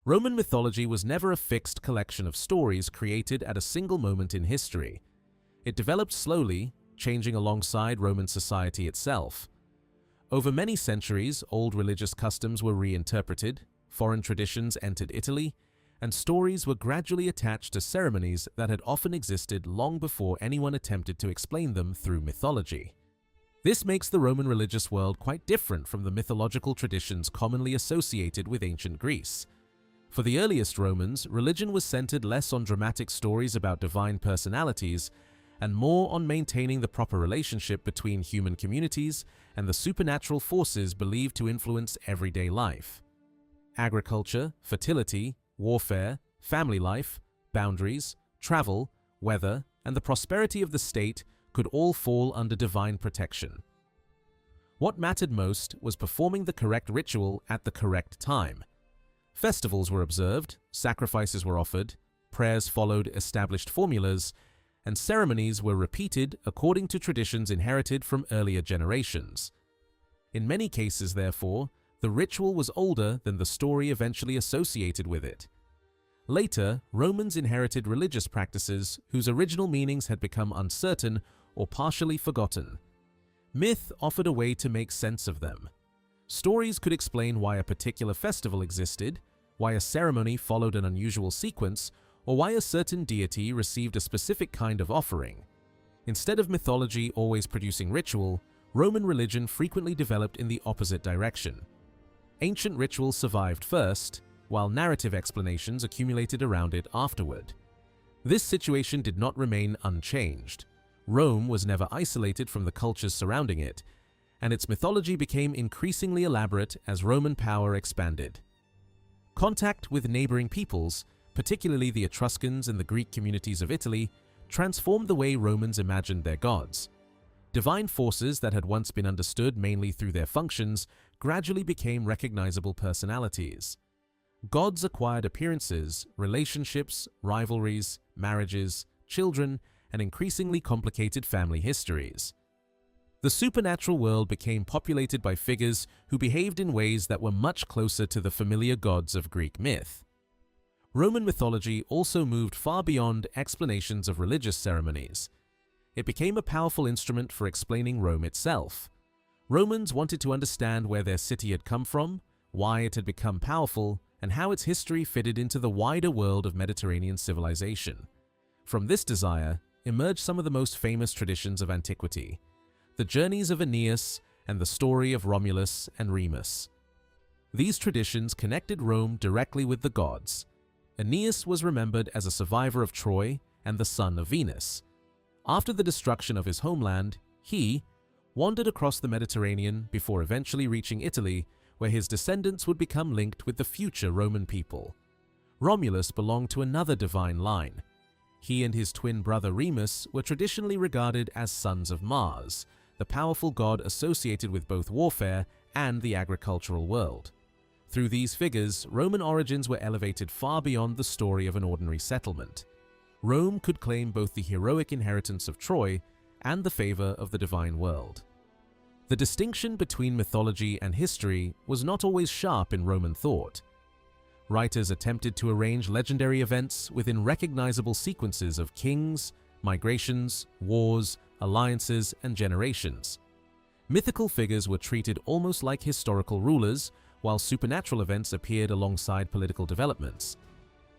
Roman mythology was never a fixed collection of stories created at a single moment in history. It developed slowly, changing alongside Roman society itself. Over many centuries, old religious customs were reinterpreted, foreign traditions entered Italy, and stories were gradually attached to ceremonies that had often existed long before anyone attempted to explain them through mythology. This makes the Roman religious world quite different from the mythological traditions commonly associated with ancient Greece. For the earliest Romans, religion was centered less on dramatic stories about divine personalities and more on maintaining the proper relationship between human communities and the supernatural forces believed to influence everyday life. Agriculture, fertility, warfare, family life, boundaries, travel, weather, and the prosperity of the state could all fall under divine protection. What mattered most was performing the correct ritual at the correct time. Festivals were observed, sacrifices were offered, prayers followed established formulas, and ceremonies were repeated according to traditions inherited from earlier generations. In many cases, therefore, the ritual was older than the story eventually associated with it. Later, Romans inherited religious practices whose original meanings had become uncertain or partially forgotten. Myth offered a way to make sense of them. Stories could explain why a particular festival existed, why a ceremony followed an unusual sequence, or why a certain deity received a specific kind of offering. Instead of mythology always producing ritual, Roman religion frequently developed in the opposite direction. Ancient rituals survived first, while narrative explanations accumulated around it afterward. This situation did not remain unchanged. Rome was never isolated from the cultures surrounding it, and its mythology became increasingly elaborate as Roman power expanded. Contact with neighboring peoples, particularly the Etruscans and the Greek communities of Italy, transformed the way Romans imagined their gods. Divine forces that had once been understood mainly through their functions gradually became recognizable personalities. Gods acquired appearances, relationships, rivalries, marriages, children, and increasingly complicated family histories. The supernatural world became populated by figures who behaved in ways that were much closer to the familiar gods of Greek myth. Roman mythology also moved far beyond explanations of religious ceremonies. It became a powerful instrument for explaining Rome itself. Romans wanted to understand where their city had come from, why it had become powerful, and how its history fitted into the wider world of Mediterranean civilization. From this desire emerged some of the most famous traditions of antiquity: the journeys of Aeneas and the story of Romulus and Remus. These traditions connected Rome directly with the gods. Aeneas was remembered as a survivor of Troy and the son of Venus. After the destruction of his homeland, he wandered across the Mediterranean before eventually reaching Italy, where his descendants would become linked with the future Roman people. Romulus belonged to another divine line. He and his twin brother Remus were traditionally regarded as sons of Mars, the powerful god associated with both warfare and the agricultural world. Through these figures, Roman origins were elevated far beyond the story of an ordinary settlement. Rome could claim both the heroic inheritance of Troy and the favor of the divine world. The distinction between mythology and history was not always sharp in Roman thought. Writers attempted to arrange legendary events within recognizable sequences of kings, migrations, wars, alliances, and generations. Mythical figures were treated almost like historical rulers, while supernatural events appeared alongside political developments.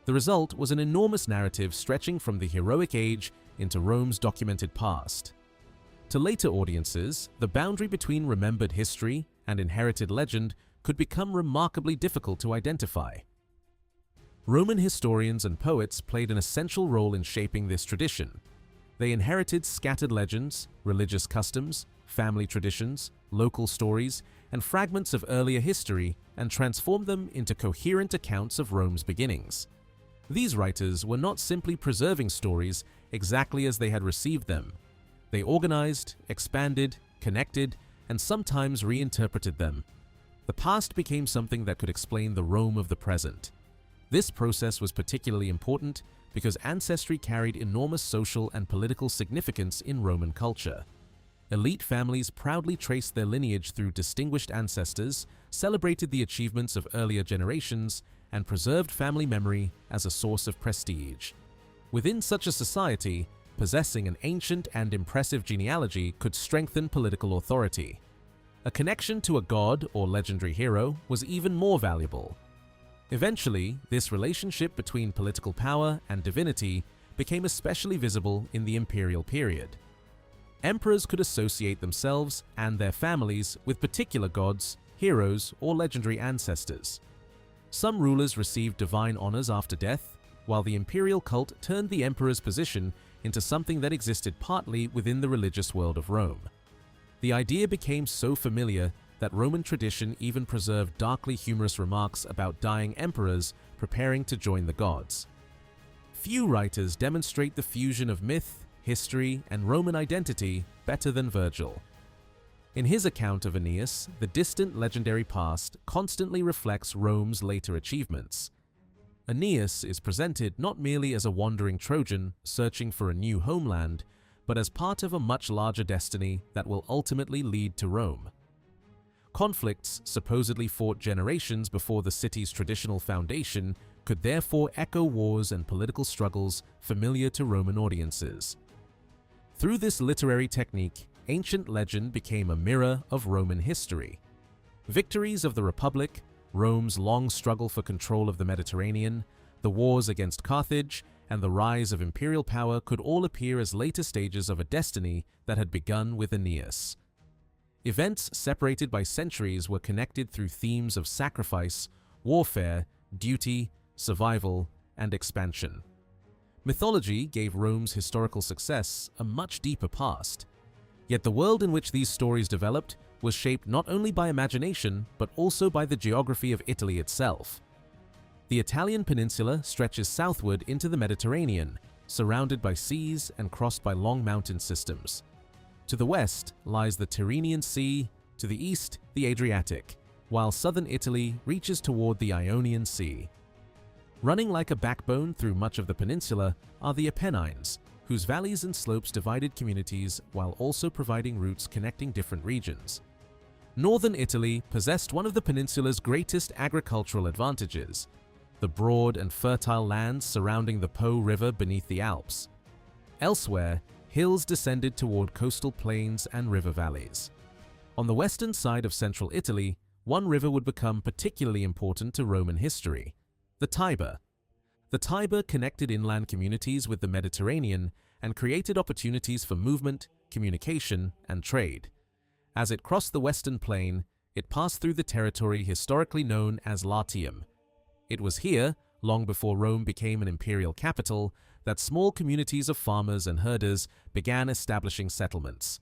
The result was an enormous narrative stretching from the heroic age into Rome's documented past. To later audiences, the boundary between remembered history and inherited legend could become remarkably difficult to identify. Roman historians and poets played an essential role in shaping this tradition. They inherited scattered legends, religious customs, family traditions, local stories, and fragments of earlier history and transformed them into coherent accounts of Rome's beginnings. These writers were not simply preserving stories exactly as they had received them. They organized, expanded, connected, and sometimes reinterpreted them. The past became something that could explain the Rome of the present. This process was particularly important because ancestry carried enormous social and political significance in Roman culture. Elite families proudly traced their lineage through distinguished ancestors, celebrated the achievements of earlier generations, and preserved family memory as a source of prestige. Within such a society, possessing an ancient and impressive genealogy could strengthen political authority. A connection to a god or legendary hero was even more valuable. Eventually, this relationship between political power and divinity became especially visible in the imperial period. Emperors could associate themselves and their families with particular gods, heroes, or legendary ancestors. Some rulers received divine honors after death, while the imperial cult turned the emperor's position into something that existed partly within the religious world of Rome. The idea became so familiar that Roman tradition even preserved darkly humorous remarks about dying emperors preparing to join the gods. Few writers demonstrate the fusion of myth, history, and Roman identity better than Virgil. In his account of Aeneas, the distant legendary past constantly reflects Rome's later achievements. Aeneas is presented not merely as a wandering Trojan searching for a new homeland, but as part of a much larger destiny that will ultimately lead to Rome. Conflicts supposedly fought generations before the city's traditional foundation could therefore echo wars and political struggles familiar to Roman audiences. Through this literary technique, ancient legend became a mirror of Roman history. Victories of the Republic, Rome's long struggle for control of the Mediterranean, the wars against Carthage, and the rise of imperial power could all appear as later stages of a destiny that had begun with Aeneas. Events separated by centuries were connected through themes of sacrifice, warfare, duty, survival, and expansion. Mythology gave Rome's historical success a much deeper past. Yet the world in which these stories developed was shaped not only by imagination, but also by the geography of Italy itself. The Italian peninsula stretches southward into the Mediterranean, surrounded by seas and crossed by long mountain systems. To the west lies the Tyrrhenian Sea, to the east the Adriatic, while southern Italy reaches toward the Ionian Sea. Running like a backbone through much of the peninsula are the Apennines, whose valleys and slopes divided communities while also providing routes connecting different regions. Northern Italy possessed one of the peninsula's greatest agricultural advantages: the broad and fertile lands surrounding the Po River beneath the Alps. Elsewhere, hills descended toward coastal plains and river valleys. On the western side of central Italy, one river would become particularly important to Roman history: the Tiber. The Tiber connected inland communities with the Mediterranean and created opportunities for movement, communication, and trade. As it crossed the western plain, it passed through the territory historically known as Latium. It was here, long before Rome became an imperial capital, that small communities of farmers and herders began establishing settlements.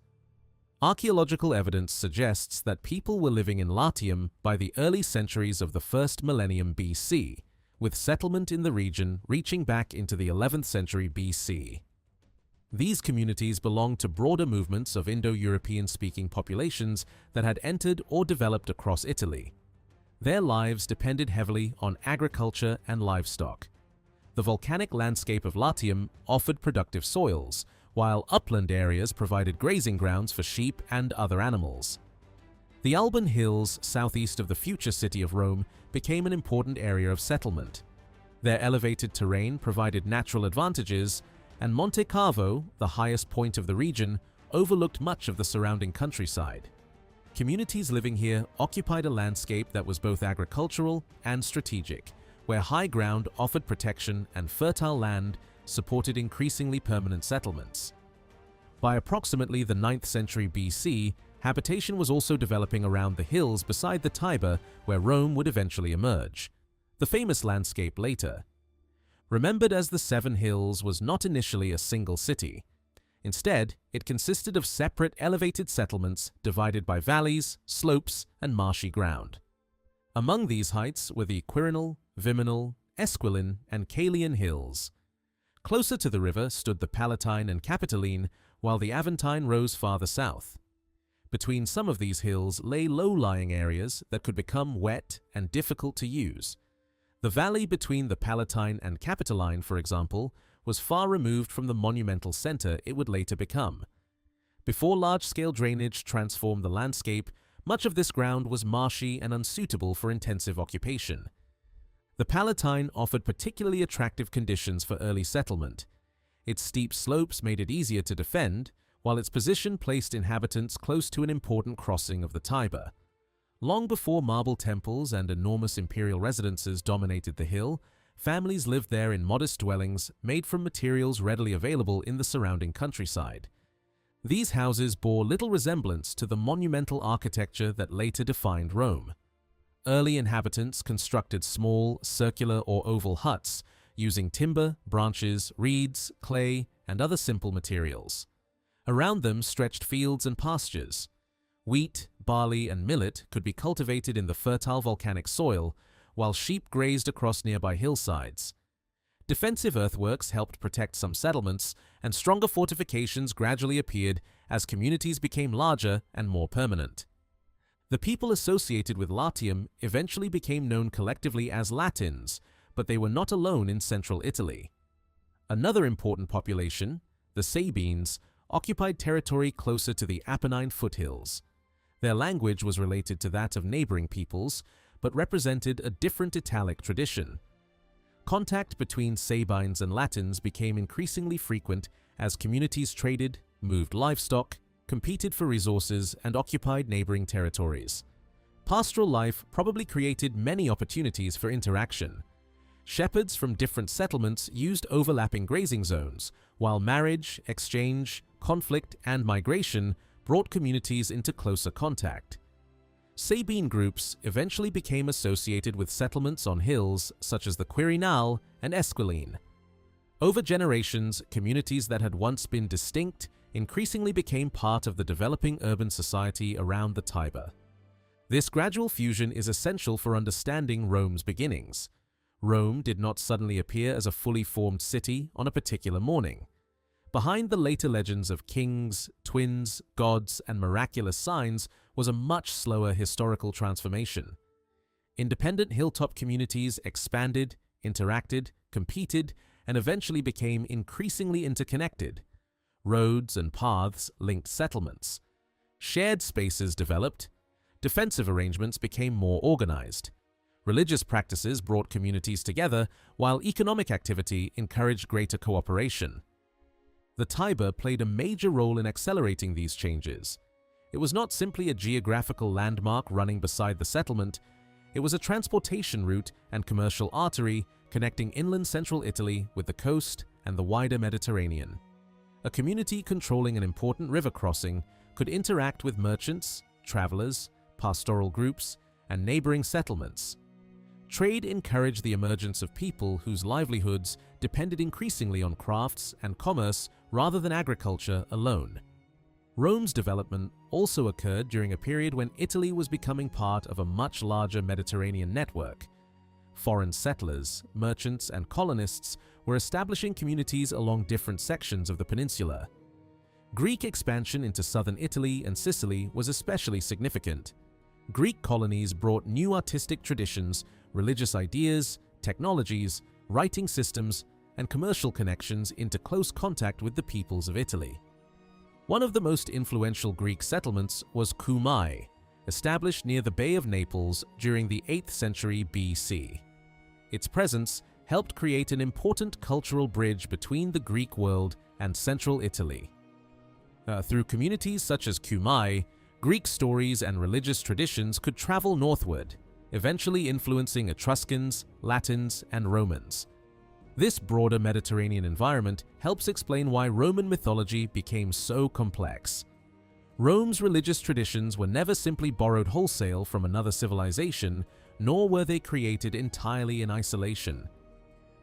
Archaeological evidence suggests that people were living in Latium by the early centuries of the first millennium BC, with settlement in the region reaching back into the 11th century BC. These communities belonged to broader movements of Indo-European-speaking populations that had entered or developed across Italy. Their lives depended heavily on agriculture and livestock. The volcanic landscape of Latium offered productive soils, while upland areas provided grazing grounds for sheep and other animals. The Alban Hills, southeast of the future city of Rome, became an important area of settlement. Their elevated terrain provided natural advantages, and Monte Cavo, the highest point of the region, overlooked much of the surrounding countryside. Communities living here occupied a landscape that was both agricultural and strategic, where high ground offered protection and fertile land supported increasingly permanent settlements. By approximately the 9th century BC, habitation was also developing around the hills beside the Tiber, where Rome would eventually emerge. The famous landscape later. Remembered as the Seven Hills, was not initially a single city. Instead, it consisted of separate elevated settlements divided by valleys, slopes, and marshy ground. Among these heights were the Quirinal, Viminal, Esquiline, and Caelian hills. Closer to the river stood the Palatine and Capitoline, while the Aventine rose farther south. Between some of these hills lay low-lying areas that could become wet and difficult to use. The valley between the Palatine and Capitoline, for example, was far removed from the monumental center it would later become. Before large-scale drainage transformed the landscape, much of this ground was marshy and unsuitable for intensive occupation. The Palatine offered particularly attractive conditions for early settlement. Its steep slopes made it easier to defend, while its position placed inhabitants close to an important crossing of the Tiber. Long before marble temples and enormous imperial residences dominated the hill, families lived there in modest dwellings made from materials readily available in the surrounding countryside. These houses bore little resemblance to the monumental architecture that later defined Rome. Early inhabitants constructed small, circular or oval huts using timber, branches, reeds, clay, and other simple materials. Around them stretched fields and pastures. Wheat, barley, and millet could be cultivated in the fertile volcanic soil, while sheep grazed across nearby hillsides. Defensive earthworks helped protect some settlements, and stronger fortifications gradually appeared as communities became larger and more permanent. The people associated with Latium eventually became known collectively as Latins, but they were not alone in central Italy. Another important population, the Sabines, occupied territory closer to the Apennine foothills. Their language was related to that of neighboring peoples, but represented a different Italic tradition. Contact between Sabines and Latins became increasingly frequent as communities traded, moved livestock, competed for resources, and occupied neighboring territories. Pastoral life probably created many opportunities for interaction. Shepherds from different settlements used overlapping grazing zones, while marriage, exchange, conflict, and migration brought communities into closer contact. Sabine groups eventually became associated with settlements on hills such as the Quirinal and Esquiline. Over generations, communities that had once been distinct increasingly became part of the developing urban society around the Tiber. This gradual fusion is essential for understanding Rome's beginnings. Rome did not suddenly appear as a fully formed city on a particular morning. Behind the later legends of kings, twins, gods, and miraculous signs was a much slower historical transformation. Independent hilltop communities expanded, interacted, competed, and eventually became increasingly interconnected. Roads and paths linked settlements. Shared spaces developed. Defensive arrangements became more organized. Religious practices brought communities together, while economic activity encouraged greater cooperation. The Tiber played a major role in accelerating these changes. It was not simply a geographical landmark running beside the settlement, it was a transportation route and commercial artery connecting inland central Italy with the coast and the wider Mediterranean. A community controlling an important river crossing could interact with merchants, travelers, pastoral groups, and neighboring settlements. Trade encouraged the emergence of people whose livelihoods depended increasingly on crafts and commerce rather than agriculture alone. Rome's development also occurred during a period when Italy was becoming part of a much larger Mediterranean network. Foreign settlers, merchants, and colonists were establishing communities along different sections of the peninsula. Greek expansion into southern Italy and Sicily was especially significant. Greek colonies brought new artistic traditions, religious ideas, technologies, writing systems, and commercial connections into close contact with the peoples of Italy. One of the most influential Greek settlements was Cumae, established near the Bay of Naples during the 8th century BC. Its presence helped create an important cultural bridge between the Greek world and central Italy. Through communities such as Cumae, Greek stories and religious traditions could travel northward, eventually influencing Etruscans, Latins, and Romans. This broader Mediterranean environment helps explain why Roman mythology became so complex. Rome's religious traditions were never simply borrowed wholesale from another civilization, nor were they created entirely in isolation.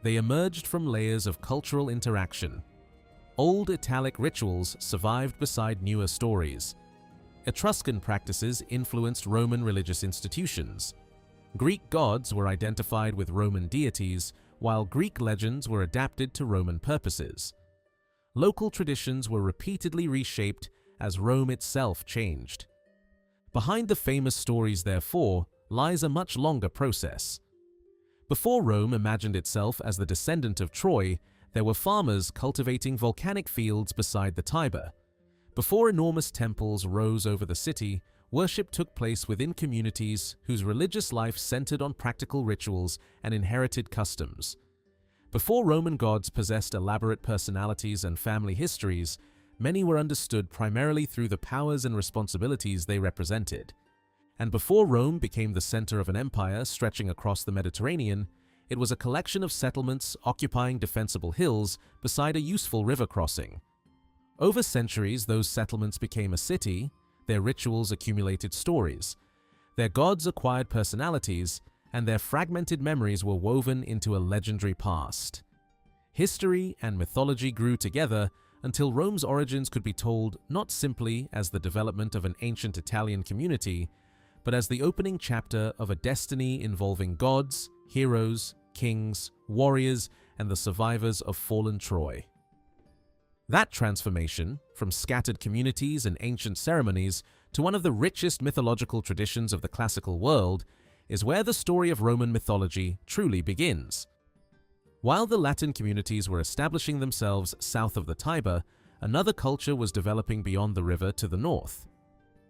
They emerged from layers of cultural interaction. Old Italic rituals survived beside newer stories. Etruscan practices influenced Roman religious institutions. Greek gods were identified with Roman deities, while Greek legends were adapted to Roman purposes. Local traditions were repeatedly reshaped as Rome itself changed. Behind the famous stories, therefore, lies a much longer process. Before Rome imagined itself as the descendant of Troy, there were farmers cultivating volcanic fields beside the Tiber. Before enormous temples rose over the city, worship took place within communities whose religious life centered on practical rituals and inherited customs. Before Roman gods possessed elaborate personalities and family histories, many were understood primarily through the powers and responsibilities they represented. And before Rome became the center of an empire stretching across the Mediterranean, it was a collection of settlements occupying defensible hills beside a useful river crossing. Over centuries, those settlements became a city, their rituals accumulated stories, their gods acquired personalities, and their fragmented memories were woven into a legendary past. History and mythology grew together until Rome's origins could be told not simply as the development of an ancient Italian community, but as the opening chapter of a destiny involving gods, heroes, kings, warriors, and the survivors of fallen Troy. That transformation, from scattered communities and ancient ceremonies to one of the richest mythological traditions of the classical world, is where the story of Roman mythology truly begins. While the Latin communities were establishing themselves south of the Tiber, another culture was developing beyond the river to the north.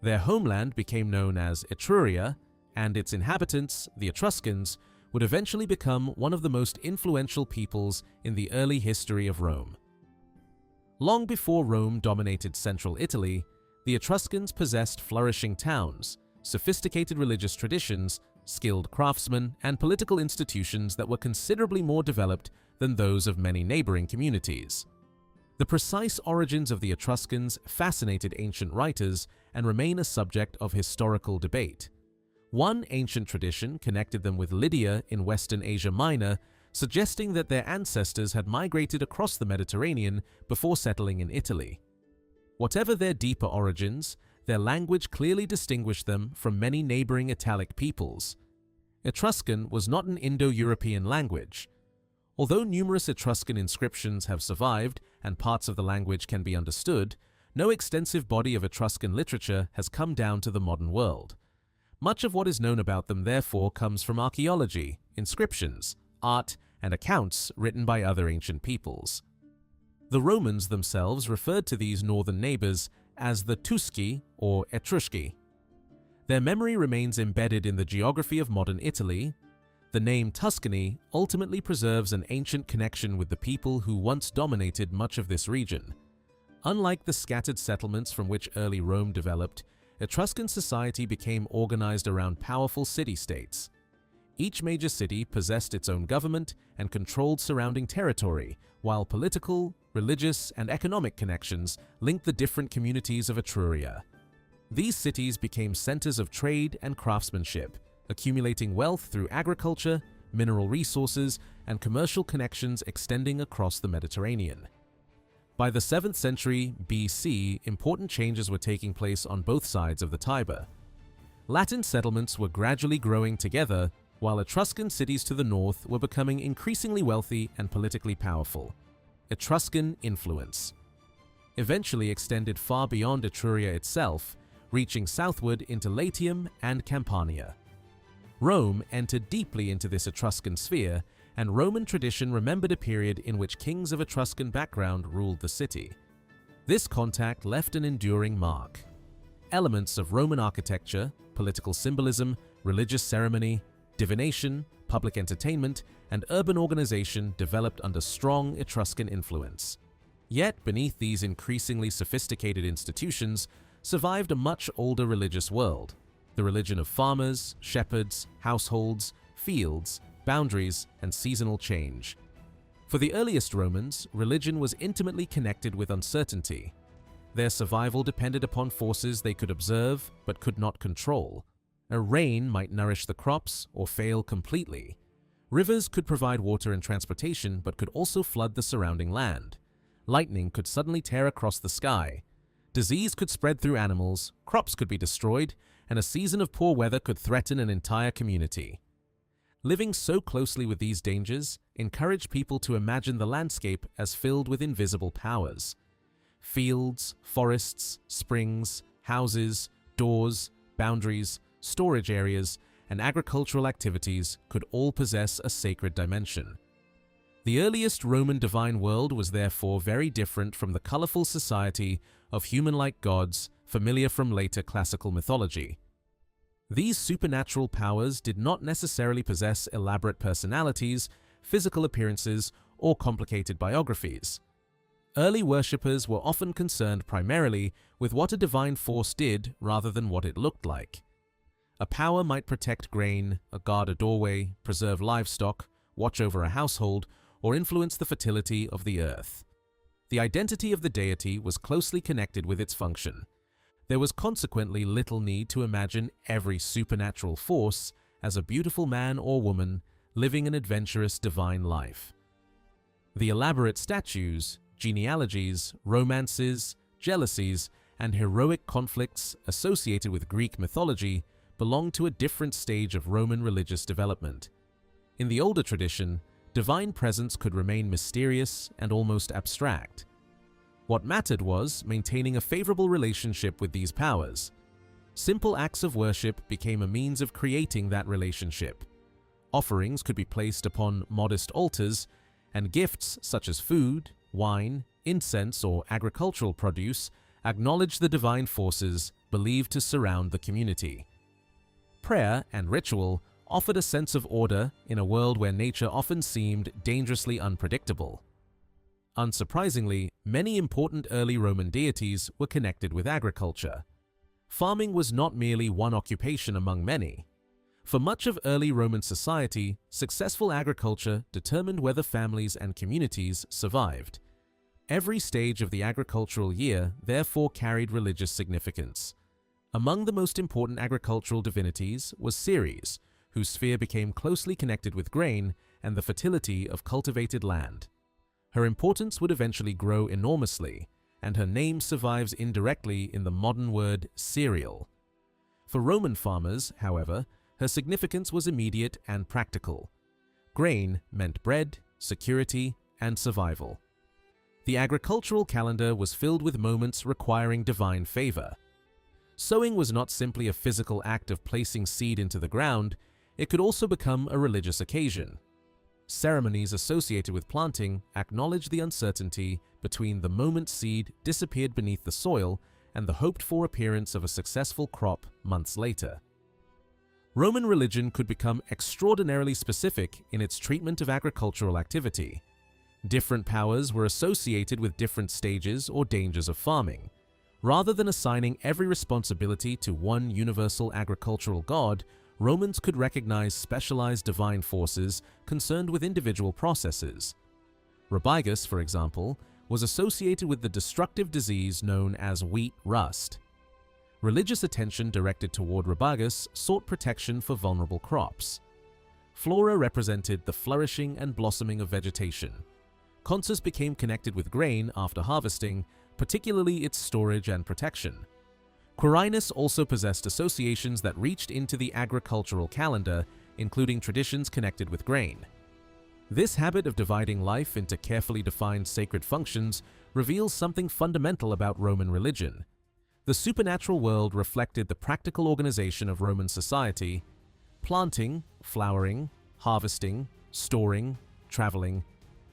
Their homeland became known as Etruria, and its inhabitants, the Etruscans, would eventually become one of the most influential peoples in the early history of Rome. Long before Rome dominated central Italy, the Etruscans possessed flourishing towns, sophisticated religious traditions, skilled craftsmen, and political institutions that were considerably more developed than those of many neighboring communities. The precise origins of the Etruscans fascinated ancient writers and remain a subject of historical debate. One ancient tradition connected them with Lydia in Western Asia Minor, suggesting that their ancestors had migrated across the Mediterranean before settling in Italy. Whatever their deeper origins, their language clearly distinguished them from many neighboring Italic peoples. Etruscan was not an Indo-European language. Although numerous Etruscan inscriptions have survived and parts of the language can be understood, no extensive body of Etruscan literature has come down to the modern world. Much of what is known about them, therefore, comes from archaeology, inscriptions, art, and accounts written by other ancient peoples. The Romans themselves referred to these northern neighbors as the Tusci or Etrusci. Their memory remains embedded in the geography of modern Italy. The name Tuscany ultimately preserves an ancient connection with the people who once dominated much of this region. Unlike the scattered settlements from which early Rome developed, Etruscan society became organized around powerful city-states. Each major city possessed its own government and controlled surrounding territory, while political, religious, and economic connections linked the different communities of Etruria. These cities became centers of trade and craftsmanship, accumulating wealth through agriculture, mineral resources, and commercial connections extending across the Mediterranean. By the 7th century BC, important changes were taking place on both sides of the Tiber. Latin settlements were gradually growing together, while Etruscan cities to the north were becoming increasingly wealthy and politically powerful. Etruscan influence eventually extended far beyond Etruria itself, reaching southward into Latium and Campania. Rome entered deeply into this Etruscan sphere, and Roman tradition remembered a period in which kings of Etruscan background ruled the city. This contact left an enduring mark. Elements of Roman architecture, political symbolism, religious ceremony, divination, public entertainment, and urban organization developed under strong Etruscan influence. Yet, beneath these increasingly sophisticated institutions, survived a much older religious world, the religion of farmers, shepherds, households, fields, boundaries, and seasonal change. For the earliest Romans, religion was intimately connected with uncertainty. Their survival depended upon forces they could observe but could not control. A rain might nourish the crops or fail completely. Rivers could provide water and transportation but could also flood the surrounding land. Lightning could suddenly tear across the sky. Disease could spread through animals, crops could be destroyed, and a season of poor weather could threaten an entire community. Living so closely with these dangers encouraged people to imagine the landscape as filled with invisible powers. Fields, forests, springs, houses, doors, boundaries, storage areas, and agricultural activities could all possess a sacred dimension. The earliest Roman divine world was therefore very different from the colorful society of human-like gods familiar from later classical mythology. These supernatural powers did not necessarily possess elaborate personalities, physical appearances, or complicated biographies. Early worshippers were often concerned primarily with what a divine force did rather than what it looked like. A power might protect grain, guard a doorway, preserve livestock, watch over a household, or influence the fertility of the earth. The identity of the deity was closely connected with its function. There was consequently little need to imagine every supernatural force as a beautiful man or woman living an adventurous divine life. The elaborate statues, genealogies, romances, jealousies, and heroic conflicts associated with Greek mythology belong to a different stage of Roman religious development. In the older tradition, divine presence could remain mysterious and almost abstract. What mattered was maintaining a favorable relationship with these powers. Simple acts of worship became a means of creating that relationship. Offerings could be placed upon modest altars, and gifts such as food, wine, incense, or agricultural produce acknowledged the divine forces believed to surround the community. Prayer and ritual offered a sense of order in a world where nature often seemed dangerously unpredictable. Unsurprisingly, many important early Roman deities were connected with agriculture. Farming was not merely one occupation among many. For much of early Roman society, successful agriculture determined whether families and communities survived. Every stage of the agricultural year therefore carried religious significance. Among the most important agricultural divinities was Ceres, whose sphere became closely connected with grain and the fertility of cultivated land. Her importance would eventually grow enormously, and her name survives indirectly in the modern word cereal. For Roman farmers, however, her significance was immediate and practical. Grain meant bread, security, and survival. The agricultural calendar was filled with moments requiring divine favor. Sowing was not simply a physical act of placing seed into the ground, it could also become a religious occasion. Ceremonies associated with planting acknowledged the uncertainty between the moment seed disappeared beneath the soil and the hoped-for appearance of a successful crop months later. Roman religion could become extraordinarily specific in its treatment of agricultural activity. Different powers were associated with different stages or dangers of farming. Rather than assigning every responsibility to one universal agricultural god, Romans could recognize specialized divine forces concerned with individual processes. Rubigus, for example, was associated with the destructive disease known as wheat rust. Religious attention directed toward Rubigus sought protection for vulnerable crops. Flora represented the flourishing and blossoming of vegetation. Consus became connected with grain after harvesting, particularly its storage and protection. Quirinus also possessed associations that reached into the agricultural calendar, including traditions connected with grain. This habit of dividing life into carefully defined sacred functions reveals something fundamental about Roman religion. The supernatural world reflected the practical organization of Roman society. Planting, flowering, harvesting, storing, traveling,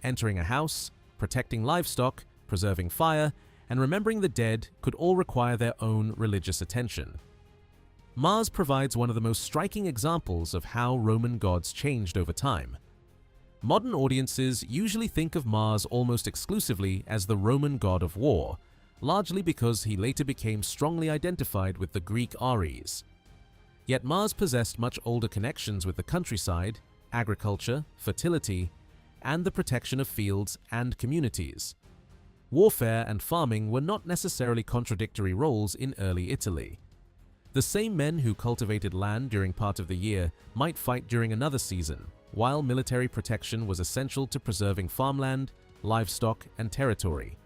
entering a house, protecting livestock, preserving fire, and remembering the dead could all require their own religious attention. Mars provides one of the most striking examples of how Roman gods changed over time. Modern audiences usually think of Mars almost exclusively as the Roman god of war, largely because he later became strongly identified with the Greek Ares. Yet Mars possessed much older connections with the countryside, agriculture, fertility, and the protection of fields and communities. Warfare and farming were not necessarily contradictory roles in early Italy. The same men who cultivated land during part of the year might fight during another season, while military protection was essential to preserving farmland, livestock, and territory.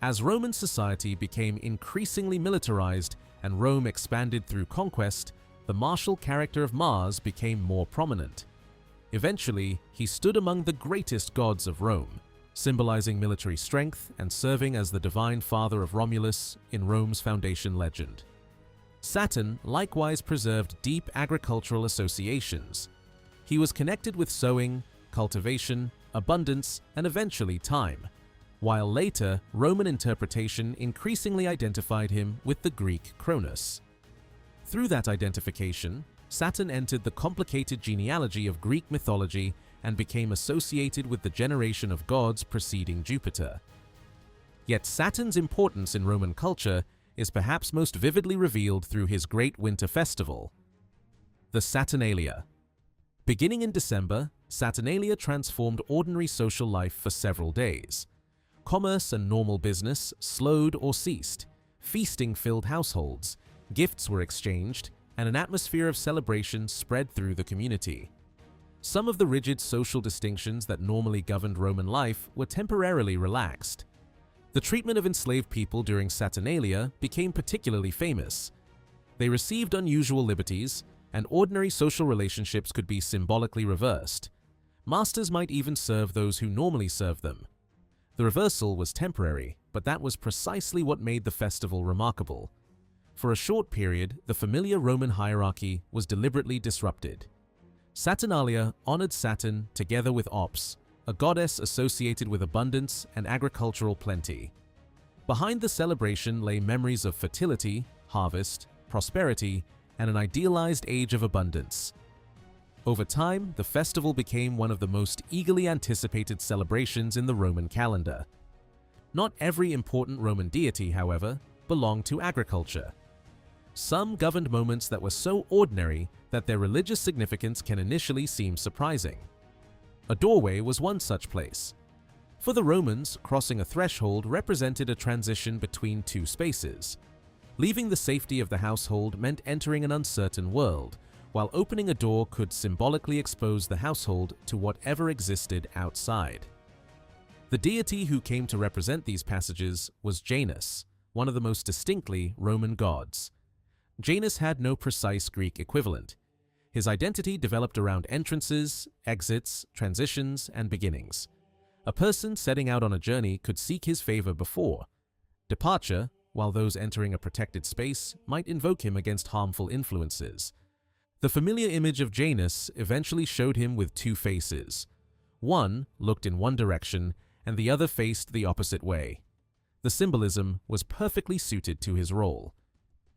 As Roman society became increasingly militarized and Rome expanded through conquest, the martial character of Mars became more prominent. Eventually, he stood among the greatest gods of Rome, symbolizing military strength and serving as the divine father of Romulus in Rome's foundation legend. Saturn likewise preserved deep agricultural associations. He was connected with sowing, cultivation, abundance, and eventually time, while later Roman interpretation increasingly identified him with the Greek Cronus. Through that identification, Saturn entered the complicated genealogy of Greek mythology and became associated with the generation of gods preceding Jupiter. Yet Saturn's importance in Roman culture is perhaps most vividly revealed through his great winter festival, the Saturnalia. Beginning in December, Saturnalia transformed ordinary social life for several days. Commerce and normal business slowed or ceased, feasting filled households, gifts were exchanged, and an atmosphere of celebration spread through the community. Some of the rigid social distinctions that normally governed Roman life were temporarily relaxed. The treatment of enslaved people during Saturnalia became particularly famous. They received unusual liberties, and ordinary social relationships could be symbolically reversed. Masters might even serve those who normally served them. The reversal was temporary, but that was precisely what made the festival remarkable. For a short period, the familiar Roman hierarchy was deliberately disrupted. Saturnalia honored Saturn together with Ops, a goddess associated with abundance and agricultural plenty. Behind the celebration lay memories of fertility, harvest, prosperity, and an idealized age of abundance. Over time, the festival became one of the most eagerly anticipated celebrations in the Roman calendar. Not every important Roman deity, however, belonged to agriculture. Some governed moments that were so ordinary that their religious significance can initially seem surprising. A doorway was one such place. For the Romans, crossing a threshold represented a transition between two spaces. Leaving the safety of the household meant entering an uncertain world, while opening a door could symbolically expose the household to whatever existed outside. The deity who came to represent these passages was Janus, one of the most distinctly Roman gods. Janus had no precise Greek equivalent. His identity developed around entrances, exits, transitions, and beginnings. A person setting out on a journey could seek his favor before departure, while those entering a protected space might invoke him against harmful influences. The familiar image of Janus eventually showed him with two faces. One looked in one direction, and the other faced the opposite way. The symbolism was perfectly suited to his role.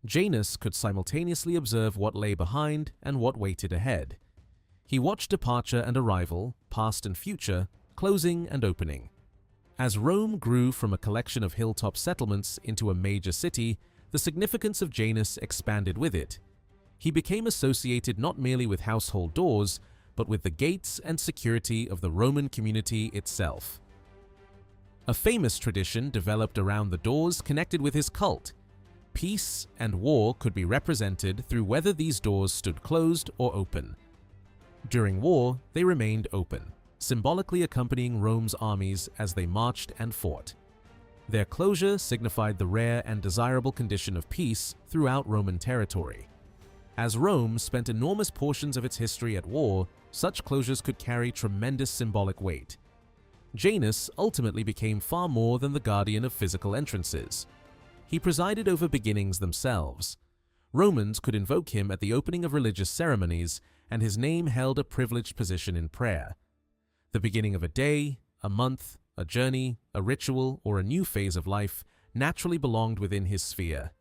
Janus could simultaneously observe what lay behind and what waited ahead. He watched departure and arrival, past and future, closing and opening. As Rome grew from a collection of hilltop settlements into a major city, the significance of Janus expanded with it. He became associated not merely with household doors, but with the gates and security of the Roman community itself. A famous tradition developed around the doors connected with his cult. Peace and war could be represented through whether these doors stood closed or open. During war, they remained open, symbolically accompanying Rome's armies as they marched and fought. Their closure signified the rare and desirable condition of peace throughout Roman territory. As Rome spent enormous portions of its history at war, such closures could carry tremendous symbolic weight. Janus ultimately became far more than the guardian of physical entrances. He presided over beginnings themselves. Romans could invoke him at the opening of religious ceremonies, and his name held a privileged position in prayer. The beginning of a day, a month, a journey, a ritual, or a new phase of life naturally belonged within his sphere.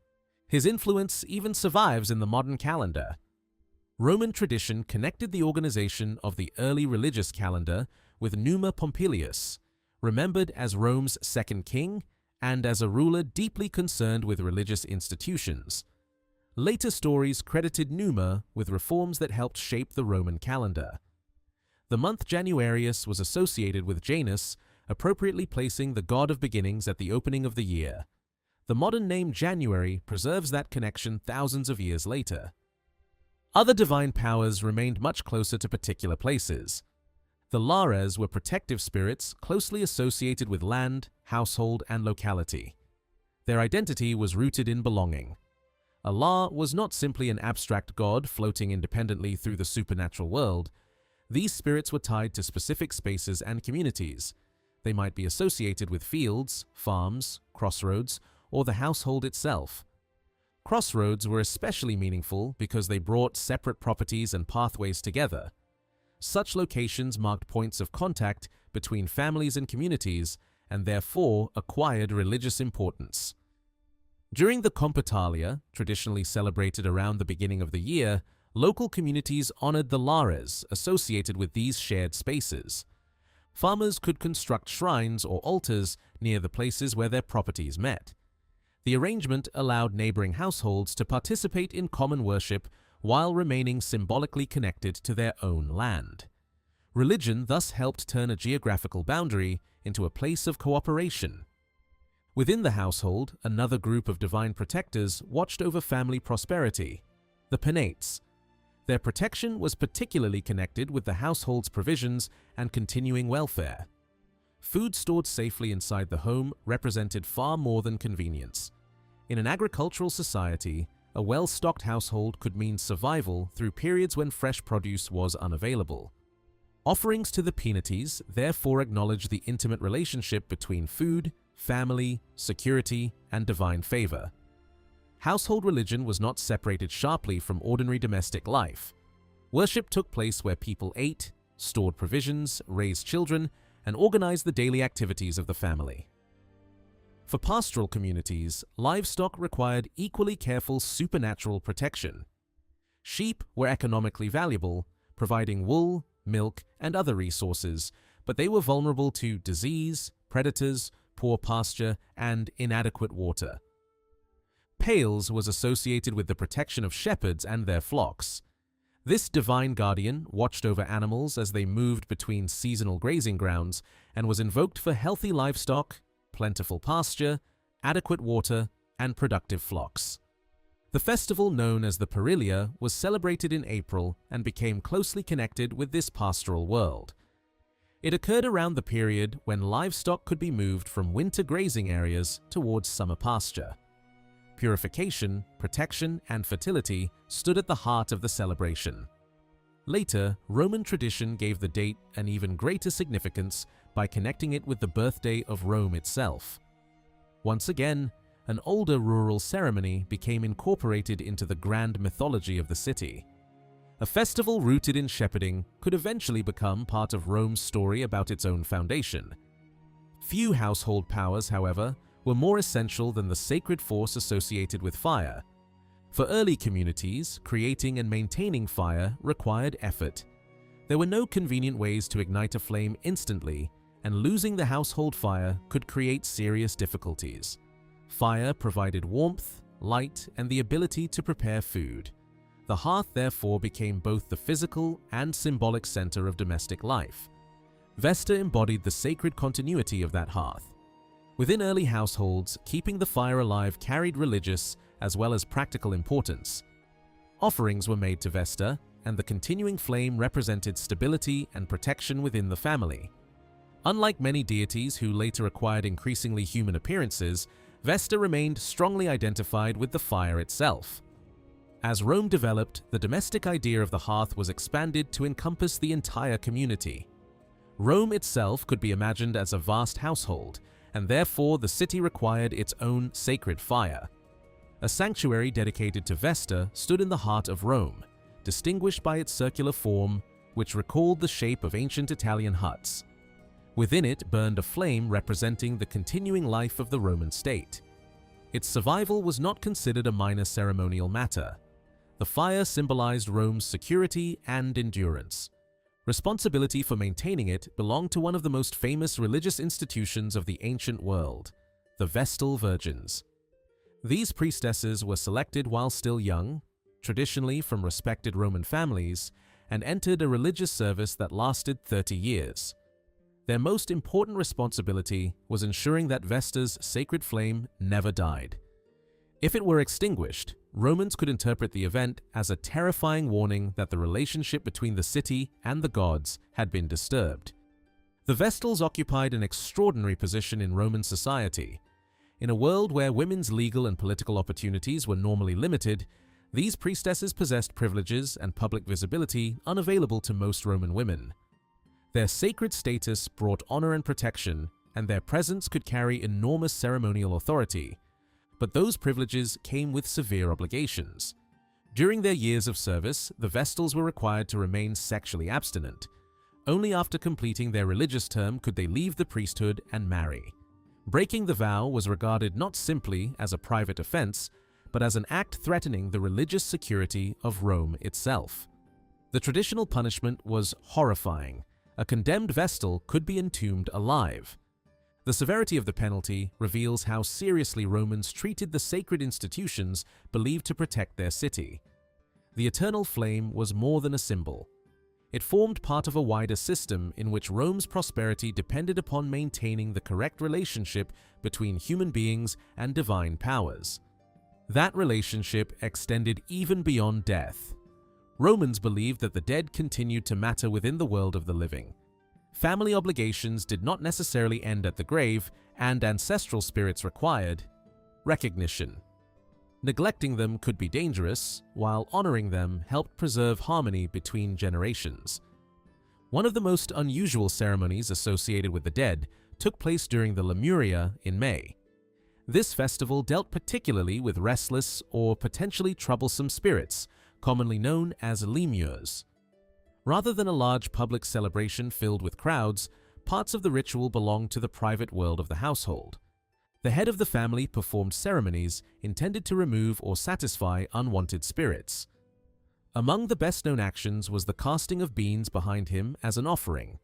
His influence even survives in the modern calendar. Roman tradition connected the organization of the early religious calendar with Numa Pompilius, remembered as Rome's second king and as a ruler deeply concerned with religious institutions. Later stories credited Numa with reforms that helped shape the Roman calendar. The month Januarius was associated with Janus, appropriately placing the god of beginnings at the opening of the year. The modern name January preserves that connection thousands of years later. Other divine powers remained much closer to particular places. The Lares were protective spirits closely associated with land, household, and locality. Their identity was rooted in belonging. A La was not simply an abstract god floating independently through the supernatural world. These spirits were tied to specific spaces and communities. They might be associated with fields, farms, crossroads, or the household itself. Crossroads were especially meaningful because they brought separate properties and pathways together. Such locations marked points of contact between families and communities, and therefore acquired religious importance. During the Compitalia, traditionally celebrated around the beginning of the year, local communities honored the lares associated with these shared spaces. Farmers could construct shrines or altars near the places where their properties met. The arrangement allowed neighboring households to participate in common worship while remaining symbolically connected to their own land. Religion thus helped turn a geographical boundary into a place of cooperation. Within the household, another group of divine protectors watched over family prosperity, the Penates. Their protection was particularly connected with the household's provisions and continuing welfare. Food stored safely inside the home represented far more than convenience. In an agricultural society, a well-stocked household could mean survival through periods when fresh produce was unavailable. Offerings to the Penates therefore acknowledge the intimate relationship between food, family, security, and divine favor. Household religion was not separated sharply from ordinary domestic life. Worship took place where people ate, stored provisions, raised children, and organized the daily activities of the family. For pastoral communities, livestock required equally careful supernatural protection. Sheep were economically valuable, providing wool, milk, and other resources, but they were vulnerable to disease, predators, poor pasture, and inadequate water. Pales was associated with the protection of shepherds and their flocks. This divine guardian watched over animals as they moved between seasonal grazing grounds and was invoked for healthy livestock, plentiful pasture, adequate water, and productive flocks. The festival known as the Perilia was celebrated in April and became closely connected with this pastoral world. It occurred around the period when livestock could be moved from winter grazing areas towards summer pasture. Purification, protection, and fertility stood at the heart of the celebration. Later, Roman tradition gave the date an even greater significance by connecting it with the birthday of Rome itself. Once again, an older rural ceremony became incorporated into the grand mythology of the city. A festival rooted in shepherding could eventually become part of Rome's story about its own foundation. Few household powers, however, were more essential than the sacred force associated with fire. For early communities, creating and maintaining fire required effort. There were no convenient ways to ignite a flame instantly, and losing the household fire could create serious difficulties. Fire provided warmth, light, and the ability to prepare food. The hearth therefore became both the physical and symbolic center of domestic life. Vesta embodied the sacred continuity of that hearth. Within early households, keeping the fire alive carried religious as well as practical importance. Offerings were made to Vesta, and the continuing flame represented stability and protection within the family. Unlike many deities who later acquired increasingly human appearances, Vesta remained strongly identified with the fire itself. As Rome developed, the domestic idea of the hearth was expanded to encompass the entire community. Rome itself could be imagined as a vast household, and therefore the city required its own sacred fire. A sanctuary dedicated to Vesta stood in the heart of Rome, distinguished by its circular form, which recalled the shape of ancient Italian huts. Within it burned a flame representing the continuing life of the Roman state. Its survival was not considered a minor ceremonial matter. The fire symbolized Rome's security and endurance. Responsibility for maintaining it belonged to one of the most famous religious institutions of the ancient world, the Vestal Virgins. These priestesses were selected while still young, traditionally from respected Roman families, and entered a religious service that lasted 30 years. Their most important responsibility was ensuring that Vesta's sacred flame never died. If it were extinguished, Romans could interpret the event as a terrifying warning that the relationship between the city and the gods had been disturbed. The Vestals occupied an extraordinary position in Roman society. In a world where women's legal and political opportunities were normally limited, these priestesses possessed privileges and public visibility unavailable to most Roman women. Their sacred status brought honor and protection, and their presence could carry enormous ceremonial authority. But those privileges came with severe obligations. During their years of service, the Vestals were required to remain sexually abstinent. Only after completing their religious term could they leave the priesthood and marry. Breaking the vow was regarded not simply as a private offense, but as an act threatening the religious security of Rome itself. The traditional punishment was horrifying. A condemned Vestal could be entombed alive. The severity of the penalty reveals how seriously Romans treated the sacred institutions believed to protect their city. The eternal flame was more than a symbol. It formed part of a wider system in which Rome's prosperity depended upon maintaining the correct relationship between human beings and divine powers. That relationship extended even beyond death. Romans believed that the dead continued to matter within the world of the living. Family obligations did not necessarily end at the grave, and ancestral spirits required recognition. Neglecting them could be dangerous, while honoring them helped preserve harmony between generations. One of the most unusual ceremonies associated with the dead took place during the Lemuria in May. This festival dealt particularly with restless or potentially troublesome spirits, commonly known as lemures. Rather than a large public celebration filled with crowds, parts of the ritual belonged to the private world of the household. The head of the family performed ceremonies intended to remove or satisfy unwanted spirits. Among the best-known actions was the casting of beans behind him as an offering.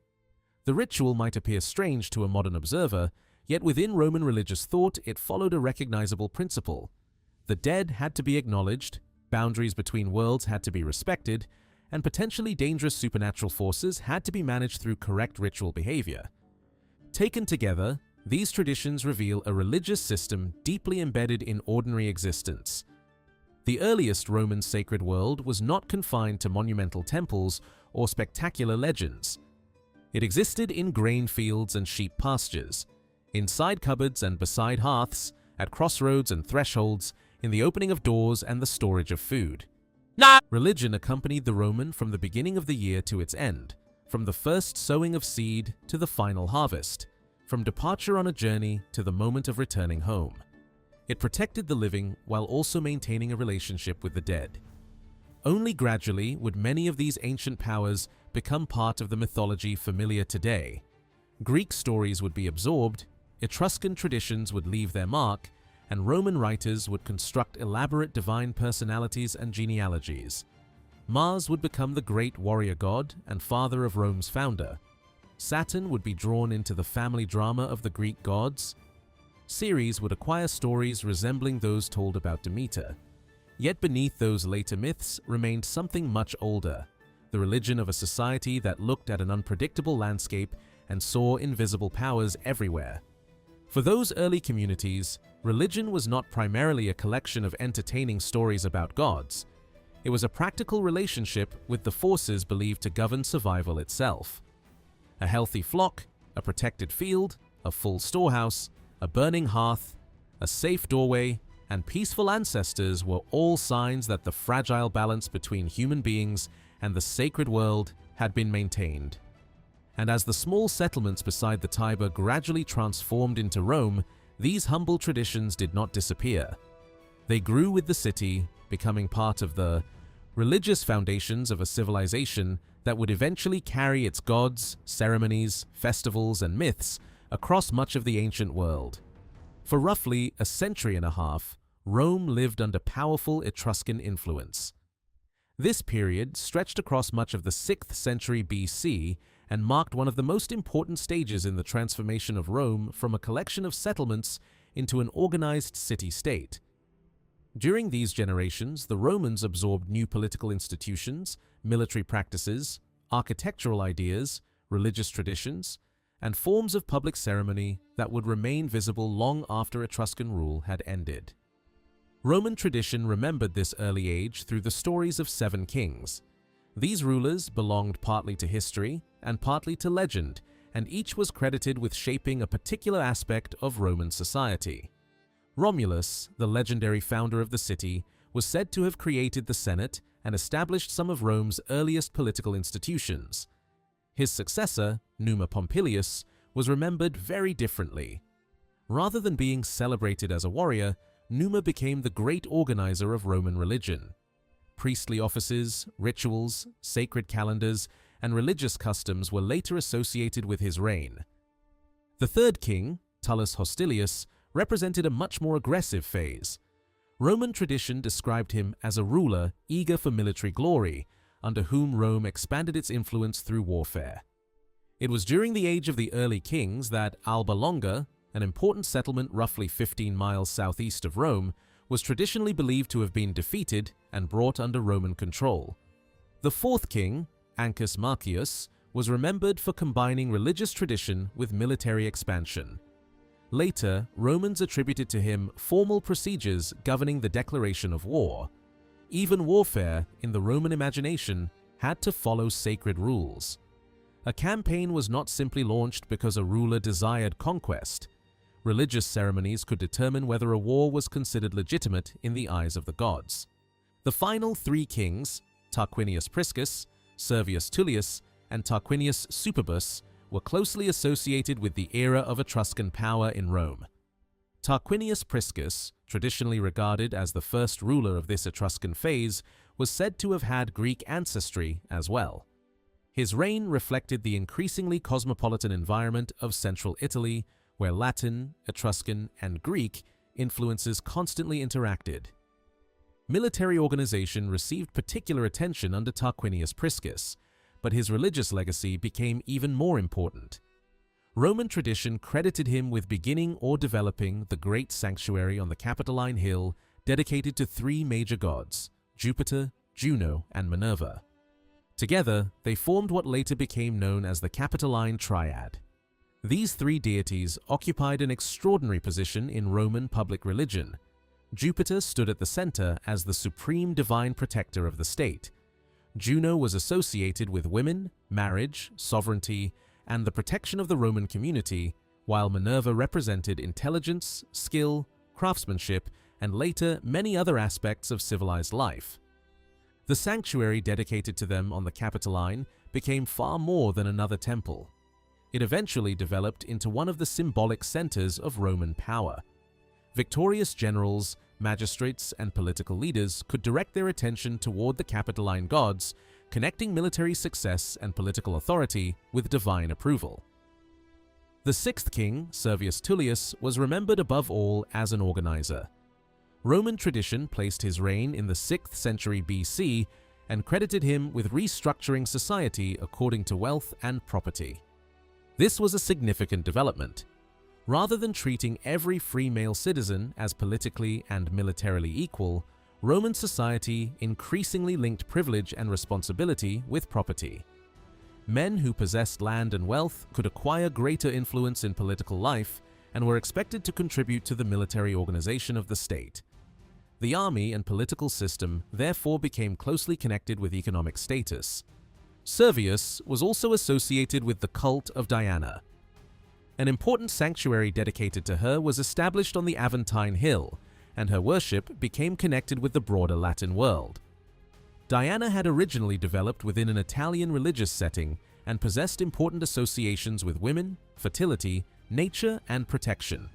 The ritual might appear strange to a modern observer, yet within Roman religious thought it followed a recognizable principle. The dead had to be acknowledged, boundaries between worlds had to be respected, and potentially dangerous supernatural forces had to be managed through correct ritual behavior. Taken together, these traditions reveal a religious system deeply embedded in ordinary existence. The earliest Roman sacred world was not confined to monumental temples or spectacular legends. It existed in grain fields and sheep pastures, inside cupboards and beside hearths, at crossroads and thresholds, in the opening of doors and the storage of food. Religion accompanied the Roman from the beginning of the year to its end, from the first sowing of seed to the final harvest, from departure on a journey to the moment of returning home. It protected the living while also maintaining a relationship with the dead. Only gradually would many of these ancient powers become part of the mythology familiar today. Greek stories would be absorbed, Etruscan traditions would leave their mark, and Roman writers would construct elaborate divine personalities and genealogies. Mars would become the great warrior god and father of Rome's founder. Saturn would be drawn into the family drama of the Greek gods. Ceres would acquire stories resembling those told about Demeter. Yet beneath those later myths remained something much older, the religion of a society that looked at an unpredictable landscape and saw invisible powers everywhere. For those early communities, religion was not primarily a collection of entertaining stories about gods. It was a practical relationship with the forces believed to govern survival itself. A healthy flock, a protected field, a full storehouse, a burning hearth, a safe doorway, and peaceful ancestors were all signs that the fragile balance between human beings and the sacred world had been maintained. And as the small settlements beside the Tiber gradually transformed into Rome, these humble traditions did not disappear. They grew with the city, becoming part of the religious foundations of a civilization that would eventually carry its gods, ceremonies, festivals, and myths across much of the ancient world. For roughly a century and a half, Rome lived under powerful Etruscan influence. This period stretched across much of the 6th century BC and marked one of the most important stages in the transformation of Rome from a collection of settlements into an organized city-state. During these generations, the Romans absorbed new political institutions, military practices, architectural ideas, religious traditions, and forms of public ceremony that would remain visible long after Etruscan rule had ended. Roman tradition remembered this early age through the stories of 7 kings. These rulers belonged partly to history and partly to legend, and each was credited with shaping a particular aspect of Roman society. Romulus, the legendary founder of the city, was said to have created the Senate and established some of Rome's earliest political institutions. His successor, Numa Pompilius, was remembered very differently. Rather than being celebrated as a warrior, Numa became the great organizer of Roman religion. Priestly offices, rituals, sacred calendars, and religious customs were later associated with his reign. The third king, Tullus Hostilius, represented a much more aggressive phase. Roman tradition described him as a ruler eager for military glory, under whom Rome expanded its influence through warfare. It was during the age of the early kings that Alba Longa, an important settlement roughly 15 miles southeast of Rome, was traditionally believed to have been defeated and brought under Roman control. The fourth king, Ancus Marcius, was remembered for combining religious tradition with military expansion. Later, Romans attributed to him formal procedures governing the declaration of war. Even warfare, in the Roman imagination, had to follow sacred rules. A campaign was not simply launched because a ruler desired conquest. Religious ceremonies could determine whether a war was considered legitimate in the eyes of the gods. The final three kings, Tarquinius Priscus, Servius Tullius, and Tarquinius Superbus, were closely associated with the era of Etruscan power in Rome. Tarquinius Priscus, traditionally regarded as the first ruler of this Etruscan phase, was said to have had Greek ancestry as well. His reign reflected the increasingly cosmopolitan environment of central Italy, where Latin, Etruscan, and Greek influences constantly interacted. Military organization received particular attention under Tarquinius Priscus, but his religious legacy became even more important. Roman tradition credited him with beginning or developing the great sanctuary on the Capitoline Hill dedicated to three major gods, Jupiter, Juno, and Minerva. Together, they formed what later became known as the Capitoline Triad. These three deities occupied an extraordinary position in Roman public religion. Jupiter stood at the center as the supreme divine protector of the state. Juno was associated with women, marriage, sovereignty, and the protection of the Roman community, while Minerva represented intelligence, skill, craftsmanship, and later many other aspects of civilized life. The sanctuary dedicated to them on the Capitoline became far more than another temple. It eventually developed into one of the symbolic centers of Roman power. Victorious generals, magistrates, and political leaders could direct their attention toward the Capitoline gods, connecting military success and political authority with divine approval. The sixth king, Servius Tullius, was remembered above all as an organizer. Roman tradition placed his reign in the 6th century BC and credited him with restructuring society according to wealth and property. This was a significant development. Rather than treating every free male citizen as politically and militarily equal, Roman society increasingly linked privilege and responsibility with property. Men who possessed land and wealth could acquire greater influence in political life and were expected to contribute to the military organization of the state. The army and political system therefore became closely connected with economic status. Servius was also associated with the cult of Diana. An important sanctuary dedicated to her was established on the Aventine Hill, and her worship became connected with the broader Latin world. Diana had originally developed within an Italian religious setting and possessed important associations with women, fertility, nature, and protection.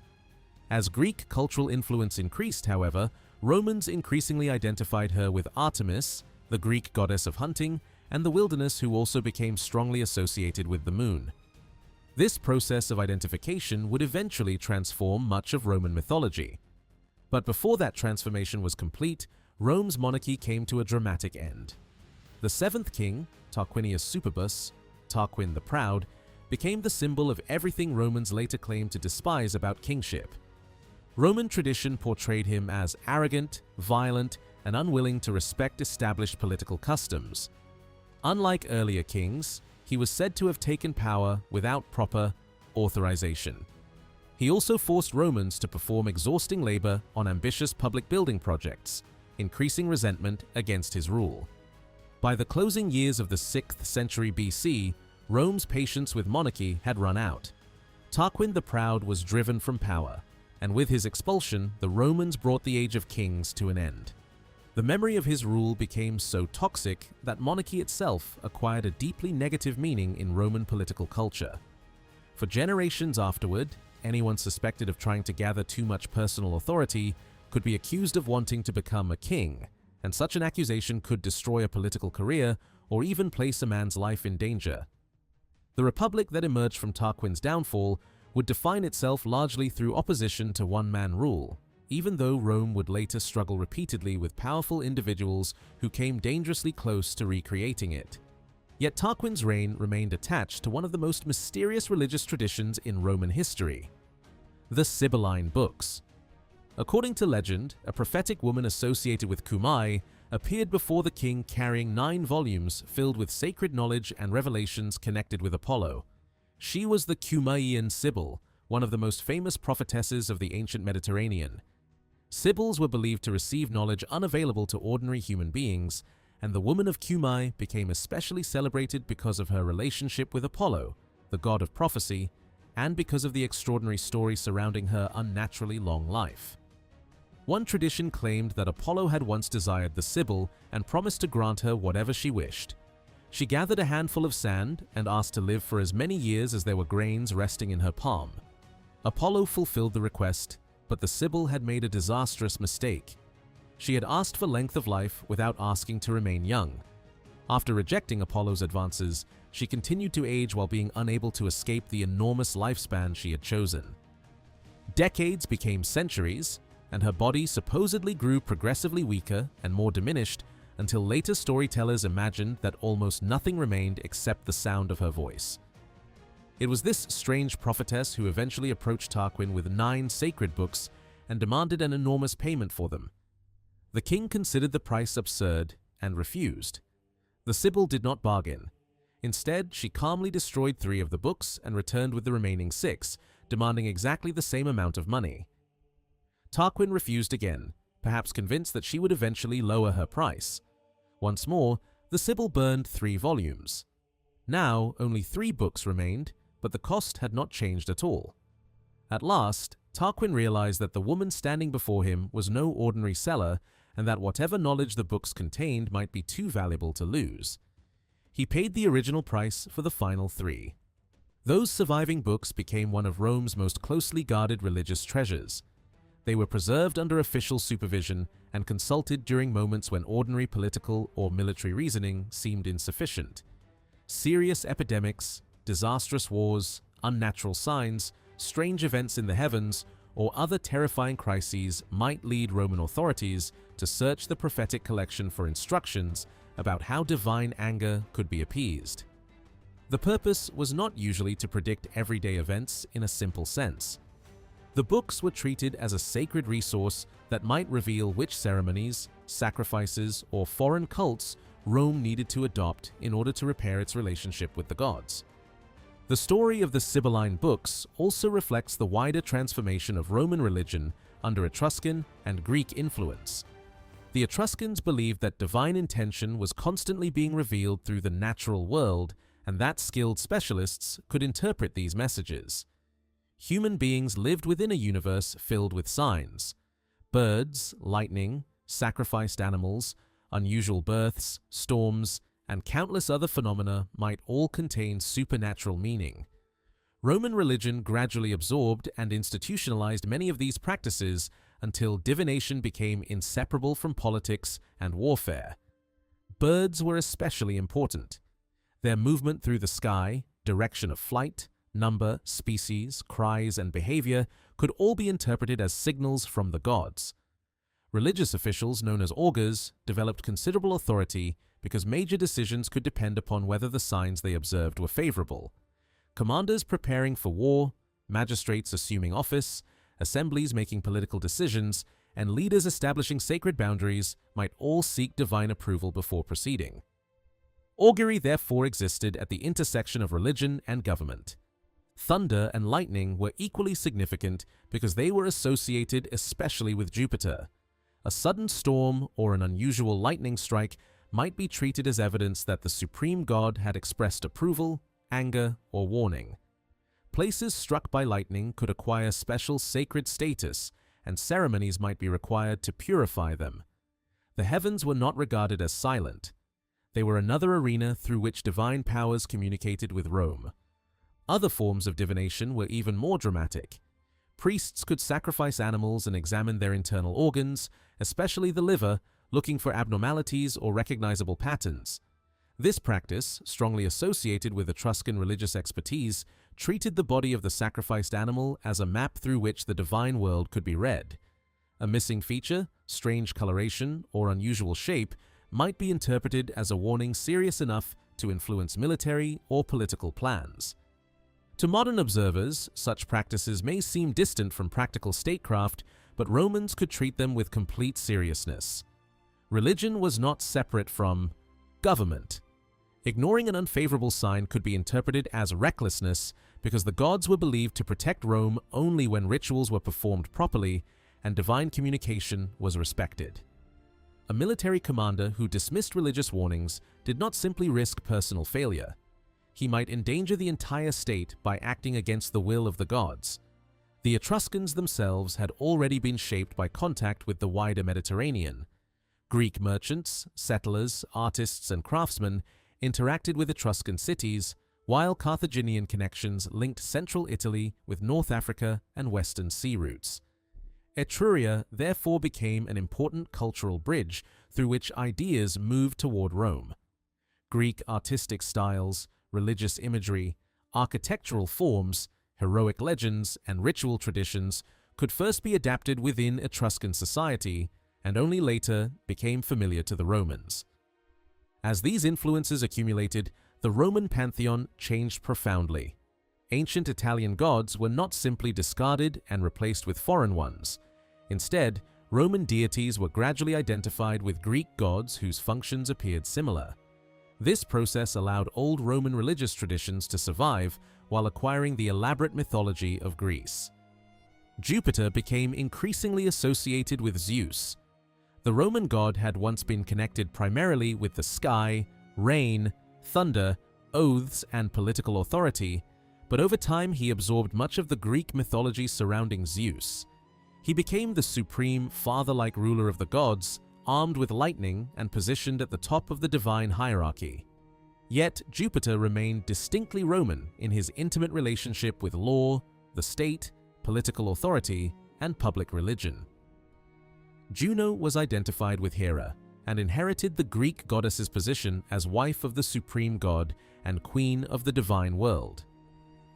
As Greek cultural influence increased, however, Romans increasingly identified her with Artemis, the Greek goddess of hunting, and the wilderness, who also became strongly associated with the moon. This process of identification would eventually transform much of Roman mythology. But before that transformation was complete, Rome's monarchy came to a dramatic end. The seventh king, Tarquinius Superbus, Tarquin the Proud, became the symbol of everything Romans later claimed to despise about kingship. Roman tradition portrayed him as arrogant, violent, and unwilling to respect established political customs. Unlike earlier kings, he was said to have taken power without proper authorization. He also forced Romans to perform exhausting labor on ambitious public building projects, increasing resentment against his rule. By the closing years of the 6th century BC, Rome's patience with monarchy had run out. Tarquin the Proud was driven from power, and with his expulsion, the Romans brought the age of kings to an end. The memory of his rule became so toxic that monarchy itself acquired a deeply negative meaning in Roman political culture. For generations afterward, anyone suspected of trying to gather too much personal authority could be accused of wanting to become a king, and such an accusation could destroy a political career or even place a man's life in danger. The republic that emerged from Tarquin's downfall would define itself largely through opposition to one-man rule, even though Rome would later struggle repeatedly with powerful individuals who came dangerously close to recreating it. Yet Tarquin's reign remained attached to one of the most mysterious religious traditions in Roman history: the Sibylline books. According to legend, a prophetic woman associated with Cumae appeared before the king carrying 9 volumes filled with sacred knowledge and revelations connected with Apollo. She was the Cumaean Sibyl, one of the most famous prophetesses of the ancient Mediterranean. Sibyls were believed to receive knowledge unavailable to ordinary human beings, and the woman of Cumae became especially celebrated because of her relationship with Apollo, the god of prophecy, and because of the extraordinary story surrounding her unnaturally long life. One tradition claimed that Apollo had once desired the Sibyl and promised to grant her whatever she wished. She gathered a handful of sand and asked to live for as many years as there were grains resting in her palm. Apollo fulfilled the request, but the Sibyl had made a disastrous mistake. She had asked for length of life without asking to remain young. After rejecting Apollo's advances, she continued to age while being unable to escape the enormous lifespan she had chosen. Decades became centuries, and her body supposedly grew progressively weaker and more diminished until later storytellers imagined that almost nothing remained except the sound of her voice. It was this strange prophetess who eventually approached Tarquin with 9 sacred books and demanded an enormous payment for them. The king considered the price absurd and refused. The Sibyl did not bargain. Instead, she calmly destroyed 3 of the books and returned with the remaining 6, demanding exactly the same amount of money. Tarquin refused again, perhaps convinced that she would eventually lower her price. Once more, the Sibyl burned 3 volumes. Now, only 3 books remained, but the cost had not changed at all. At last, Tarquin realized that the woman standing before him was no ordinary seller, and that whatever knowledge the books contained might be too valuable to lose. He paid the original price for the final 3. Those surviving books became one of Rome's most closely guarded religious treasures. They were preserved under official supervision and consulted during moments when ordinary political or military reasoning seemed insufficient. Serious epidemics, disastrous wars, unnatural signs, strange events in the heavens, or other terrifying crises might lead Roman authorities to search the prophetic collection for instructions about how divine anger could be appeased. The purpose was not usually to predict everyday events in a simple sense. The books were treated as a sacred resource that might reveal which ceremonies, sacrifices, or foreign cults Rome needed to adopt in order to repair its relationship with the gods. The story of the Sibylline books also reflects the wider transformation of Roman religion under Etruscan and Greek influence. The Etruscans believed that divine intention was constantly being revealed through the natural world, and that skilled specialists could interpret these messages. Human beings lived within a universe filled with signs. Birds, lightning, sacrificed animals, unusual births, storms, and countless other phenomena might all contain supernatural meaning. Roman religion gradually absorbed and institutionalized many of these practices until divination became inseparable from politics and warfare. Birds were especially important. Their movement through the sky, direction of flight, number, species, cries, and behavior could all be interpreted as signals from the gods. Religious officials, known as augurs, developed considerable authority because major decisions could depend upon whether the signs they observed were favorable. Commanders preparing for war, magistrates assuming office, assemblies making political decisions, and leaders establishing sacred boundaries might all seek divine approval before proceeding. Augury therefore existed at the intersection of religion and government. Thunder and lightning were equally significant because they were associated especially with Jupiter. A sudden storm or an unusual lightning strike might be treated as evidence that the supreme god had expressed approval, anger, or warning. Places struck by lightning could acquire special sacred status, and ceremonies might be required to purify them. The heavens were not regarded as silent. They were another arena through which divine powers communicated with Rome. Other forms of divination were even more dramatic. Priests could sacrifice animals and examine their internal organs, especially the liver, looking for abnormalities or recognizable patterns. This practice, strongly associated with Etruscan religious expertise, treated the body of the sacrificed animal as a map through which the divine world could be read. A missing feature, strange coloration, or unusual shape might be interpreted as a warning serious enough to influence military or political plans. To modern observers, such practices may seem distant from practical statecraft, but Romans could treat them with complete seriousness. Religion was not separate from government. Ignoring an unfavorable sign could be interpreted as recklessness because the gods were believed to protect Rome only when rituals were performed properly and divine communication was respected. A military commander who dismissed religious warnings did not simply risk personal failure. He might endanger the entire state by acting against the will of the gods. The Etruscans themselves had already been shaped by contact with the wider Mediterranean. Greek merchants, settlers, artists, and craftsmen interacted with Etruscan cities, while Carthaginian connections linked central Italy with North Africa and Western sea routes. Etruria therefore became an important cultural bridge through which ideas moved toward Rome. Greek artistic styles, religious imagery, architectural forms, heroic legends, and ritual traditions could first be adapted within Etruscan society and only later became familiar to the Romans. As these influences accumulated, the Roman pantheon changed profoundly. Ancient Italian gods were not simply discarded and replaced with foreign ones. Instead, Roman deities were gradually identified with Greek gods whose functions appeared similar. This process allowed old Roman religious traditions to survive while acquiring the elaborate mythology of Greece. Jupiter became increasingly associated with Zeus. The Roman god had once been connected primarily with the sky, rain, thunder, oaths, and political authority, but over time he absorbed much of the Greek mythology surrounding Zeus. He became the supreme, father-like ruler of the gods, armed with lightning and positioned at the top of the divine hierarchy. Yet Jupiter remained distinctly Roman in his intimate relationship with law, the state, political authority, and public religion. Juno was identified with Hera and inherited the Greek goddess's position as wife of the supreme god and queen of the divine world.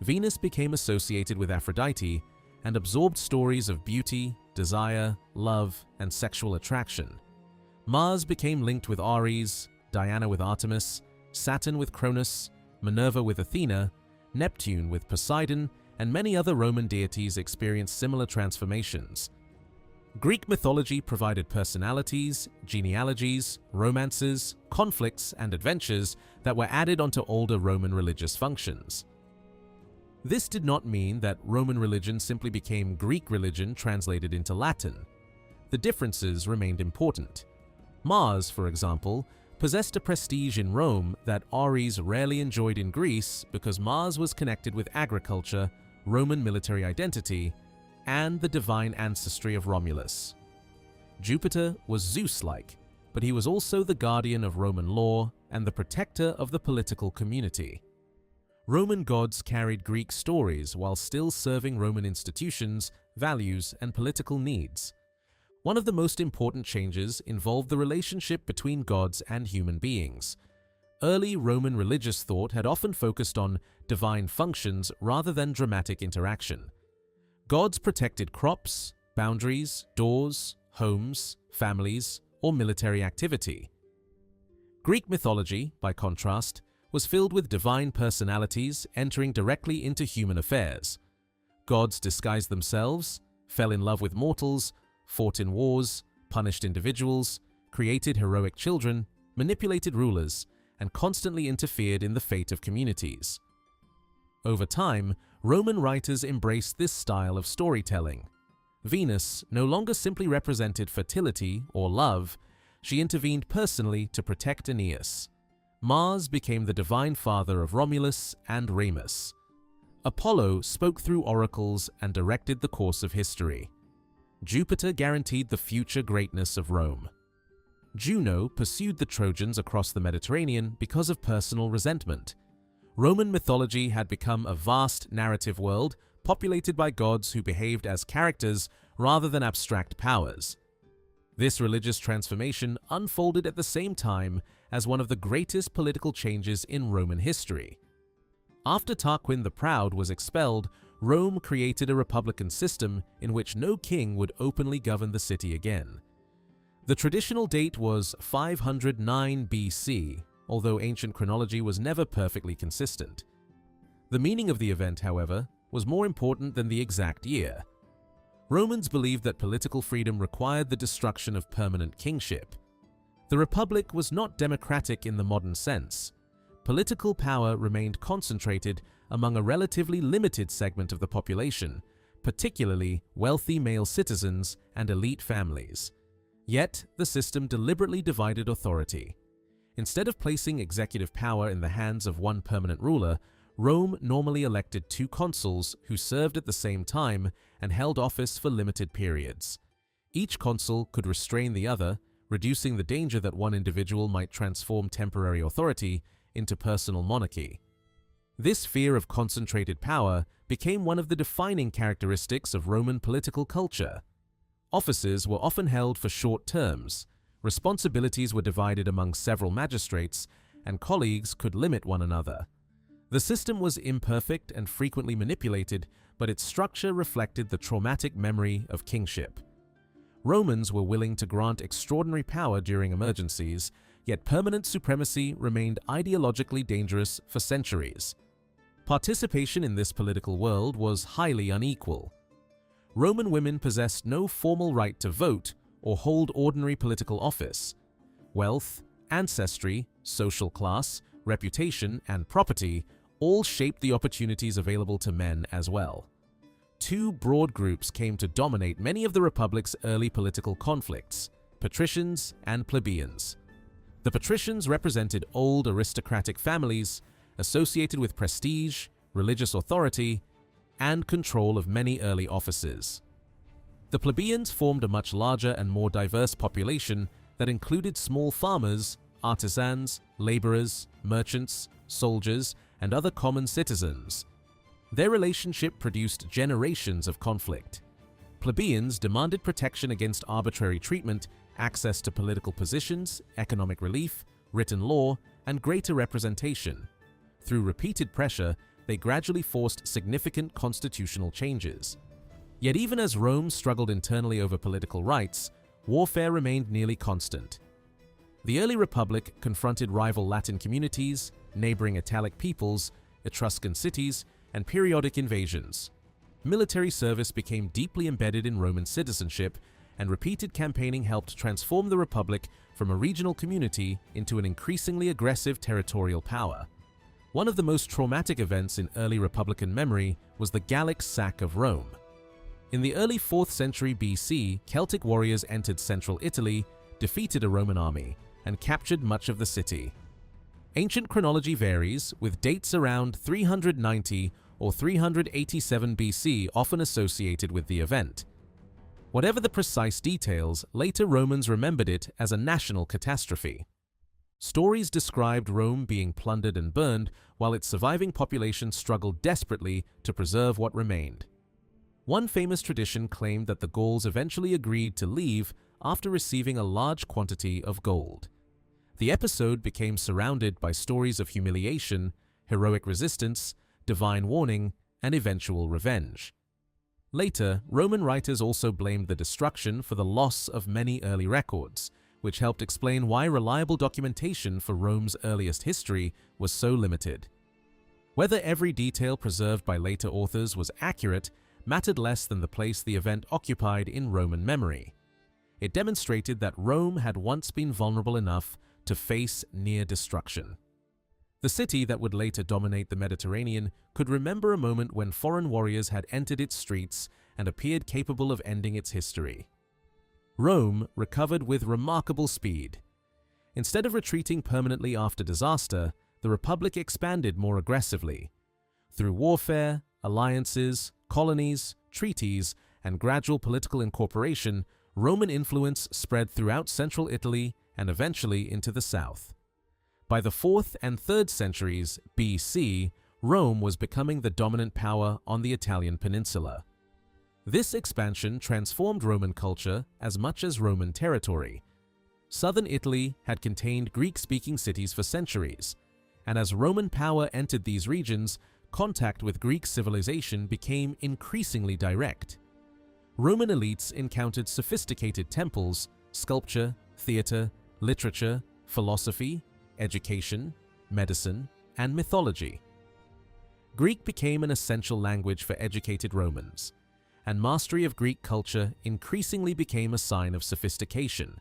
Venus became associated with Aphrodite and absorbed stories of beauty, desire, love, and sexual attraction. Mars became linked with Ares, Diana with Artemis, Saturn with Cronus, Minerva with Athena, Neptune with Poseidon, and many other Roman deities experienced similar transformations. Greek mythology provided personalities, genealogies, romances, conflicts, and adventures that were added onto older Roman religious functions. This did not mean that Roman religion simply became Greek religion translated into Latin. The differences remained important. Mars, for example, possessed a prestige in Rome that Ares rarely enjoyed in Greece because Mars was connected with agriculture, Roman military identity, and the divine ancestry of Romulus. Jupiter was Zeus-like, but he was also the guardian of Roman law and the protector of the political community. Roman gods carried Greek stories while still serving Roman institutions, values, and political needs. One of the most important changes involved the relationship between gods and human beings. Early Roman religious thought had often focused on divine functions rather than dramatic interaction. Gods protected crops, boundaries, doors, homes, families, or military activity. Greek mythology, by contrast, was filled with divine personalities entering directly into human affairs. Gods disguised themselves, fell in love with mortals, fought in wars, punished individuals, created heroic children, manipulated rulers, and constantly interfered in the fate of communities. Over time, Roman writers embraced this style of storytelling. Venus no longer simply represented fertility or love, she intervened personally to protect Aeneas. Mars became the divine father of Romulus and Remus. Apollo spoke through oracles and directed the course of history. Jupiter guaranteed the future greatness of Rome. Juno pursued the Trojans across the Mediterranean because of personal resentment. Roman mythology had become a vast narrative world populated by gods who behaved as characters rather than abstract powers. This religious transformation unfolded at the same time as one of the greatest political changes in Roman history. After Tarquin the Proud was expelled, Rome created a republican system in which no king would openly govern the city again. The traditional date was 509 BC, although ancient chronology was never perfectly consistent. The meaning of the event, however, was more important than the exact year. Romans believed that political freedom required the destruction of permanent kingship. The Republic was not democratic in the modern sense. Political power remained concentrated among a relatively limited segment of the population, particularly wealthy male citizens and elite families. Yet, the system deliberately divided authority. Instead of placing executive power in the hands of one permanent ruler, Rome normally elected two consuls who served at the same time and held office for limited periods. Each consul could restrain the other, reducing the danger that one individual might transform temporary authority into personal monarchy. This fear of concentrated power became one of the defining characteristics of Roman political culture. Offices were often held for short terms, responsibilities were divided among several magistrates, and colleagues could limit one another. The system was imperfect and frequently manipulated, but its structure reflected the traumatic memory of kingship. Romans were willing to grant extraordinary power during emergencies, yet permanent supremacy remained ideologically dangerous for centuries. Participation in this political world was highly unequal. Roman women possessed no formal right to vote or hold ordinary political office. Wealth, ancestry, social class, reputation, and property all shaped the opportunities available to men as well. Two broad groups came to dominate many of the Republic's early political conflicts: patricians and plebeians. The patricians represented old aristocratic families associated with prestige, religious authority, and control of many early offices. The plebeians formed a much larger and more diverse population that included small farmers, artisans, laborers, merchants, soldiers, and other common citizens. Their relationship produced generations of conflict. Plebeians demanded protection against arbitrary treatment, access to political positions, economic relief, written law, and greater representation. Through repeated pressure, they gradually forced significant constitutional changes. Yet even as Rome struggled internally over political rights, warfare remained nearly constant. The early Republic confronted rival Latin communities, neighboring Italic peoples, Etruscan cities, and periodic invasions. Military service became deeply embedded in Roman citizenship, and repeated campaigning helped transform the Republic from a regional community into an increasingly aggressive territorial power. One of the most traumatic events in early Republican memory was the Gallic sack of Rome. In the early 4th century BC, Celtic warriors entered central Italy, defeated a Roman army, and captured much of the city. Ancient chronology varies, with dates around 390 or 387 BC often associated with the event. Whatever the precise details, later Romans remembered it as a national catastrophe. Stories described Rome being plundered and burned, while its surviving population struggled desperately to preserve what remained. One famous tradition claimed that the Gauls eventually agreed to leave after receiving a large quantity of gold. The episode became surrounded by stories of humiliation, heroic resistance, divine warning, and eventual revenge. Later, Roman writers also blamed the destruction for the loss of many early records, which helped explain why reliable documentation for Rome's earliest history was so limited. Whether every detail preserved by later authors was accurate mattered less than the place the event occupied in Roman memory. It demonstrated that Rome had once been vulnerable enough to face near destruction. The city that would later dominate the Mediterranean could remember a moment when foreign warriors had entered its streets and appeared capable of ending its history. Rome recovered with remarkable speed. Instead of retreating permanently after disaster, the Republic expanded more aggressively. Through warfare, alliances, colonies, treaties, and gradual political incorporation, Roman influence spread throughout central Italy and eventually into the south. By the 4th and 3rd centuries BC, Rome was becoming the dominant power on the Italian peninsula. This expansion transformed Roman culture as much as Roman territory. Southern Italy had contained Greek-speaking cities for centuries, and as Roman power entered these regions, contact with Greek civilization became increasingly direct. Roman elites encountered sophisticated temples, sculpture, theater, literature, philosophy, education, medicine, and mythology. Greek became an essential language for educated Romans, and mastery of Greek culture increasingly became a sign of sophistication.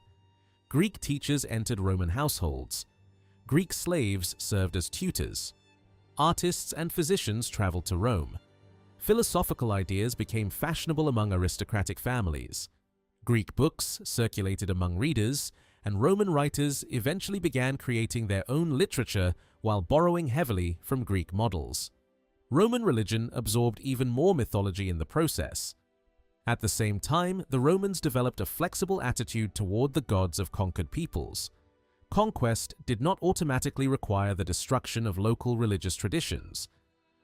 Greek teachers entered Roman households. Greek slaves served as tutors. Artists and physicians traveled to Rome. Philosophical ideas became fashionable among aristocratic families. Greek books circulated among readers, and Roman writers eventually began creating their own literature while borrowing heavily from Greek models. Roman religion absorbed even more mythology in the process. At the same time, the Romans developed a flexible attitude toward the gods of conquered peoples. Conquest did not automatically require the destruction of local religious traditions.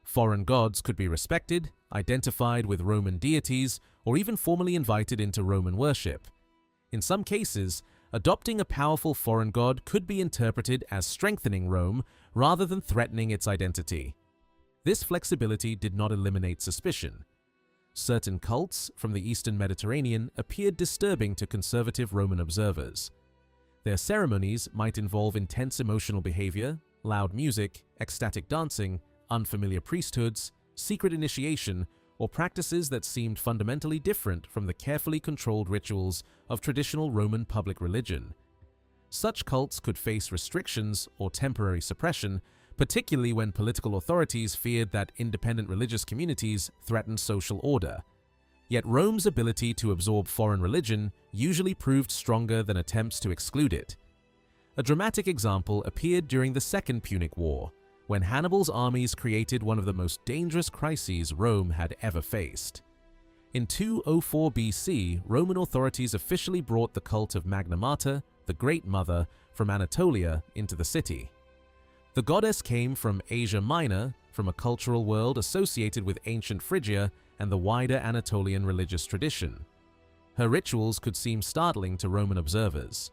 Foreign gods could be respected, identified with Roman deities, or even formally invited into Roman worship. In some cases, adopting a powerful foreign god could be interpreted as strengthening Rome rather than threatening its identity. This flexibility did not eliminate suspicion. Certain cults from the Eastern Mediterranean appeared disturbing to conservative Roman observers. Their ceremonies might involve intense emotional behavior, loud music, ecstatic dancing, unfamiliar priesthoods, secret initiation, or practices that seemed fundamentally different from the carefully controlled rituals of traditional Roman public religion. Such cults could face restrictions or temporary suppression, particularly when political authorities feared that independent religious communities threatened social order. Yet Rome's ability to absorb foreign religion usually proved stronger than attempts to exclude it. A dramatic example appeared during the Second Punic War, when Hannibal's armies created one of the most dangerous crises Rome had ever faced. In 204 BC, Roman authorities officially brought the cult of Magna Mater, the Great Mother, from Anatolia into the city. The goddess came from Asia Minor, from a cultural world associated with ancient Phrygia and the wider Anatolian religious tradition. Her rituals could seem startling to Roman observers.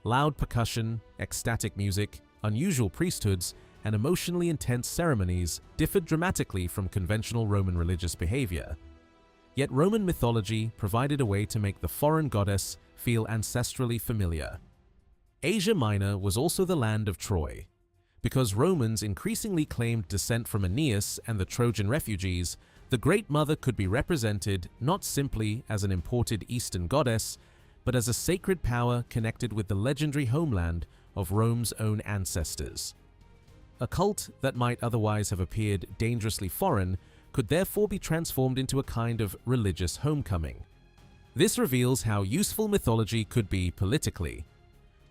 Loud percussion, ecstatic music, unusual priesthoods, and emotionally intense ceremonies differed dramatically from conventional Roman religious behavior. Yet Roman mythology provided a way to make the foreign goddess feel ancestrally familiar. Asia Minor was also the land of Troy. Because Romans increasingly claimed descent from Aeneas and the Trojan refugees, the Great Mother could be represented not simply as an imported Eastern goddess, but as a sacred power connected with the legendary homeland of Rome's own ancestors. A cult that might otherwise have appeared dangerously foreign could therefore be transformed into a kind of religious homecoming. This reveals how useful mythology could be politically.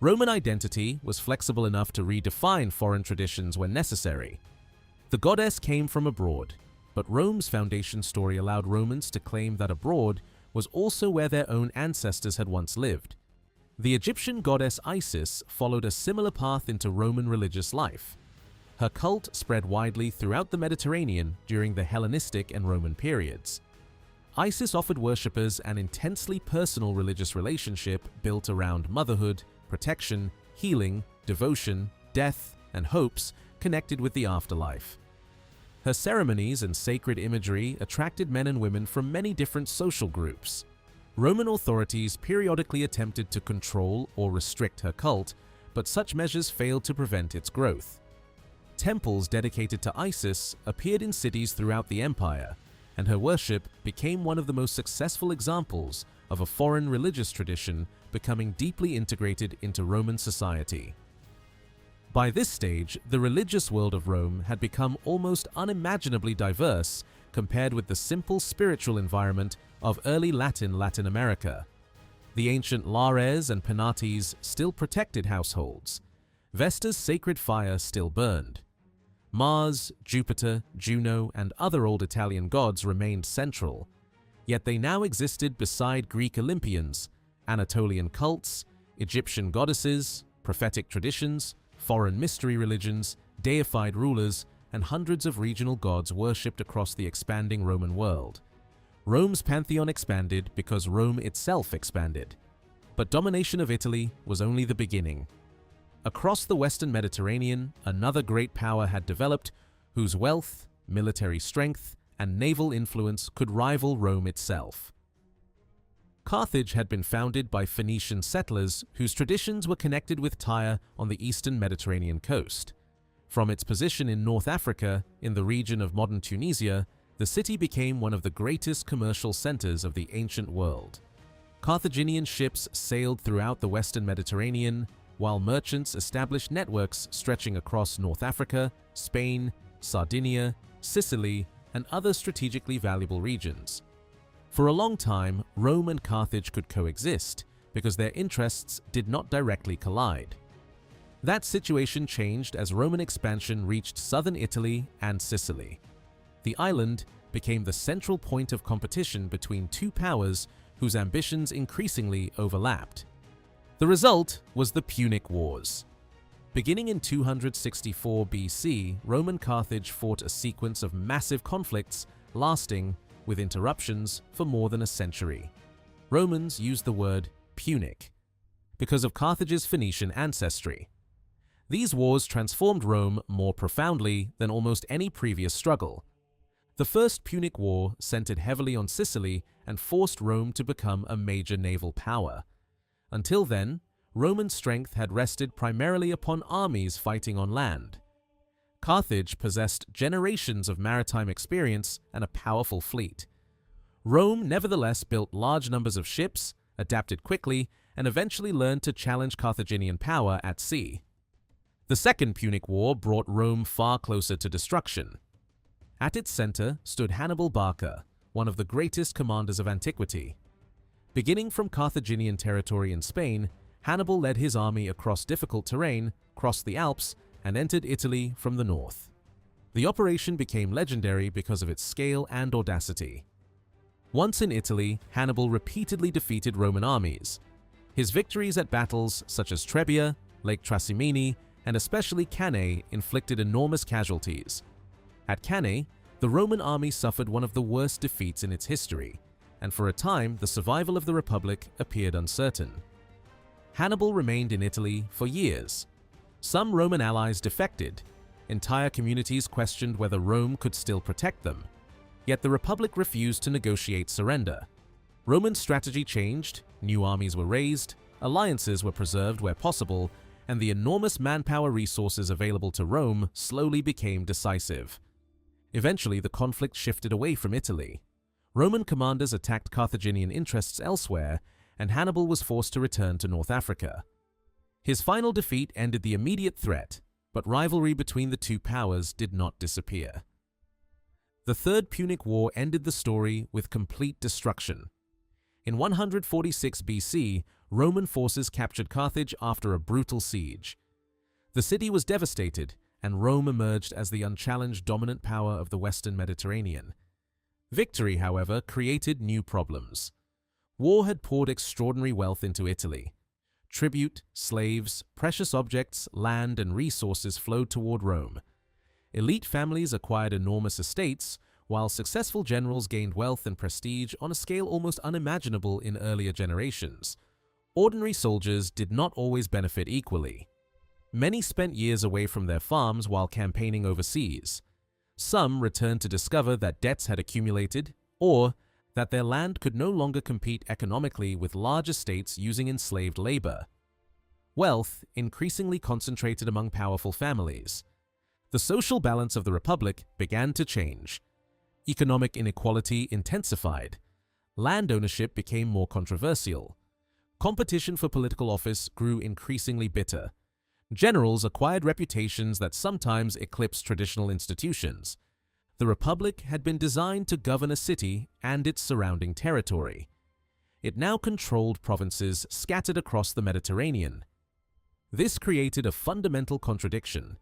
Roman identity was flexible enough to redefine foreign traditions when necessary. The goddess came from abroad, but Rome's foundation story allowed Romans to claim that abroad was also where their own ancestors had once lived. The Egyptian goddess Isis followed a similar path into Roman religious life. Her cult spread widely throughout the Mediterranean during the Hellenistic and Roman periods. Isis offered worshippers an intensely personal religious relationship built around motherhood, protection, healing, devotion, death, and hopes connected with the afterlife. Her ceremonies and sacred imagery attracted men and women from many different social groups. Roman authorities periodically attempted to control or restrict her cult, but such measures failed to prevent its growth. Temples dedicated to Isis appeared in cities throughout the empire, and her worship became one of the most successful examples of a foreign religious tradition becoming deeply integrated into Roman society. By this stage, the religious world of Rome had become almost unimaginably diverse compared with the simple spiritual environment of early Latin America. The ancient Lares and Penates still protected households. Vesta's sacred fire still burned. Mars, Jupiter, Juno, and other old Italian gods remained central, yet they now existed beside Greek Olympians, Anatolian cults, Egyptian goddesses, prophetic traditions, foreign mystery religions, deified rulers, and hundreds of regional gods worshipped across the expanding Roman world. Rome's pantheon expanded because Rome itself expanded. But domination of Italy was only the beginning. Across the Western Mediterranean, another great power had developed, whose wealth, military strength, and naval influence could rival Rome itself. Carthage had been founded by Phoenician settlers whose traditions were connected with Tyre on the eastern Mediterranean coast. From its position in North Africa, in the region of modern Tunisia, the city became one of the greatest commercial centers of the ancient world. Carthaginian ships sailed throughout the western Mediterranean, while merchants established networks stretching across North Africa, Spain, Sardinia, Sicily, and other strategically valuable regions. For a long time, Rome and Carthage could coexist because their interests did not directly collide. That situation changed as Roman expansion reached southern Italy and Sicily. The island became the central point of competition between two powers whose ambitions increasingly overlapped. The result was the Punic Wars. Beginning in 264 BC, Rome and Carthage fought a sequence of massive conflicts lasting, with interruptions, for more than a century. Romans used the word Punic because of Carthage's Phoenician ancestry. These wars transformed Rome more profoundly than almost any previous struggle. The First Punic War centered heavily on Sicily and forced Rome to become a major naval power. Until then, Roman strength had rested primarily upon armies fighting on land. Carthage possessed generations of maritime experience and a powerful fleet. Rome nevertheless built large numbers of ships, adapted quickly, and eventually learned to challenge Carthaginian power at sea. The Second Punic War brought Rome far closer to destruction. At its center stood Hannibal Barca, one of the greatest commanders of antiquity. Beginning from Carthaginian territory in Spain, Hannibal led his army across difficult terrain, crossed the Alps, and entered Italy from the north. The operation became legendary because of its scale and audacity. Once in Italy, Hannibal repeatedly defeated Roman armies. His victories at battles such as Trebia, Lake Trasimene, and especially Cannae inflicted enormous casualties. At Cannae, the Roman army suffered one of the worst defeats in its history, and for a time the survival of the Republic appeared uncertain. Hannibal remained in Italy for years. Some Roman allies defected. Entire communities questioned whether Rome could still protect them. Yet the Republic refused to negotiate surrender. Roman strategy changed, new armies were raised, alliances were preserved where possible, and the enormous manpower resources available to Rome slowly became decisive. Eventually, the conflict shifted away from Italy. Roman commanders attacked Carthaginian interests elsewhere, and Hannibal was forced to return to North Africa. His final defeat ended the immediate threat, but rivalry between the two powers did not disappear. The Third Punic War ended the story with complete destruction. In 146 BC, Roman forces captured Carthage after a brutal siege. The city was devastated, and Rome emerged as the unchallenged dominant power of the Western Mediterranean. Victory, however, created new problems. War had poured extraordinary wealth into Italy. Tribute, slaves, precious objects, land, and resources flowed toward Rome. Elite families acquired enormous estates, while successful generals gained wealth and prestige on a scale almost unimaginable in earlier generations. Ordinary soldiers did not always benefit equally. Many spent years away from their farms while campaigning overseas. Some returned to discover that debts had accumulated, or that their land could no longer compete economically with large estates using enslaved labor. Wealth increasingly concentrated among powerful families. The social balance of the Republic began to change. Economic inequality intensified. Land ownership became more controversial. Competition for political office grew increasingly bitter. Generals acquired reputations that sometimes eclipsed traditional institutions. The Republic had been designed to govern a city and its surrounding territory. It now controlled provinces scattered across the Mediterranean. This created a fundamental contradiction.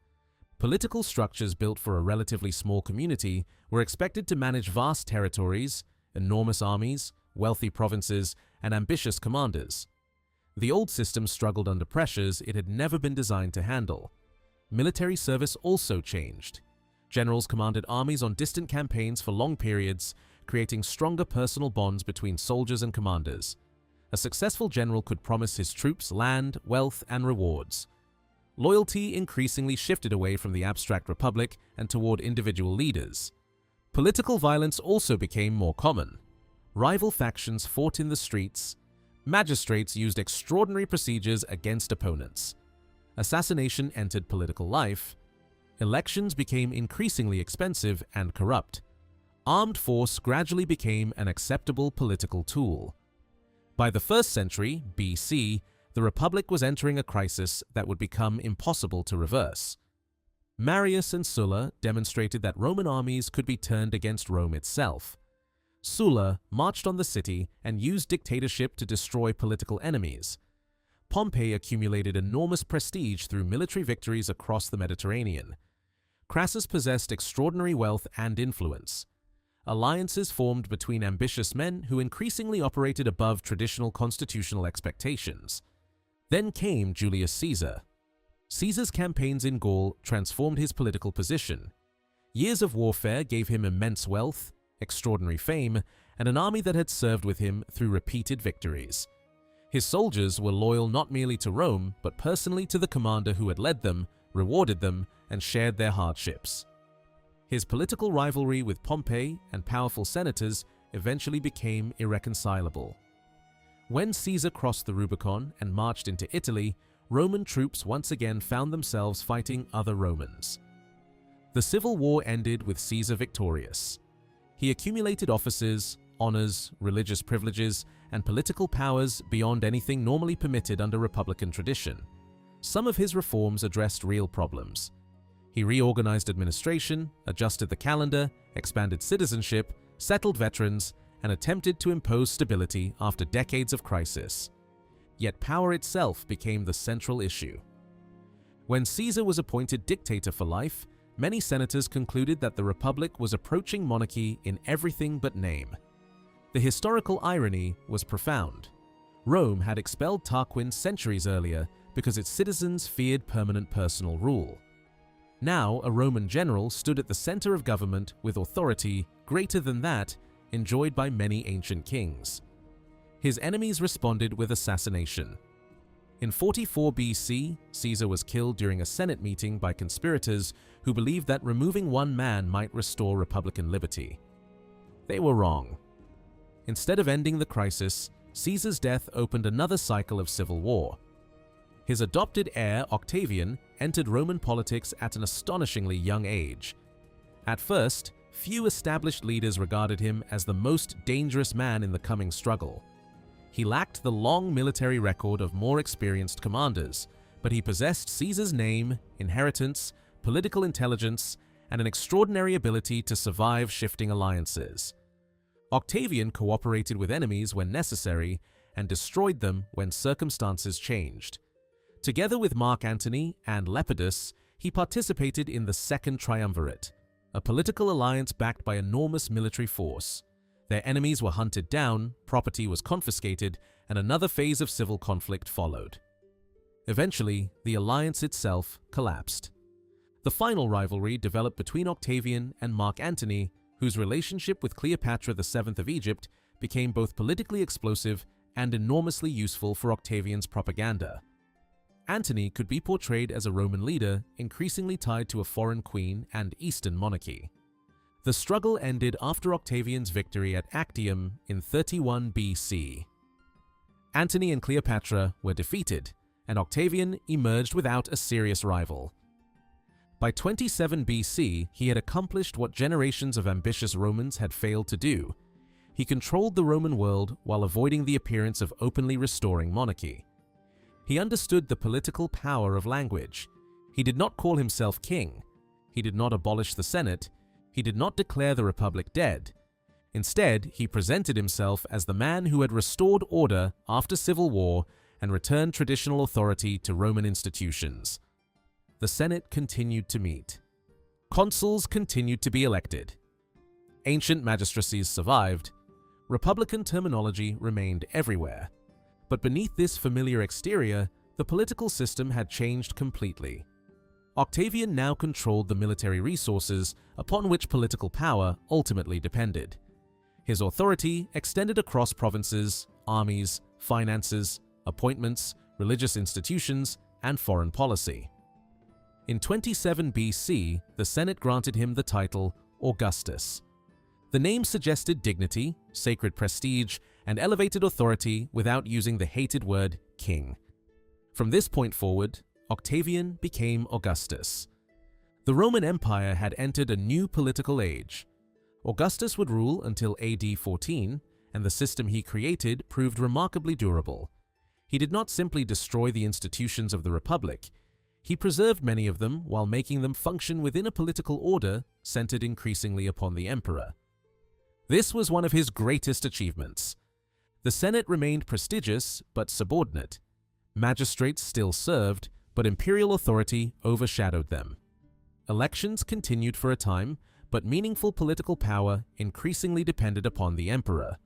Political structures built for a relatively small community were expected to manage vast territories, enormous armies, wealthy provinces, and ambitious commanders. The old system struggled under pressures it had never been designed to handle. Military service also changed. Generals commanded armies on distant campaigns for long periods, creating stronger personal bonds between soldiers and commanders. A successful general could promise his troops land, wealth, and rewards. Loyalty increasingly shifted away from the abstract republic and toward individual leaders. Political violence also became more common. Rival factions fought in the streets. Magistrates used extraordinary procedures against opponents. Assassination entered political life. Elections became increasingly expensive and corrupt. Armed force gradually became an acceptable political tool. By the 1st century BC, the Republic was entering a crisis that would become impossible to reverse. Marius and Sulla demonstrated that Roman armies could be turned against Rome itself. Sulla marched on the city and used dictatorship to destroy political enemies. Pompey accumulated enormous prestige through military victories across the Mediterranean. Crassus possessed extraordinary wealth and influence. Alliances formed between ambitious men who increasingly operated above traditional constitutional expectations. Then came Julius Caesar. Caesar's campaigns in Gaul transformed his political position. Years of warfare gave him immense wealth, extraordinary fame, and an army that had served with him through repeated victories. His soldiers were loyal not merely to Rome, but personally to the commander who had led them, rewarded them, and shared their hardships. His political rivalry with Pompey and powerful senators eventually became irreconcilable. When Caesar crossed the Rubicon and marched into Italy, Roman troops once again found themselves fighting other Romans. The civil war ended with Caesar victorious. He accumulated offices, honors, religious privileges, and political powers beyond anything normally permitted under Republican tradition. Some of his reforms addressed real problems. He reorganized administration, adjusted the calendar, expanded citizenship, settled veterans, and attempted to impose stability after decades of crisis. Yet power itself became the central issue. When Caesar was appointed dictator for life, many senators concluded that the Republic was approaching monarchy in everything but name. The historical irony was profound. Rome had expelled Tarquin centuries earlier because its citizens feared permanent personal rule. Now, a Roman general stood at the center of government with authority greater than that enjoyed by many ancient kings. His enemies responded with assassination. In 44 BC, Caesar was killed during a Senate meeting by conspirators who believed that removing one man might restore republican liberty. They were wrong. Instead of ending the crisis, Caesar's death opened another cycle of civil war. His adopted heir, Octavian, entered Roman politics at an astonishingly young age. At first, few established leaders regarded him as the most dangerous man in the coming struggle. He lacked the long military record of more experienced commanders, but he possessed Caesar's name, inheritance, political intelligence, and an extraordinary ability to survive shifting alliances. Octavian cooperated with enemies when necessary and destroyed them when circumstances changed. Together with Mark Antony and Lepidus, he participated in the Second Triumvirate, a political alliance backed by enormous military force. Their enemies were hunted down, property was confiscated, and another phase of civil conflict followed. Eventually, the alliance itself collapsed. The final rivalry developed between Octavian and Mark Antony, whose relationship with Cleopatra VII of Egypt became both politically explosive and enormously useful for Octavian's propaganda. Antony could be portrayed as a Roman leader increasingly tied to a foreign queen and Eastern monarchy. The struggle ended after Octavian's victory at Actium in 31 BC. Antony and Cleopatra were defeated, and Octavian emerged without a serious rival. By 27 BC, he had accomplished what generations of ambitious Romans had failed to do. He controlled the Roman world while avoiding the appearance of openly restoring monarchy. He understood the political power of language. He did not call himself king. He did not abolish the Senate. He did not declare the Republic dead. Instead, he presented himself as the man who had restored order after civil war and returned traditional authority to Roman institutions. The Senate continued to meet. Consuls continued to be elected. Ancient magistracies survived. Republican terminology remained everywhere. But beneath this familiar exterior, the political system had changed completely. Octavian now controlled the military resources upon which political power ultimately depended. His authority extended across provinces, armies, finances, appointments, religious institutions, and foreign policy. In 27 BC, the Senate granted him the title Augustus. The name suggested dignity, sacred prestige, and elevated authority without using the hated word king. From this point forward, Octavian became Augustus. The Roman Empire had entered a new political age. Augustus would rule until AD 14, and the system he created proved remarkably durable. He did not simply destroy the institutions of the Republic. He preserved many of them while making them function within a political order centered increasingly upon the emperor. This was one of his greatest achievements. The Senate remained prestigious but subordinate. Magistrates still served, but imperial authority overshadowed them. Elections continued for a time, but meaningful political power increasingly depended upon the emperor.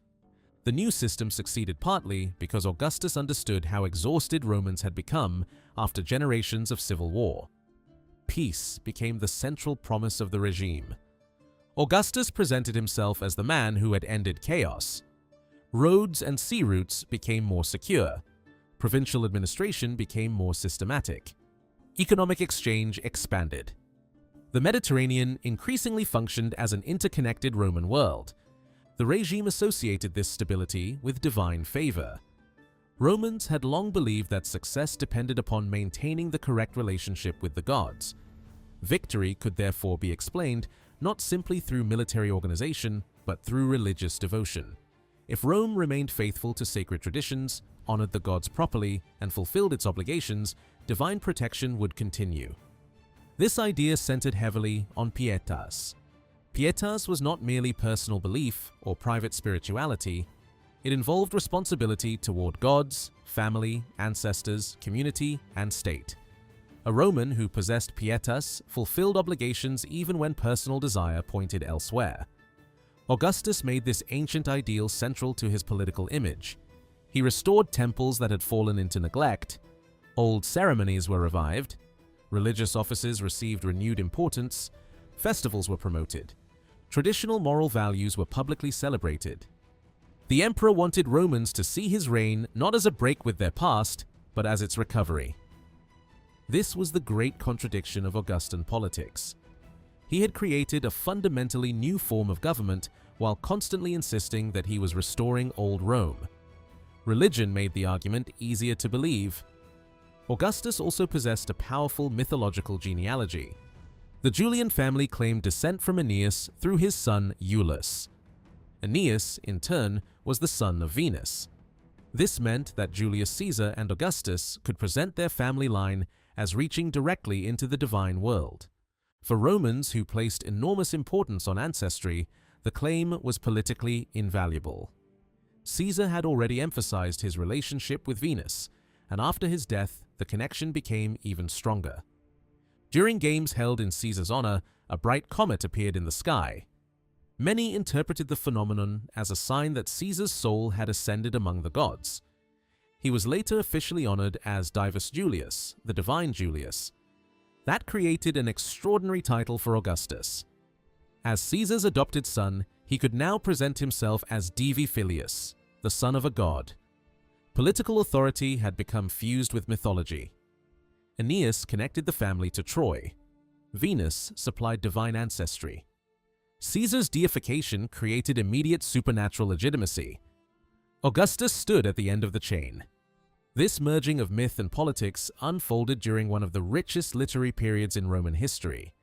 The new system succeeded partly because Augustus understood how exhausted Romans had become after generations of civil war. Peace became the central promise of the regime. Augustus presented himself as the man who had ended chaos. Roads and sea routes became more secure. Provincial administration became more systematic. Economic exchange expanded. The Mediterranean increasingly functioned as an interconnected Roman world. The regime associated this stability with divine favor. Romans had long believed that success depended upon maintaining the correct relationship with the gods. Victory could therefore be explained not simply through military organization, but through religious devotion. If Rome remained faithful to sacred traditions, honored the gods properly, and fulfilled its obligations, divine protection would continue. This idea centered heavily on pietas. Pietas was not merely personal belief or private spirituality. It involved responsibility toward gods, family, ancestors, community, and state. A Roman who possessed pietas fulfilled obligations even when personal desire pointed elsewhere. Augustus made this ancient ideal central to his political image. He restored temples that had fallen into neglect. Old ceremonies were revived. Religious offices received renewed importance. Festivals were promoted. Traditional moral values were publicly celebrated. The emperor wanted Romans to see his reign not as a break with their past, but as its recovery. This was the great contradiction of Augustan politics. He had created a fundamentally new form of government while constantly insisting that he was restoring old Rome. Religion made the argument easier to believe. Augustus also possessed a powerful mythological genealogy. The Julian family claimed descent from Aeneas through his son Iulus. Aeneas, in turn, was the son of Venus. This meant that Julius Caesar and Augustus could present their family line as reaching directly into the divine world. For Romans who placed enormous importance on ancestry, the claim was politically invaluable. Caesar had already emphasized his relationship with Venus, and after his death, the connection became even stronger. During games held in Caesar's honor, a bright comet appeared in the sky. Many interpreted the phenomenon as a sign that Caesar's soul had ascended among the gods. He was later officially honored as Divus Julius, the divine Julius. That created an extraordinary title for Augustus. As Caesar's adopted son, he could now present himself as Divi Filius, the son of a god. Political authority had become fused with mythology. Aeneas connected the family to Troy. Venus supplied divine ancestry. Caesar's deification created immediate supernatural legitimacy. Augustus stood at the end of the chain. This merging of myth and politics unfolded during one of the richest literary periods in Roman history.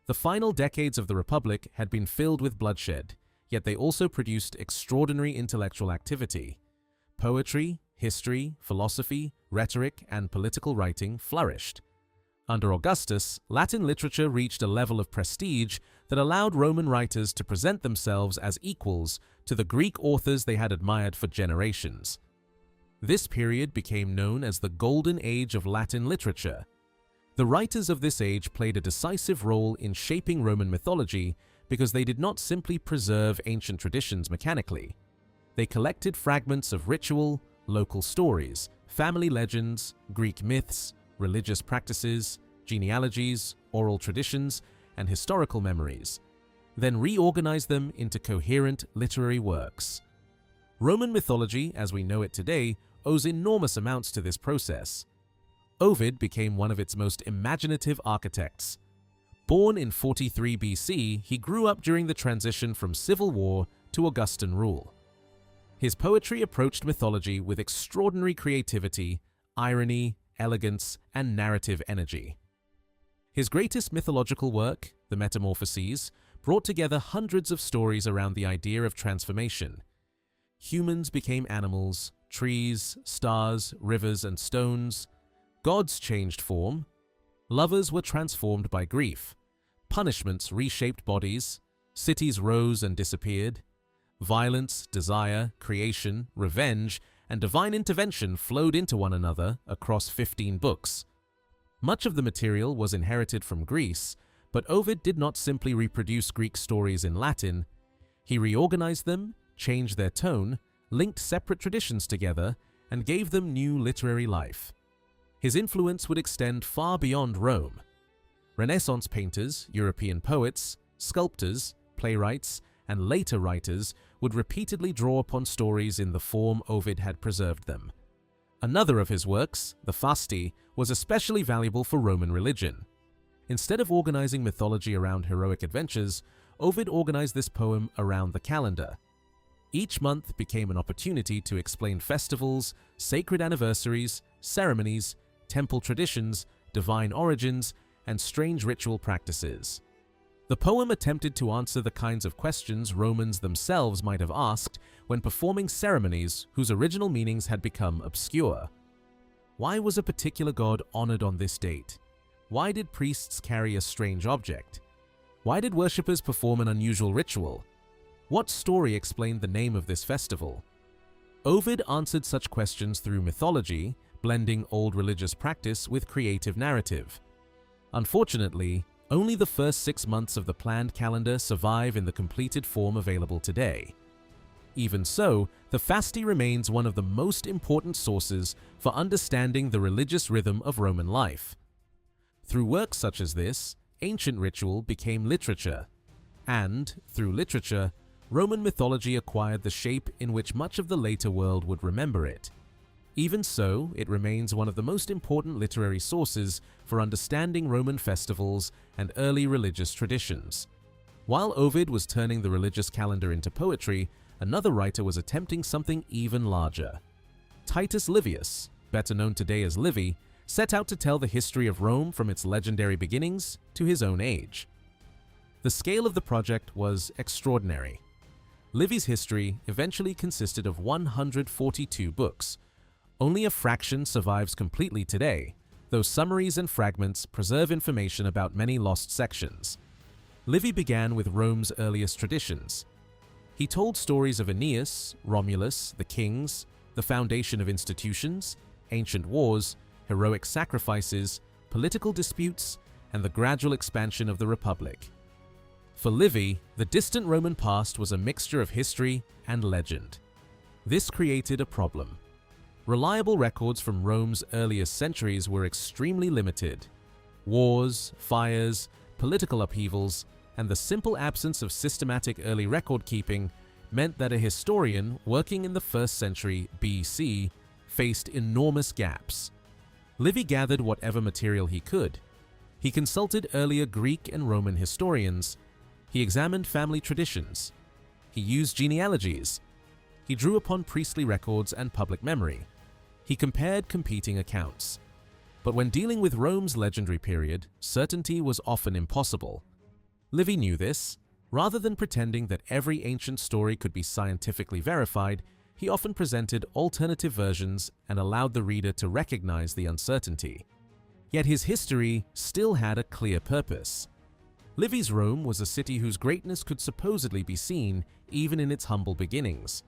The final decades of the Republic had been filled with bloodshed, yet they also produced extraordinary intellectual activity. Poetry, history, philosophy, rhetoric, and political writing flourished. Under Augustus, Latin literature reached a level of prestige that allowed Roman writers to present themselves as equals to the Greek authors they had admired for generations. This period became known as the Golden Age of Latin literature. The writers of this age played a decisive role in shaping Roman mythology because they did not simply preserve ancient traditions mechanically. They collected fragments of ritual, local stories, family legends, Greek myths, religious practices, genealogies, oral traditions, and historical memories, then reorganized them into coherent literary works. Roman mythology, as we know it today, owes enormous amounts to this process. Ovid became one of its most imaginative architects. Born in 43 BC, he grew up during the transition from civil war to Augustan rule. His poetry approached mythology with extraordinary creativity, irony, elegance, and narrative energy. His greatest mythological work, the Metamorphoses, brought together hundreds of stories around the idea of transformation. Humans became animals, trees, stars, rivers, and stones. Gods changed form. Lovers were transformed by grief. Punishments reshaped bodies. Cities rose and disappeared. Violence, desire, creation, revenge, and divine intervention flowed into one another across 15 books. Much of the material was inherited from Greece, but Ovid did not simply reproduce Greek stories in Latin. He reorganized them, changed their tone, linked separate traditions together, and gave them new literary life. His influence would extend far beyond Rome. Renaissance painters, European poets, sculptors, playwrights, and later writers would repeatedly draw upon stories in the form Ovid had preserved them. Another of his works, the Fasti, was especially valuable for Roman religion. Instead of organizing mythology around heroic adventures, Ovid organized this poem around the calendar. Each month became an opportunity to explain festivals, sacred anniversaries, ceremonies, temple traditions, divine origins, and strange ritual practices. The poem attempted to answer the kinds of questions Romans themselves might have asked when performing ceremonies whose original meanings had become obscure. Why was a particular god honored on this date? Why did priests carry a strange object? Why did worshippers perform an unusual ritual? What story explained the name of this festival? Ovid answered such questions through mythology, blending old religious practice with creative narrative. Unfortunately, only the first 6 months of the planned calendar survive in the completed form available today. Even so, the Fasti remains one of the most important sources for understanding the religious rhythm of Roman life. Through works such as this, ancient ritual became literature, and, through literature, Roman mythology acquired the shape in which much of the later world would remember it. Even so, it remains one of the most important literary sources for understanding Roman festivals and early religious traditions. While Ovid was turning the religious calendar into poetry, another writer was attempting something even larger. Titus Livius, better known today as Livy, set out to tell the history of Rome from its legendary beginnings to his own age. The scale of the project was extraordinary. Livy's history eventually consisted of 142 books. Only a fraction survives completely today, though summaries and fragments preserve information about many lost sections. Livy began with Rome's earliest traditions. He told stories of Aeneas, Romulus, the kings, the foundation of institutions, ancient wars, heroic sacrifices, political disputes, and the gradual expansion of the Republic. For Livy, the distant Roman past was a mixture of history and legend. This created a problem. Reliable records from Rome's earliest centuries were extremely limited. Wars, fires, political upheavals, and the simple absence of systematic early record-keeping meant that a historian working in the 1st century BC faced enormous gaps. Livy gathered whatever material he could. He consulted earlier Greek and Roman historians. He examined family traditions. He used genealogies. He drew upon priestly records and public memory. He compared competing accounts. But when dealing with Rome's legendary period, certainty was often impossible. Livy knew this. Rather than pretending that every ancient story could be scientifically verified, he often presented alternative versions and allowed the reader to recognize the uncertainty. Yet his history still had a clear purpose. Livy's Rome was a city whose greatness could supposedly be seen even in its humble beginnings.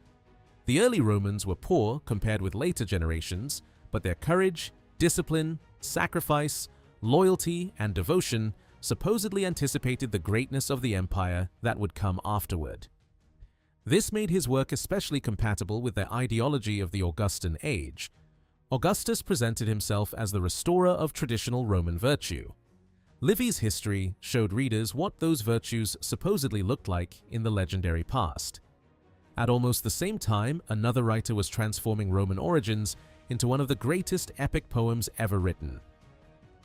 The early Romans were poor compared with later generations, but their courage, discipline, sacrifice, loyalty, and devotion supposedly anticipated the greatness of the empire that would come afterward. This made his work especially compatible with the ideology of the Augustan age. Augustus presented himself as the restorer of traditional Roman virtue. Livy's history showed readers what those virtues supposedly looked like in the legendary past. At almost the same time, another writer was transforming Roman origins into one of the greatest epic poems ever written.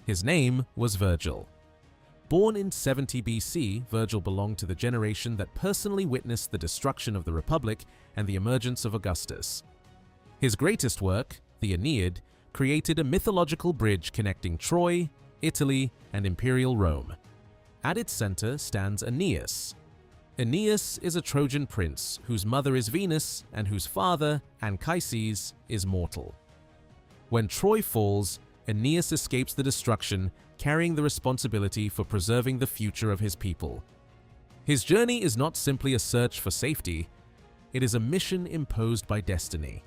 His name was Virgil. Born in 70 BC, Virgil belonged to the generation that personally witnessed the destruction of the Republic and the emergence of Augustus. His greatest work, the Aeneid, created a mythological bridge connecting Troy, Italy, and Imperial Rome. At its center stands Aeneas. Aeneas is a Trojan prince whose mother is Venus and whose father, Anchises, is mortal. When Troy falls, Aeneas escapes the destruction, carrying the responsibility for preserving the future of his people. His journey is not simply a search for safety, it is a mission imposed by destiny.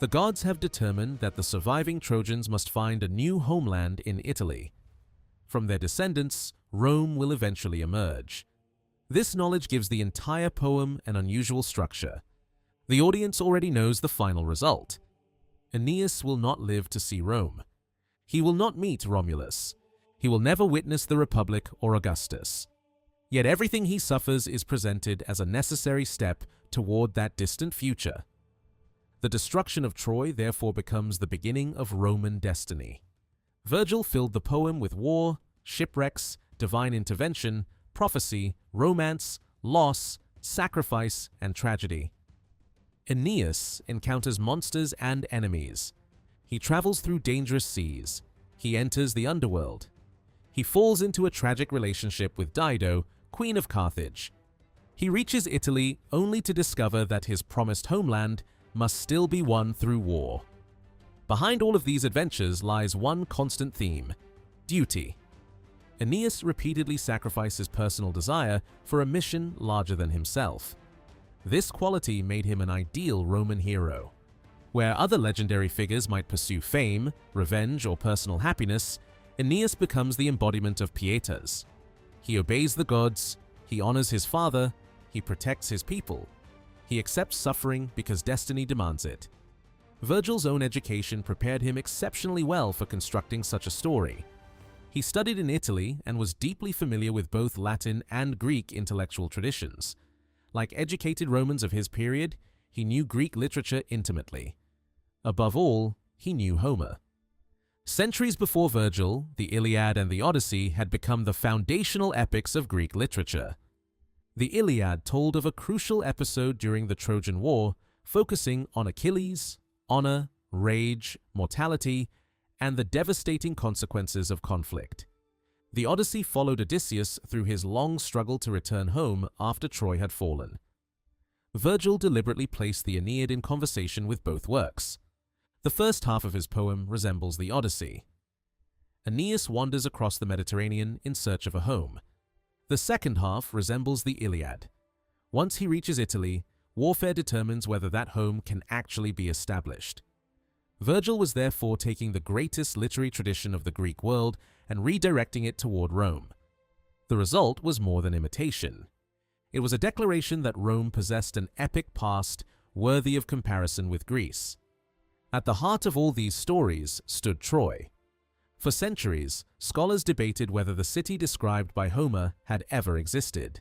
The gods have determined that the surviving Trojans must find a new homeland in Italy. From their descendants, Rome will eventually emerge. This knowledge gives the entire poem an unusual structure. The audience already knows the final result. Aeneas will not live to see Rome. He will not meet Romulus. He will never witness the Republic or Augustus. Yet everything he suffers is presented as a necessary step toward that distant future. The destruction of Troy therefore becomes the beginning of Roman destiny. Virgil filled the poem with war, shipwrecks, divine intervention, prophecy, romance, loss, sacrifice, and tragedy. Aeneas encounters monsters and enemies. He travels through dangerous seas. He enters the underworld. He falls into a tragic relationship with Dido, Queen of Carthage. He reaches Italy only to discover that his promised homeland must still be won through war. Behind all of these adventures lies one constant theme: duty. Aeneas repeatedly sacrifices personal desire for a mission larger than himself. This quality made him an ideal Roman hero. Where other legendary figures might pursue fame, revenge, or personal happiness, Aeneas becomes the embodiment of pietas. He obeys the gods, he honors his father, he protects his people. He accepts suffering because destiny demands it. Virgil's own education prepared him exceptionally well for constructing such a story. He studied in Italy and was deeply familiar with both Latin and Greek intellectual traditions. Like educated Romans of his period, he knew Greek literature intimately. Above all, he knew Homer. Centuries before Virgil, the Iliad and the Odyssey had become the foundational epics of Greek literature. The Iliad told of a crucial episode during the Trojan War, focusing on Achilles, honor, rage, mortality, and the devastating consequences of conflict. The Odyssey followed Odysseus through his long struggle to return home after Troy had fallen. Virgil deliberately placed the Aeneid in conversation with both works. The first half of his poem resembles the Odyssey. Aeneas wanders across the Mediterranean in search of a home. The second half resembles the Iliad. Once he reaches Italy, warfare determines whether that home can actually be established. Virgil was therefore taking the greatest literary tradition of the Greek world and redirecting it toward Rome. The result was more than imitation. It was a declaration that Rome possessed an epic past worthy of comparison with Greece. At the heart of all these stories stood Troy. For centuries, scholars debated whether the city described by Homer had ever existed.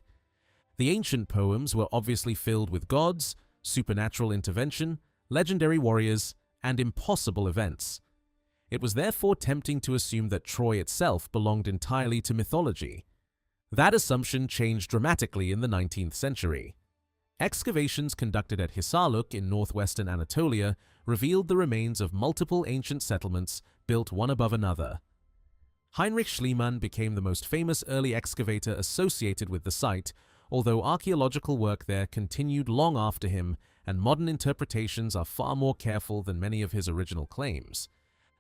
The ancient poems were obviously filled with gods, supernatural intervention, legendary warriors, and impossible events. It was therefore tempting to assume that Troy itself belonged entirely to mythology. That assumption changed dramatically in the 19th century. Excavations conducted at Hisarlik in northwestern Anatolia revealed the remains of multiple ancient settlements built one above another. Heinrich Schliemann became the most famous early excavator associated with the site, although archaeological work there continued long after him, and modern interpretations are far more careful than many of his original claims.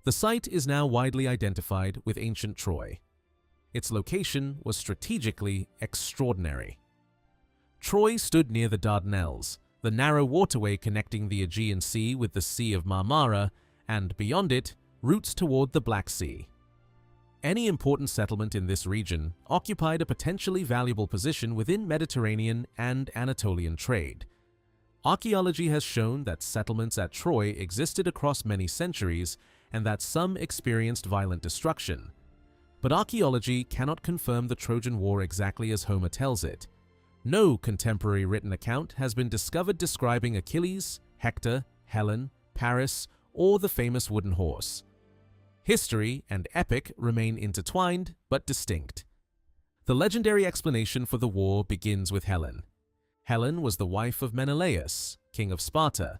The site is now widely identified with ancient Troy. Its location was strategically extraordinary. Troy stood near the Dardanelles, the narrow waterway connecting the Aegean Sea with the Sea of Marmara, and beyond it, routes toward the Black Sea. Any important settlement in this region occupied a potentially valuable position within Mediterranean and Anatolian trade. Archaeology has shown that settlements at Troy existed across many centuries and that some experienced violent destruction. But archaeology cannot confirm the Trojan War exactly as Homer tells it. No contemporary written account has been discovered describing Achilles, Hector, Helen, Paris, or the famous wooden horse. History and epic remain intertwined but distinct. The legendary explanation for the war begins with Helen. Helen was the wife of Menelaus, king of Sparta.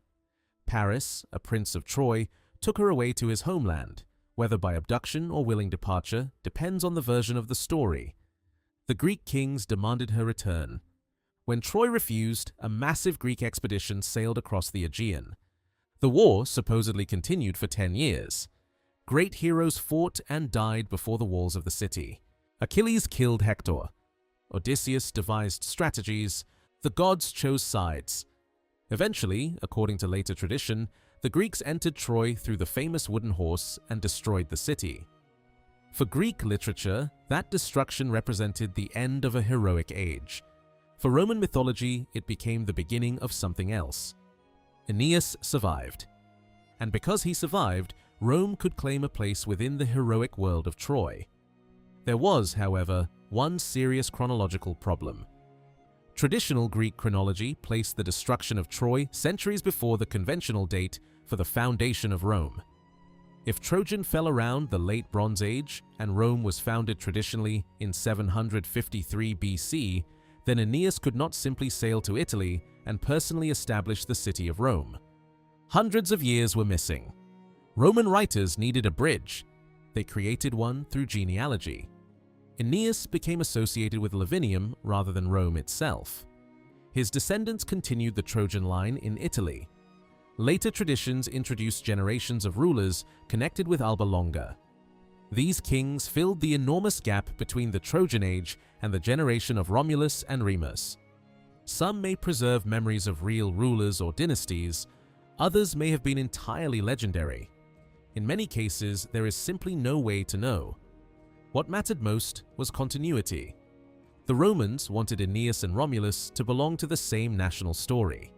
Paris, a prince of Troy, took her away to his homeland. Whether by abduction or willing departure depends on the version of the story. The Greek kings demanded her return. When Troy refused, a massive Greek expedition sailed across the Aegean. The war supposedly continued for 10 years. Great heroes fought and died before the walls of the city. Achilles killed Hector. Odysseus devised strategies. The gods chose sides. Eventually, according to later tradition, the Greeks entered Troy through the famous wooden horse and destroyed the city. For Greek literature, that destruction represented the end of a heroic age. For Roman mythology, it became the beginning of something else. Aeneas survived. And because he survived, Rome could claim a place within the heroic world of Troy. There was, however, one serious chronological problem. Traditional Greek chronology placed the destruction of Troy centuries before the conventional date for the foundation of Rome. If Trojan fell around the late Bronze Age and Rome was founded traditionally in 753 BC, then Aeneas could not simply sail to Italy and personally establish the city of Rome. Hundreds of years were missing. Roman writers needed a bridge. They created one through genealogy. Aeneas became associated with Lavinium rather than Rome itself. His descendants continued the Trojan line in Italy. Later traditions introduced generations of rulers connected with Alba Longa. These kings filled the enormous gap between the Trojan Age and the generation of Romulus and Remus. Some may preserve memories of real rulers or dynasties, others may have been entirely legendary. In many cases, there is simply no way to know. What mattered most was continuity. The Romans wanted Aeneas and Romulus to belong to the same national story.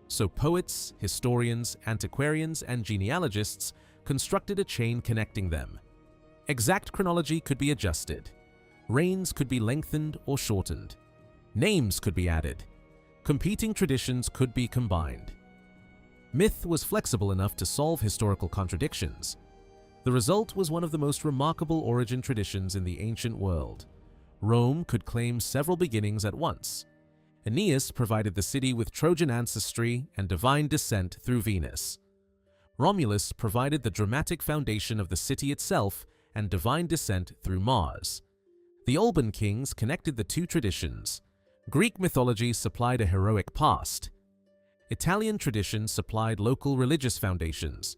So poets, historians, antiquarians, and genealogists constructed a chain connecting them. Exact chronology could be adjusted. Reigns could be lengthened or shortened. Names could be added. Competing traditions could be combined. Myth was flexible enough to solve historical contradictions. The result was one of the most remarkable origin traditions in the ancient world. Rome could claim several beginnings at once. Aeneas provided the city with Trojan ancestry and divine descent through Venus. Romulus provided the dramatic foundation of the city itself and divine descent through Mars. The Alban kings connected the two traditions. Greek mythology supplied a heroic past. Italian tradition supplied local religious foundations.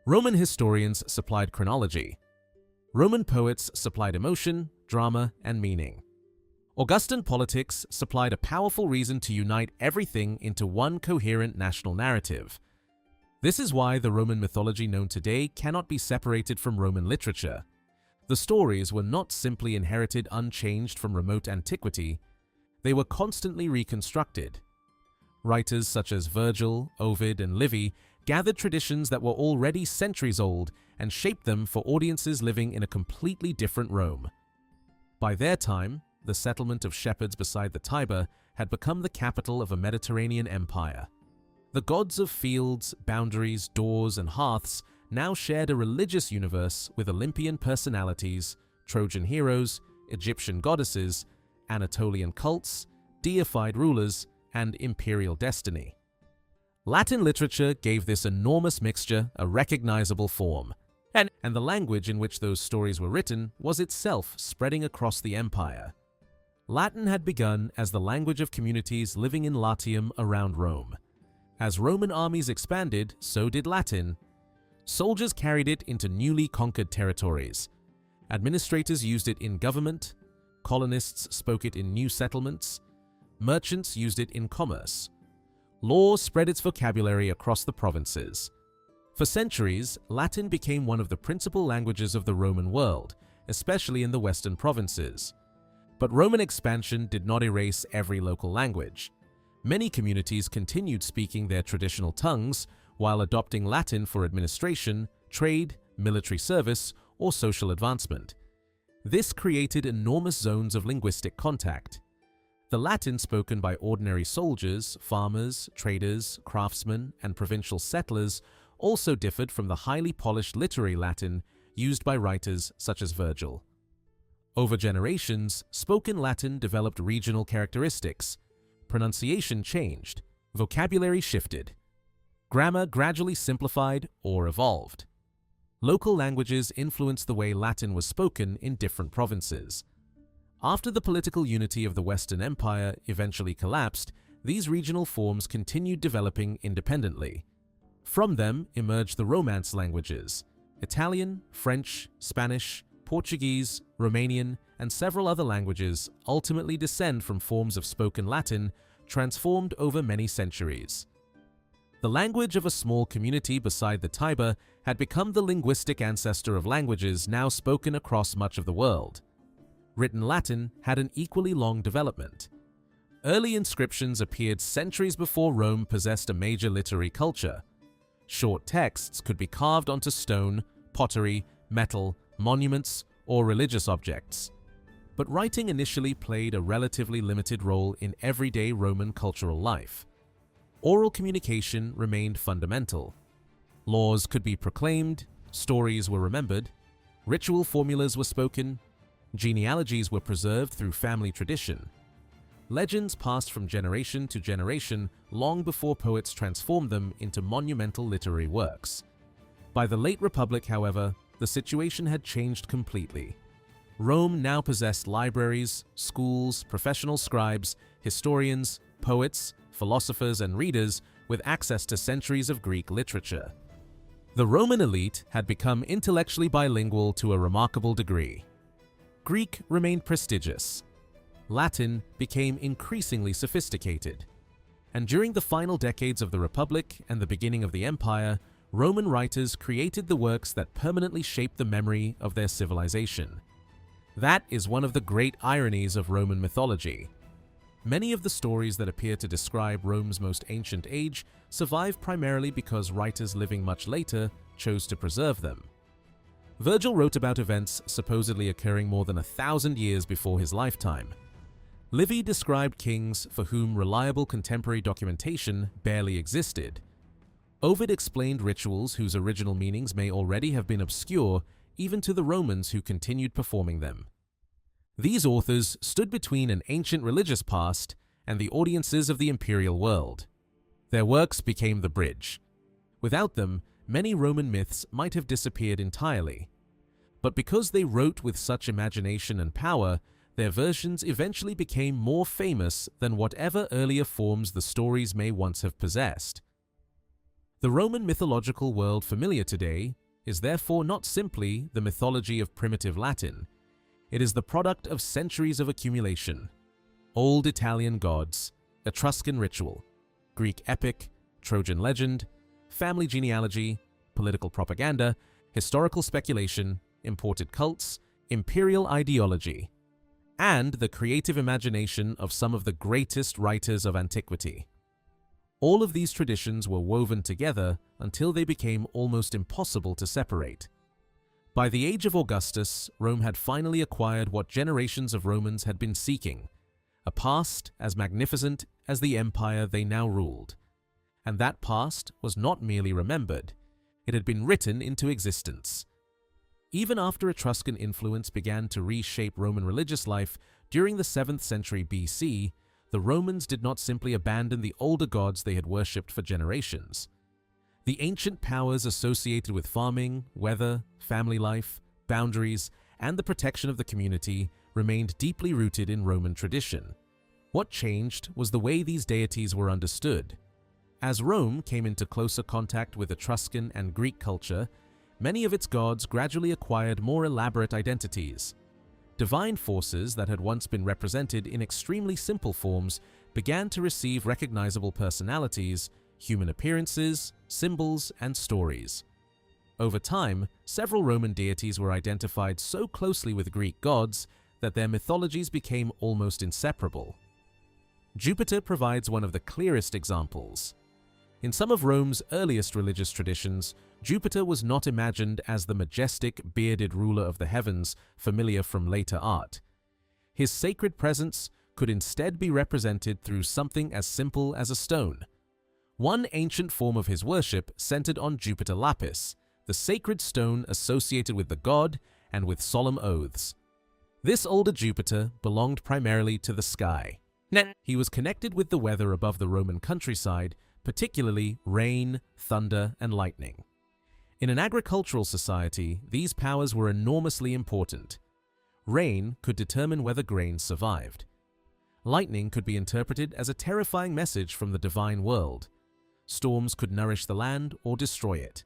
Roman historians supplied chronology. Roman poets supplied emotion, drama, and meaning. Augustan politics supplied a powerful reason to unite everything into one coherent national narrative. This is why the Roman mythology known today cannot be separated from Roman literature. The stories were not simply inherited unchanged from remote antiquity, they were constantly reconstructed. Writers such as Virgil, Ovid, and Livy gathered traditions that were already centuries old and shaped them for audiences living in a completely different Rome. By their time, the settlement of shepherds beside the Tiber had become the capital of a Mediterranean empire. The gods of fields, boundaries, doors, and hearths now shared a religious universe with Olympian personalities, Trojan heroes, Egyptian goddesses, Anatolian cults, deified rulers, and imperial destiny. Latin literature gave this enormous mixture a recognizable form, and the language in which those stories were written was itself spreading across the empire. Latin had begun as the language of communities living in Latium around Rome. As Roman armies expanded, so did Latin. Soldiers carried it into newly conquered territories. Administrators used it in government. Colonists spoke it in new settlements. Merchants used it in commerce. Law spread its vocabulary across the provinces. For centuries, Latin became one of the principal languages of the Roman world, especially in the western provinces. But Roman expansion did not erase every local language. Many communities continued speaking their traditional tongues while adopting Latin for administration, trade, military service, or social advancement. This created enormous zones of linguistic contact. The Latin spoken by ordinary soldiers, farmers, traders, craftsmen, and provincial settlers also differed from the highly polished literary Latin used by writers such as Virgil. Over generations, spoken Latin developed regional characteristics. Pronunciation changed, vocabulary shifted, grammar gradually simplified or evolved. Local languages influenced the way Latin was spoken in different provinces. After the political unity of the Western Empire eventually collapsed, these regional forms continued developing independently. From them emerged the Romance languages. Italian, French, Spanish, Portuguese, Romanian, and several other languages ultimately descend from forms of spoken Latin transformed over many centuries. The language of a small community beside the Tiber had become the linguistic ancestor of languages now spoken across much of the world. Written Latin had an equally long development. Early inscriptions appeared centuries before Rome possessed a major literary culture. Short texts could be carved onto stone, pottery, metal, monuments, or religious objects. But writing initially played a relatively limited role in everyday Roman cultural life. Oral communication remained fundamental. Laws could be proclaimed, stories were remembered, ritual formulas were spoken, genealogies were preserved through family tradition. Legends passed from generation to generation long before poets transformed them into monumental literary works. By the late Republic, however, the situation had changed completely. Rome now possessed libraries, schools, professional scribes, historians, poets, philosophers, and readers with access to centuries of Greek literature. The Roman elite had become intellectually bilingual to a remarkable degree. Greek remained prestigious. Latin became increasingly sophisticated. And during the final decades of the Republic and the beginning of the Empire, Roman writers created the works that permanently shaped the memory of their civilization. That is one of the great ironies of Roman mythology. Many of the stories that appear to describe Rome's most ancient age survive primarily because writers living much later chose to preserve them. Virgil wrote about events supposedly occurring more than 1,000 years before his lifetime. Livy described kings for whom reliable contemporary documentation barely existed. Ovid explained rituals whose original meanings may already have been obscure even to the Romans who continued performing them. These authors stood between an ancient religious past and the audiences of the imperial world. Their works became the bridge. Without them, many Roman myths might have disappeared entirely. But because they wrote with such imagination and power, their versions eventually became more famous than whatever earlier forms the stories may once have possessed. The Roman mythological world familiar today is therefore not simply the mythology of primitive Latin. It is the product of centuries of accumulation. Old Italian gods, Etruscan ritual, Greek epic, Trojan legend, family genealogy, political propaganda, historical speculation, imported cults, imperial ideology, and the creative imagination of some of the greatest writers of antiquity. All of these traditions were woven together until they became almost impossible to separate. By the age of Augustus, Rome had finally acquired what generations of Romans had been seeking, a past as magnificent as the empire they now ruled. And that past was not merely remembered, it had been written into existence. Even after Etruscan influence began to reshape Roman religious life during the 7th century BC, the Romans did not simply abandon the older gods they had worshipped for generations. The ancient powers associated with farming, weather, family life, boundaries, and the protection of the community remained deeply rooted in Roman tradition. What changed was the way these deities were understood. As Rome came into closer contact with Etruscan and Greek culture, many of its gods gradually acquired more elaborate identities. Divine forces that had once been represented in extremely simple forms began to receive recognizable personalities, human appearances, symbols, and stories. Over time, several Roman deities were identified so closely with Greek gods that their mythologies became almost inseparable. Jupiter provides one of the clearest examples. In some of Rome's earliest religious traditions, Jupiter was not imagined as the majestic, bearded ruler of the heavens familiar from later art. His sacred presence could instead be represented through something as simple as a stone. One ancient form of his worship centered on Jupiter lapis, the sacred stone associated with the god and with solemn oaths. This older Jupiter belonged primarily to the sky. He was connected with the weather above the Roman countryside, particularly rain, thunder, and lightning. In an agricultural society, these powers were enormously important. Rain could determine whether grains survived. Lightning could be interpreted as a terrifying message from the divine world. Storms could nourish the land or destroy it.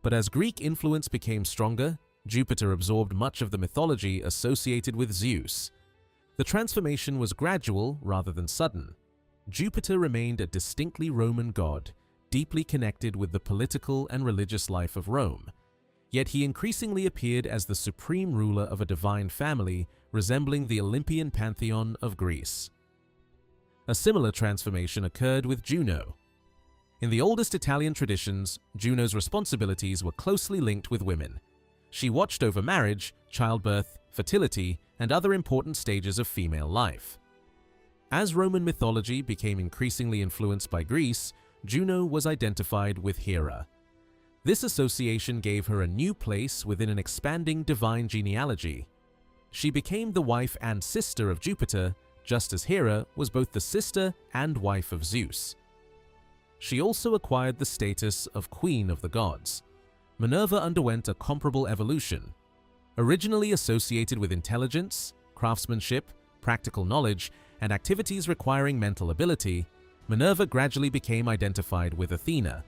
But as Greek influence became stronger, Jupiter absorbed much of the mythology associated with Zeus. The transformation was gradual rather than sudden. Jupiter remained a distinctly Roman god, deeply connected with the political and religious life of Rome. Yet he increasingly appeared as the supreme ruler of a divine family, resembling the Olympian pantheon of Greece. A similar transformation occurred with Juno. In the oldest Italian traditions, Juno's responsibilities were closely linked with women. She watched over marriage, childbirth, fertility, and other important stages of female life. As Roman mythology became increasingly influenced by Greece, Juno was identified with Hera. This association gave her a new place within an expanding divine genealogy. She became the wife and sister of Jupiter, just as Hera was both the sister and wife of Zeus. She also acquired the status of Queen of the Gods. Minerva underwent a comparable evolution. Originally associated with intelligence, craftsmanship, practical knowledge, and activities requiring mental ability, Minerva gradually became identified with Athena.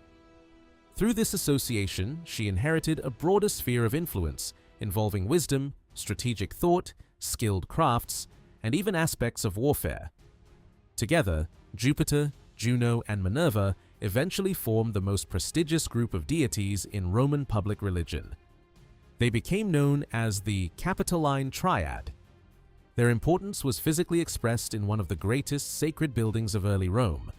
Through this association, she inherited a broader sphere of influence, involving wisdom, strategic thought, skilled crafts, and even aspects of warfare. Together, Jupiter, Juno, and Minerva eventually formed the most prestigious group of deities in Roman public religion. They became known as the Capitoline Triad. Their importance was physically expressed in one of the greatest sacred buildings of early Rome,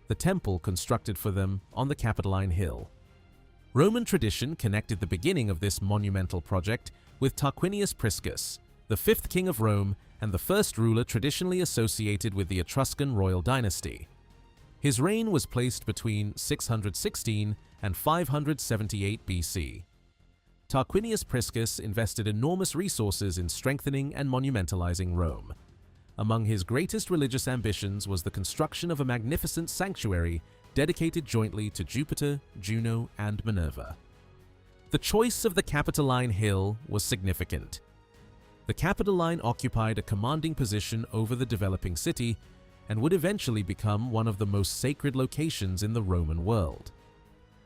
the temple constructed for them on the Capitoline Hill. Roman tradition connected the beginning of this monumental project with Tarquinius Priscus, the fifth king of Rome and the first ruler traditionally associated with the Etruscan royal dynasty. His reign was placed between 616 and 578 BC. Tarquinius Priscus invested enormous resources in strengthening and monumentalizing Rome. Among his greatest religious ambitions was the construction of a magnificent sanctuary dedicated jointly to Jupiter, Juno, and Minerva. The choice of the Capitoline Hill was significant. The Capitoline occupied a commanding position over the developing city and would eventually become one of the most sacred locations in the Roman world.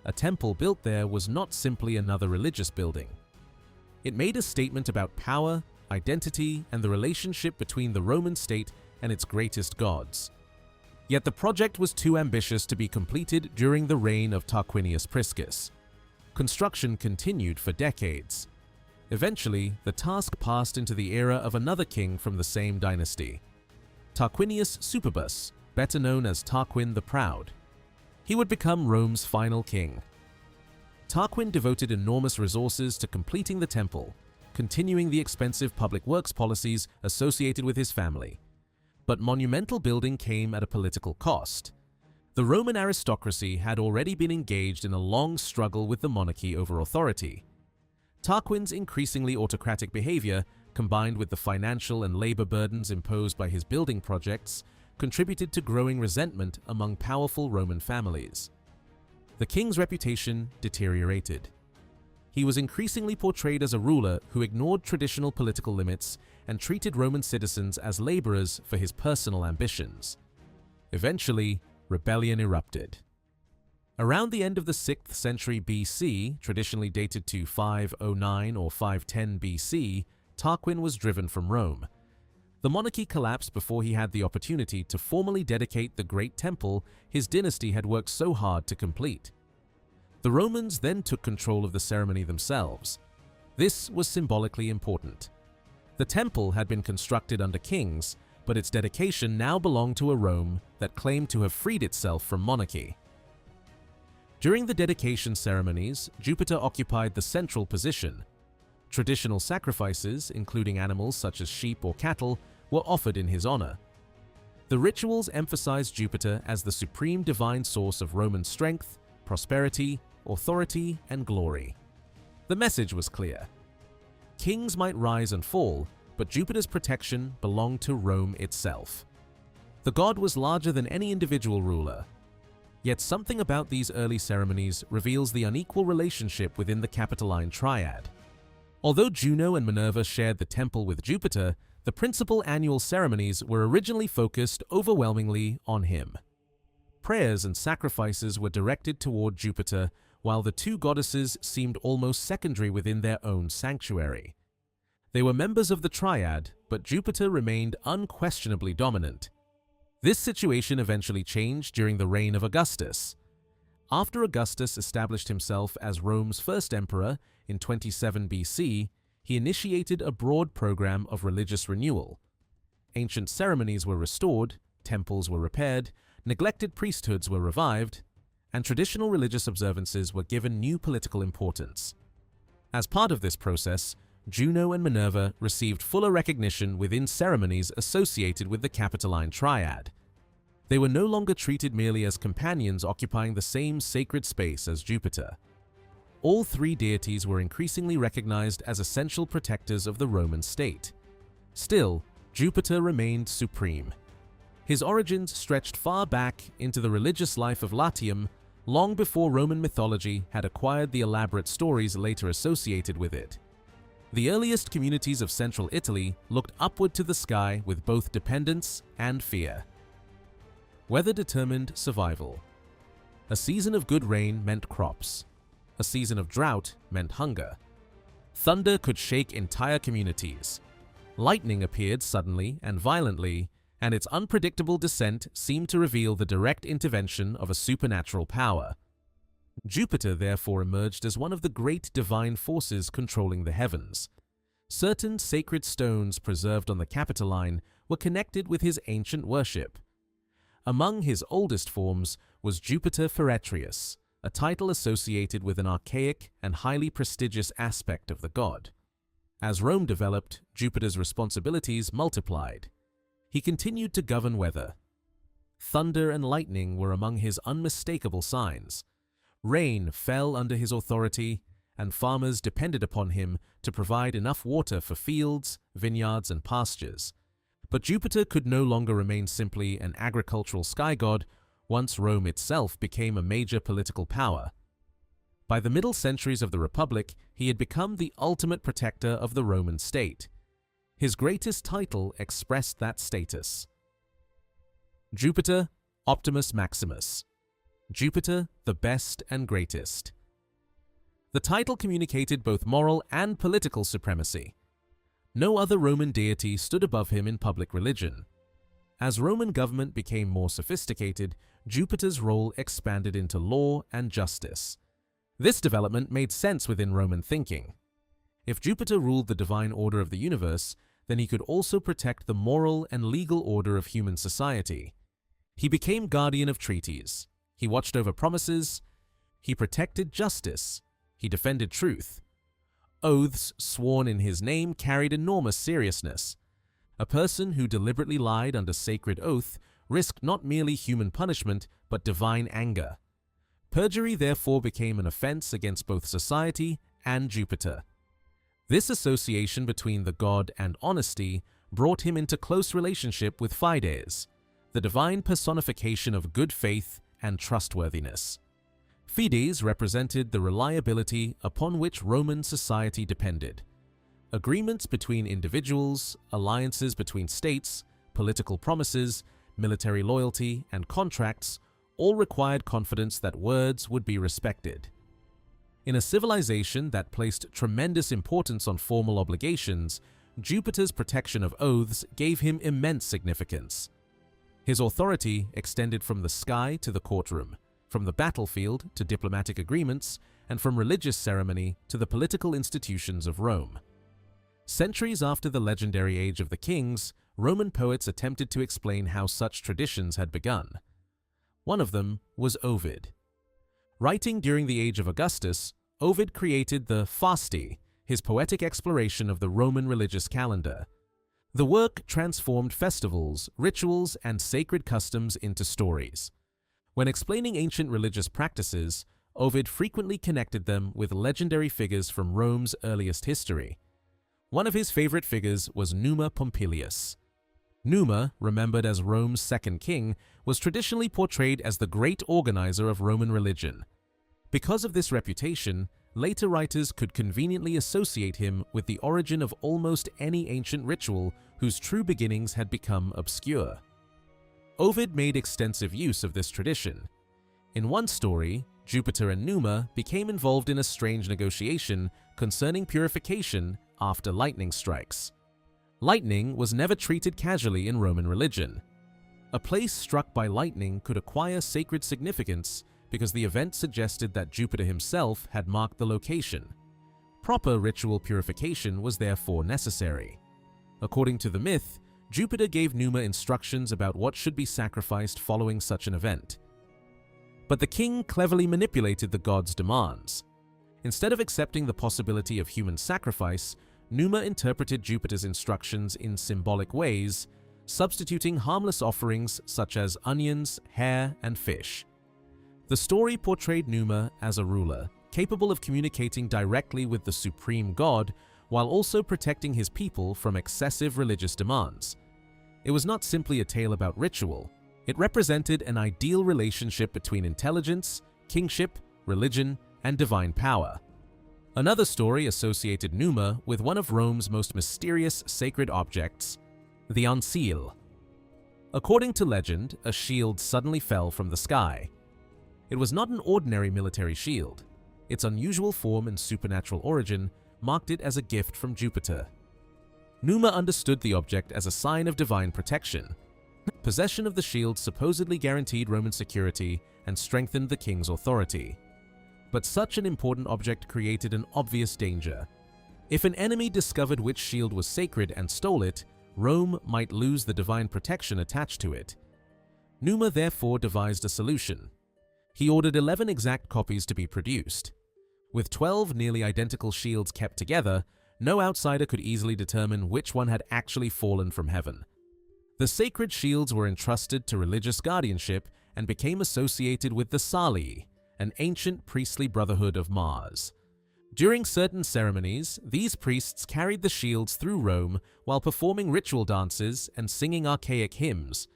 A temple built there was not simply another religious building. It made a statement about power, identity, and the relationship between the Roman state and its greatest gods. Yet the project was too ambitious to be completed during the reign of Tarquinius Priscus. Construction continued for decades. Eventually, the task passed into the era of another king from the same dynasty, Tarquinius Superbus, better known as Tarquin the Proud. He would become Rome's final king. Tarquin devoted enormous resources to completing the temple, continuing the expensive public works policies associated with his family. But monumental building came at a political cost. The Roman aristocracy had already been engaged in a long struggle with the monarchy over authority. Tarquin's increasingly autocratic behavior, combined with the financial and labor burdens imposed by his building projects, contributed to growing resentment among powerful Roman families. The king's reputation deteriorated. He was increasingly portrayed as a ruler who ignored traditional political limits and treated Roman citizens as laborers for his personal ambitions. Eventually, rebellion erupted. Around the end of the 6th century BC, traditionally dated to 509 or 510 BC, Tarquin was driven from Rome. The monarchy collapsed before he had the opportunity to formally dedicate the great temple his dynasty had worked so hard to complete. The Romans then took control of the ceremony themselves. This was symbolically important. The temple had been constructed under kings, but its dedication now belonged to a Rome that claimed to have freed itself from monarchy. During the dedication ceremonies, Jupiter occupied the central position. Traditional sacrifices, including animals such as sheep or cattle, were offered in his honor. The rituals emphasized Jupiter as the supreme divine source of Roman strength, prosperity, authority, and glory. The message was clear. Kings might rise and fall, but Jupiter's protection belonged to Rome itself. The god was larger than any individual ruler. Yet something about these early ceremonies reveals the unequal relationship within the Capitoline Triad. Although Juno and Minerva shared the temple with Jupiter, the principal annual ceremonies were originally focused overwhelmingly on him. Prayers and sacrifices were directed toward Jupiter, while the two goddesses seemed almost secondary within their own sanctuary. They were members of the Triad, but Jupiter remained unquestionably dominant. This situation eventually changed during the reign of Augustus. After Augustus established himself as Rome's first emperor in 27 BC, he initiated a broad program of religious renewal. Ancient ceremonies were restored, temples were repaired, neglected priesthoods were revived, and traditional religious observances were given new political importance. As part of this process, Juno and Minerva received fuller recognition within ceremonies associated with the Capitoline Triad. They were no longer treated merely as companions occupying the same sacred space as Jupiter. All three deities were increasingly recognized as essential protectors of the Roman state. Still, Jupiter remained supreme. His origins stretched far back into the religious life of Latium, long before Roman mythology had acquired the elaborate stories later associated with it. The earliest communities of central Italy looked upward to the sky with both dependence and fear. Weather determined survival. A season of good rain meant crops. A season of drought meant hunger. Thunder could shake entire communities. Lightning appeared suddenly and violently, and its unpredictable descent seemed to reveal the direct intervention of a supernatural power. Jupiter therefore emerged as one of the great divine forces controlling the heavens. Certain sacred stones preserved on the Capitoline were connected with his ancient worship. Among his oldest forms was Jupiter Feretrius, a title associated with an archaic and highly prestigious aspect of the god. As Rome developed, Jupiter's responsibilities multiplied. He continued to govern weather. Thunder and lightning were among his unmistakable signs. Rain fell under his authority, and farmers depended upon him to provide enough water for fields, vineyards, and pastures. But Jupiter could no longer remain simply an agricultural sky god once Rome itself became a major political power. By the middle centuries of the Republic, he had become the ultimate protector of the Roman state. His greatest title expressed that status. Jupiter, Optimus Maximus. Jupiter, the best and greatest. The title communicated both moral and political supremacy. No other Roman deity stood above him in public religion. As Roman government became more sophisticated, Jupiter's role expanded into law and justice. This development made sense within Roman thinking. If Jupiter ruled the divine order of the universe, then he could also protect the moral and legal order of human society. He became guardian of treaties. He watched over promises. He protected justice. He defended truth. Oaths sworn in his name carried enormous seriousness. A person who deliberately lied under sacred oath risked not merely human punishment, but divine anger. Perjury therefore became an offense against both society and Jupiter. This association between the god and honesty brought him into close relationship with Fides, the divine personification of good faith and trustworthiness. Fides represented the reliability upon which Roman society depended. Agreements between individuals, alliances between states, political promises, military loyalty, and contracts all required confidence that words would be respected. In a civilization that placed tremendous importance on formal obligations, Jupiter's protection of oaths gave him immense significance. His authority extended from the sky to the courtroom, from the battlefield to diplomatic agreements, and from religious ceremony to the political institutions of Rome. Centuries after the legendary Age of the Kings, Roman poets attempted to explain how such traditions had begun. One of them was Ovid. Writing during the age of Augustus, Ovid created the Fasti, his poetic exploration of the Roman religious calendar. The work transformed festivals, rituals, and sacred customs into stories. When explaining ancient religious practices, Ovid frequently connected them with legendary figures from Rome's earliest history. One of his favorite figures was Numa Pompilius. Numa, remembered as Rome's second king, was traditionally portrayed as the great organizer of Roman religion. Because of this reputation, later writers could conveniently associate him with the origin of almost any ancient ritual whose true beginnings had become obscure. Ovid made extensive use of this tradition. In one story, Jupiter and Numa became involved in a strange negotiation concerning purification after lightning strikes. Lightning was never treated casually in Roman religion. A place struck by lightning could acquire sacred significance because the event suggested that Jupiter himself had marked the location. Proper ritual purification was therefore necessary. According to the myth, Jupiter gave Numa instructions about what should be sacrificed following such an event. But the king cleverly manipulated the god's demands. Instead of accepting the possibility of human sacrifice, Numa interpreted Jupiter's instructions in symbolic ways, substituting harmless offerings such as onions, hair, and fish. The story portrayed Numa as a ruler, capable of communicating directly with the supreme god while also protecting his people from excessive religious demands. It was not simply a tale about ritual. It represented an ideal relationship between intelligence, kingship, religion, and divine power. Another story associated Numa with one of Rome's most mysterious sacred objects, the ancile. According to legend, a shield suddenly fell from the sky. It was not an ordinary military shield. Its unusual form and supernatural origin marked it as a gift from Jupiter. Numa understood the object as a sign of divine protection. Possession of the shield supposedly guaranteed Roman security and strengthened the king's authority. But such an important object created an obvious danger. If an enemy discovered which shield was sacred and stole it, Rome might lose the divine protection attached to it. Numa therefore devised a solution. He ordered 11 exact copies to be produced. With 12 nearly identical shields kept together, no outsider could easily determine which one had actually fallen from heaven. The sacred shields were entrusted to religious guardianship and became associated with the Salii, an ancient priestly brotherhood of Mars. During certain ceremonies, these priests carried the shields through Rome while performing ritual dances and singing archaic hymns.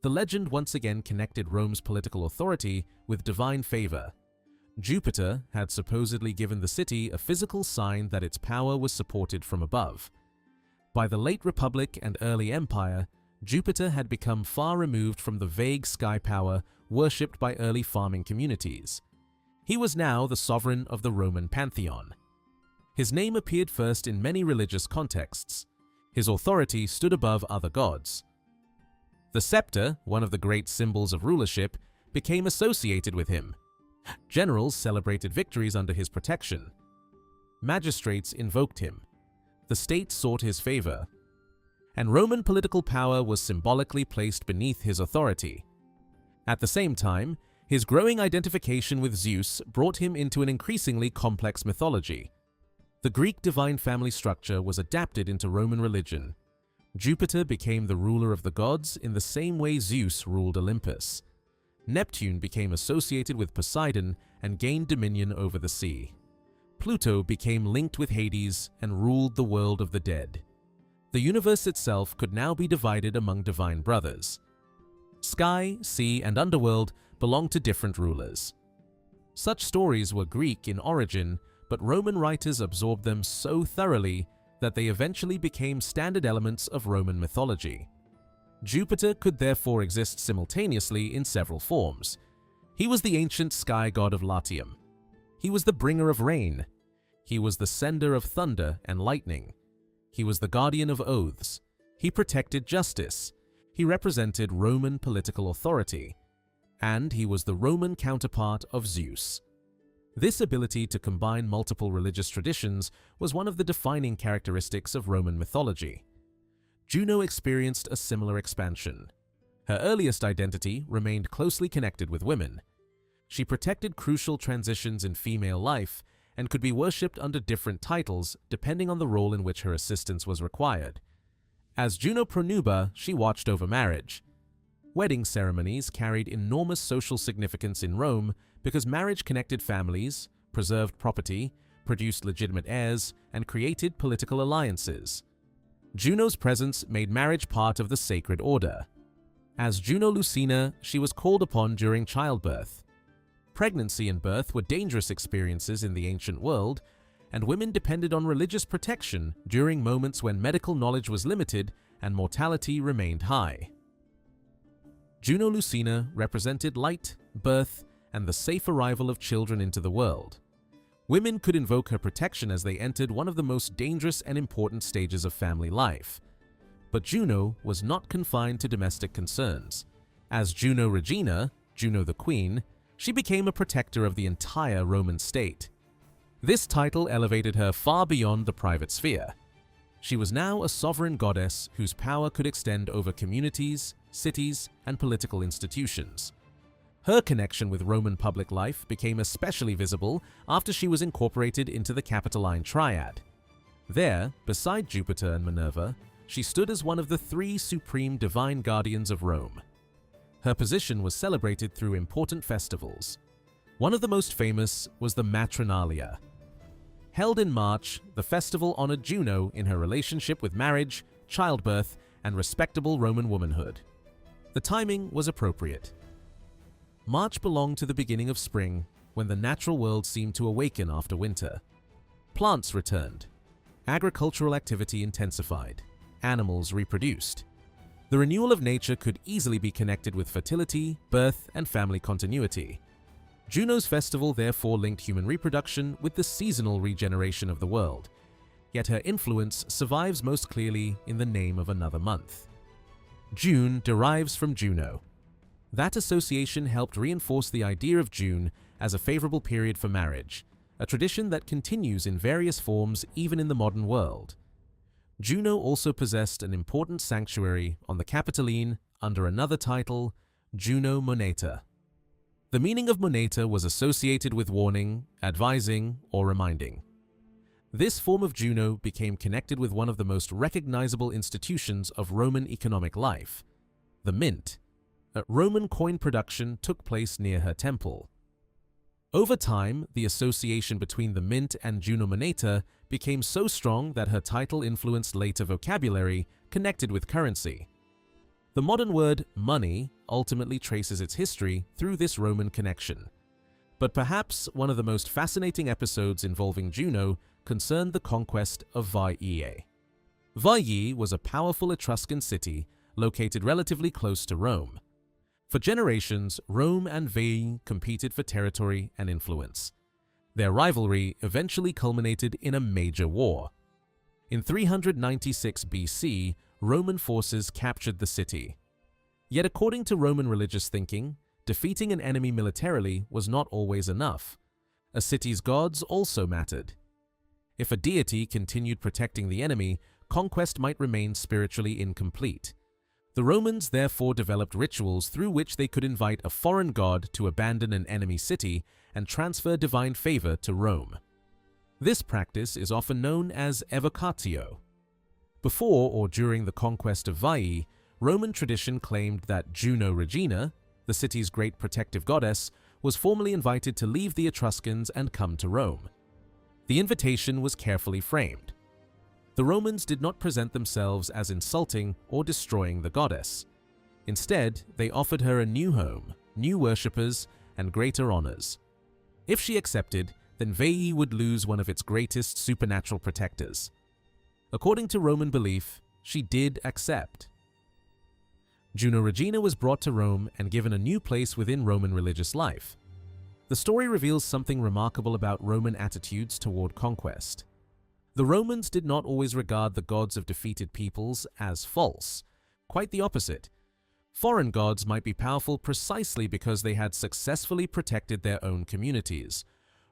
The legend once again connected Rome's political authority with divine favor. Jupiter had supposedly given the city a physical sign that its power was supported from above. By the late Republic and early Empire, Jupiter had become far removed from the vague sky power worshipped by early farming communities. He was now the sovereign of the Roman pantheon. His name appeared first in many religious contexts. His authority stood above other gods. The scepter, one of the great symbols of rulership, became associated with him. Generals celebrated victories under his protection. Magistrates invoked him. The state sought his favor. And Roman political power was symbolically placed beneath his authority. At the same time, his growing identification with Zeus brought him into an increasingly complex mythology. The Greek divine family structure was adapted into Roman religion. Jupiter became the ruler of the gods in the same way Zeus ruled Olympus. Neptune became associated with Poseidon and gained dominion over the sea. Pluto became linked with Hades and ruled the world of the dead. The universe itself could now be divided among divine brothers. Sky, sea, and underworld belonged to different rulers. Such stories were Greek in origin, but Roman writers absorbed them so thoroughly that they eventually became standard elements of Roman mythology. Jupiter could therefore exist simultaneously in several forms. He was the ancient sky god of Latium. He was the bringer of rain. He was the sender of thunder and lightning. He was the guardian of oaths. He protected justice. He represented Roman political authority. And he was the Roman counterpart of Zeus. This ability to combine multiple religious traditions was one of the defining characteristics of Roman mythology. Juno experienced a similar expansion. Her earliest identity remained closely connected with women. She protected crucial transitions in female life and could be worshipped under different titles depending on the role in which her assistance was required. As Juno Pronuba, she watched over marriage. Wedding ceremonies carried enormous social significance in Rome because marriage connected families, preserved property, produced legitimate heirs, and created political alliances. Juno's presence made marriage part of the sacred order. As Juno Lucina, she was called upon during childbirth. Pregnancy and birth were dangerous experiences in the ancient world, and women depended on religious protection during moments when medical knowledge was limited and mortality remained high. Juno Lucina represented light, birth, and the safe arrival of children into the world. Women could invoke her protection as they entered one of the most dangerous and important stages of family life. But Juno was not confined to domestic concerns. As Juno Regina, Juno the Queen, she became a protector of the entire Roman state. This title elevated her far beyond the private sphere. She was now a sovereign goddess whose power could extend over communities, cities, and political institutions. Her connection with Roman public life became especially visible after she was incorporated into the Capitoline Triad. There, beside Jupiter and Minerva, she stood as one of the three supreme divine guardians of Rome. Her position was celebrated through important festivals. One of the most famous was the Matronalia. Held in March, the festival honored Juno in her relationship with marriage, childbirth, and respectable Roman womanhood. The timing was appropriate. March belonged to the beginning of spring, when the natural world seemed to awaken after winter. Plants returned. Agricultural activity intensified. Animals reproduced. The renewal of nature could easily be connected with fertility, birth, and family continuity. Juno's festival therefore linked human reproduction with the seasonal regeneration of the world, yet her influence survives most clearly in the name of another month. June derives from Juno. That association helped reinforce the idea of June as a favorable period for marriage, a tradition that continues in various forms even in the modern world. Juno also possessed an important sanctuary on the Capitoline under another title, Juno Moneta. The meaning of moneta was associated with warning, advising, or reminding. This form of Juno became connected with one of the most recognizable institutions of Roman economic life, the mint. Roman coin production took place near her temple. Over time, the association between the mint and Juno Moneta became so strong that her title influenced later vocabulary connected with currency. The modern word money ultimately traces its history through this Roman connection. But perhaps one of the most fascinating episodes involving Juno concerned the conquest of Veii. Veii was a powerful Etruscan city located relatively close to Rome. For generations, Rome and Veii competed for territory and influence. Their rivalry eventually culminated in a major war. In 396 BC, Roman forces captured the city. Yet according to Roman religious thinking, defeating an enemy militarily was not always enough. A city's gods also mattered. If a deity continued protecting the enemy, conquest might remain spiritually incomplete. The Romans therefore developed rituals through which they could invite a foreign god to abandon an enemy city and transfer divine favor to Rome. This practice is often known as evocatio. Before or during the conquest of Veii, Roman tradition claimed that Juno Regina, the city's great protective goddess, was formally invited to leave the Etruscans and come to Rome. The invitation was carefully framed. The Romans did not present themselves as insulting or destroying the goddess. Instead, they offered her a new home, new worshippers, and greater honors. If she accepted, then Veii would lose one of its greatest supernatural protectors. According to Roman belief, she did accept. Juno Regina was brought to Rome and given a new place within Roman religious life. The story reveals something remarkable about Roman attitudes toward conquest. The Romans did not always regard the gods of defeated peoples as false. Quite the opposite. Foreign gods might be powerful precisely because they had successfully protected their own communities.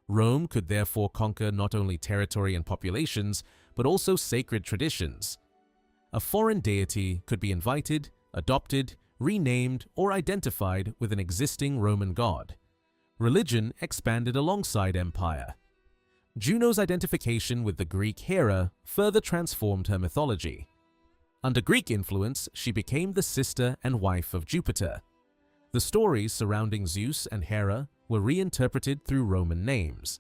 Rome could therefore conquer not only territory and populations, but also sacred traditions. A foreign deity could be invited, adopted, renamed, or identified with an existing Roman god. Religion expanded alongside empire. Juno's identification with the Greek Hera further transformed her mythology. Under Greek influence, she became the sister and wife of Jupiter. The stories surrounding Zeus and Hera were reinterpreted through Roman names.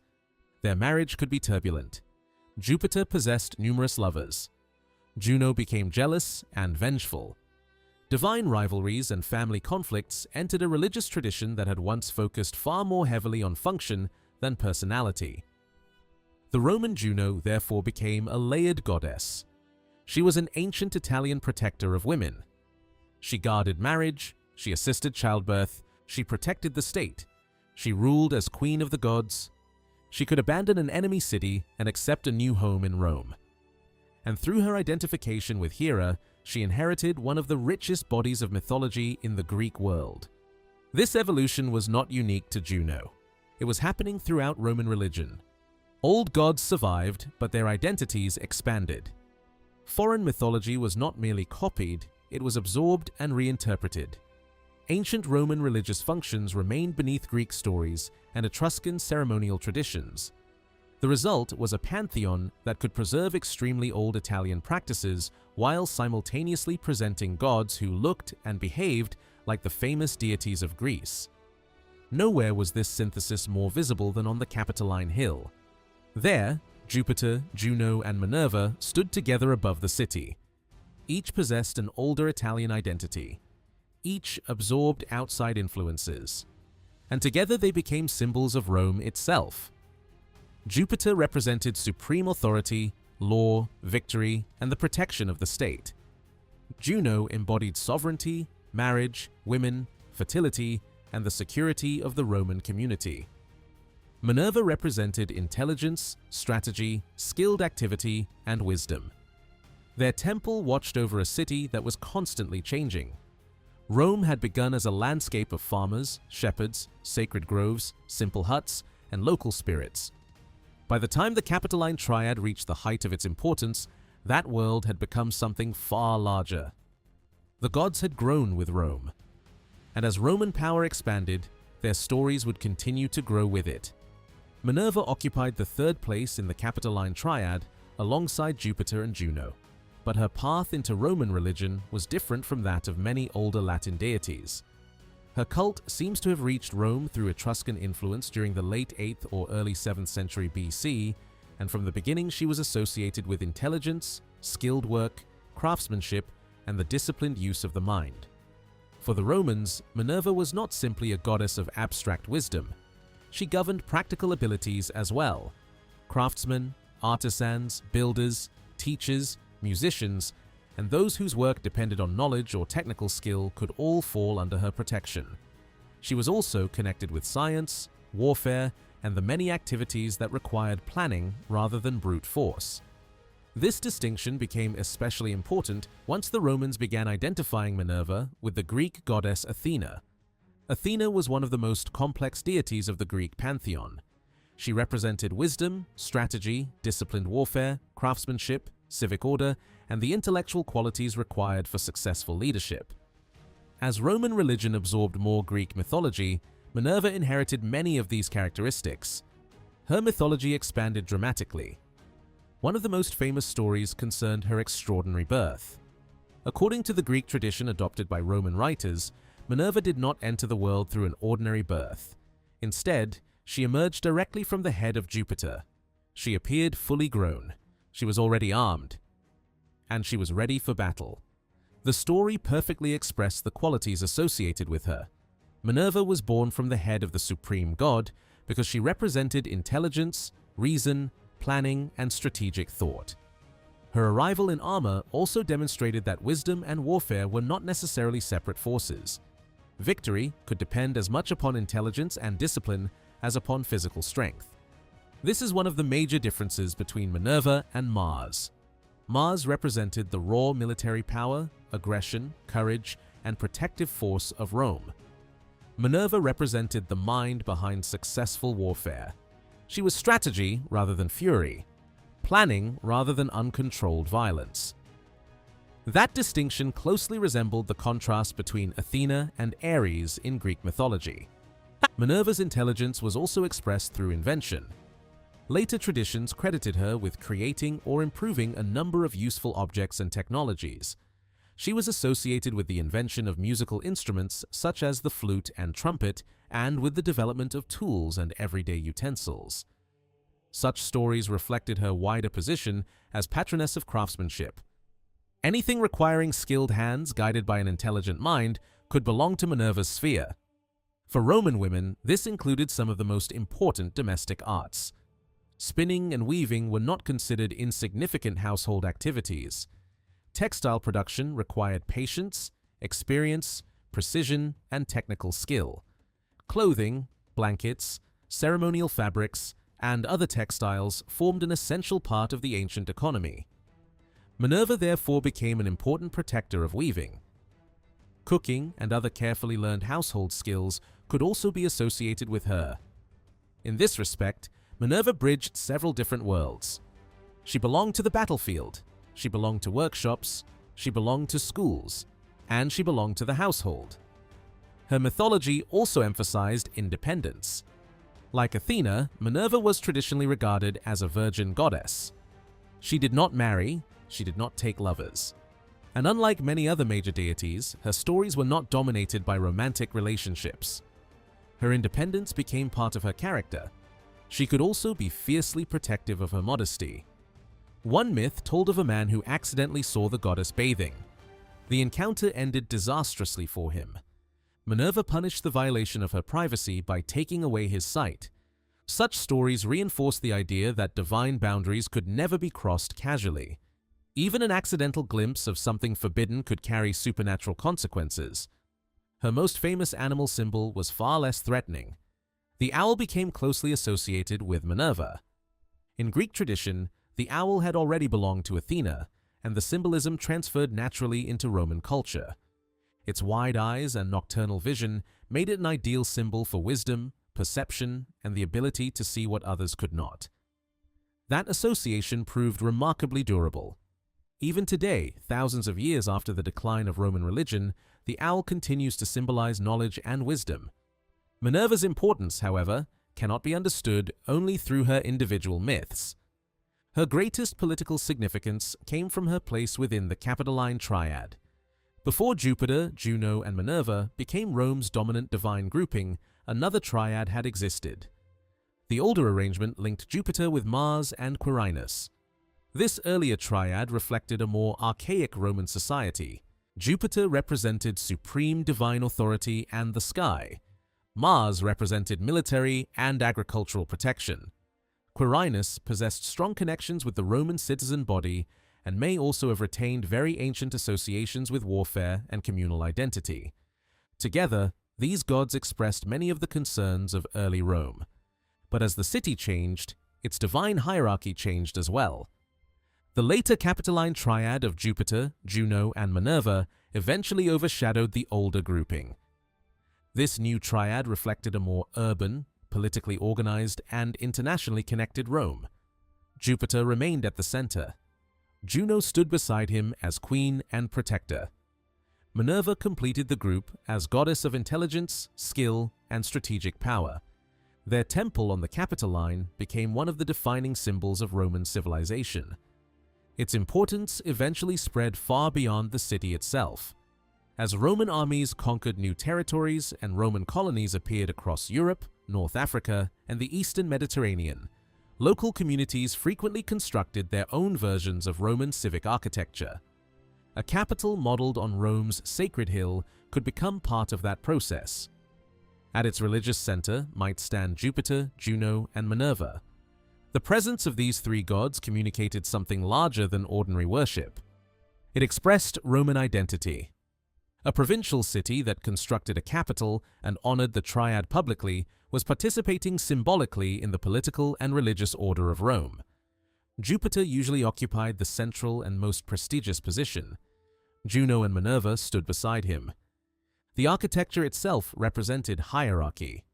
Their marriage could be turbulent. Jupiter possessed numerous lovers. Juno became jealous and vengeful. Divine rivalries and family conflicts entered a religious tradition that had once focused far more heavily on function than personality. The Roman Juno therefore became a layered goddess. She was an ancient Italian protector of women. She guarded marriage, she assisted childbirth, she protected the state, she ruled as queen of the gods. She could abandon an enemy city and accept a new home in Rome. And through her identification with Hera, she inherited one of the richest bodies of mythology in the Greek world. This evolution was not unique to Juno. It was happening throughout Roman religion. Old gods survived, but their identities expanded. Foreign mythology was not merely copied, it was absorbed and reinterpreted. Ancient Roman religious functions remained beneath Greek stories and Etruscan ceremonial traditions. The result was a pantheon that could preserve extremely old Italian practices while simultaneously presenting gods who looked and behaved like the famous deities of Greece. Nowhere was this synthesis more visible than on the Capitoline Hill. There, Jupiter, Juno, and Minerva stood together above the city. Each possessed an older Italian identity. Each absorbed outside influences. And together they became symbols of Rome itself. Jupiter represented supreme authority, law, victory, and the protection of the state. Juno embodied sovereignty, marriage, women, fertility, and the security of the Roman community. Minerva represented intelligence, strategy, skilled activity, and wisdom. Their temple watched over a city that was constantly changing. Rome had begun as a landscape of farmers, shepherds, sacred groves, simple huts, and local spirits. By the time the Capitoline Triad reached the height of its importance, that world had become something far larger. The gods had grown with Rome, and as Roman power expanded, their stories would continue to grow with it. Minerva occupied the third place in the Capitoline Triad alongside Jupiter and Juno, but her path into Roman religion was different from that of many older Latin deities. Her cult seems to have reached Rome through Etruscan influence during the late 8th or early 7th century BC, and from the beginning she was associated with intelligence, skilled work, craftsmanship, and the disciplined use of the mind. For the Romans, Minerva was not simply a goddess of abstract wisdom. She governed practical abilities as well. Craftsmen, artisans, builders, teachers, musicians, and those whose work depended on knowledge or technical skill could all fall under her protection. She was also connected with science, warfare, and the many activities that required planning rather than brute force. This distinction became especially important once the Romans began identifying Minerva with the Greek goddess Athena. Athena was one of the most complex deities of the Greek pantheon. She represented wisdom, strategy, disciplined warfare, craftsmanship, civic order, and the intellectual qualities required for successful leadership. As Roman religion absorbed more Greek mythology, Minerva inherited many of these characteristics. Her mythology expanded dramatically. One of the most famous stories concerned her extraordinary birth. According to the Greek tradition adopted by Roman writers, Minerva did not enter the world through an ordinary birth. Instead, she emerged directly from the head of Jupiter. She appeared fully grown. She was already armed. And she was ready for battle. The story perfectly expressed the qualities associated with her. Minerva was born from the head of the supreme god because she represented intelligence, reason, planning, and strategic thought. Her arrival in armor also demonstrated that wisdom and warfare were not necessarily separate forces. Victory could depend as much upon intelligence and discipline as upon physical strength. This is one of the major differences between Minerva and Mars. Mars represented the raw military power, aggression, courage, and protective force of Rome. Minerva represented the mind behind successful warfare. She was strategy rather than fury, planning rather than uncontrolled violence. That distinction closely resembled the contrast between Athena and Ares in Greek mythology. Minerva's intelligence was also expressed through invention. Later traditions credited her with creating or improving a number of useful objects and technologies. She was associated with the invention of musical instruments such as the flute and trumpet, and with the development of tools and everyday utensils. Such stories reflected her wider position as patroness of craftsmanship. Anything requiring skilled hands guided by an intelligent mind could belong to Minerva's sphere. For Roman women, this included some of the most important domestic arts. Spinning and weaving were not considered insignificant household activities. Textile production required patience, experience, precision, and technical skill. Clothing, blankets, ceremonial fabrics, and other textiles formed an essential part of the ancient economy. Minerva therefore became an important protector of weaving. Cooking and other carefully learned household skills could also be associated with her. In this respect, Minerva bridged several different worlds. She belonged to the battlefield, she belonged to workshops, she belonged to schools, and she belonged to the household. Her mythology also emphasized independence. Like Athena, Minerva was traditionally regarded as a virgin goddess. She did not marry, she did not take lovers. And unlike many other major deities, her stories were not dominated by romantic relationships. Her independence became part of her character. She could also be fiercely protective of her modesty. One myth told of a man who accidentally saw the goddess bathing. The encounter ended disastrously for him. Minerva punished the violation of her privacy by taking away his sight. Such stories reinforce the idea that divine boundaries could never be crossed casually. Even an accidental glimpse of something forbidden could carry supernatural consequences. Her most famous animal symbol was far less threatening. The owl became closely associated with Minerva. In Greek tradition, the owl had already belonged to Athena, and the symbolism transferred naturally into Roman culture. Its wide eyes and nocturnal vision made it an ideal symbol for wisdom, perception, and the ability to see what others could not. That association proved remarkably durable. Even today, thousands of years after the decline of Roman religion, the owl continues to symbolize knowledge and wisdom. Minerva's importance, however, cannot be understood only through her individual myths. Her greatest political significance came from her place within the Capitoline Triad. Before Jupiter, Juno, and Minerva became Rome's dominant divine grouping, another triad had existed. The older arrangement linked Jupiter with Mars and Quirinus. This earlier triad reflected a more archaic Roman society. Jupiter represented supreme divine authority and the sky. Mars represented military and agricultural protection. Quirinus possessed strong connections with the Roman citizen body and may also have retained very ancient associations with warfare and communal identity. Together, these gods expressed many of the concerns of early Rome. But as the city changed, its divine hierarchy changed as well. The later Capitoline Triad of Jupiter, Juno, and Minerva eventually overshadowed the older grouping. This new triad reflected a more urban, politically organized, and internationally connected Rome. Jupiter remained at the center. Juno stood beside him as queen and protector. Minerva completed the group as goddess of intelligence, skill, and strategic power. Their temple on the Capitoline became one of the defining symbols of Roman civilization. Its importance eventually spread far beyond the city itself. As Roman armies conquered new territories and Roman colonies appeared across Europe, North Africa, and the Eastern Mediterranean, local communities frequently constructed their own versions of Roman civic architecture. A capital modeled on Rome's sacred hill could become part of that process. At its religious center might stand Jupiter, Juno, and Minerva. The presence of these three gods communicated something larger than ordinary worship. It expressed Roman identity. A provincial city that constructed a capital and honored the triad publicly was participating symbolically in the political and religious order of Rome. Jupiter usually occupied the central and most prestigious position. Juno and Minerva stood beside him. The architecture itself represented hierarchy.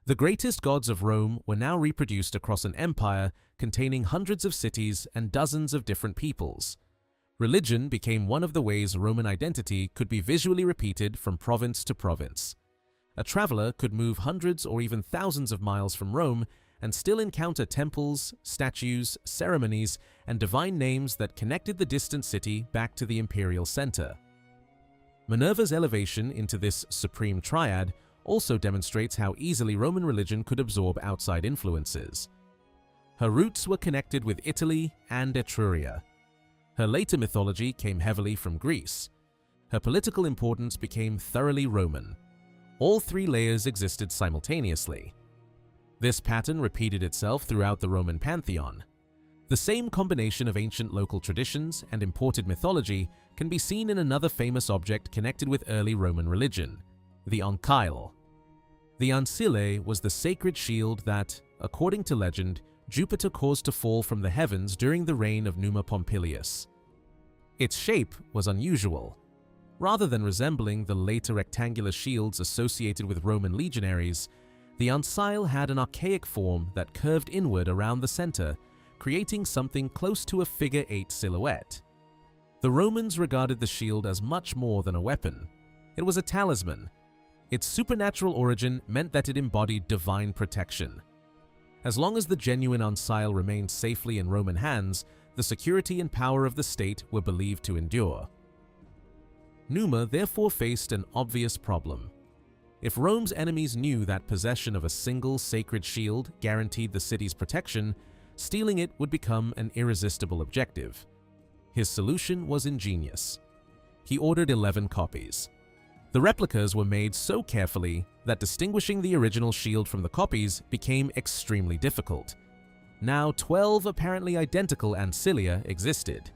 The greatest gods of Rome were now reproduced across an empire containing hundreds of cities and dozens of different peoples. Religion became one of the ways Roman identity could be visually repeated from province to province. A traveler could move hundreds or even thousands of miles from Rome and still encounter temples, statues, ceremonies, and divine names that connected the distant city back to the imperial center. Minerva's elevation into this supreme triad also demonstrates how easily Roman religion could absorb outside influences. Her roots were connected with Italy and Etruria. Her later mythology came heavily from Greece. Her political importance became thoroughly Roman. All three layers existed simultaneously. This pattern repeated itself throughout the Roman pantheon. The same combination of ancient local traditions and imported mythology can be seen in another famous object connected with early Roman religion, the Ancile. The Ancile was the sacred shield that, according to legend, Jupiter caused to fall from the heavens during the reign of Numa Pompilius. Its shape was unusual. Rather than resembling the later rectangular shields associated with Roman legionaries, the Ancile had an archaic form that curved inward around the center, creating something close to a figure-8 silhouette. The Romans regarded the shield as much more than a weapon. It was a talisman. Its supernatural origin meant that it embodied divine protection. As long as the genuine Ancile remained safely in Roman hands, the security and power of the state were believed to endure. Numa therefore faced an obvious problem. If Rome's enemies knew that possession of a single sacred shield guaranteed the city's protection, stealing it would become an irresistible objective. His solution was ingenious. He ordered 11 copies. The replicas were made so carefully that distinguishing the original shield from the copies became extremely difficult. Now 12 apparently identical Ancilia existed.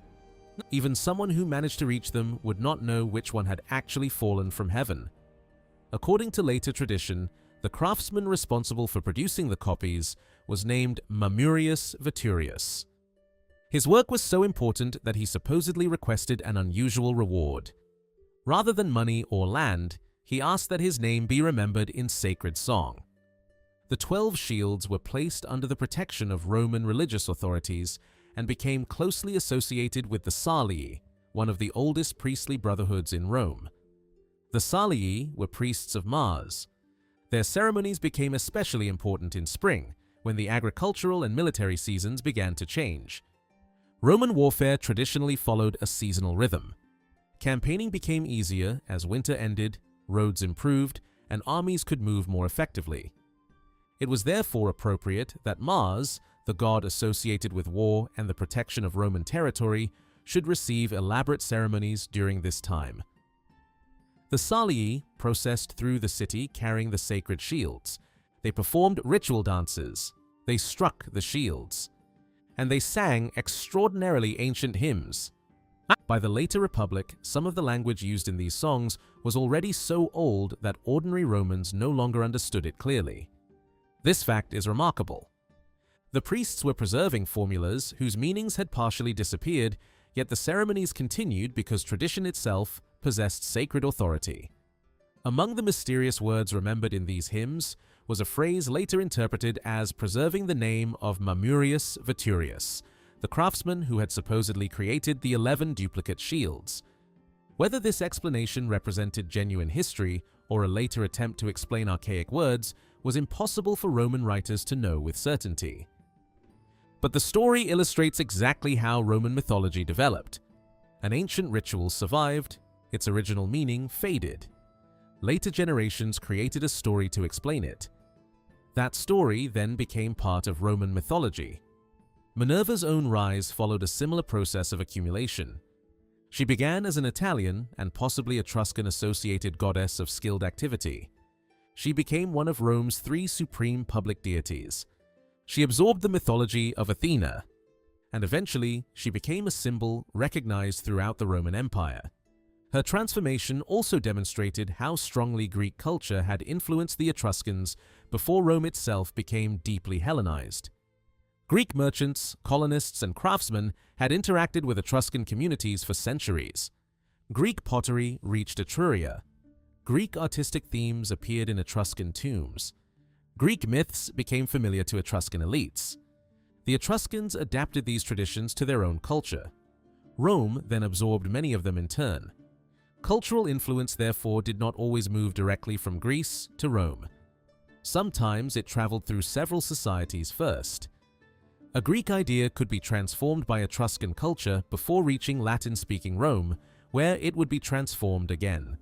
Even someone who managed to reach them would not know which one had actually fallen from heaven. According to later tradition, the craftsman responsible for producing the copies was named Mamurius Veturius. His work was so important that he supposedly requested an unusual reward. Rather than money or land, he asked that his name be remembered in sacred song. The 12 shields were placed under the protection of Roman religious authorities and became closely associated with the Salii, one of the oldest priestly brotherhoods in Rome. The Salii were priests of Mars. Their ceremonies became especially important in spring, when the agricultural and military seasons began to change. Roman warfare traditionally followed a seasonal rhythm. Campaigning became easier as winter ended, roads improved, and armies could move more effectively. It was therefore appropriate that Mars, the god associated with war and the protection of Roman territory, should receive elaborate ceremonies during this time. The Salii processed through the city carrying the sacred shields. They performed ritual dances, they struck the shields, and they sang extraordinarily ancient hymns. By the later Republic, some of the language used in these songs was already so old that ordinary Romans no longer understood it clearly. This fact is remarkable. The priests were preserving formulas whose meanings had partially disappeared, yet the ceremonies continued because tradition itself possessed sacred authority. Among the mysterious words remembered in these hymns was a phrase later interpreted as preserving the name of Mamurius Veturius, the craftsman who had supposedly created the 11 duplicate shields. Whether this explanation represented genuine history or a later attempt to explain archaic words was impossible for Roman writers to know with certainty. But the story illustrates exactly how Roman mythology developed. An ancient ritual survived, its original meaning faded. Later generations created a story to explain it. That story then became part of Roman mythology. Minerva's own rise followed a similar process of accumulation. She began as an Italian and possibly Etruscan-associated goddess of skilled activity. She became one of Rome's 3 supreme public deities. She absorbed the mythology of Athena, and eventually she became a symbol recognized throughout the Roman Empire. Her transformation also demonstrated how strongly Greek culture had influenced the Etruscans before Rome itself became deeply Hellenized. Greek merchants, colonists, and craftsmen had interacted with Etruscan communities for centuries. Greek pottery reached Etruria. Greek artistic themes appeared in Etruscan tombs. Greek myths became familiar to Etruscan elites. The Etruscans adapted these traditions to their own culture. Rome then absorbed many of them in turn. Cultural influence, therefore, did not always move directly from Greece to Rome. Sometimes it traveled through several societies first. A Greek idea could be transformed by Etruscan culture before reaching Latin-speaking Rome, where it would be transformed again.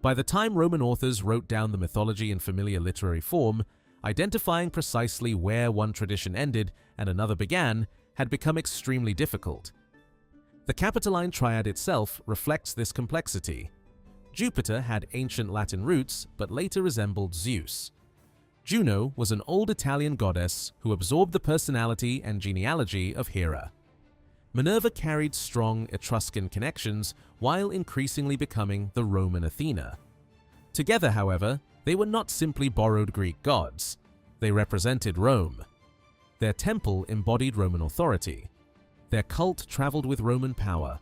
By the time Roman authors wrote down the mythology in familiar literary form, identifying precisely where one tradition ended and another began had become extremely difficult. The Capitoline triad itself reflects this complexity. Jupiter had ancient Latin roots but later resembled Zeus. Juno was an old Italian goddess who absorbed the personality and genealogy of Hera. Minerva carried strong Etruscan connections while increasingly becoming the Roman Athena. Together, however, they were not simply borrowed Greek gods. They represented Rome. Their temple embodied Roman authority. Their cult traveled with Roman power,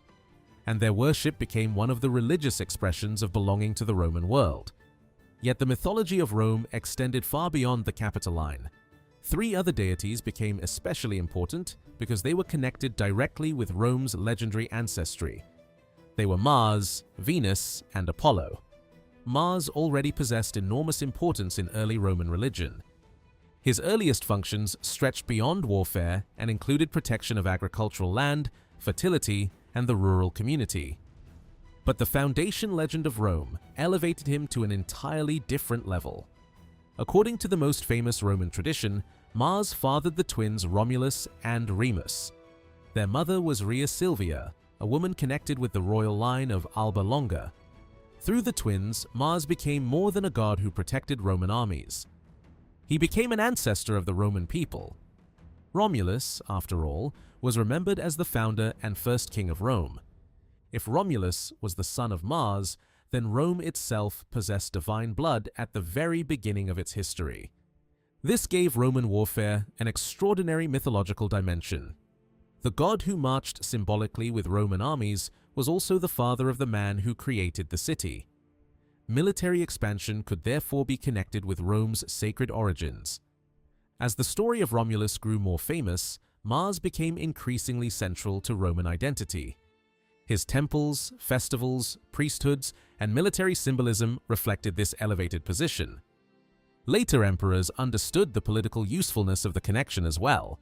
and their worship became one of the religious expressions of belonging to the Roman world. Yet the mythology of Rome extended far beyond the Capitoline. 3 other deities became especially important because they were connected directly with Rome's legendary ancestry. They were Mars, Venus, and Apollo. Mars already possessed enormous importance in early Roman religion. His earliest functions stretched beyond warfare and included protection of agricultural land, fertility, and the rural community. But the foundation legend of Rome elevated him to an entirely different level. According to the most famous Roman tradition, Mars fathered the twins Romulus and Remus. Their mother was Rhea Silvia, a woman connected with the royal line of Alba Longa. Through the twins, Mars became more than a god who protected Roman armies. He became an ancestor of the Roman people. Romulus, after all, was remembered as the founder and first king of Rome. If Romulus was the son of Mars, then Rome itself possessed divine blood at the very beginning of its history. This gave Roman warfare an extraordinary mythological dimension. The god who marched symbolically with Roman armies was also the father of the man who created the city. Military expansion could therefore be connected with Rome's sacred origins. As the story of Romulus grew more famous, Mars became increasingly central to Roman identity. His temples, festivals, priesthoods, and military symbolism reflected this elevated position. Later emperors understood the political usefulness of the connection as well.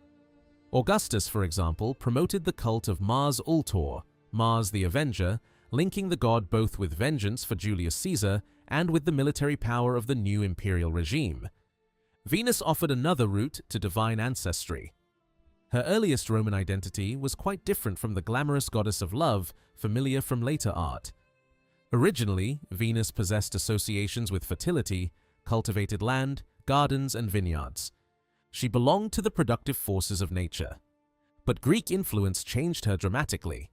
Augustus, for example, promoted the cult of Mars Ultor, Mars the Avenger, linking the god both with vengeance for Julius Caesar and with the military power of the new imperial regime. Venus offered another route to divine ancestry. Her earliest Roman identity was quite different from the glamorous goddess of love familiar from later art. Originally, Venus possessed associations with fertility, cultivated land, gardens, and vineyards. She belonged to the productive forces of nature. But Greek influence changed her dramatically.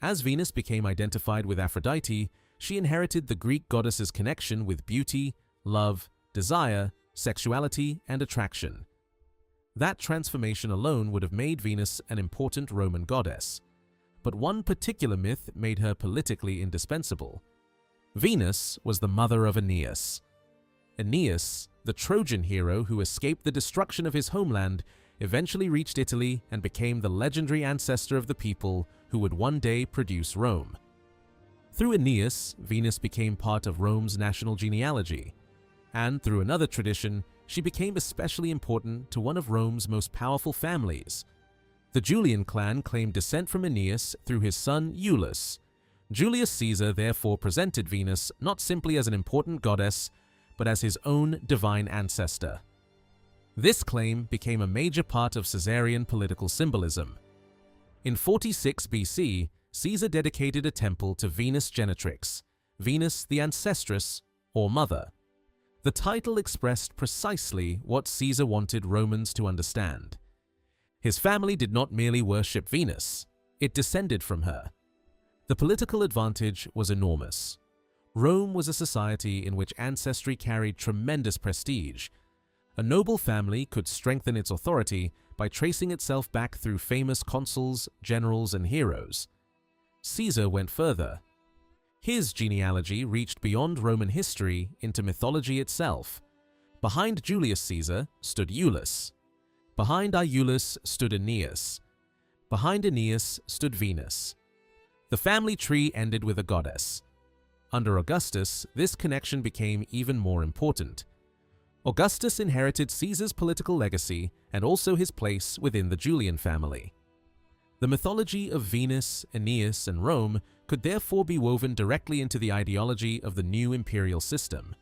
As Venus became identified with Aphrodite, she inherited the Greek goddess's connection with beauty, love, desire, sexuality, and attraction. That transformation alone would have made Venus an important Roman goddess. But one particular myth made her politically indispensable. Venus was the mother of Aeneas. Aeneas, the Trojan hero who escaped the destruction of his homeland, eventually reached Italy and became the legendary ancestor of the people who would one day produce Rome. Through Aeneas, Venus became part of Rome's national genealogy, and through another tradition, she became especially important to one of Rome's most powerful families. The Julian clan claimed descent from Aeneas through his son Iulus. Julius Caesar therefore presented Venus not simply as an important goddess, but as his own divine ancestor. This claim became a major part of Caesarian political symbolism. In 46 BC, Caesar dedicated a temple to Venus Genetrix, Venus the Ancestress, or Mother. The title expressed precisely what Caesar wanted Romans to understand. His family did not merely worship Venus, it descended from her. The political advantage was enormous. Rome was a society in which ancestry carried tremendous prestige. A noble family could strengthen its authority by tracing itself back through famous consuls, generals, and heroes. Caesar went further. His genealogy reached beyond Roman history into mythology itself. Behind Julius Caesar stood Iulus. Behind Iulus stood Aeneas. Behind Aeneas stood Venus. The family tree ended with a goddess. Under Augustus, this connection became even more important. Augustus inherited Caesar's political legacy and also his place within the Julian family. The mythology of Venus, Aeneas, and Rome could therefore be woven directly into the ideology of the new imperial system.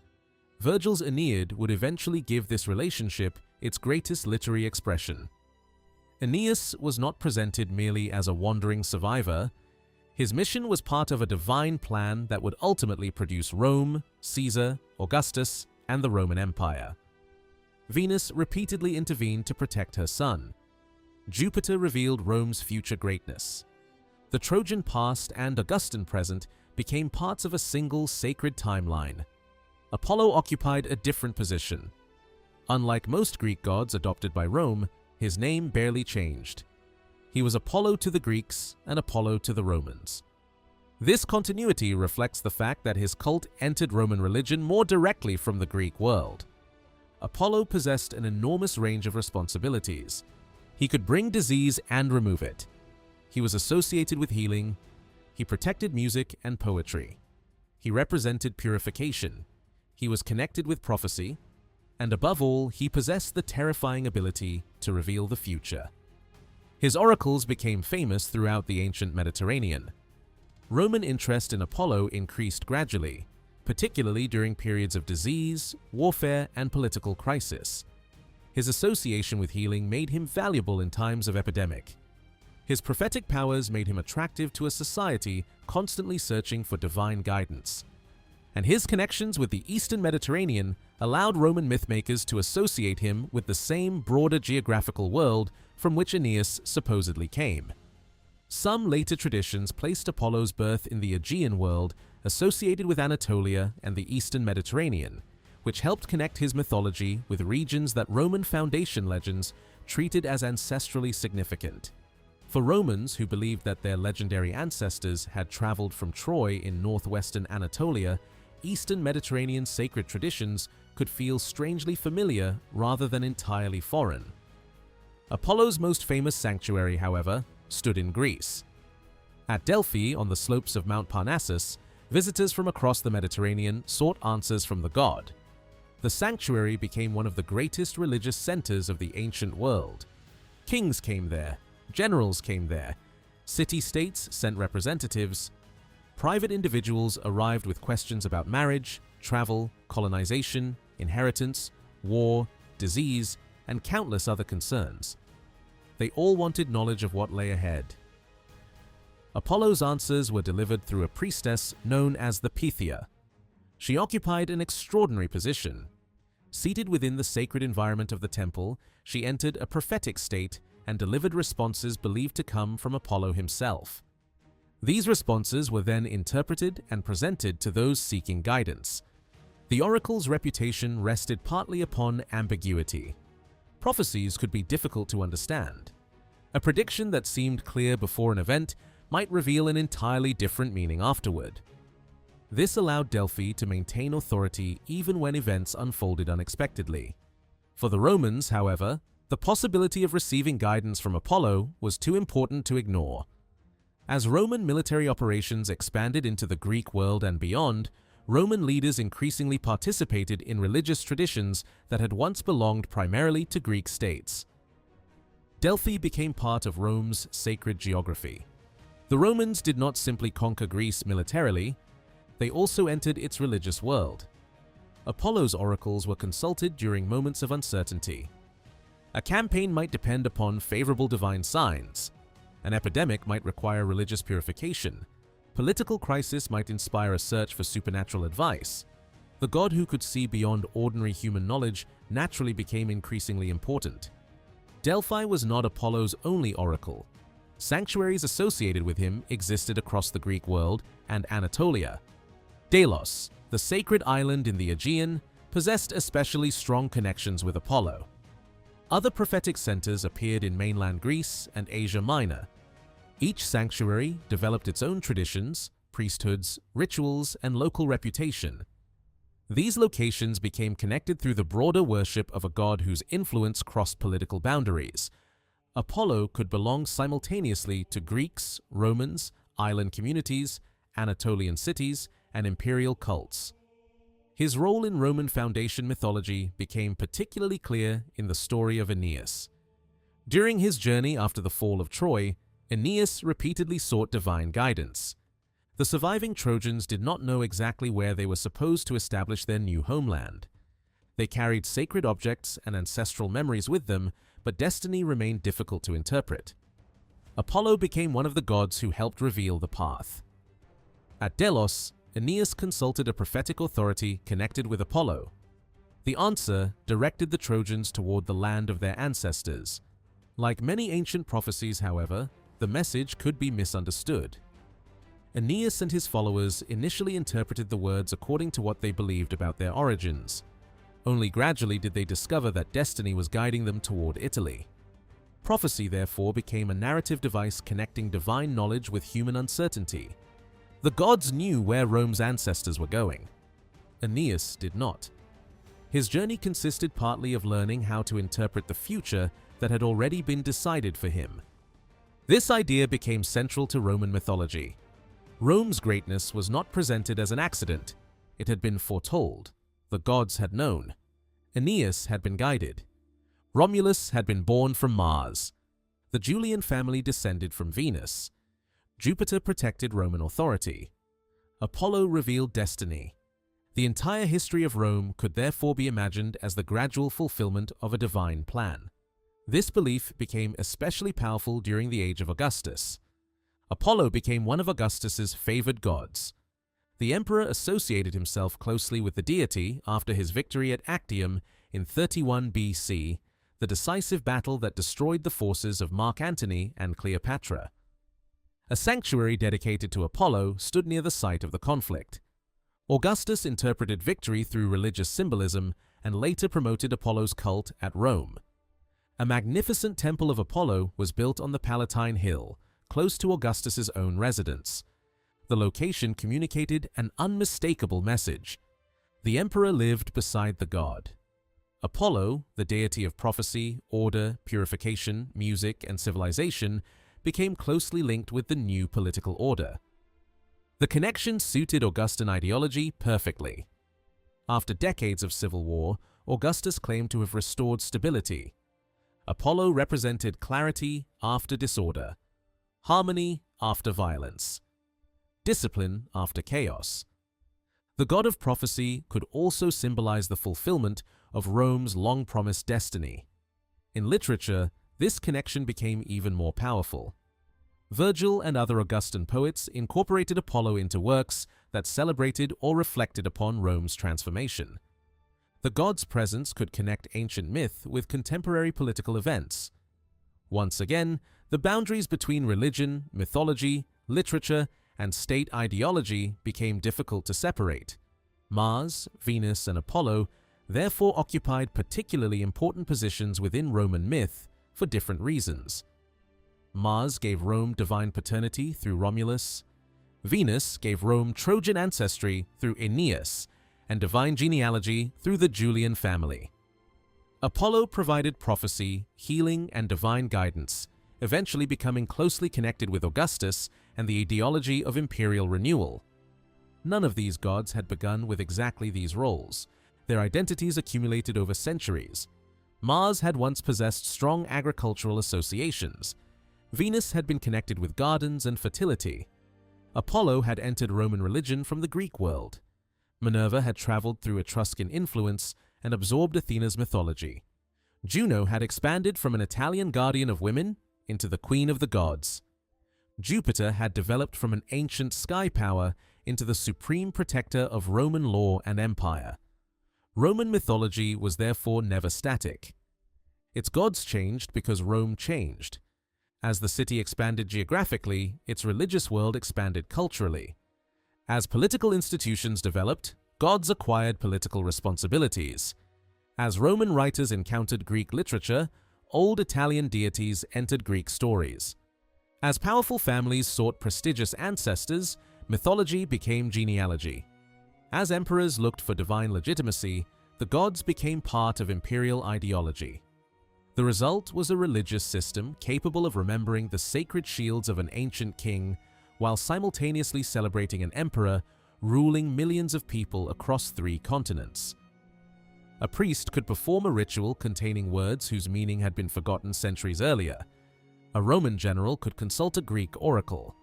Virgil's Aeneid would eventually give this relationship its greatest literary expression. Aeneas was not presented merely as a wandering survivor. His mission was part of a divine plan that would ultimately produce Rome, Caesar, Augustus, and the Roman Empire. Venus repeatedly intervened to protect her son. Jupiter revealed Rome's future greatness. The Trojan past and Augustan present became parts of a single sacred timeline. Apollo occupied a different position. Unlike most Greek gods adopted by Rome, his name barely changed. He was Apollo to the Greeks and Apollo to the Romans. This continuity reflects the fact that his cult entered Roman religion more directly from the Greek world. Apollo possessed an enormous range of responsibilities. He could bring disease and remove it. He was associated with healing. He protected music and poetry. He represented purification. He was connected with prophecy. And above all, he possessed the terrifying ability to reveal the future. His oracles became famous throughout the ancient Mediterranean. Roman interest in Apollo increased gradually, particularly during periods of disease, warfare, and political crisis. His association with healing made him valuable in times of epidemic. His prophetic powers made him attractive to a society constantly searching for divine guidance. And his connections with the Eastern Mediterranean allowed Roman mythmakers to associate him with the same broader geographical world from which Aeneas supposedly came. Some later traditions placed Apollo's birth in the Aegean world associated with Anatolia and the Eastern Mediterranean, which helped connect his mythology with regions that Roman foundation legends treated as ancestrally significant. For Romans who believed that their legendary ancestors had traveled from Troy in northwestern Anatolia, Eastern Mediterranean sacred traditions could feel strangely familiar rather than entirely foreign. Apollo's most famous sanctuary, however, stood in Greece. At Delphi, on the slopes of Mount Parnassus, visitors from across the Mediterranean sought answers from the god. The sanctuary became one of the greatest religious centers of the ancient world. Kings came there, generals came there, city-states sent representatives. Private individuals arrived with questions about marriage, travel, colonization, inheritance, war, disease, and countless other concerns. They all wanted knowledge of what lay ahead. Apollo's answers were delivered through a priestess known as the Pythia. She occupied an extraordinary position. Seated within the sacred environment of the temple, she entered a prophetic state and delivered responses believed to come from Apollo himself. These responses were then interpreted and presented to those seeking guidance. The oracle's reputation rested partly upon ambiguity. Prophecies could be difficult to understand. A prediction that seemed clear before an event might reveal an entirely different meaning afterward. This allowed Delphi to maintain authority even when events unfolded unexpectedly. For the Romans, however, the possibility of receiving guidance from Apollo was too important to ignore. As Roman military operations expanded into the Greek world and beyond, Roman leaders increasingly participated in religious traditions that had once belonged primarily to Greek states. Delphi became part of Rome's sacred geography. The Romans did not simply conquer Greece militarily, they also entered its religious world. Apollo's oracles were consulted during moments of uncertainty. A campaign might depend upon favorable divine signs. An epidemic might require religious purification. Political crisis might inspire a search for supernatural advice. The god who could see beyond ordinary human knowledge naturally became increasingly important. Delphi was not Apollo's only oracle. Sanctuaries associated with him existed across the Greek world and Anatolia. Delos, the sacred island in the Aegean, possessed especially strong connections with Apollo. Other prophetic centers appeared in mainland Greece and Asia Minor. Each sanctuary developed its own traditions, priesthoods, rituals, and local reputation. These locations became connected through the broader worship of a god whose influence crossed political boundaries. Apollo could belong simultaneously to Greeks, Romans, island communities, Anatolian cities, and imperial cults. His role in Roman foundation mythology became particularly clear in the story of Aeneas. During his journey after the fall of Troy, Aeneas repeatedly sought divine guidance. The surviving Trojans did not know exactly where they were supposed to establish their new homeland. They carried sacred objects and ancestral memories with them, but destiny remained difficult to interpret. Apollo became one of the gods who helped reveal the path. At Delos, Aeneas consulted a prophetic authority connected with Apollo. The answer directed the Trojans toward the land of their ancestors. Like many ancient prophecies, however, the message could be misunderstood. Aeneas and his followers initially interpreted the words according to what they believed about their origins. Only gradually did they discover that destiny was guiding them toward Italy. Prophecy, therefore, became a narrative device connecting divine knowledge with human uncertainty. The gods knew where Rome's ancestors were going. Aeneas did not. His journey consisted partly of learning how to interpret the future that had already been decided for him. This idea became central to Roman mythology. Rome's greatness was not presented as an accident. It had been foretold. The gods had known. Aeneas had been guided. Romulus had been born from Mars. The Julian family descended from Venus. Jupiter protected Roman authority. Apollo revealed destiny. The entire history of Rome could therefore be imagined as the gradual fulfillment of a divine plan. This belief became especially powerful during the age of Augustus. Apollo became one of Augustus's favored gods. The emperor associated himself closely with the deity after his victory at Actium in 31 BC, the decisive battle that destroyed the forces of Mark Antony and Cleopatra. A sanctuary dedicated to Apollo stood near the site of the conflict. Augustus interpreted victory through religious symbolism and later promoted Apollo's cult at Rome. A magnificent temple of Apollo was built on the Palatine Hill, close to Augustus's own residence. The location communicated an unmistakable message. The emperor lived beside the god. Apollo, the deity of prophecy, order, purification, music, and civilization, became closely linked with the new political order. The connection suited Augustan ideology perfectly. After decades of civil war, Augustus claimed to have restored stability. Apollo represented clarity after disorder, harmony after violence, discipline after chaos. The god of prophecy could also symbolize the fulfillment of Rome's long-promised destiny. In literature, this connection became even more powerful. Virgil and other Augustan poets incorporated Apollo into works that celebrated or reflected upon Rome's transformation. The god's presence could connect ancient myth with contemporary political events. Once again, the boundaries between religion, mythology, literature, and state ideology became difficult to separate. Mars, Venus, and Apollo therefore occupied particularly important positions within Roman myth for different reasons. Mars gave Rome divine paternity through Romulus. Venus gave Rome Trojan ancestry through Aeneas, and divine genealogy through the Julian family. Apollo provided prophecy, healing, and divine guidance, eventually becoming closely connected with Augustus and the ideology of imperial renewal. None of these gods had begun with exactly these roles. Their identities accumulated over centuries. Mars had once possessed strong agricultural associations. Venus had been connected with gardens and fertility. Apollo had entered Roman religion from the Greek world. Minerva had traveled through Etruscan influence and absorbed Athena's mythology. Juno had expanded from an Italian guardian of women into the queen of the gods. Jupiter had developed from an ancient sky power into the supreme protector of Roman law and empire. Roman mythology was therefore never static. Its gods changed because Rome changed. As the city expanded geographically, its religious world expanded culturally. As political institutions developed, gods acquired political responsibilities. As Roman writers encountered Greek literature, old Italian deities entered Greek stories. As powerful families sought prestigious ancestors, mythology became genealogy. As emperors looked for divine legitimacy, the gods became part of imperial ideology. The result was a religious system capable of remembering the sacred shields of an ancient king while simultaneously celebrating an emperor ruling millions of people across 3 continents. A priest could perform a ritual containing words whose meaning had been forgotten centuries earlier. A Roman general could consult a Greek oracle.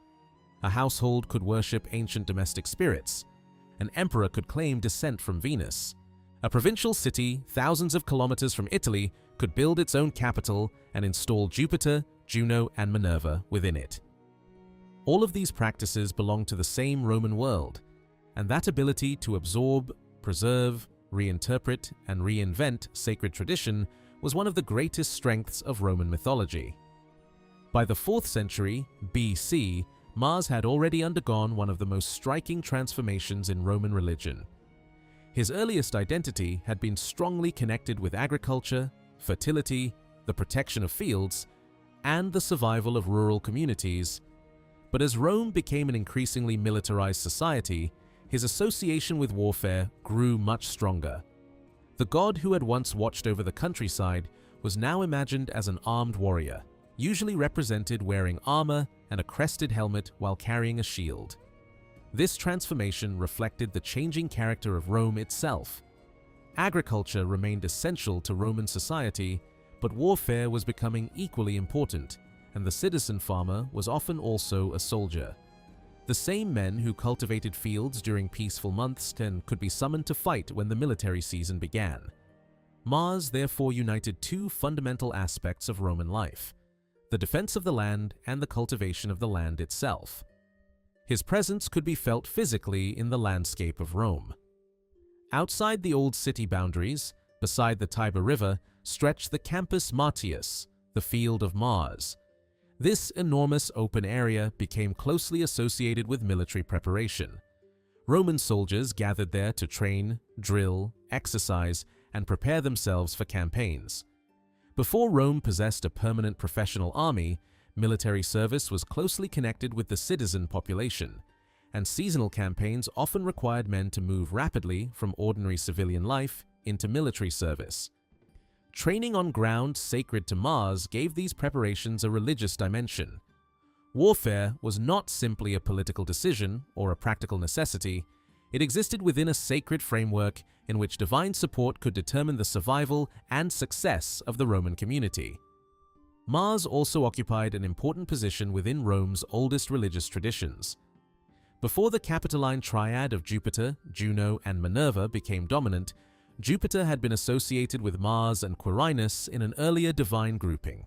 A household could worship ancient domestic spirits. An emperor could claim descent from Venus. A provincial city, thousands of kilometers from Italy, could build its own capital and install Jupiter, Juno, and Minerva within it. All of these practices belong to the same Roman world, and that ability to absorb, preserve, reinterpret, and reinvent sacred tradition was one of the greatest strengths of Roman mythology. By the 4th century BC, Mars had already undergone one of the most striking transformations in Roman religion. His earliest identity had been strongly connected with agriculture, fertility, the protection of fields, and the survival of rural communities. But as Rome became an increasingly militarized society, his association with warfare grew much stronger. The god who had once watched over the countryside was now imagined as an armed warrior, usually represented wearing armor and a crested helmet while carrying a shield. This transformation reflected the changing character of Rome itself. Agriculture remained essential to Roman society, but warfare was becoming equally important, and the citizen farmer was often also a soldier. The same men who cultivated fields during peaceful months could be summoned to fight when the military season began. Mars therefore united two fundamental aspects of Roman life: the defense of the land and the cultivation of the land itself. His presence could be felt physically in the landscape of Rome. Outside the old city boundaries, beside the Tiber River, stretched the Campus Martius, the Field of Mars. This enormous open area became closely associated with military preparation. Roman soldiers gathered there to train, drill, exercise, and prepare themselves for campaigns. Before Rome possessed a permanent professional army, military service was closely connected with the citizen population, and seasonal campaigns often required men to move rapidly from ordinary civilian life into military service. Training on ground sacred to Mars gave these preparations a religious dimension. Warfare was not simply a political decision or a practical necessity. It existed within a sacred framework in which divine support could determine the survival and success of the Roman community. Mars also occupied an important position within Rome's oldest religious traditions. Before the Capitoline triad of Jupiter, Juno, and Minerva became dominant, Jupiter had been associated with Mars and Quirinus in an earlier divine grouping.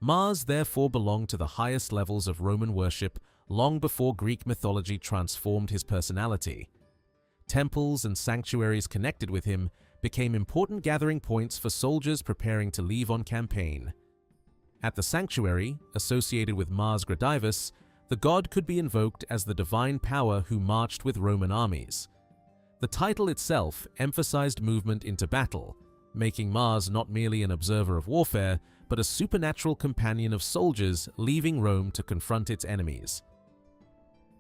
Mars therefore belonged to the highest levels of Roman worship long before Greek mythology transformed his personality. Temples and sanctuaries connected with him became important gathering points for soldiers preparing to leave on campaign. At the sanctuary, associated with Mars Gradivus, the god could be invoked as the divine power who marched with Roman armies. The title itself emphasized movement into battle, making Mars not merely an observer of warfare, but a supernatural companion of soldiers leaving Rome to confront its enemies.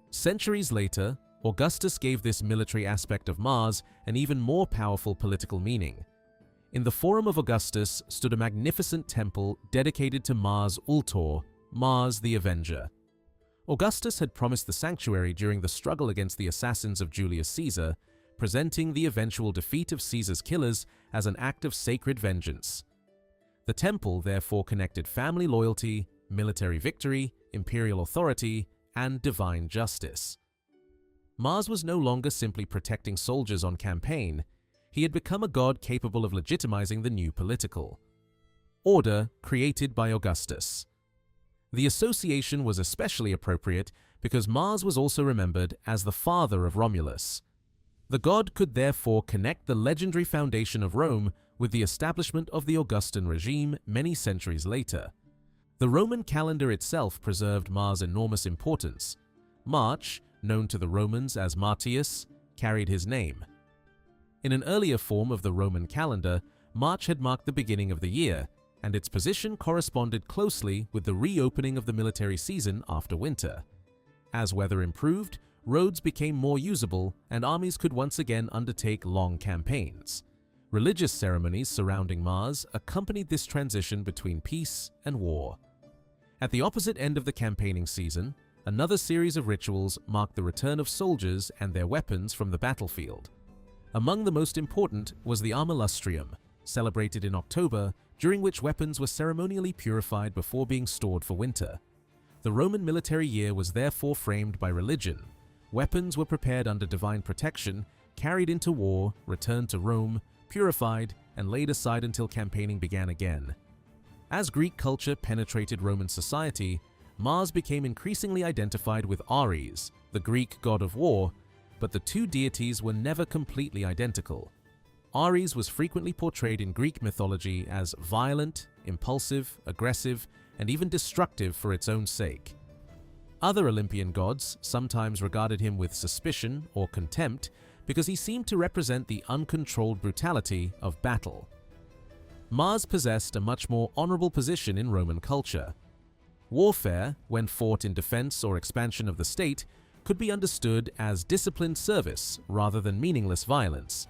Centuries later, Augustus gave this military aspect of Mars an even more powerful political meaning. In the Forum of Augustus stood a magnificent temple dedicated to Mars Ultor, Mars the Avenger. Augustus had promised the sanctuary during the struggle against the assassins of Julius Caesar, presenting the eventual defeat of Caesar's killers as an act of sacred vengeance. The temple therefore connected family loyalty, military victory, imperial authority, and divine justice. Mars was no longer simply protecting soldiers on campaign. He had become a god capable of legitimizing the new political order created by Augustus. The association was especially appropriate because Mars was also remembered as the father of Romulus. The god could therefore connect the legendary foundation of Rome with the establishment of the Augustan regime many centuries later. The Roman calendar itself preserved Mars' enormous importance. March, known to the Romans as Martius, carried his name. In an earlier form of the Roman calendar, March had marked the beginning of the year, and its position corresponded closely with the reopening of the military season after winter. As weather improved, roads became more usable and armies could once again undertake long campaigns. Religious ceremonies surrounding Mars accompanied this transition between peace and war. At the opposite end of the campaigning season, another series of rituals marked the return of soldiers and their weapons from the battlefield. Among the most important was the Armilustrium, celebrated in October, during which weapons were ceremonially purified before being stored for winter. The Roman military year was therefore framed by religion. Weapons were prepared under divine protection, carried into war, returned to Rome, purified, and laid aside until campaigning began again. As Greek culture penetrated Roman society, Mars became increasingly identified with Ares, the Greek god of war, but the two deities were never completely identical. Ares was frequently portrayed in Greek mythology as violent, impulsive, aggressive, and even destructive for its own sake. Other Olympian gods sometimes regarded him with suspicion or contempt because he seemed to represent the uncontrolled brutality of battle. Mars possessed a much more honorable position in Roman culture. Warfare, when fought in defense or expansion of the state, could be understood as disciplined service rather than meaningless violence.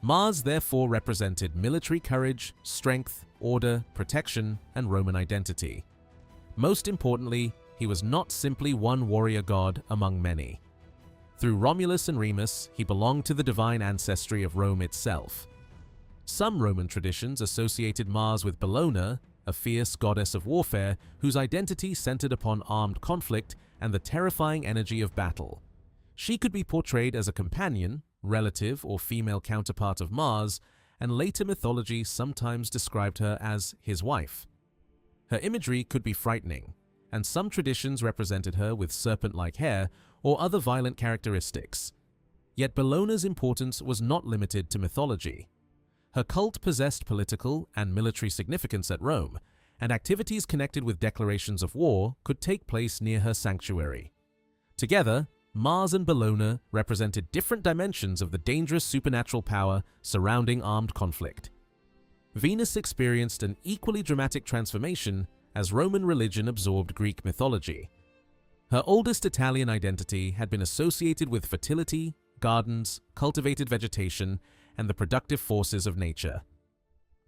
Mars therefore represented military courage, strength, order, protection, and Roman identity. Most importantly, he was not simply one warrior god among many. Through Romulus and Remus, he belonged to the divine ancestry of Rome itself. Some Roman traditions associated Mars with Bellona, a fierce goddess of warfare whose identity centered upon armed conflict and the terrifying energy of battle. She could be portrayed as a companion, relative, or female counterpart of Mars, and later mythology sometimes described her as his wife. Her imagery could be frightening, and some traditions represented her with serpent-like hair or other violent characteristics. Yet Bellona's importance was not limited to mythology. Her cult possessed political and military significance at Rome, and activities connected with declarations of war could take place near her sanctuary. Together, Mars and Bellona represented different dimensions of the dangerous supernatural power surrounding armed conflict. Venus experienced an equally dramatic transformation as Roman religion absorbed Greek mythology. Her oldest Italian identity had been associated with fertility, gardens, cultivated vegetation, and the productive forces of nature.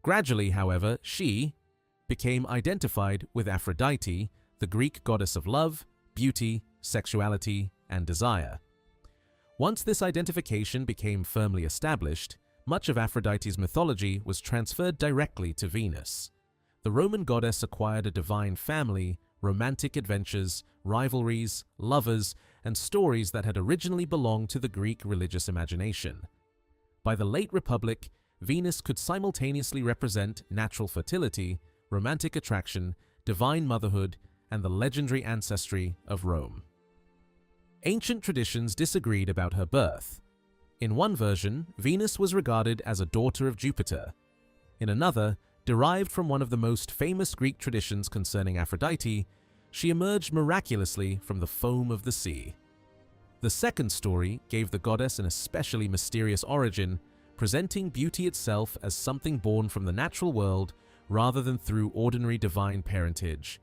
Gradually, however, she became identified with Aphrodite, the Greek goddess of love, beauty, sexuality, and desire. Once this identification became firmly established, much of Aphrodite's mythology was transferred directly to Venus. The Roman goddess acquired a divine family, romantic adventures, rivalries, lovers, and stories that had originally belonged to the Greek religious imagination. By the late Republic, Venus could simultaneously represent natural fertility, romantic attraction, divine motherhood, and the legendary ancestry of Rome. Ancient traditions disagreed about her birth. In one version, Venus was regarded as a daughter of Jupiter. In another, derived from one of the most famous Greek traditions concerning Aphrodite, she emerged miraculously from the foam of the sea. The second story gave the goddess an especially mysterious origin, presenting beauty itself as something born from the natural world rather than through ordinary divine parentage.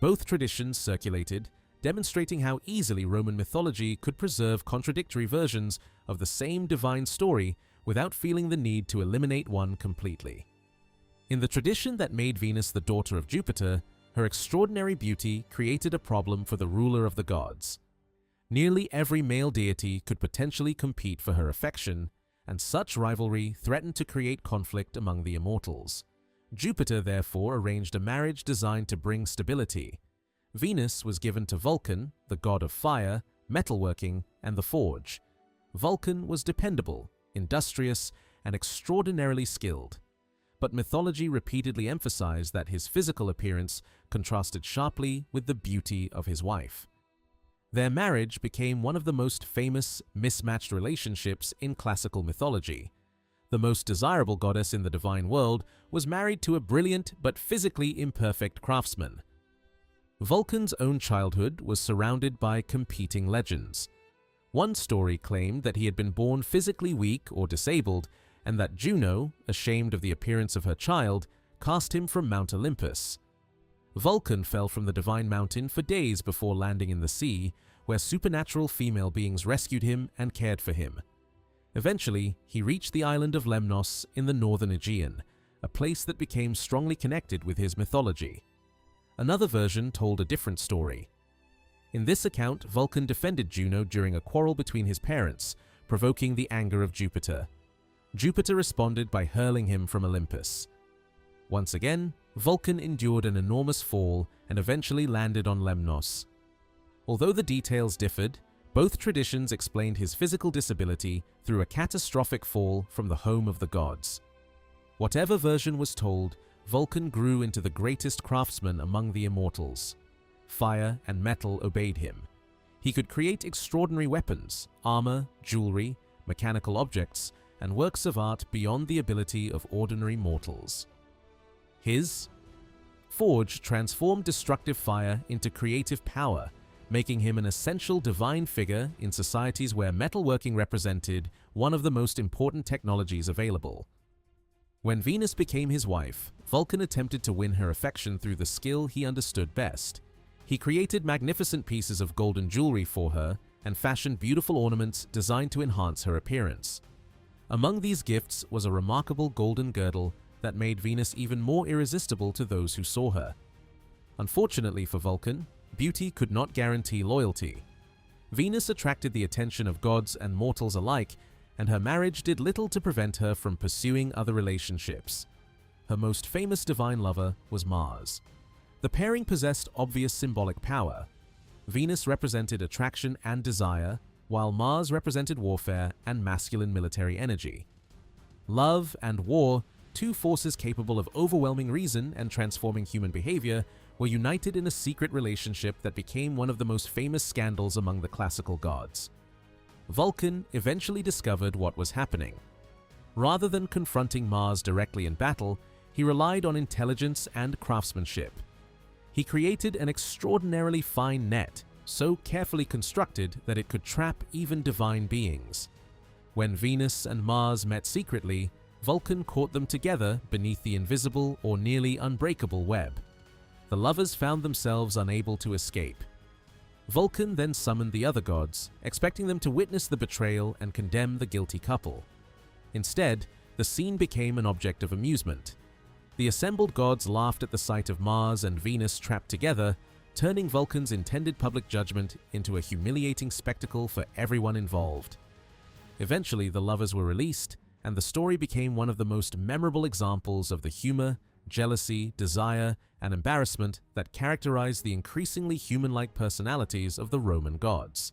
Both traditions circulated, demonstrating how easily Roman mythology could preserve contradictory versions of the same divine story without feeling the need to eliminate one completely. In the tradition that made Venus the daughter of Jupiter, her extraordinary beauty created a problem for the ruler of the gods. Nearly every male deity could potentially compete for her affection, and such rivalry threatened to create conflict among the immortals. Jupiter therefore arranged a marriage designed to bring stability. Venus was given to Vulcan, the god of fire, metalworking, and the forge. Vulcan was dependable, industrious, and extraordinarily skilled. But mythology repeatedly emphasized that his physical appearance contrasted sharply with the beauty of his wife. Their marriage became one of the most famous mismatched relationships in classical mythology. The most desirable goddess in the divine world was married to a brilliant but physically imperfect craftsman. Vulcan's own childhood was surrounded by competing legends. One story claimed that he had been born physically weak or disabled, and that Juno, ashamed of the appearance of her child, cast him from Mount Olympus. Vulcan fell from the divine mountain for days before landing in the sea, where supernatural female beings rescued him and cared for him. Eventually, he reached the island of Lemnos in the northern Aegean, a place that became strongly connected with his mythology. Another version told a different story. In this account, Vulcan defended Juno during a quarrel between his parents, provoking the anger of Jupiter. Jupiter responded by hurling him from Olympus. Once again, Vulcan endured an enormous fall and eventually landed on Lemnos. Although the details differed, Both traditions explained his physical disability through a catastrophic fall from the home of the gods. Whatever version was told, Vulcan grew into the greatest craftsman among the immortals. Fire and metal obeyed him. He could create extraordinary weapons, armor, jewelry, mechanical objects, and works of art beyond the ability of ordinary mortals. His forge transformed destructive fire into creative power, making him an essential divine figure in societies where metalworking represented one of the most important technologies available. When Venus became his wife, Vulcan attempted to win her affection through the skill he understood best. He created magnificent pieces of golden jewelry for her and fashioned beautiful ornaments designed to enhance her appearance. Among these gifts was a remarkable golden girdle that made Venus even more irresistible to those who saw her. Unfortunately for Vulcan, beauty could not guarantee loyalty. Venus attracted the attention of gods and mortals alike, and her marriage did little to prevent her from pursuing other relationships. Her most famous divine lover was Mars. The pairing possessed obvious symbolic power. Venus represented attraction and desire, while Mars represented warfare and masculine military energy. Love and war, two forces capable of overwhelming reason and transforming human behavior, were united in a secret relationship that became one of the most famous scandals among the classical gods. Vulcan eventually discovered what was happening. Rather than confronting Mars directly in battle, he relied on intelligence and craftsmanship. He created an extraordinarily fine net, so carefully constructed that it could trap even divine beings. When Venus and Mars met secretly, Vulcan caught them together beneath the invisible or nearly unbreakable web. The lovers found themselves unable to escape. Vulcan then summoned the other gods, expecting them to witness the betrayal and condemn the guilty couple. Instead, the scene became an object of amusement. The assembled gods laughed at the sight of Mars and Venus trapped together, turning Vulcan's intended public judgment into a humiliating spectacle for everyone involved. Eventually, the lovers were released, and the story became one of the most memorable examples of the humor, jealousy, desire, and embarrassment that characterized the increasingly human-like personalities of the Roman gods.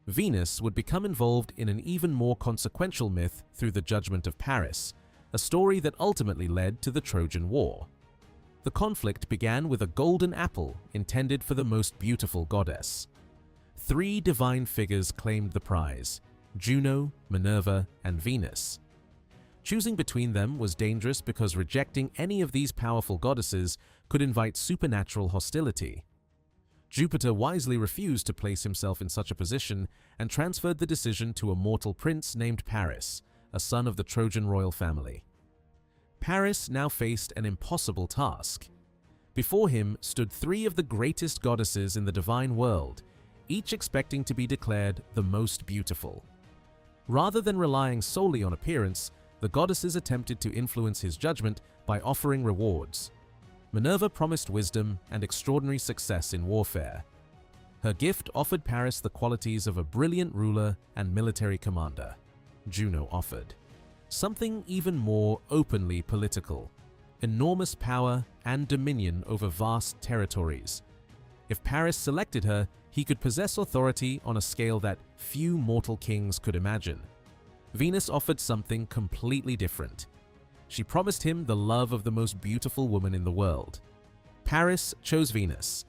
Venus would become involved in an even more consequential myth through the judgment of Paris, a story that ultimately led to the Trojan War. The conflict began with a golden apple intended for the most beautiful goddess. 3 divine figures claimed the prize: Juno, Minerva, and Venus. Choosing between them was dangerous because rejecting any of these powerful goddesses could invite supernatural hostility. Jupiter wisely refused to place himself in such a position and transferred the decision to a mortal prince named Paris, a son of the Trojan royal family. Paris now faced an impossible task. Before him stood 3 of the greatest goddesses in the divine world, each expecting to be declared the most beautiful. Rather than relying solely on appearance, the goddesses attempted to influence his judgment by offering rewards. Minerva promised wisdom and extraordinary success in warfare. Her gift offered Paris the qualities of a brilliant ruler and military commander. Juno offered something even more openly political: enormous power and dominion over vast territories. If Paris selected her, he could possess authority on a scale that few mortal kings could imagine. Venus offered something completely different. She promised him the love of the most beautiful woman in the world. Paris chose Venus.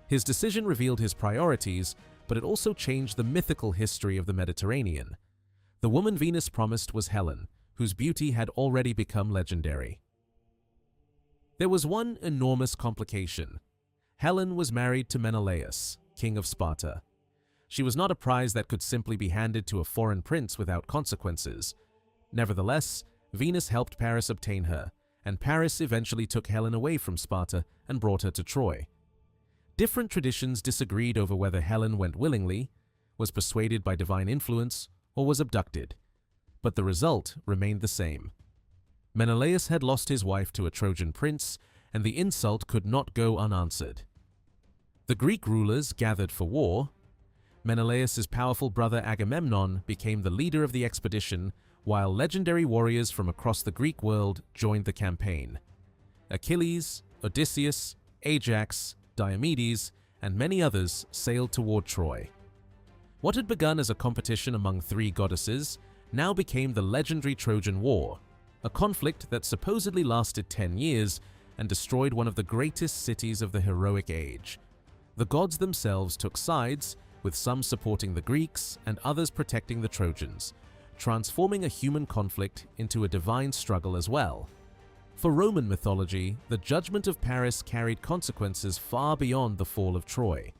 His decision revealed his priorities, but it also changed the mythical history of the Mediterranean. The woman Venus promised was Helen, whose beauty had already become legendary. There was one enormous complication. Helen was married to Menelaus, king of Sparta. She was not a prize that could simply be handed to a foreign prince without consequences. Nevertheless, Venus helped Paris obtain her, and Paris eventually took Helen away from Sparta and brought her to Troy. Different traditions disagreed over whether Helen went willingly, was persuaded by divine influence, or was abducted. But the result remained the same. Menelaus had lost his wife to a Trojan prince, and the insult could not go unanswered. The Greek rulers gathered for war. Menelaus's powerful brother Agamemnon became the leader of the expedition, while legendary warriors from across the Greek world joined the campaign. Achilles, Odysseus, Ajax, Diomedes, and many others sailed toward Troy. What had begun as a competition among three goddesses now became the legendary Trojan War, a conflict that supposedly lasted 10 years and destroyed one of the greatest cities of the heroic age. The gods themselves took sides, with some supporting the Greeks and others protecting the Trojans, transforming a human conflict into a divine struggle as well. For Roman mythology, the judgment of Paris carried consequences far beyond the fall of Troy.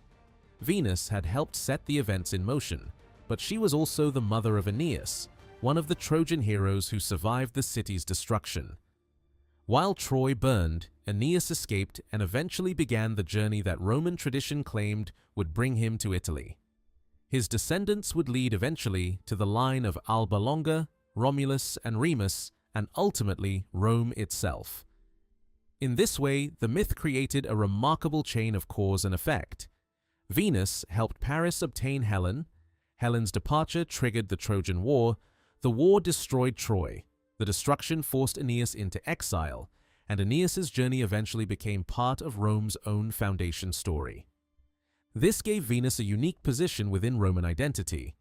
Venus had helped set the events in motion, but she was also the mother of Aeneas, one of the Trojan heroes who survived the city's destruction. While Troy burned, Aeneas escaped and eventually began the journey that Roman tradition claimed would bring him to Italy. His descendants would lead eventually to the line of Alba Longa, Romulus and Remus, and ultimately Rome itself. In this way, the myth created a remarkable chain of cause and effect. Venus helped Paris obtain Helen, Helen's departure triggered the Trojan War, the war destroyed Troy, the destruction forced Aeneas into exile, and Aeneas's journey eventually became part of Rome's own foundation story. This gave Venus a unique position within Roman identity.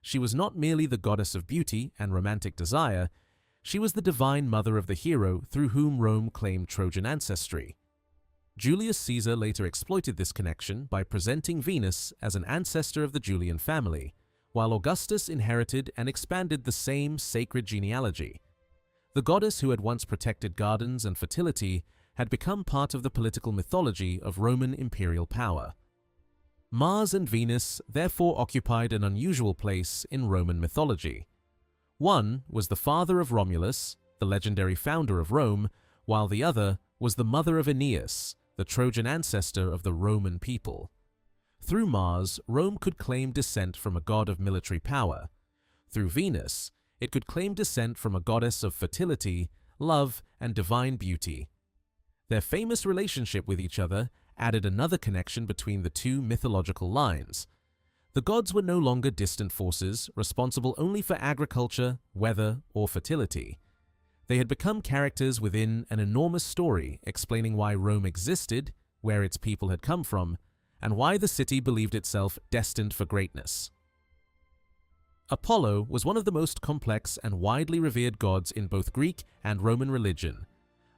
She was not merely the goddess of beauty and romantic desire, she was the divine mother of the hero through whom Rome claimed Trojan ancestry. Julius Caesar later exploited this connection by presenting Venus as an ancestor of the Julian family, while Augustus inherited and expanded the same sacred genealogy. The goddess who had once protected gardens and fertility had become part of the political mythology of Roman imperial power. Mars and Venus therefore occupied an unusual place in Roman mythology. One was the father of Romulus, the legendary founder of Rome, while the other was the mother of Aeneas, the Trojan ancestor of the Roman people. Through Mars, Rome could claim descent from a god of military power. Through Venus, it could claim descent from a goddess of fertility, love, and divine beauty. Their famous relationship with each other added another connection between the two mythological lines. The gods were no longer distant forces responsible only for agriculture, weather, or fertility. They had become characters within an enormous story explaining why Rome existed, where its people had come from, and why the city believed itself destined for greatness. Apollo was one of the most complex and widely revered gods in both Greek and Roman religion.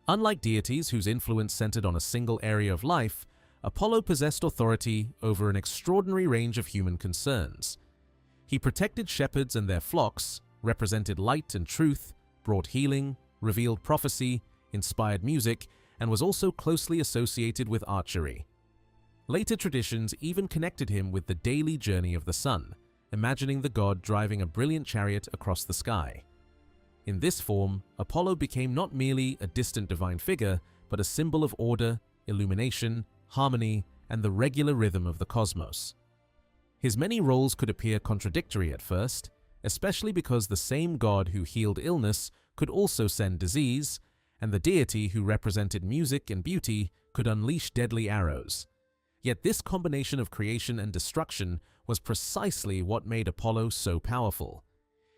Unlike deities whose influence centered on a single area of life, Apollo possessed authority over an extraordinary range of human concerns. He protected shepherds and their flocks, represented light and truth, brought healing, revealed prophecy, inspired music, and was also closely associated with archery. Later traditions even connected him with the daily journey of the sun, imagining the god driving a brilliant chariot across the sky. In this form, Apollo became not merely a distant divine figure, but a symbol of order, illumination, harmony, and the regular rhythm of the cosmos. His many roles could appear contradictory at first, especially because the same god who healed illness could also send disease, and the deity who represented music and beauty could unleash deadly arrows. Yet this combination of creation and destruction was precisely what made Apollo so powerful.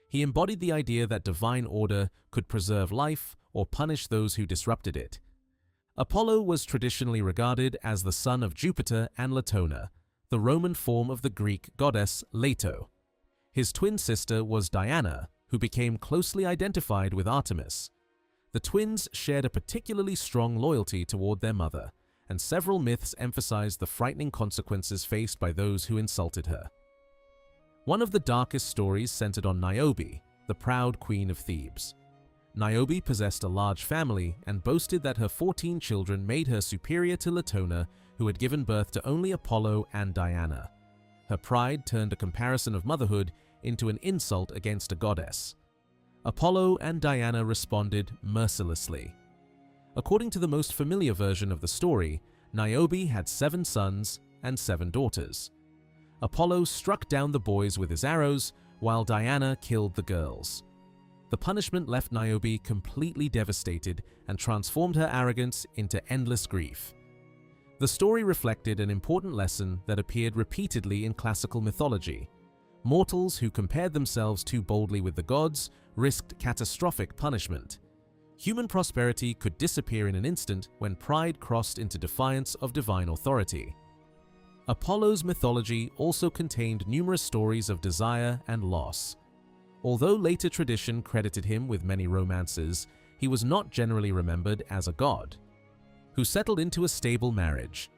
He embodied the idea that divine order could preserve life or punish those who disrupted it. Apollo was traditionally regarded as the son of Jupiter and Latona, the Roman form of the Greek goddess Leto. His twin sister was Diana, who became closely identified with Artemis. The twins shared a particularly strong loyalty toward their mother, and several myths emphasized the frightening consequences faced by those who insulted her. One of the darkest stories centered on Niobe, the proud queen of Thebes. Niobe possessed a large family and boasted that her 14 children made her superior to Latona, who had given birth to only Apollo and Diana. Her pride turned a comparison of motherhood into an insult against a goddess. Apollo and Diana responded mercilessly. According to the most familiar version of the story, Niobe had 7 sons and 7 daughters. Apollo struck down the boys with his arrows, while Diana killed the girls. The punishment left Niobe completely devastated and transformed her arrogance into endless grief. The story reflected an important lesson that appeared repeatedly in classical mythology. Mortals who compared themselves too boldly with the gods risked catastrophic punishment. Human prosperity could disappear in an instant when pride crossed into defiance of divine authority. Apollo's mythology also contained numerous stories of desire and loss. Although later tradition credited him with many romances, he was not generally remembered as a god who settled into a stable marriage.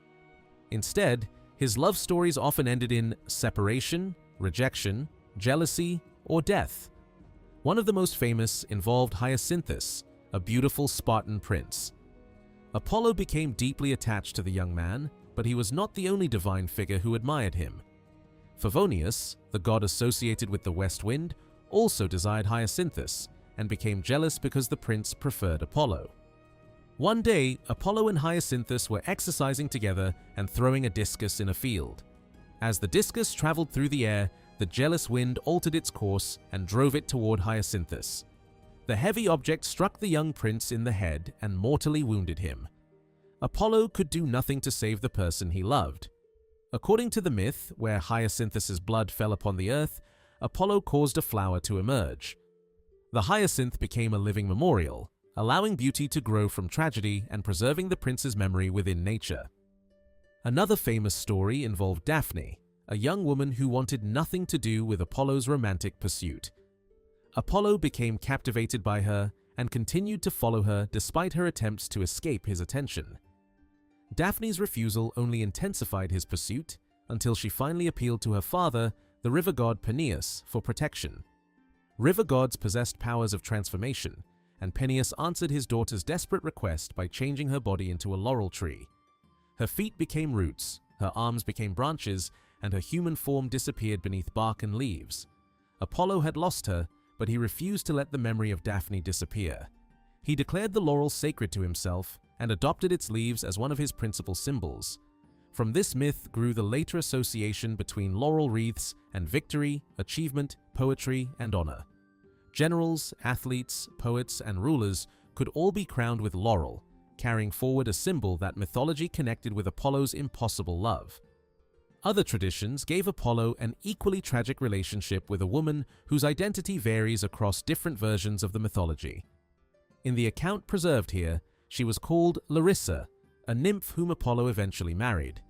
Instead, his love stories often ended in separation, rejection, jealousy, or death. One of the most famous involved Hyacinthus, a beautiful Spartan prince. Apollo became deeply attached to the young man, but he was not the only divine figure who admired him. Favonius, the god associated with the west wind, also desired Hyacinthus and became jealous because the prince preferred Apollo. One day, Apollo and Hyacinthus were exercising together and throwing a discus in a field. As the discus traveled through the air, the jealous wind altered its course and drove it toward Hyacinthus. The heavy object struck the young prince in the head and mortally wounded him. Apollo could do nothing to save the person he loved. According to the myth, where Hyacinthus's blood fell upon the earth, Apollo caused a flower to emerge. The hyacinth became a living memorial, allowing beauty to grow from tragedy and preserving the prince's memory within nature. Another famous story involved Daphne, a young woman who wanted nothing to do with Apollo's romantic pursuit. Apollo became captivated by her and continued to follow her despite her attempts to escape his attention. Daphne's refusal only intensified his pursuit until she finally appealed to her father, the river god Peneus, for protection. River gods possessed powers of transformation, and Peneus answered his daughter's desperate request by changing her body into a laurel tree. Her feet became roots, her arms became branches, and her human form disappeared beneath bark and leaves. Apollo had lost her, but he refused to let the memory of Daphne disappear. He declared the laurel sacred to himself and adopted its leaves as one of his principal symbols. From this myth grew the later association between laurel wreaths and victory, achievement, poetry, and honor. Generals, athletes, poets, and rulers could all be crowned with laurel, carrying forward a symbol that mythology connected with Apollo's impossible love. Other traditions gave Apollo an equally tragic relationship with a woman whose identity varies across different versions of the mythology. In the account preserved here, she was called Larissa, a nymph whom Apollo eventually married.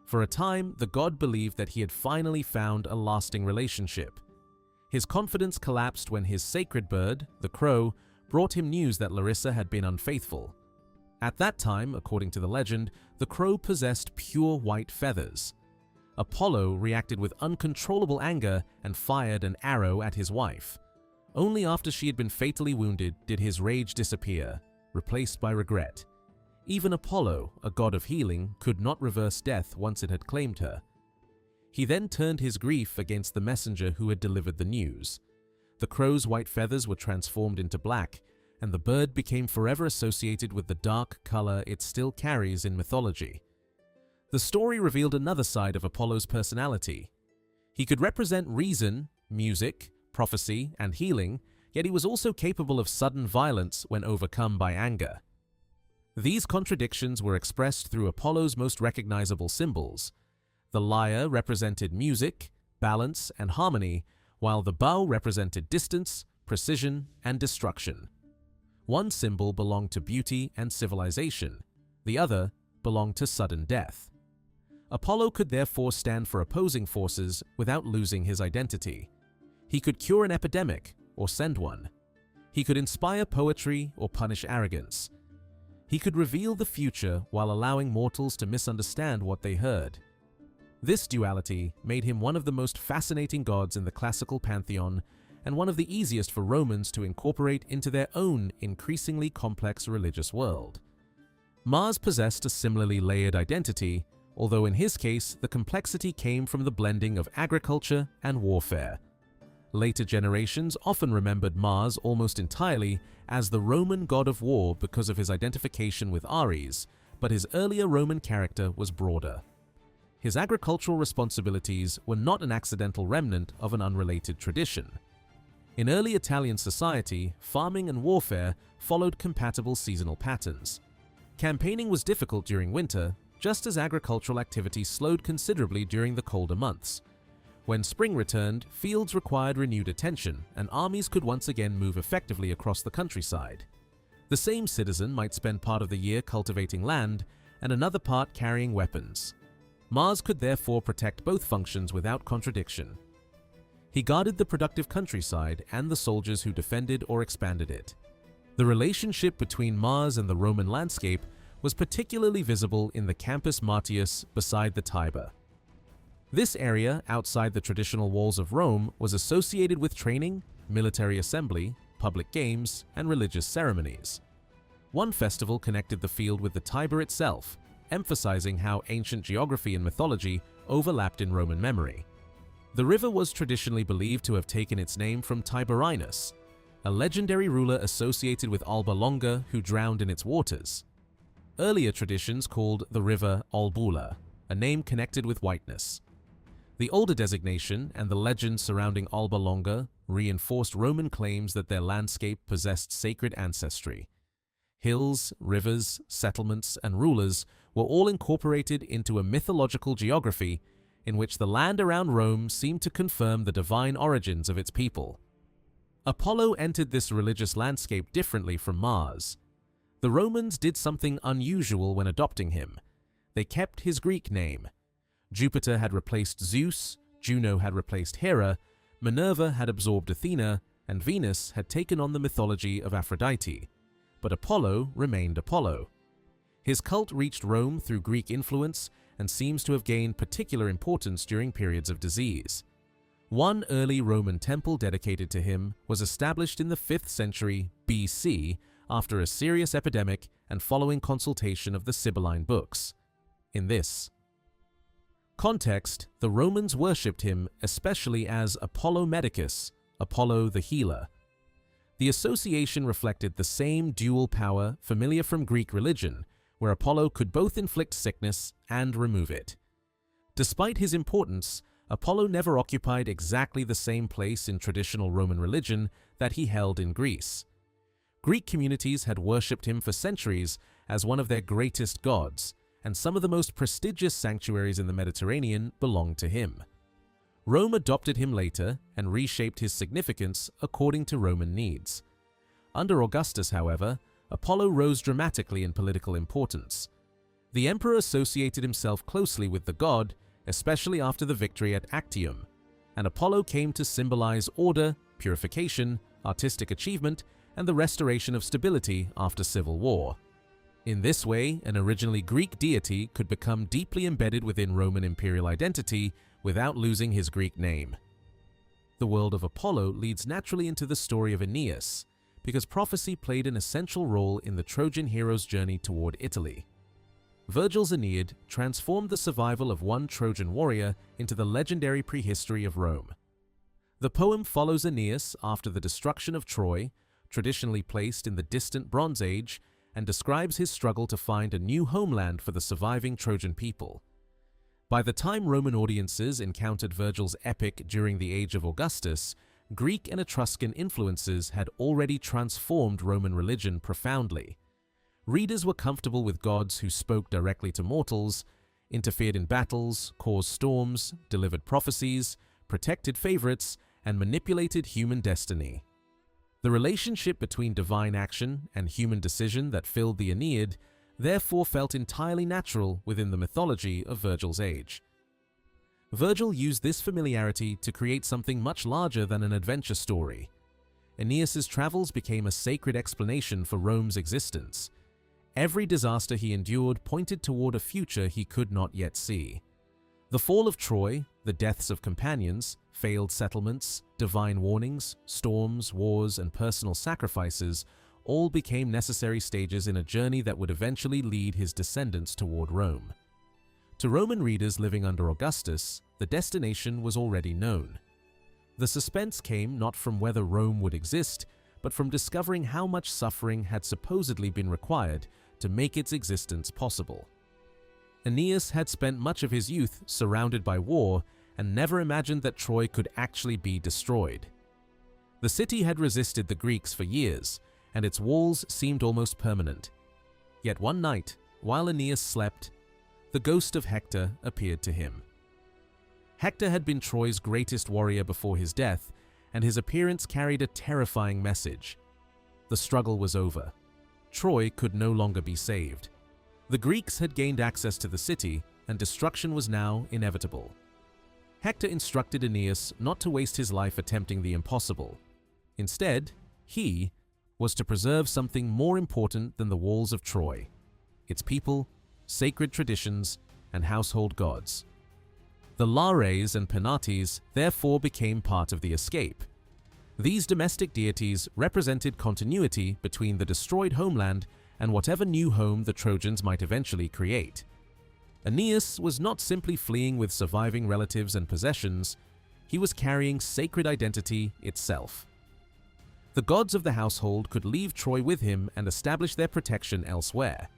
For a time, the god believed that he had finally found a lasting relationship. His confidence collapsed when his sacred bird, the crow, brought him news that Larissa had been unfaithful. At that time, according to the legend, the crow possessed pure white feathers. Apollo reacted with uncontrollable anger and fired an arrow at his wife. Only after she had been fatally wounded did his rage disappear, replaced by regret. Even Apollo, a god of healing, could not reverse death once it had claimed her. He then turned his grief against the messenger who had delivered the news. The crow's white feathers were transformed into black, and the bird became forever associated with the dark color it still carries in mythology. The story revealed another side of Apollo's personality. He could represent reason, music, prophecy, and healing, yet he was also capable of sudden violence when overcome by anger. These contradictions were expressed through Apollo's most recognizable symbols. The lyre represented music, balance, and harmony, while the bow represented distance, precision, and destruction. One symbol belonged to beauty and civilization, the other belonged to sudden death. Apollo could therefore stand for opposing forces without losing his identity. He could cure an epidemic or send one. He could inspire poetry or punish arrogance. He could reveal the future while allowing mortals to misunderstand what they heard. This duality made him one of the most fascinating gods in the classical pantheon and one of the easiest for Romans to incorporate into their own increasingly complex religious world. Mars possessed a similarly layered identity, although in his case the complexity came from the blending of agriculture and warfare. Later generations often remembered Mars almost entirely as the Roman god of war because of his identification with Ares, but his earlier Roman character was broader. His agricultural responsibilities were not an accidental remnant of an unrelated tradition. In early Italian society, farming and warfare followed compatible seasonal patterns. Campaigning was difficult during winter, just as agricultural activity slowed considerably during the colder months. When spring returned, fields required renewed attention, and armies could once again move effectively across the countryside. The same citizen might spend part of the year cultivating land and another part carrying weapons. Mars could therefore protect both functions without contradiction. He guarded the productive countryside and the soldiers who defended or expanded it. The relationship between Mars and the Roman landscape was particularly visible in the Campus Martius beside the Tiber. This area, outside the traditional walls of Rome, was associated with training, military assembly, public games, and religious ceremonies. One festival connected the field with the Tiber itself, emphasizing how ancient geography and mythology overlapped in Roman memory. The river was traditionally believed to have taken its name from Tiberinus, a legendary ruler associated with Alba Longa who drowned in its waters. Earlier traditions called the river Albula, a name connected with whiteness. The older designation and the legend surrounding Alba Longa reinforced Roman claims that their landscape possessed sacred ancestry. Hills, rivers, settlements, and rulers were all incorporated into a mythological geography in which the land around Rome seemed to confirm the divine origins of its people. Apollo entered this religious landscape differently from Mars. The Romans did something unusual when adopting him. They kept his Greek name. Jupiter had replaced Zeus, Juno had replaced Hera, Minerva had absorbed Athena, and Venus had taken on the mythology of Aphrodite. But Apollo remained Apollo. His cult reached Rome through Greek influence and seems to have gained particular importance during periods of disease. One early Roman temple dedicated to him was established in the 5th century BC after a serious epidemic and following consultation of the Sibylline books. In this context, the Romans worshipped him especially as Apollo Medicus, Apollo the healer. The association reflected the same dual power familiar from Greek religion, where Apollo could both inflict sickness and remove it. Despite his importance, Apollo never occupied exactly the same place in traditional Roman religion that he held in Greece. Greek communities had worshipped him for centuries as one of their greatest gods, and some of the most prestigious sanctuaries in the Mediterranean belonged to him. Rome adopted him later and reshaped his significance according to Roman needs. Under Augustus, however, Apollo rose dramatically in political importance. The emperor associated himself closely with the god, especially after the victory at Actium, and Apollo came to symbolize order, purification, artistic achievement, and the restoration of stability after civil war. In this way, an originally Greek deity could become deeply embedded within Roman imperial identity without losing his Greek name. The world of Apollo leads naturally into the story of Aeneas, because prophecy played an essential role in the Trojan hero's journey toward Italy. Virgil's Aeneid transformed the survival of one Trojan warrior into the legendary prehistory of Rome. The poem follows Aeneas after the destruction of Troy, traditionally placed in the distant Bronze Age, and describes his struggle to find a new homeland for the surviving Trojan people. By the time Roman audiences encountered Virgil's epic during the age of Augustus, Greek and Etruscan influences had already transformed Roman religion profoundly. Readers were comfortable with gods who spoke directly to mortals, interfered in battles, caused storms, delivered prophecies, protected favorites, and manipulated human destiny. The relationship between divine action and human decision that filled the Aeneid therefore felt entirely natural within the mythology of Virgil's age. Virgil used this familiarity to create something much larger than an adventure story. Aeneas's travels became a sacred explanation for Rome's existence. Every disaster he endured pointed toward a future he could not yet see. The fall of Troy, the deaths of companions, failed settlements, divine warnings, storms, wars, and personal sacrifices all became necessary stages in a journey that would eventually lead his descendants toward Rome. To Roman readers living under Augustus, the destination was already known. The suspense came not from whether Rome would exist, but from discovering how much suffering had supposedly been required to make its existence possible. Aeneas had spent much of his youth surrounded by war and never imagined that Troy could actually be destroyed. The city had resisted the Greeks for years, and its walls seemed almost permanent. Yet one night, while Aeneas slept, the ghost of Hector appeared to him. Hector had been Troy's greatest warrior before his death, and his appearance carried a terrifying message. The struggle was over. Troy could no longer be saved. The Greeks had gained access to the city, and destruction was now inevitable. Hector instructed Aeneas not to waste his life attempting the impossible. Instead, he was to preserve something more important than the walls of Troy: its people, sacred traditions, and household gods. The Lares and Penates therefore became part of the escape. These domestic deities represented continuity between the destroyed homeland and whatever new home the Trojans might eventually create. Aeneas was not simply fleeing with surviving relatives and possessions, he was carrying sacred identity itself. The gods of the household could leave Troy with him and establish their protection elsewhere.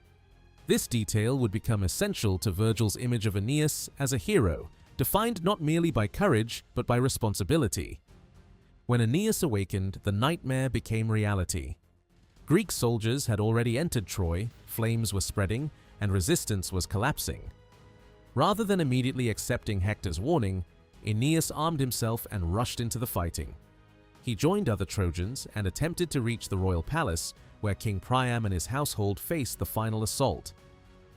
This detail would become essential to Virgil's image of Aeneas as a hero, defined not merely by courage but by responsibility. When Aeneas awakened, the nightmare became reality. Greek soldiers had already entered Troy, flames were spreading, and resistance was collapsing. Rather than immediately accepting Hector's warning, Aeneas armed himself and rushed into the fighting. He joined other Trojans and attempted to reach the royal palace, where King Priam and his household faced the final assault.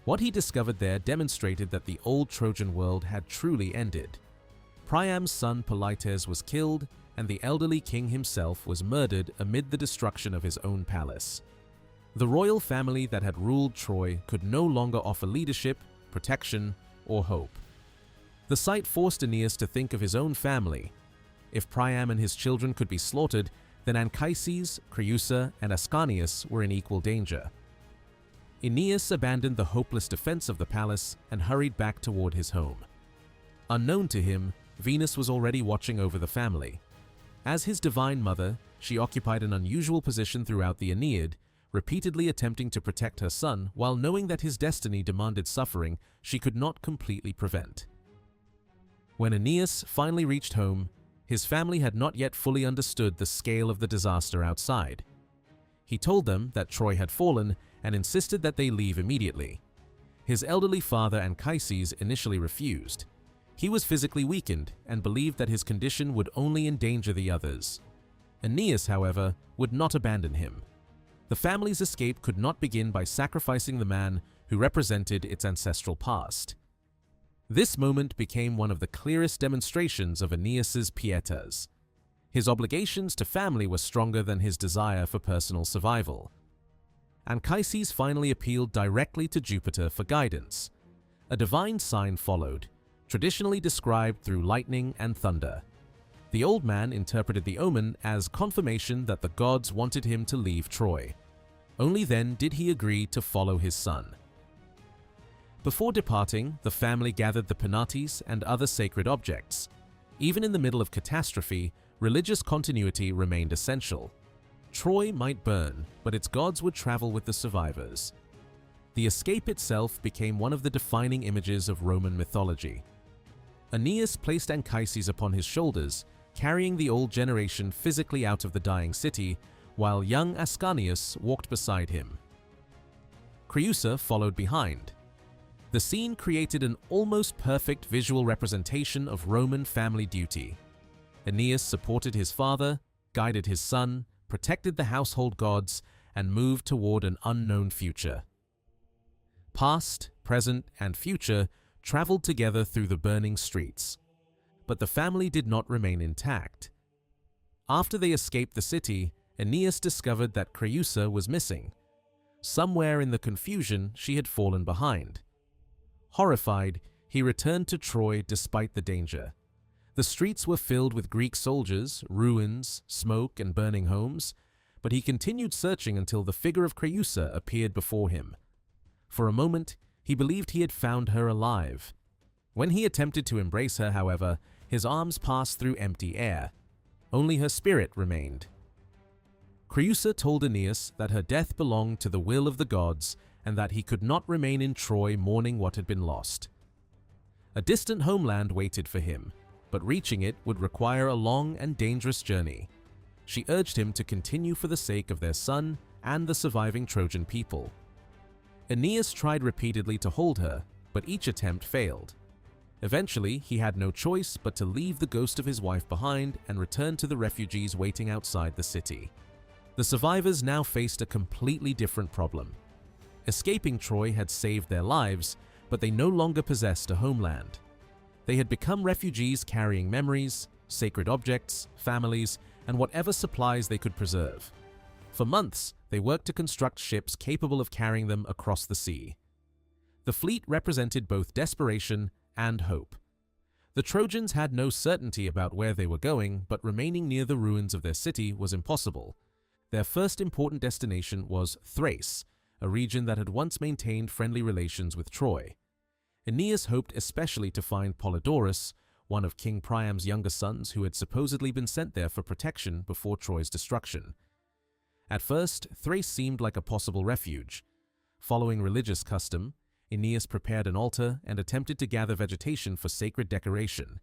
What he discovered there demonstrated that the old Trojan world had truly ended. Priam's son Polites was killed, and the elderly king himself was murdered amid the destruction of his own palace. The royal family that had ruled Troy could no longer offer leadership, protection, or hope. The sight forced Aeneas to think of his own family. If Priam and his children could be slaughtered, then Anchises, Creusa, and Ascanius were in equal danger. Aeneas abandoned the hopeless defense of the palace and hurried back toward his home. Unknown to him, Venus was already watching over the family. As his divine mother, she occupied an unusual position throughout the Aeneid, repeatedly attempting to protect her son while knowing that his destiny demanded suffering she could not completely prevent. When Aeneas finally reached home, his family had not yet fully understood the scale of the disaster outside. He told them that Troy had fallen and insisted that they leave immediately. His elderly father Anchises initially refused. He was physically weakened and believed that his condition would only endanger the others. Aeneas, however, would not abandon him. The family's escape could not begin by sacrificing the man who represented its ancestral past. This moment became one of the clearest demonstrations of Aeneas's pietas. His obligations to family were stronger than his desire for personal survival. Anchises finally appealed directly to Jupiter for guidance. A divine sign followed, traditionally described through lightning and thunder. The old man interpreted the omen as confirmation that the gods wanted him to leave Troy. Only then did he agree to follow his son. Before departing, the family gathered the Penates and other sacred objects. Even in the middle of catastrophe, religious continuity remained essential. Troy might burn, but its gods would travel with the survivors. The escape itself became one of the defining images of Roman mythology. Aeneas placed Anchises upon his shoulders, carrying the old generation physically out of the dying city, while young Ascanius walked beside him. Creusa followed behind. The scene created an almost perfect visual representation of Roman family duty. Aeneas supported his father, guided his son, protected the household gods, and moved toward an unknown future. Past, present, and future traveled together through the burning streets. But the family did not remain intact. After they escaped the city, Aeneas discovered that Creusa was missing. Somewhere in the confusion, she had fallen behind. Horrified, he returned to Troy despite the danger. The streets were filled with Greek soldiers, ruins, smoke, and burning homes, but he continued searching until the figure of Creusa appeared before him. For a moment, he believed he had found her alive. When he attempted to embrace her, however, his arms passed through empty air. Only her spirit remained. Creusa told Aeneas that her death belonged to the will of the gods and that he could not remain in Troy mourning what had been lost. A distant homeland waited for him, but reaching it would require a long and dangerous journey. She urged him to continue for the sake of their son and the surviving Trojan people. Aeneas tried repeatedly to hold her, but each attempt failed. Eventually, he had no choice but to leave the ghost of his wife behind and return to the refugees waiting outside the city. The survivors now faced a completely different problem. Escaping Troy had saved their lives, but they no longer possessed a homeland. They had become refugees carrying memories, sacred objects, families, and whatever supplies they could preserve. For months, they worked to construct ships capable of carrying them across the sea. The fleet represented both desperation and hope. The Trojans had no certainty about where they were going, but remaining near the ruins of their city was impossible. Their first important destination was Thrace, a region that had once maintained friendly relations with Troy. Aeneas hoped especially to find Polydorus, one of King Priam's younger sons who had supposedly been sent there for protection before Troy's destruction. At first, Thrace seemed like a possible refuge. Following religious custom, Aeneas prepared an altar and attempted to gather vegetation for sacred decoration.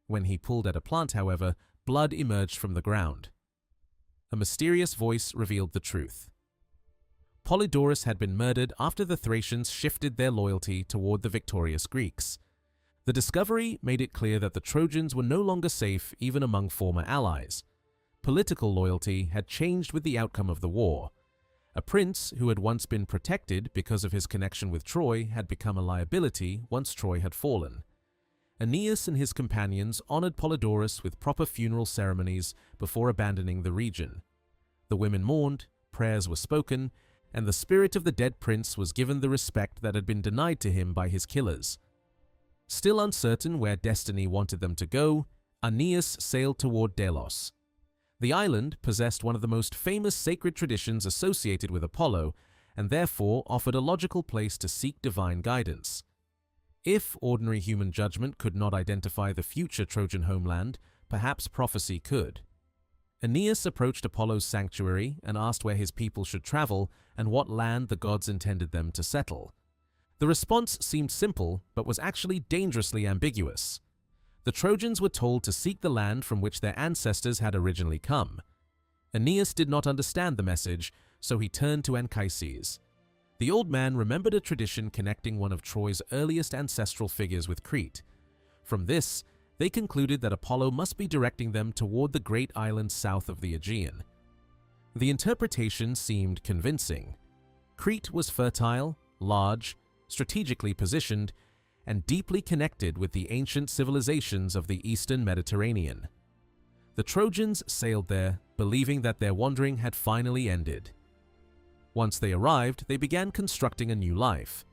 When he pulled at a plant, however, blood emerged from the ground. A mysterious voice revealed the truth. Polydorus had been murdered after the Thracians shifted their loyalty toward the victorious Greeks. The discovery made it clear that the Trojans were no longer safe even among former allies. Political loyalty had changed with the outcome of the war. A prince who had once been protected because of his connection with Troy had become a liability once Troy had fallen. Aeneas and his companions honored Polydorus with proper funeral ceremonies before abandoning the region. The women mourned, prayers were spoken, and the spirit of the dead prince was given the respect that had been denied to him by his killers. Still uncertain where destiny wanted them to go, Aeneas sailed toward Delos. The island possessed one of the most famous sacred traditions associated with Apollo, and therefore offered a logical place to seek divine guidance. If ordinary human judgment could not identify the future Trojan homeland, perhaps prophecy could. Aeneas approached Apollo's sanctuary and asked where his people should travel and what land the gods intended them to settle. The response seemed simple, but was actually dangerously ambiguous. The Trojans were told to seek the land from which their ancestors had originally come. Aeneas did not understand the message, so he turned to Anchises. The old man remembered a tradition connecting one of Troy's earliest ancestral figures with Crete. From this, they concluded that Apollo must be directing them toward the great island south of the Aegean. The interpretation seemed convincing. Crete was fertile, large, strategically positioned, and deeply connected with the ancient civilizations of the eastern Mediterranean. The Trojans sailed there, believing that their wandering had finally ended. Once they arrived, they began constructing a new life.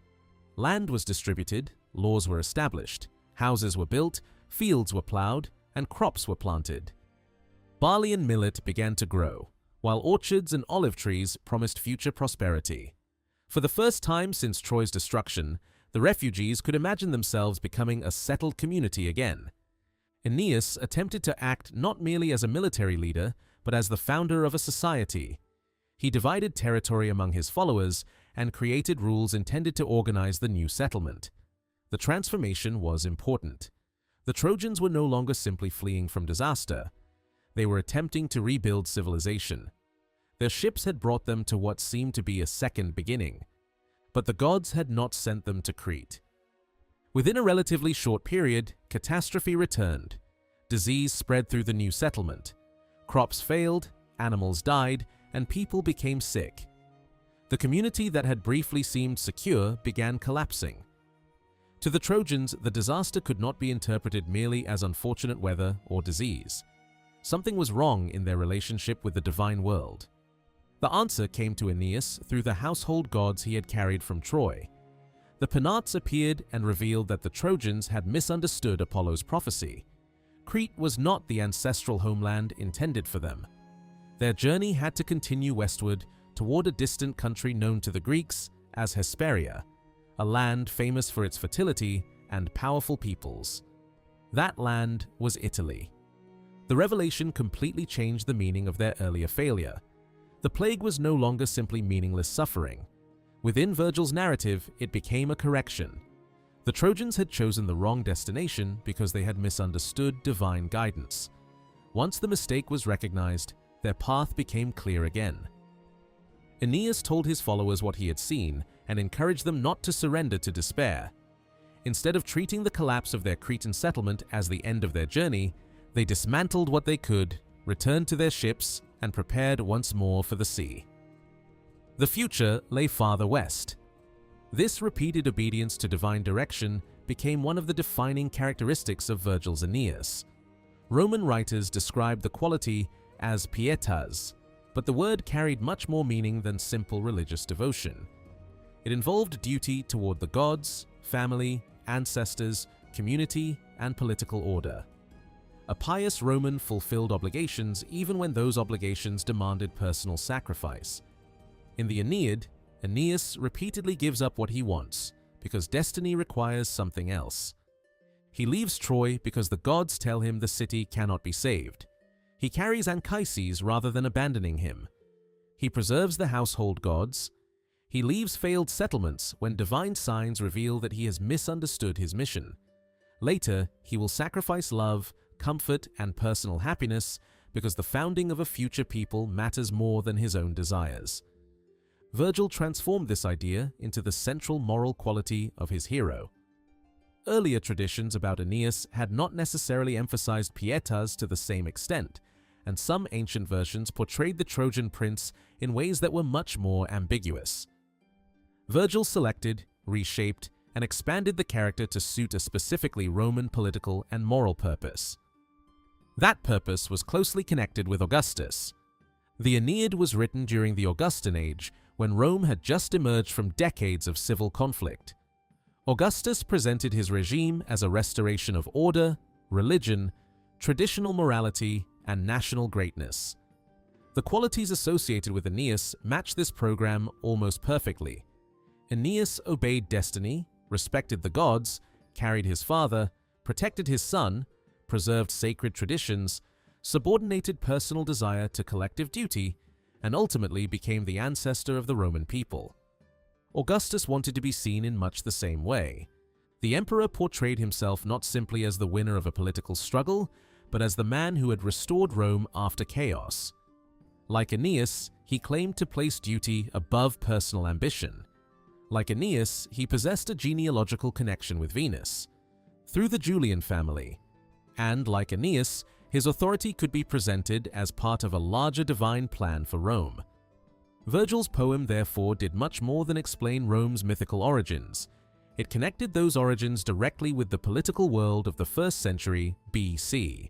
Land was distributed, laws were established, houses were built, fields were plowed, and crops were planted. Barley and millet began to grow, while orchards and olive trees promised future prosperity. For the first time since Troy's destruction, the refugees could imagine themselves becoming a settled community again. Aeneas attempted to act not merely as a military leader, but as the founder of a society. He divided territory among his followers and created rules intended to organize the new settlement. The transformation was important. The Trojans were no longer simply fleeing from disaster. They were attempting to rebuild civilization. Their ships had brought them to what seemed to be a second beginning. But the gods had not sent them to Crete. Within a relatively short period, catastrophe returned. Disease spread through the new settlement. Crops failed, animals died, and people became sick. The community that had briefly seemed secure began collapsing. To the Trojans, the disaster could not be interpreted merely as unfortunate weather or disease. Something was wrong in their relationship with the divine world. The answer came to Aeneas through the household gods he had carried from Troy. The Penates appeared and revealed that the Trojans had misunderstood Apollo's prophecy. Crete was not the ancestral homeland intended for them. Their journey had to continue westward toward a distant country known to the Greeks as Hesperia, a land famous for its fertility and powerful peoples. That land was Italy. The revelation completely changed the meaning of their earlier failure. The plague was no longer simply meaningless suffering. Within Virgil's narrative, it became a correction. The Trojans had chosen the wrong destination because they had misunderstood divine guidance. Once the mistake was recognized, their path became clear again. Aeneas told his followers what he had seen and encouraged them not to surrender to despair. Instead of treating the collapse of their Cretan settlement as the end of their journey, they dismantled what they could, returned to their ships, and prepared once more for the sea. The future lay farther west. This repeated obedience to divine direction became one of the defining characteristics of Virgil's Aeneas. Roman writers described the quality as pietas, but the word carried much more meaning than simple religious devotion. It involved duty toward the gods, family, ancestors, community, and political order. A pious Roman fulfilled obligations even when those obligations demanded personal sacrifice. In the Aeneid, Aeneas repeatedly gives up what he wants because destiny requires something else. He leaves Troy because the gods tell him the city cannot be saved. He carries Anchises rather than abandoning him. He preserves the household gods. He leaves failed settlements when divine signs reveal that he has misunderstood his mission. Later, he will sacrifice love, comfort, and personal happiness because the founding of a future people matters more than his own desires. Virgil transformed this idea into the central moral quality of his hero. Earlier traditions about Aeneas had not necessarily emphasized pietas to the same extent, and some ancient versions portrayed the Trojan prince in ways that were much more ambiguous. Virgil selected, reshaped, and expanded the character to suit a specifically Roman political and moral purpose. That purpose was closely connected with Augustus. The Aeneid was written during the Augustan age, when Rome had just emerged from decades of civil conflict. Augustus presented his regime as a restoration of order, religion, traditional morality, and national greatness. The qualities associated with Aeneas match this program almost perfectly. Aeneas obeyed destiny, respected the gods, carried his father, protected his son, preserved sacred traditions, subordinated personal desire to collective duty, and ultimately became the ancestor of the Roman people. Augustus wanted to be seen in much the same way. The emperor portrayed himself not simply as the winner of a political struggle, but as the man who had restored Rome after chaos. Like Aeneas, he claimed to place duty above personal ambition. Like Aeneas, he possessed a genealogical connection with Venus, through the Julian family. And like Aeneas, his authority could be presented as part of a larger divine plan for Rome. Virgil's poem therefore did much more than explain Rome's mythical origins. It connected those origins directly with the political world of the 1st century BC.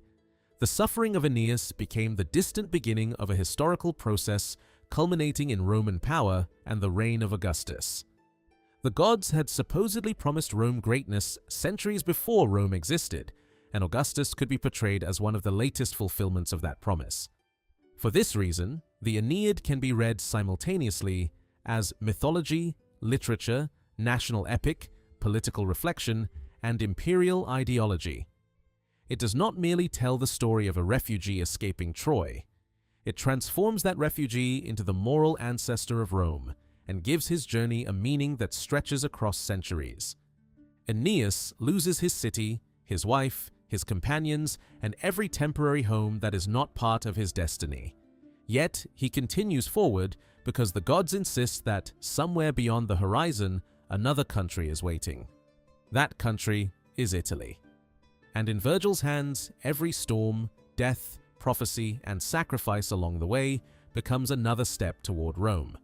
The suffering of Aeneas became the distant beginning of a historical process culminating in Roman power and the reign of Augustus. The gods had supposedly promised Rome greatness centuries before Rome existed, and Augustus could be portrayed as one of the latest fulfillments of that promise. For this reason, the Aeneid can be read simultaneously as mythology, literature, national epic, political reflection, and imperial ideology. It does not merely tell the story of a refugee escaping Troy. It transforms that refugee into the moral ancestor of Rome and gives his journey a meaning that stretches across centuries. Aeneas loses his city, his wife, his companions, and every temporary home that is not part of his destiny. Yet, he continues forward because the gods insist that somewhere beyond the horizon, another country is waiting. That country is Italy. And in Virgil's hands, every storm, death, prophecy, and sacrifice along the way becomes another step toward Rome.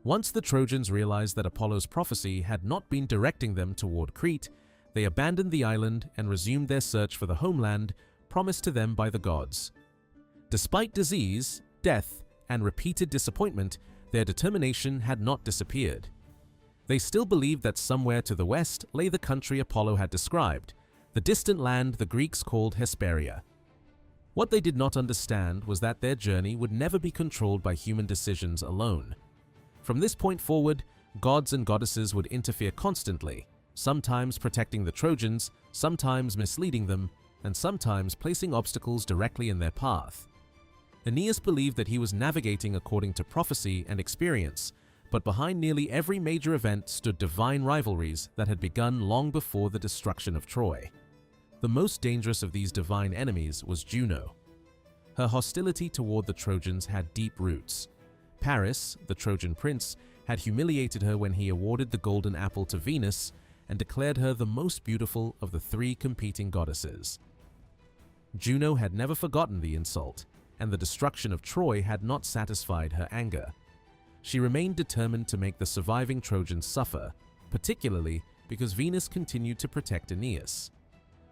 Once the Trojans realized that Apollo's prophecy had not been directing them toward Crete, they abandoned the island and resumed their search for the homeland promised to them by the gods. Despite disease, death, and repeated disappointment, their determination had not disappeared. They still believed that somewhere to the west lay the country Apollo had described, the distant land the Greeks called Hesperia. What they did not understand was that their journey would never be controlled by human decisions alone. From this point forward, gods and goddesses would interfere constantly, sometimes protecting the Trojans, sometimes misleading them, and sometimes placing obstacles directly in their path. Aeneas believed that he was navigating according to prophecy and experience, but behind nearly every major event stood divine rivalries that had begun long before the destruction of Troy. The most dangerous of these divine enemies was Juno. Her hostility toward the Trojans had deep roots. Paris, the Trojan prince, had humiliated her when he awarded the golden apple to Venus and declared her the most beautiful of the 3 competing goddesses. Juno had never forgotten the insult, and the destruction of Troy had not satisfied her anger. she remained determined to make the surviving Trojans suffer, particularly because Venus continued to protect Aeneas.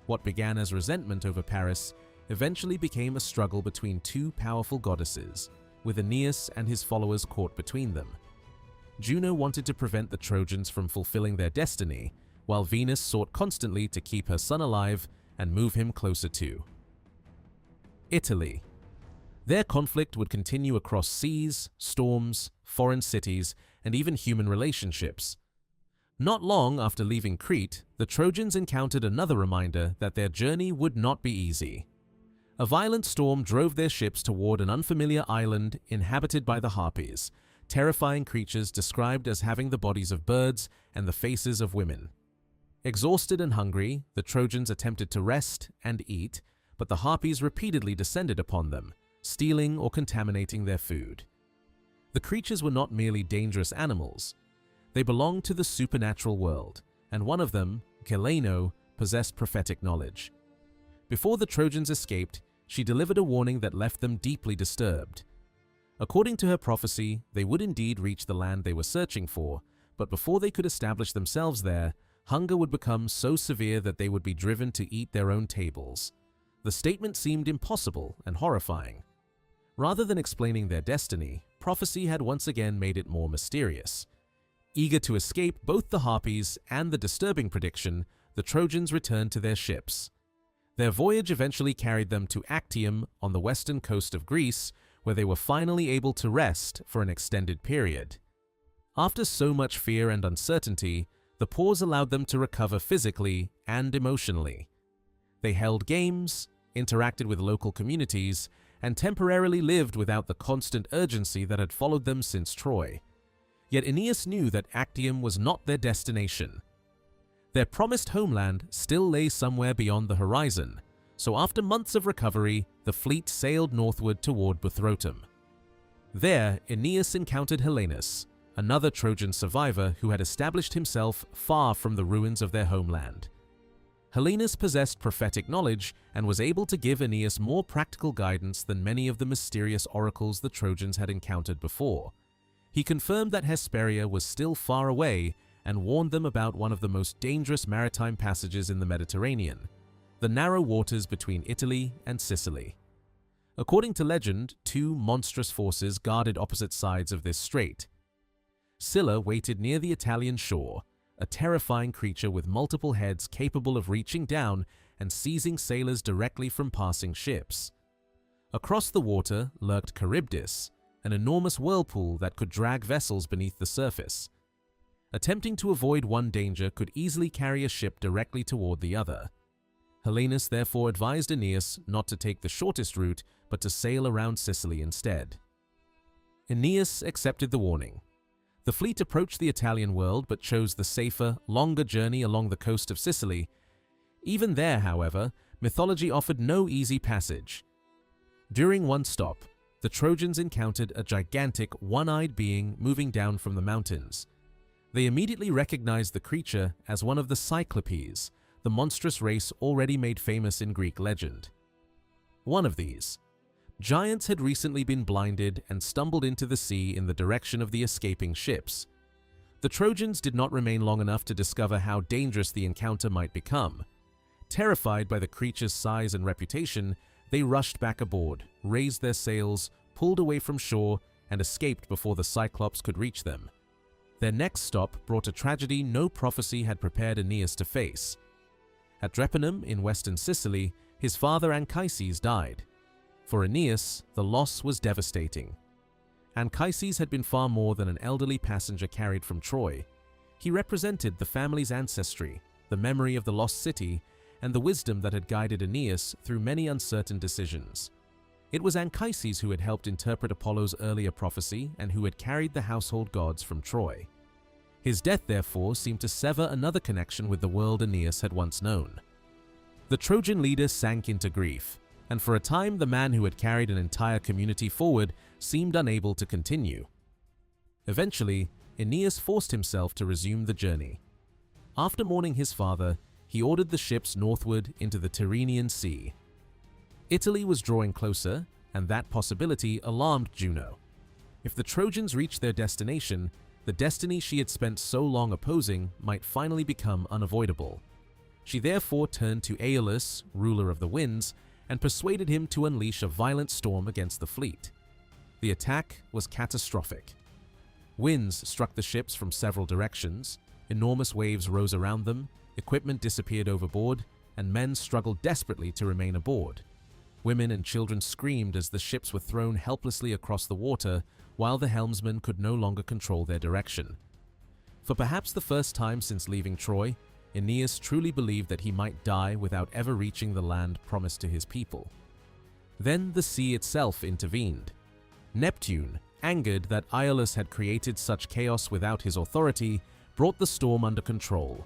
What began as resentment over Paris eventually became a struggle between two powerful goddesses, with Aeneas and his followers caught between them. Juno wanted to prevent the Trojans from fulfilling their destiny, while Venus sought constantly to keep her son alive and move him closer to Italy. Their conflict would continue across seas, storms, foreign cities, and even human relationships. Not long after leaving Crete, the Trojans encountered another reminder that their journey would not be easy. A violent storm drove their ships toward an unfamiliar island inhabited by the Harpies, terrifying creatures described as having the bodies of birds and the faces of women. Exhausted and hungry, the Trojans attempted to rest and eat, but the Harpies repeatedly descended upon them, stealing or contaminating their food. The creatures were not merely dangerous animals. They belonged to the supernatural world, and one of them, Celaeno, possessed prophetic knowledge. Before the Trojans escaped, she delivered a warning that left them deeply disturbed. According to her prophecy, they would indeed reach the land they were searching for, but before they could establish themselves there, hunger would become so severe that they would be driven to eat their own tables. The statement seemed impossible and horrifying. Rather than explaining their destiny, prophecy had once again made it more mysterious. Eager to escape both the Harpies and the disturbing prediction, the Trojans returned to their ships. Their voyage eventually carried them to Actium on the western coast of Greece, where they were finally able to rest for an extended period. After so much fear and uncertainty, the pause allowed them to recover physically and emotionally. They held games, interacted with local communities, and temporarily lived without the constant urgency that had followed them since Troy. Yet Aeneas knew that Actium was not their destination. Their promised homeland still lay somewhere beyond the horizon, so after months of recovery, the fleet sailed northward toward Buthrotum. There, Aeneas encountered Helenus, another Trojan survivor who had established himself far from the ruins of their homeland. Helenus possessed prophetic knowledge and was able to give Aeneas more practical guidance than many of the mysterious oracles the Trojans had encountered before. He confirmed that Hesperia was still far away and warned them about one of the most dangerous maritime passages in the Mediterranean, the narrow waters between Italy and Sicily. According to legend, two monstrous forces guarded opposite sides of this strait. Scylla waited near the Italian shore, a terrifying creature with multiple heads capable of reaching down and seizing sailors directly from passing ships. Across the water lurked Charybdis, an enormous whirlpool that could drag vessels beneath the surface. Attempting to avoid one danger could easily carry a ship directly toward the other. Helenus therefore advised Aeneas not to take the shortest route, but to sail around Sicily instead. Aeneas accepted the warning. The fleet approached the Italian world but chose the safer, longer journey along the coast of Sicily. Even there, however, mythology offered no easy passage. During one stop, the Trojans encountered a gigantic, one-eyed being moving down from the mountains. They immediately recognized the creature as one of the Cyclopes, the monstrous race already made famous in Greek legend. One of these. Giants had recently been blinded and stumbled into the sea in the direction of the escaping ships. The Trojans did not remain long enough to discover how dangerous the encounter might become. Terrified by the creature's size and reputation, they rushed back aboard, raised their sails, pulled away from shore, and escaped before the Cyclops could reach them. Their next stop brought a tragedy no prophecy had prepared Aeneas to face. At Drepanum in western Sicily, his father Anchises died. For Aeneas, the loss was devastating. Anchises had been far more than an elderly passenger carried from Troy. He represented the family's ancestry, the memory of the lost city, and the wisdom that had guided Aeneas through many uncertain decisions. It was Anchises who had helped interpret Apollo's earlier prophecy and who had carried the household gods from Troy. His death, therefore, seemed to sever another connection with the world Aeneas had once known. The Trojan leader sank into grief, and for a time the man who had carried an entire community forward seemed unable to continue. Eventually, Aeneas forced himself to resume the journey. After mourning his father, he ordered the ships northward into the Tyrrhenian Sea. Italy was drawing closer, and that possibility alarmed Juno. If the Trojans reached their destination, the destiny she had spent so long opposing might finally become unavoidable. She therefore turned to Aeolus, ruler of the winds, and persuaded him to unleash a violent storm against the fleet. The attack was catastrophic. Winds struck the ships from several directions, enormous waves rose around them, equipment disappeared overboard, and men struggled desperately to remain aboard. Women and children screamed as the ships were thrown helplessly across the water, while the helmsmen could no longer control their direction. For perhaps the first time since leaving Troy, Aeneas truly believed that he might die without ever reaching the land promised to his people. Then the sea itself intervened. Neptune, angered that Aeolus had created such chaos without his authority, brought the storm under control.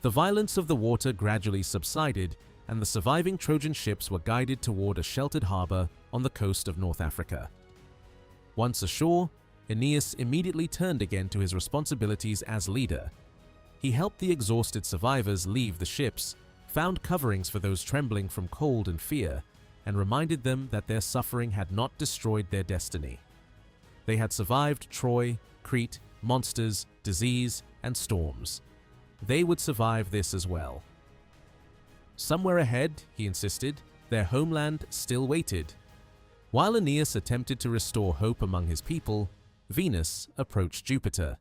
The violence of the water gradually subsided, and the surviving Trojan ships were guided toward a sheltered harbor on the coast of North Africa. Once ashore, Aeneas immediately turned again to his responsibilities as leader. He helped the exhausted survivors leave the ships, found coverings for those trembling from cold and fear, and reminded them that their suffering had not destroyed their destiny. They had survived Troy, Crete, monsters, disease, and storms. They would survive this as well. Somewhere ahead, he insisted, their homeland still waited. While Aeneas attempted to restore hope among his people, Venus approached Jupiter.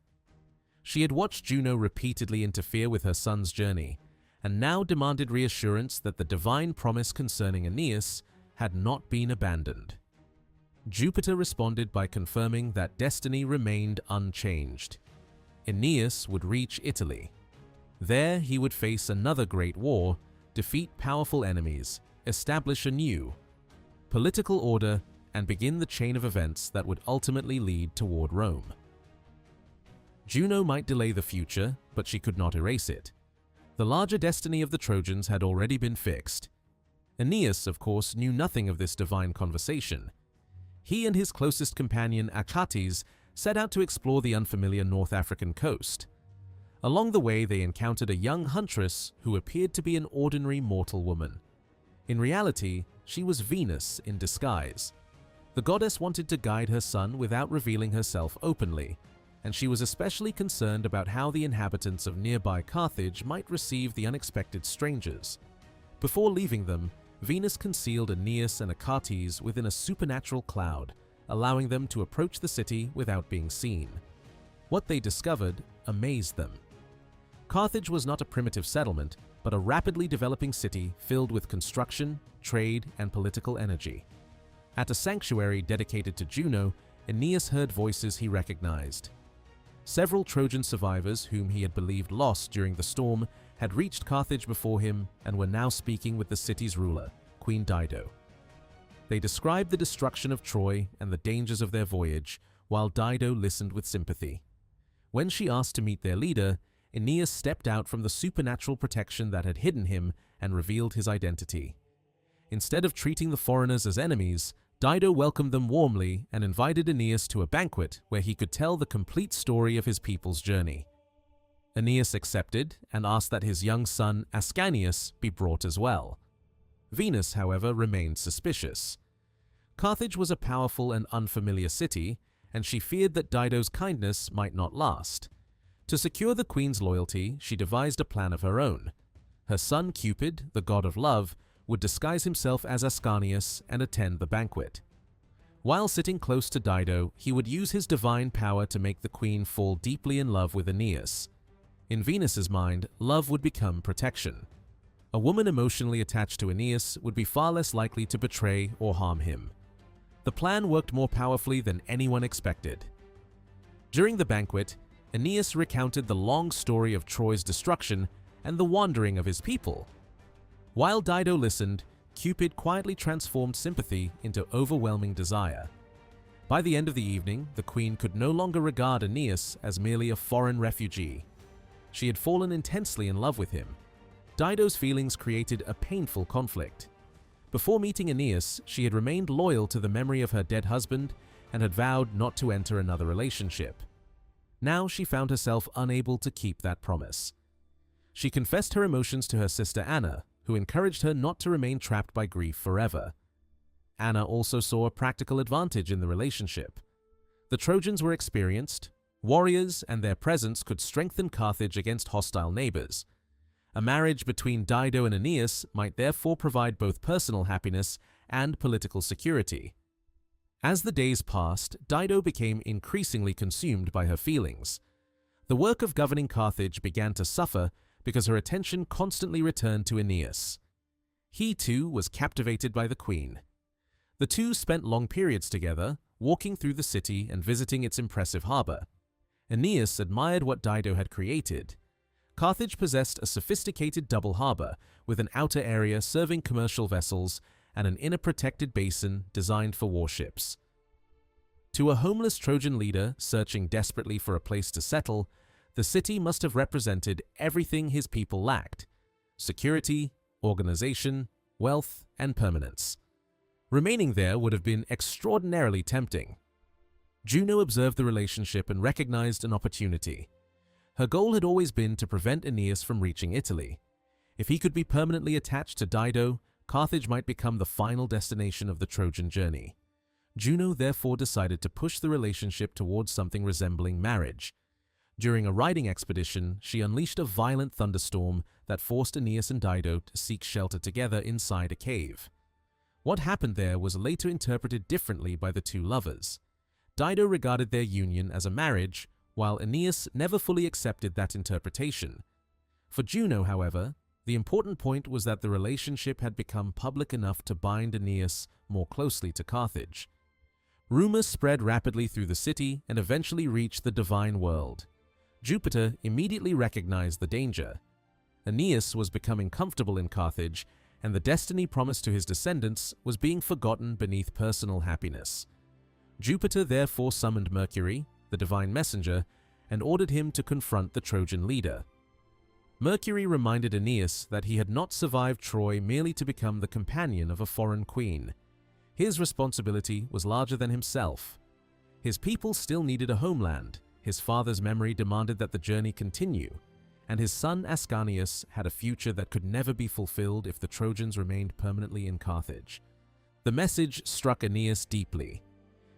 She had watched Juno repeatedly interfere with her son's journey, and now demanded reassurance that the divine promise concerning Aeneas had not been abandoned. Jupiter responded by confirming that destiny remained unchanged. Aeneas would reach Italy. There he would face another great war, defeat powerful enemies, establish a new political order, and begin the chain of events that would ultimately lead toward Rome. Juno might delay the future, but she could not erase it. The larger destiny of the Trojans had already been fixed. Aeneas, of course, knew nothing of this divine conversation. He and his closest companion Achates set out to explore the unfamiliar North African coast. Along the way, they encountered a young huntress who appeared to be an ordinary mortal woman. In reality, she was Venus in disguise. The goddess wanted to guide her son without revealing herself openly, and she was especially concerned about how the inhabitants of nearby Carthage might receive the unexpected strangers. Before leaving them, Venus concealed Aeneas and Achates within a supernatural cloud, allowing them to approach the city without being seen. What they discovered amazed them. Carthage was not a primitive settlement, but a rapidly developing city filled with construction, trade, and political energy. At a sanctuary dedicated to Juno, Aeneas heard voices he recognized. Several Trojan survivors whom he had believed lost during the storm had reached Carthage before him and were now speaking with the city's ruler, Queen Dido. They described the destruction of Troy and the dangers of their voyage, while Dido listened with sympathy. When she asked to meet their leader, Aeneas stepped out from the supernatural protection that had hidden him and revealed his identity. Instead of treating the foreigners as enemies, Dido welcomed them warmly and invited Aeneas to a banquet where he could tell the complete story of his people's journey. Aeneas accepted and asked that his young son Ascanius be brought as well. Venus, however, remained suspicious. Carthage was a powerful and unfamiliar city, and she feared that Dido's kindness might not last. To secure the queen's loyalty, she devised a plan of her own. Her son Cupid, the god of love, would disguise himself as Ascanius and attend the banquet. While sitting close to Dido, he would use his divine power to make the queen fall deeply in love with Aeneas. In Venus's mind, love would become protection. A woman emotionally attached to Aeneas would be far less likely to betray or harm him. The plan worked more powerfully than anyone expected. During the banquet, Aeneas recounted the long story of Troy's destruction and the wandering of his people. While Dido listened, Cupid quietly transformed sympathy into overwhelming desire. By the end of the evening, the queen could no longer regard Aeneas as merely a foreign refugee. She had fallen intensely in love with him. Dido's feelings created a painful conflict. Before meeting Aeneas, she had remained loyal to the memory of her dead husband and had vowed not to enter another relationship. Now she found herself unable to keep that promise. She confessed her emotions to her sister Anna, who encouraged her not to remain trapped by grief forever. Anna also saw a practical advantage in the relationship. The Trojans were experienced warriors, and their presence could strengthen Carthage against hostile neighbors. A marriage between Dido and Aeneas might therefore provide both personal happiness and political security. As the days passed, Dido became increasingly consumed by her feelings. The work of governing Carthage began to suffer because her attention constantly returned to Aeneas. He, too, was captivated by the queen. The two spent long periods together, walking through the city and visiting its impressive harbor. Aeneas admired what Dido had created. Carthage possessed a sophisticated double harbor, with an outer area serving commercial vessels and an inner protected basin designed for warships. To a homeless Trojan leader searching desperately for a place to settle, the city must have represented everything his people lacked: security, organization, wealth, and permanence. Remaining there would have been extraordinarily tempting. Juno observed the relationship and recognized an opportunity. Her goal had always been to prevent Aeneas from reaching Italy. If he could be permanently attached to Dido, Carthage might become the final destination of the Trojan journey. Juno therefore decided to push the relationship towards something resembling marriage. During a riding expedition, she unleashed a violent thunderstorm that forced Aeneas and Dido to seek shelter together inside a cave. What happened there was later interpreted differently by the two lovers. Dido regarded their union as a marriage, while Aeneas never fully accepted that interpretation. For Juno, however, the important point was that the relationship had become public enough to bind Aeneas more closely to Carthage. Rumors spread rapidly through the city and eventually reached the divine world. Jupiter immediately recognized the danger. Aeneas was becoming comfortable in Carthage, and the destiny promised to his descendants was being forgotten beneath personal happiness. Jupiter therefore summoned Mercury, the divine messenger, and ordered him to confront the Trojan leader. Mercury reminded Aeneas that he had not survived Troy merely to become the companion of a foreign queen. His responsibility was larger than himself. His people still needed a homeland, his father's memory demanded that the journey continue, and his son Ascanius had a future that could never be fulfilled if the Trojans remained permanently in Carthage. The message struck Aeneas deeply.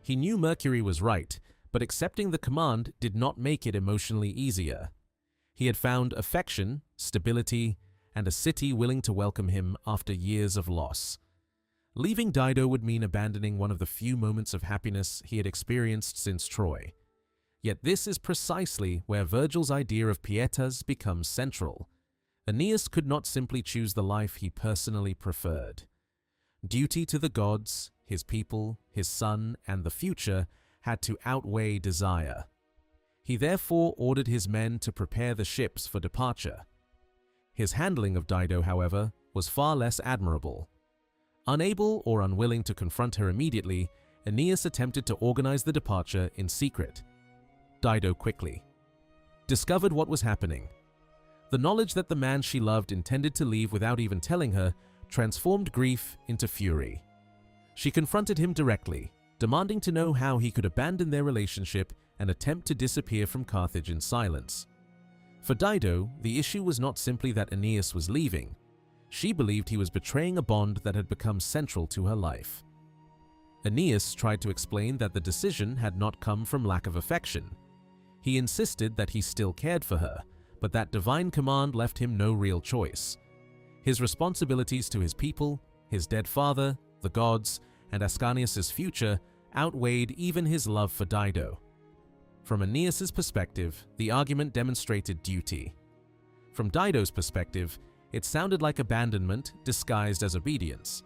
He knew Mercury was right, but accepting the command did not make it emotionally easier. He had found affection, stability, and a city willing to welcome him after years of loss. Leaving Dido would mean abandoning one of the few moments of happiness he had experienced since Troy. Yet this is precisely where Virgil's idea of pietas becomes central. Aeneas could not simply choose the life he personally preferred. Duty to the gods, his people, his son, and the future had to outweigh desire. He therefore ordered his men to prepare the ships for departure. His handling of Dido, however, was far less admirable. Unable or unwilling to confront her immediately, Aeneas attempted to organize the departure in secret. Dido quickly discovered what was happening. The knowledge that the man she loved intended to leave without even telling her transformed grief into fury. She confronted him directly, demanding to know how he could abandon their relationship and attempt to disappear from Carthage in silence. For Dido, the issue was not simply that Aeneas was leaving. She believed he was betraying a bond that had become central to her life. Aeneas tried to explain that the decision had not come from lack of affection. He insisted that he still cared for her, but that divine command left him no real choice. His responsibilities to his people, his dead father, the gods, and Ascanius' future outweighed even his love for Dido. From Aeneas' perspective, the argument demonstrated duty. From Dido's perspective, it sounded like abandonment disguised as obedience.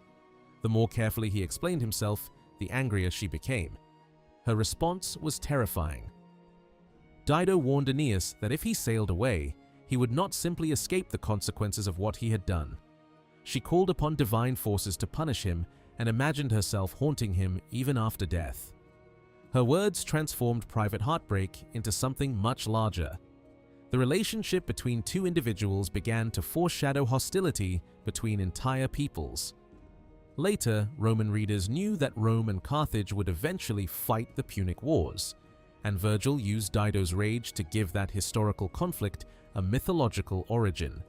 The more carefully he explained himself, the angrier she became. Her response was terrifying. Dido warned Aeneas that if he sailed away, he would not simply escape the consequences of what he had done. She called upon divine forces to punish him and imagined herself haunting him even after death. Her words transformed private heartbreak into something much larger. The relationship between two individuals began to foreshadow hostility between entire peoples. Later, Roman readers knew that Rome and Carthage would eventually fight the Punic Wars, and Virgil used Dido's rage to give that historical conflict a mythological origin.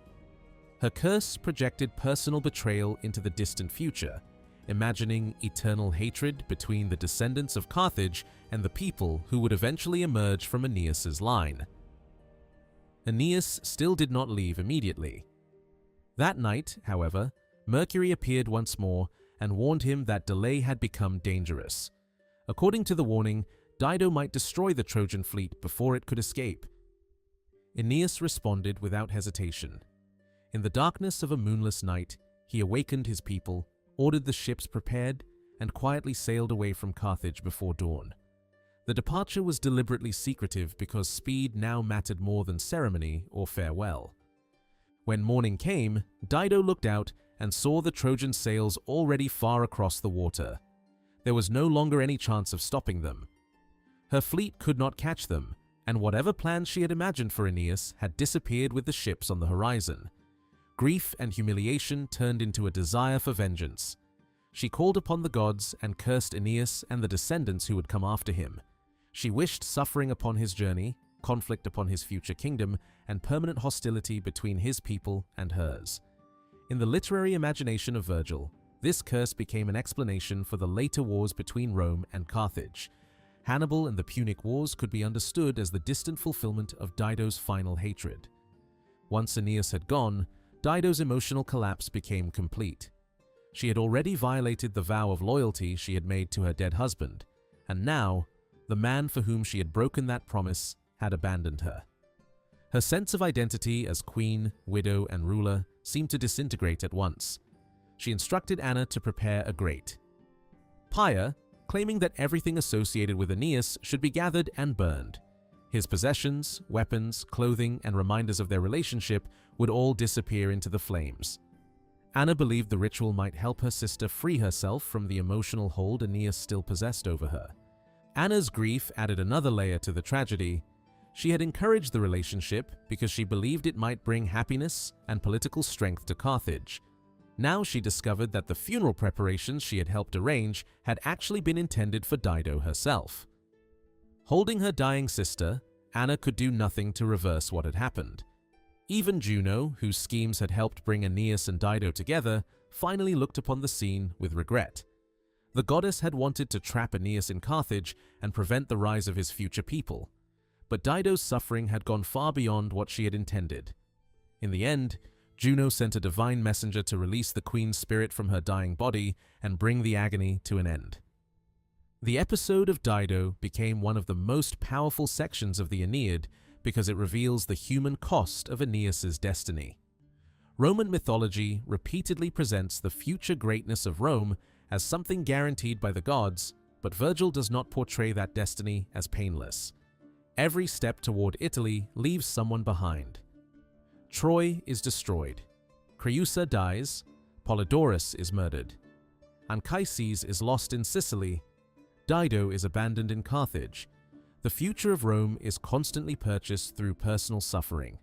Her curse projected personal betrayal into the distant future, imagining eternal hatred between the descendants of Carthage and the people who would eventually emerge from Aeneas's line. Aeneas still did not leave immediately. That night, however, Mercury appeared once more and warned him that delay had become dangerous. According to the warning, Dido might destroy the Trojan fleet before it could escape. Aeneas responded without hesitation. In the darkness of a moonless night, he awakened his people, ordered the ships prepared, and quietly sailed away from Carthage before dawn. The departure was deliberately secretive because speed now mattered more than ceremony or farewell. When morning came, Dido looked out and saw the Trojan sails already far across the water. There was no longer any chance of stopping them. Her fleet could not catch them, and whatever plans she had imagined for Aeneas had disappeared with the ships on the horizon. Grief and humiliation turned into a desire for vengeance. She called upon the gods and cursed Aeneas and the descendants who would come after him. She wished suffering upon his journey, conflict upon his future kingdom, and permanent hostility between his people and hers. In the literary imagination of Virgil, this curse became an explanation for the later wars between Rome and Carthage. Hannibal and the Punic Wars could be understood as the distant fulfillment of Dido's final hatred. Once Aeneas had gone, Dido's emotional collapse became complete. She had already violated the vow of loyalty she had made to her dead husband, and now, the man for whom she had broken that promise had abandoned her. Her sense of identity as queen, widow, and ruler seemed to disintegrate at once. She instructed Anna to prepare a grate. Pyre, claiming that everything associated with Aeneas should be gathered and burned. His possessions, weapons, clothing, and reminders of their relationship would all disappear into the flames. Anna believed the ritual might help her sister free herself from the emotional hold Aeneas still possessed over her. Anna's grief added another layer to the tragedy. She had encouraged the relationship because she believed it might bring happiness and political strength to Carthage. Now she discovered that the funeral preparations she had helped arrange had actually been intended for Dido herself. Holding her dying sister, Anna could do nothing to reverse what had happened. Even Juno, whose schemes had helped bring Aeneas and Dido together, finally looked upon the scene with regret. The goddess had wanted to trap Aeneas in Carthage and prevent the rise of his future people. But Dido's suffering had gone far beyond what she had intended. In the end, Juno sent a divine messenger to release the queen's spirit from her dying body and bring the agony to an end. The episode of Dido became one of the most powerful sections of the Aeneid because it reveals the human cost of Aeneas's destiny. Roman mythology repeatedly presents the future greatness of Rome as something guaranteed by the gods, but Virgil does not portray that destiny as painless. Every step toward Italy leaves someone behind. Troy is destroyed. Creusa dies. Polydorus is murdered. Anchises is lost in Sicily. Dido is abandoned in Carthage. The future of Rome is constantly purchased through personal suffering.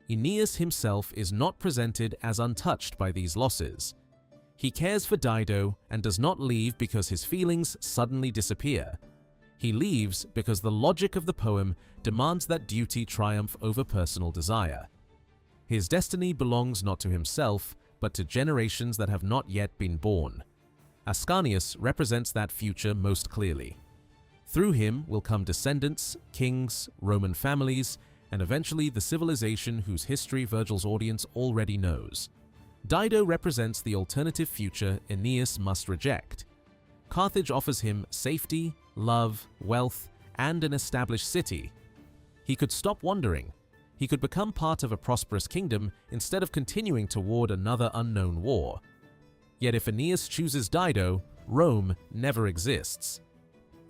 Aeneas himself is not presented as untouched by these losses. He cares for Dido and does not leave because his feelings suddenly disappear. He leaves because the logic of the poem demands that duty triumph over personal desire. His destiny belongs not to himself, but to generations that have not yet been born. Ascanius represents that future most clearly. Through him will come descendants, kings, Roman families, and eventually the civilization whose history Virgil's audience already knows. Dido represents the alternative future Aeneas must reject. Carthage offers him safety, love, wealth, and an established city. He could stop wandering. He could become part of a prosperous kingdom instead of continuing toward another unknown war. Yet if Aeneas chooses Dido, Rome never exists.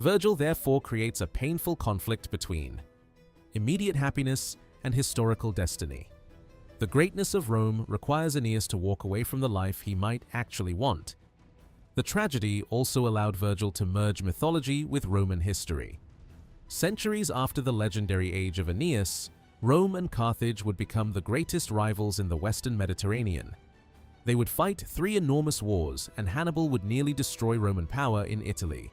Virgil therefore creates a painful conflict between immediate happiness and historical destiny. The greatness of Rome requires Aeneas to walk away from the life he might actually want. The tragedy also allowed Virgil to merge mythology with Roman history. Centuries after the legendary age of Aeneas, Rome and Carthage would become the greatest rivals in the Western Mediterranean. They would fight 3 enormous wars, and Hannibal would nearly destroy Roman power in Italy.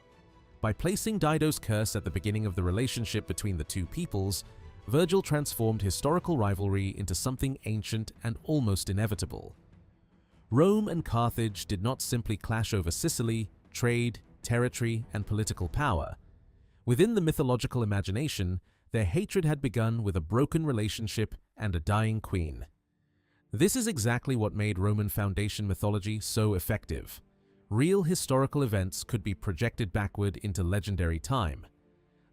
By placing Dido's curse at the beginning of the relationship between the two peoples, Virgil transformed historical rivalry into something ancient and almost inevitable. Rome and Carthage did not simply clash over Sicily, trade, territory, and political power. Within the mythological imagination, their hatred had begun with a broken relationship and a dying queen. This is exactly what made Roman foundation mythology so effective. Real historical events could be projected backward into legendary time.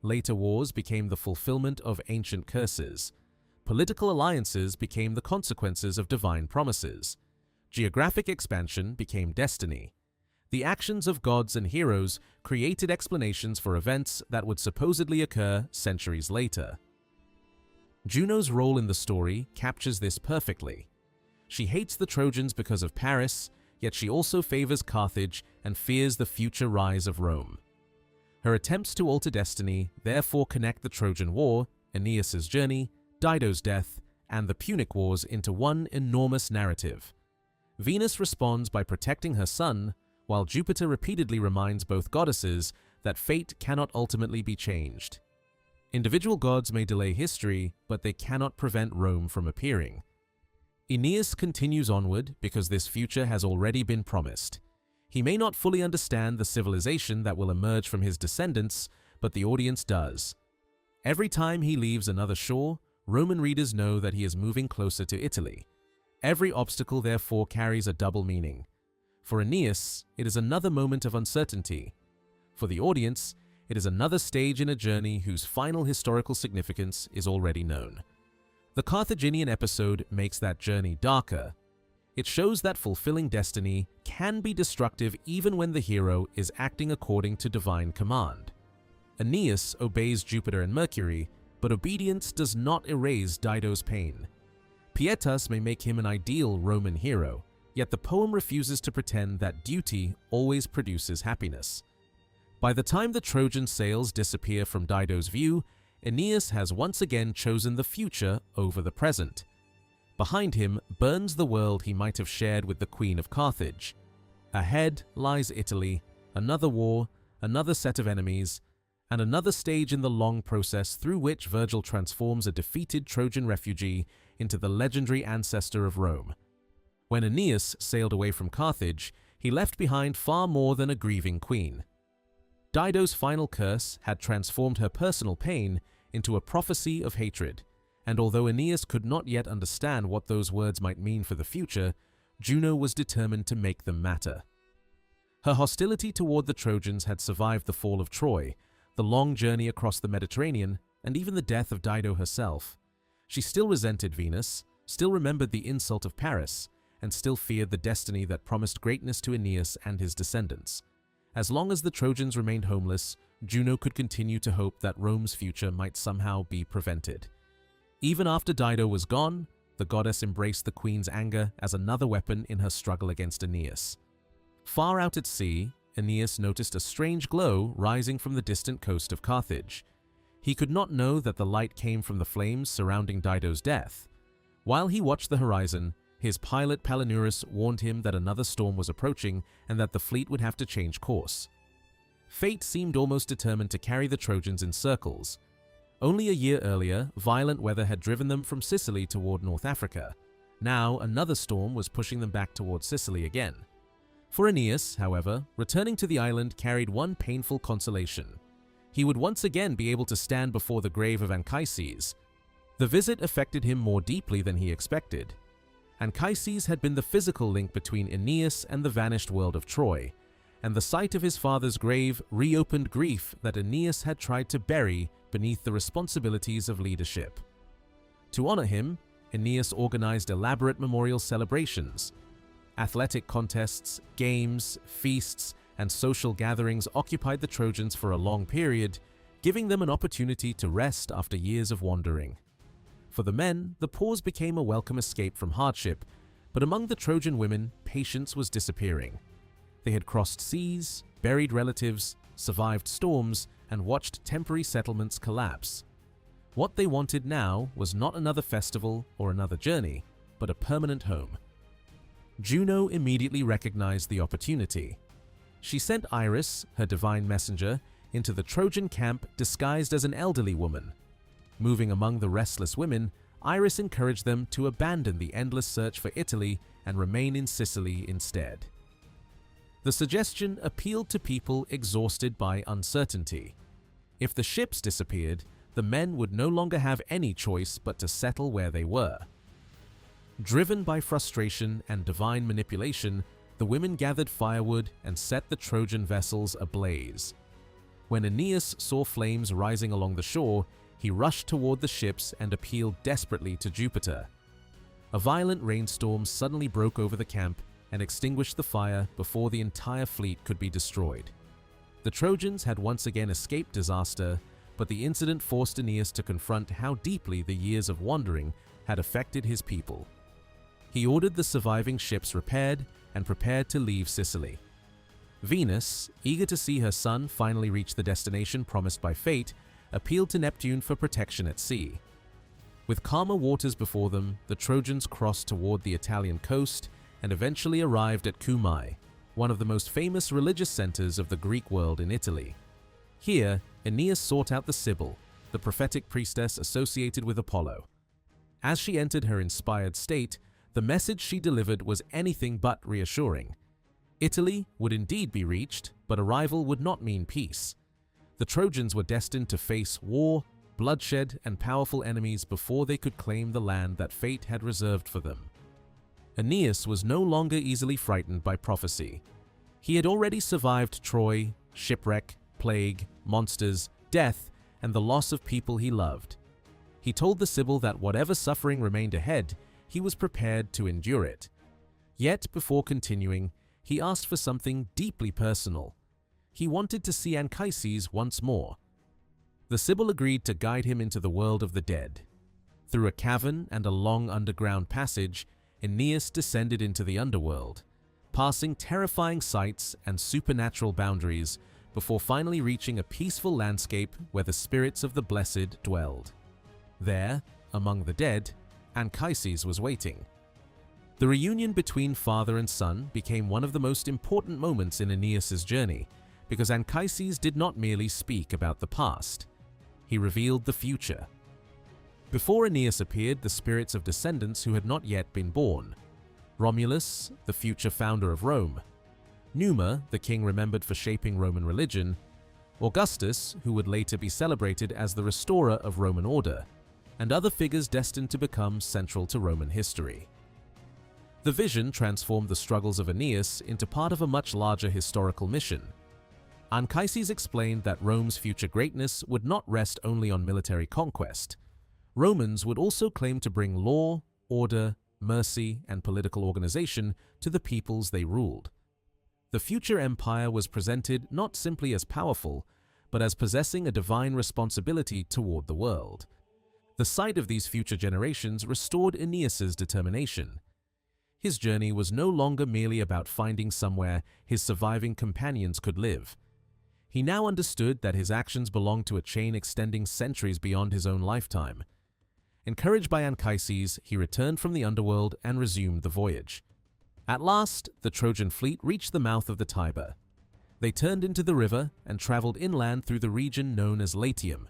Later wars became the fulfillment of ancient curses. Political alliances became the consequences of divine promises. Geographic expansion became destiny. The actions of gods and heroes created explanations for events that would supposedly occur centuries later. Juno's role in the story captures this perfectly. She hates the Trojans because of Paris, yet she also favors Carthage and fears the future rise of Rome. Her attempts to alter destiny therefore connect the Trojan War, Aeneas's journey, Dido's death, and the Punic Wars into one enormous narrative. Venus responds by protecting her son, while Jupiter repeatedly reminds both goddesses that fate cannot ultimately be changed. Individual gods may delay history, but they cannot prevent Rome from appearing. Aeneas continues onward because this future has already been promised. He may not fully understand the civilization that will emerge from his descendants, but the audience does. Every time he leaves another shore, Roman readers know that he is moving closer to Italy. Every obstacle therefore carries a double meaning. For Aeneas, it is another moment of uncertainty. For the audience, it is another stage in a journey whose final historical significance is already known. The Carthaginian episode makes that journey darker. It shows that fulfilling destiny can be destructive even when the hero is acting according to divine command. Aeneas obeys Jupiter and Mercury, but obedience does not erase Dido's pain. Pietas may make him an ideal Roman hero, yet the poem refuses to pretend that duty always produces happiness. By the time the Trojan sails disappear from Dido's view, Aeneas has once again chosen the future over the present. Behind him burns the world he might have shared with the Queen of Carthage. Ahead lies Italy, another war, another set of enemies, and another stage in the long process through which Virgil transforms a defeated Trojan refugee into the legendary ancestor of Rome. When Aeneas sailed away from Carthage, he left behind far more than a grieving queen. Dido's final curse had transformed her personal pain into a prophecy of hatred, and although Aeneas could not yet understand what those words might mean for the future, Juno was determined to make them matter. Her hostility toward the Trojans had survived the fall of Troy, the long journey across the Mediterranean, and even the death of Dido herself. She still resented Venus, still remembered the insult of Paris, and still feared the destiny that promised greatness to Aeneas and his descendants. As long as the Trojans remained homeless, Juno could continue to hope that Rome's future might somehow be prevented. Even after Dido was gone, the goddess embraced the queen's anger as another weapon in her struggle against Aeneas. Far out at sea, Aeneas noticed a strange glow rising from the distant coast of Carthage. He could not know that the light came from the flames surrounding Dido's death. While he watched the horizon, his pilot Palinurus warned him that another storm was approaching and that the fleet would have to change course. Fate seemed almost determined to carry the Trojans in circles. Only a year earlier, violent weather had driven them from Sicily toward North Africa. Now, another storm was pushing them back toward Sicily again. For Aeneas, however, returning to the island carried one painful consolation. He would once again be able to stand before the grave of Anchises. The visit affected him more deeply than he expected. Anchises had been the physical link between Aeneas and the vanished world of Troy, and the sight of his father's grave reopened grief that Aeneas had tried to bury beneath the responsibilities of leadership. To honor him, Aeneas organized elaborate memorial celebrations. Athletic contests, games, feasts, and social gatherings occupied the Trojans for a long period, giving them an opportunity to rest after years of wandering. For the men, the pause became a welcome escape from hardship, but among the Trojan women, patience was disappearing. They had crossed seas, buried relatives, survived storms, and watched temporary settlements collapse. What they wanted now was not another festival or another journey, but a permanent home. Juno immediately recognized the opportunity. She sent Iris, her divine messenger, into the Trojan camp disguised as an elderly woman. Moving among the restless women, Iris encouraged them to abandon the endless search for Italy and remain in Sicily instead. The suggestion appealed to people exhausted by uncertainty. If the ships disappeared, the men would no longer have any choice but to settle where they were. Driven by frustration and divine manipulation, the women gathered firewood and set the Trojan vessels ablaze. When Aeneas saw flames rising along the shore, he rushed toward the ships and appealed desperately to Jupiter. A violent rainstorm suddenly broke over the camp and extinguished the fire before the entire fleet could be destroyed. The Trojans had once again escaped disaster, but the incident forced Aeneas to confront how deeply the years of wandering had affected his people. He ordered the surviving ships repaired and prepared to leave Sicily. Venus, eager to see her son finally reach the destination promised by fate, appealed to Neptune for protection at sea. With calmer waters before them, the Trojans crossed toward the Italian coast and eventually arrived at Cumae, one of the most famous religious centers of the Greek world in Italy. Here, Aeneas sought out the Sibyl, the prophetic priestess associated with Apollo. As she entered her inspired state, the message she delivered was anything but reassuring. Italy would indeed be reached, but arrival would not mean peace. The Trojans were destined to face war, bloodshed, and powerful enemies before they could claim the land that fate had reserved for them. Aeneas was no longer easily frightened by prophecy. He had already survived Troy, shipwreck, plague, monsters, death, and the loss of people he loved. He told the Sibyl that whatever suffering remained ahead, he was prepared to endure it. Yet, before continuing, he asked for something deeply personal. He wanted to see Anchises once more. The Sibyl agreed to guide him into the world of the dead. Through a cavern and a long underground passage, Aeneas descended into the underworld, passing terrifying sights and supernatural boundaries before finally reaching a peaceful landscape where the spirits of the blessed dwelled. There, among the dead, Anchises was waiting. The reunion between father and son became one of the most important moments in Aeneas's journey, because Anchises did not merely speak about the past. He revealed the future. Before Aeneas appeared the spirits of descendants who had not yet been born. Romulus, the future founder of Rome. Numa, the king remembered for shaping Roman religion. Augustus, who would later be celebrated as the restorer of Roman order. And other figures destined to become central to Roman history. The vision transformed the struggles of Aeneas into part of a much larger historical mission. Anchises explained that Rome's future greatness would not rest only on military conquest. Romans would also claim to bring law, order, mercy, and political organization to the peoples they ruled. The future empire was presented not simply as powerful, but as possessing a divine responsibility toward the world. The sight of these future generations restored Aeneas's determination. His journey was no longer merely about finding somewhere his surviving companions could live. He now understood that his actions belonged to a chain extending centuries beyond his own lifetime. Encouraged by Anchises, he returned from the underworld and resumed the voyage. At last, the Trojan fleet reached the mouth of the Tiber. They turned into the river and traveled inland through the region known as Latium.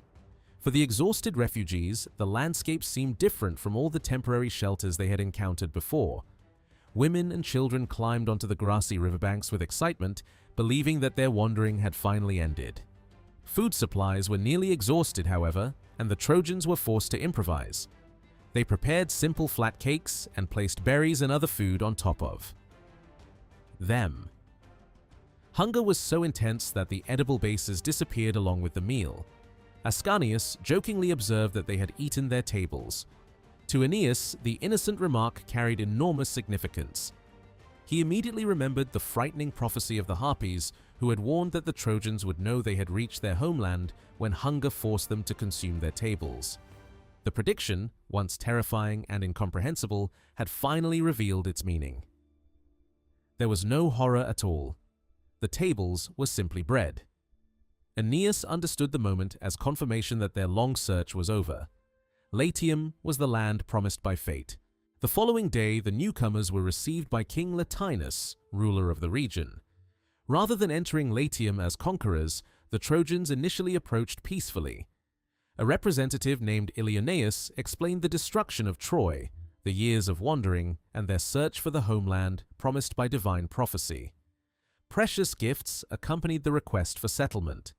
For the exhausted refugees, the landscape seemed different from all the temporary shelters they had encountered before. Women and children climbed onto the grassy riverbanks with excitement, believing that their wandering had finally ended. Food supplies were nearly exhausted, however, and the Trojans were forced to improvise. They prepared simple flat cakes and placed berries and other food on top of them. Hunger was so intense that the edible bases disappeared along with the meal. Ascanius jokingly observed that they had eaten their tables. To Aeneas, the innocent remark carried enormous significance. He immediately remembered the frightening prophecy of the Harpies, who had warned that the Trojans would know they had reached their homeland when hunger forced them to consume their tables. The prediction, once terrifying and incomprehensible, had finally revealed its meaning. There was no horror at all. The tables were simply bread. Aeneas understood the moment as confirmation that their long search was over. Latium was the land promised by fate. The following day, the newcomers were received by King Latinus, ruler of the region. Rather than entering Latium as conquerors, the Trojans initially approached peacefully. A representative named Ilioneus explained the destruction of Troy, the the years of wandering, and their search for the homeland promised by divine prophecy. Precious gifts accompanied the request for settlement.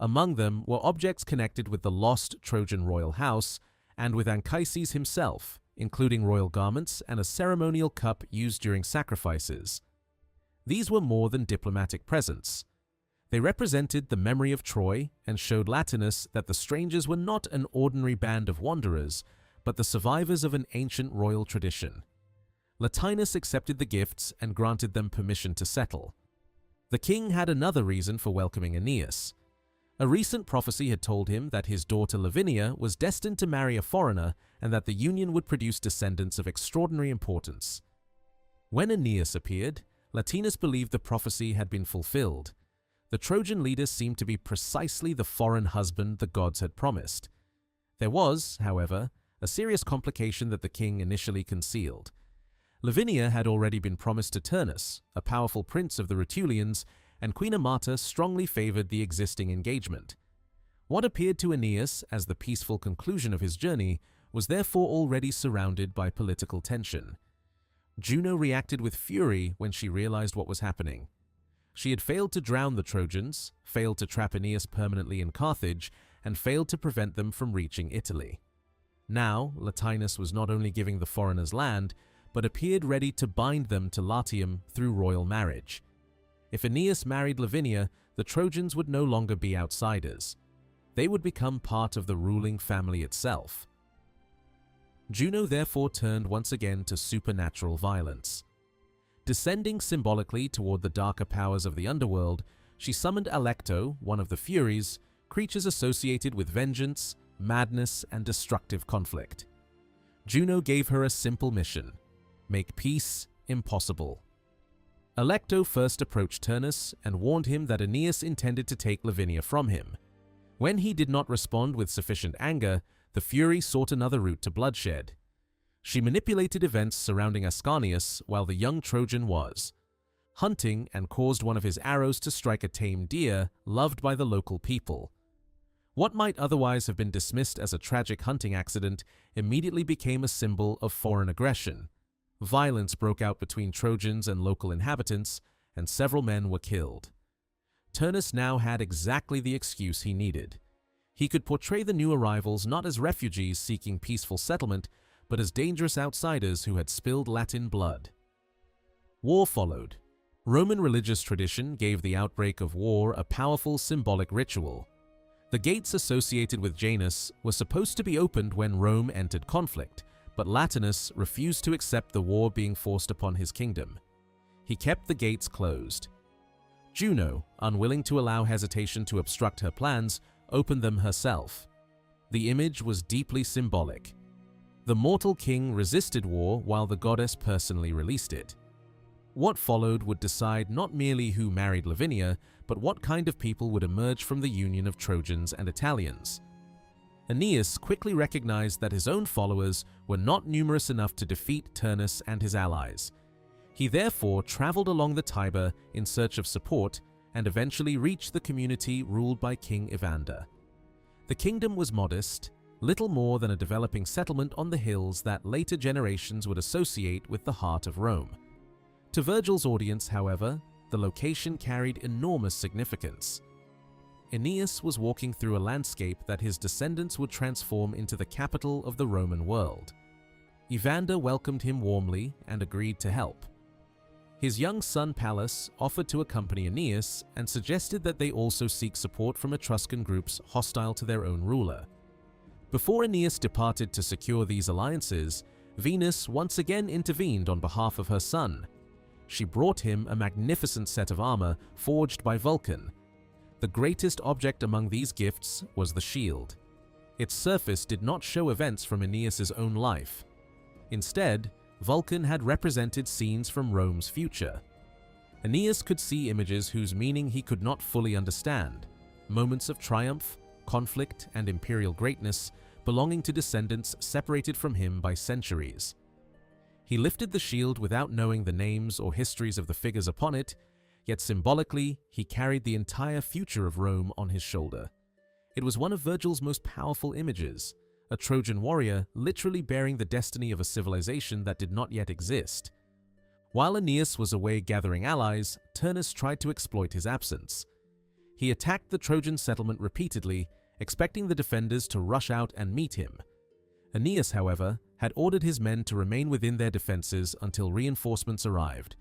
Among them were objects connected with the lost Trojan royal house and with Anchises himself, including royal garments and a ceremonial cup used during sacrifices. These were more than diplomatic presents. They represented the memory of Troy and showed Latinus that the strangers were not an ordinary band of wanderers, but the survivors of an ancient royal tradition. Latinus accepted the gifts and granted them permission to settle. The king had another reason for welcoming Aeneas. A recent prophecy had told him that his daughter Lavinia was destined to marry a foreigner and that the union would produce descendants of extraordinary importance. When Aeneas appeared, Latinus believed the prophecy had been fulfilled. The Trojan leader seemed to be precisely the foreign husband the gods had promised. There was, however, a serious complication that the king initially concealed. Lavinia had already been promised to Turnus, a powerful prince of the Rutulians, and Queen Amata strongly favored the existing engagement. What appeared to Aeneas as the peaceful conclusion of his journey was therefore already surrounded by political tension. Juno reacted with fury when she realized what was happening. She had failed to drown the Trojans, failed to trap Aeneas permanently in Carthage, and failed to prevent them from reaching Italy. Now, Latinus was not only giving the foreigners land, but appeared ready to bind them to Latium through royal marriage. If Aeneas married Lavinia, the Trojans would no longer be outsiders. They would become part of the ruling family itself. Juno therefore turned once again to supernatural violence. Descending symbolically toward the darker powers of the underworld, she summoned Alecto, one of the Furies, creatures associated with vengeance, madness, and destructive conflict. Juno gave her a simple mission: make peace impossible. Alecto first approached Turnus and warned him that Aeneas intended to take Lavinia from him. When he did not respond with sufficient anger, the Fury sought another route to bloodshed. She manipulated events surrounding Ascanius while the young Trojan was hunting and caused one of his arrows to strike a tame deer loved by the local people. What might otherwise have been dismissed as a tragic hunting accident immediately became a symbol of foreign aggression. Violence broke out between Trojans and local inhabitants, and several men were killed. Turnus now had exactly the excuse he needed. He could portray the new arrivals not as refugees seeking peaceful settlement, but as dangerous outsiders who had spilled Latin blood. War followed. Roman religious tradition gave the outbreak of war a powerful symbolic ritual. The gates associated with Janus were supposed to be opened when Rome entered conflict, but Latinus refused to accept the war being forced upon his kingdom. He kept the gates closed. Juno, unwilling to allow hesitation to obstruct her plans, opened them herself. The image was deeply symbolic. The mortal king resisted war while the goddess personally released it. What followed would decide not merely who married Lavinia, but what kind of people would emerge from the union of Trojans and Italians. Aeneas quickly recognized that his own followers were not numerous enough to defeat Turnus and his allies. He therefore traveled along the Tiber in search of support and eventually reached the community ruled by King Evander. The kingdom was modest, little more than a developing settlement on the hills that later generations would associate with the heart of Rome. To Virgil's audience, however, the location carried enormous significance. Aeneas was walking through a landscape that his descendants would transform into the capital of the Roman world. Evander welcomed him warmly and agreed to help. His young son Pallas offered to accompany Aeneas and suggested that they also seek support from Etruscan groups hostile to their own ruler. Before Aeneas departed to secure these alliances, Venus once again intervened on behalf of her son. She brought him a magnificent set of armor forged by Vulcan. The greatest object among these gifts was the shield. Its surface did not show events from Aeneas's own life. Instead, Vulcan had represented scenes from Rome's future. Aeneas could see images whose meaning he could not fully understand, moments of triumph, conflict, and imperial greatness belonging to descendants separated from him by centuries. He lifted the shield without knowing the names or histories of the figures upon it, yet symbolically he carried the entire future of Rome on his shoulder. It was one of Virgil's most powerful images, a Trojan warrior literally bearing the destiny of a civilization that did not yet exist. While Aeneas was away gathering allies, Turnus tried to exploit his absence. He attacked the Trojan settlement repeatedly, expecting the defenders to rush out and meet him. Aeneas, however, had ordered his men to remain within their defenses until reinforcements arrived.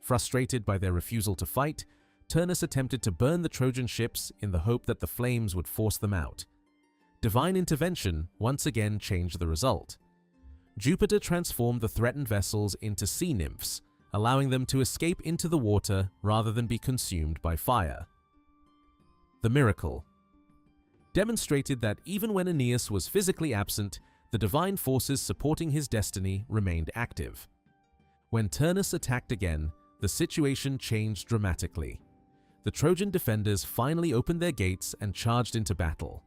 Frustrated by their refusal to fight, Turnus attempted to burn the Trojan ships in the hope that the flames would force them out. Divine intervention once again changed the result. Jupiter transformed the threatened vessels into sea nymphs, allowing them to escape into the water rather than be consumed by fire. The miracle demonstrated that even when Aeneas was physically absent, the divine forces supporting his destiny remained active. When Turnus attacked again, the situation changed dramatically. The Trojan defenders finally opened their gates and charged into battle.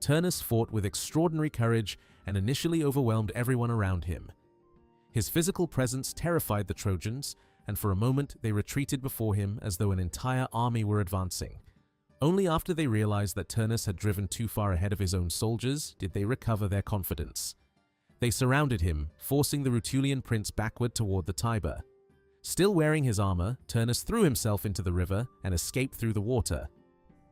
Turnus fought with extraordinary courage and initially overwhelmed everyone around him. His physical presence terrified the Trojans, and for a moment they retreated before him as though an entire army were advancing. Only after they realized that Turnus had driven too far ahead of his own soldiers did they recover their confidence. They surrounded him, forcing the Rutulian prince backward toward the Tiber. Still wearing his armor, Turnus threw himself into the river and escaped through the water.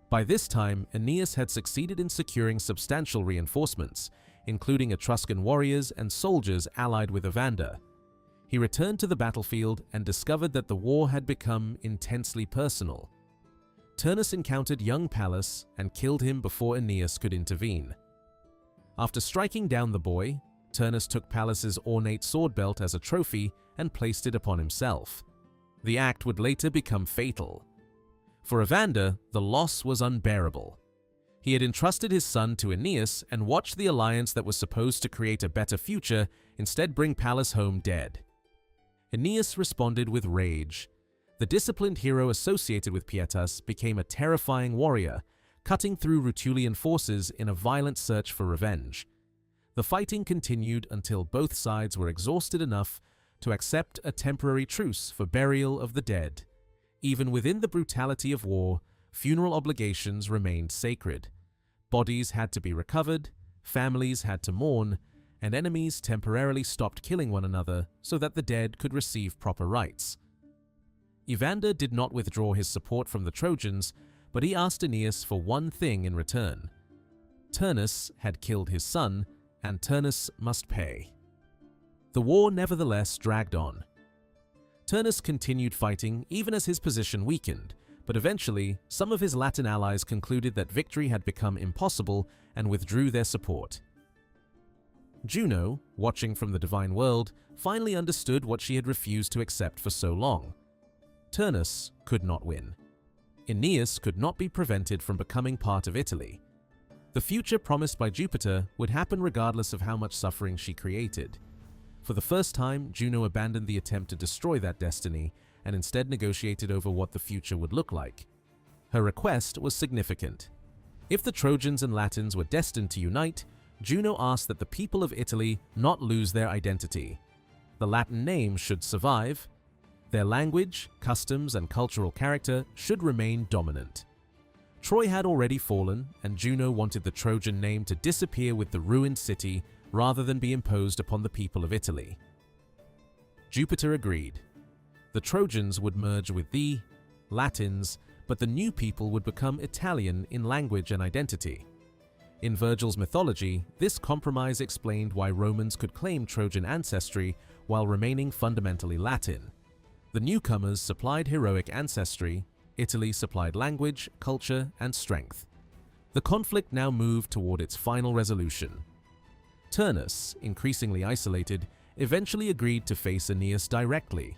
By this time, Aeneas had succeeded in securing substantial reinforcements, including Etruscan warriors and soldiers allied with Evander. He returned to the battlefield and discovered that the war had become intensely personal. Turnus encountered young Pallas and killed him before Aeneas could intervene. After striking down the boy, Turnus took Pallas's ornate sword belt as a trophy and placed it upon himself. The act would later become fatal. For Evander, the loss was unbearable. He had entrusted his son to Aeneas and watched the alliance that was supposed to create a better future instead bring Pallas home dead. Aeneas responded with rage. The disciplined hero associated with Pietas became a terrifying warrior, cutting through Rutulian forces in a violent search for revenge. The fighting continued until both sides were exhausted enough to accept a temporary truce for burial of the dead. Even within the brutality of war, funeral obligations remained sacred. Bodies had to be recovered, families had to mourn, and enemies temporarily stopped killing one another so that the dead could receive proper rites. Evander did not withdraw his support from the Trojans, but he asked Aeneas for one thing in return. Turnus had killed his son, and Turnus must pay. The war nevertheless dragged on. Turnus continued fighting even as his position weakened, but eventually some of his Latin allies concluded that victory had become impossible and withdrew their support. Juno, watching from the divine world, finally understood what she had refused to accept for so long. Turnus could not win. Aeneas could not be prevented from becoming part of Italy. The future promised by Jupiter would happen regardless of how much suffering she created. For the first time, Juno abandoned the attempt to destroy that destiny and instead negotiated over what the future would look like. Her request was significant. If the Trojans and Latins were destined to unite, Juno asked that the people of Italy not lose their identity. The Latin name should survive. Their language, customs, and cultural character should remain dominant. Troy had already fallen, and Juno wanted the Trojan name to disappear with the ruined city rather than be imposed upon the people of Italy. Jupiter agreed. The Trojans would merge with the Latins, but the new people would become Italian in language and identity. In Virgil's mythology, this compromise explained why Romans could claim Trojan ancestry while remaining fundamentally Latin. The newcomers supplied heroic ancestry, Italy supplied language, culture, and strength. The conflict now moved toward its final resolution. Turnus, increasingly isolated, eventually agreed to face Aeneas directly.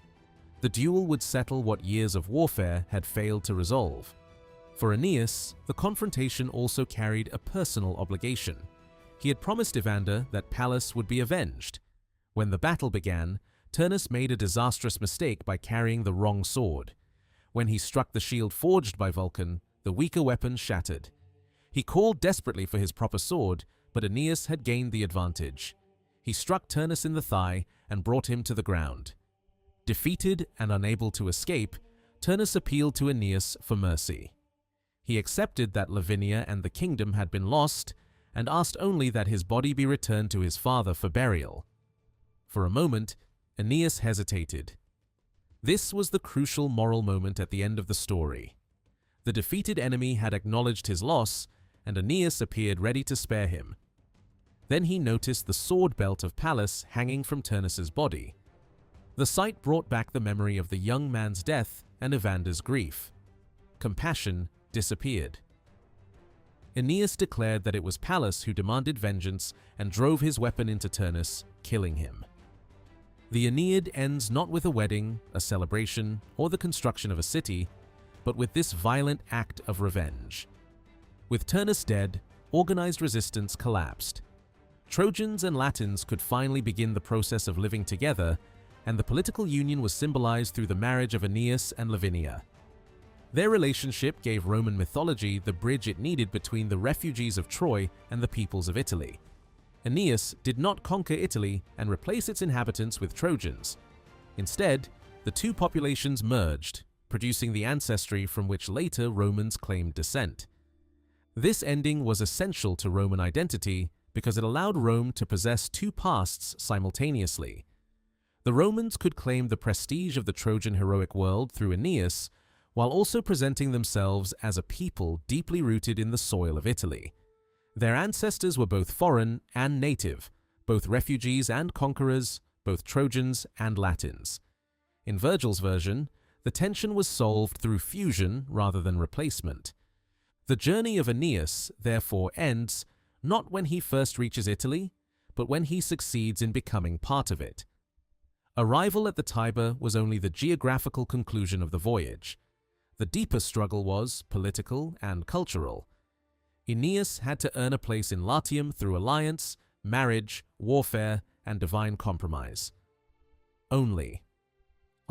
The duel would settle what years of warfare had failed to resolve. For Aeneas, the confrontation also carried a personal obligation. He had promised Evander that Pallas would be avenged. When the battle began, Turnus made a disastrous mistake by carrying the wrong sword. When he struck the shield forged by Vulcan, the weaker weapon shattered. He called desperately for his proper sword, but Aeneas had gained the advantage. He struck Turnus in the thigh and brought him to the ground. Defeated and unable to escape, Turnus appealed to Aeneas for mercy. He accepted that Lavinia and the kingdom had been lost, and asked only that his body be returned to his father for burial. For a moment, Aeneas hesitated. This was the crucial moral moment at the end of the story. The defeated enemy had acknowledged his loss, and Aeneas appeared ready to spare him. Then he noticed the sword belt of Pallas hanging from Turnus's body. The sight brought back the memory of the young man's death and Evander's grief. Compassion disappeared. Aeneas declared that it was Pallas who demanded vengeance and drove his weapon into Turnus, killing him. The Aeneid ends not with a wedding, a celebration, or the construction of a city, but with this violent act of revenge. With Turnus dead, organized resistance collapsed. Trojans and Latins could finally begin the process of living together, and the political union was symbolized through the marriage of Aeneas and Lavinia. Their relationship gave Roman mythology the bridge it needed between the refugees of Troy and the peoples of Italy. Aeneas did not conquer Italy and replace its inhabitants with Trojans. Instead, the two populations merged, producing the ancestry from which later Romans claimed descent. This ending was essential to Roman identity because it allowed Rome to possess two pasts simultaneously. The Romans could claim the prestige of the Trojan heroic world through Aeneas, while also presenting themselves as a people deeply rooted in the soil of Italy. Their ancestors were both foreign and native, both refugees and conquerors, both Trojans and Latins. In Virgil's version, the tension was solved through fusion rather than replacement. The journey of Aeneas, therefore, ends not when he first reaches Italy, but when he succeeds in becoming part of it. Arrival at the Tiber was only the geographical conclusion of the voyage. The deeper struggle was political and cultural. Aeneas had to earn a place in Latium through alliance, marriage, warfare, and divine compromise. Only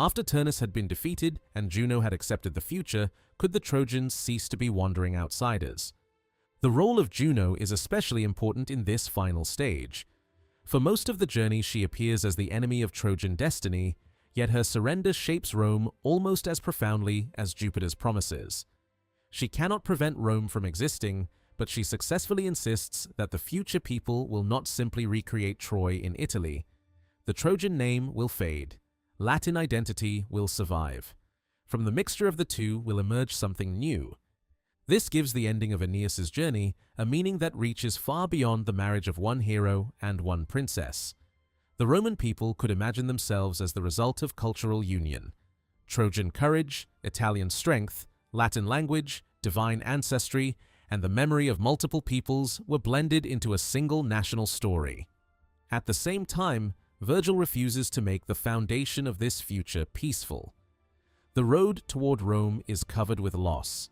after Turnus had been defeated and Juno had accepted the future, could the Trojans cease to be wandering outsiders. The role of Juno is especially important in this final stage. For most of the journey she appears as the enemy of Trojan destiny, yet her surrender shapes Rome almost as profoundly as Jupiter's promises. She cannot prevent Rome from existing, but she successfully insists that the future people will not simply recreate Troy in Italy. The Trojan name will fade. Latin identity will survive. From the mixture of the two will emerge something new. This gives the ending of Aeneas's journey a meaning that reaches far beyond the marriage of one hero and one princess. The Roman people could imagine themselves as the result of cultural union. Trojan courage, Italian strength, Latin language, divine ancestry, and the memory of multiple peoples were blended into a single national story. At the same time, Virgil refuses to make the foundation of this future peaceful. The road toward Rome is covered with loss.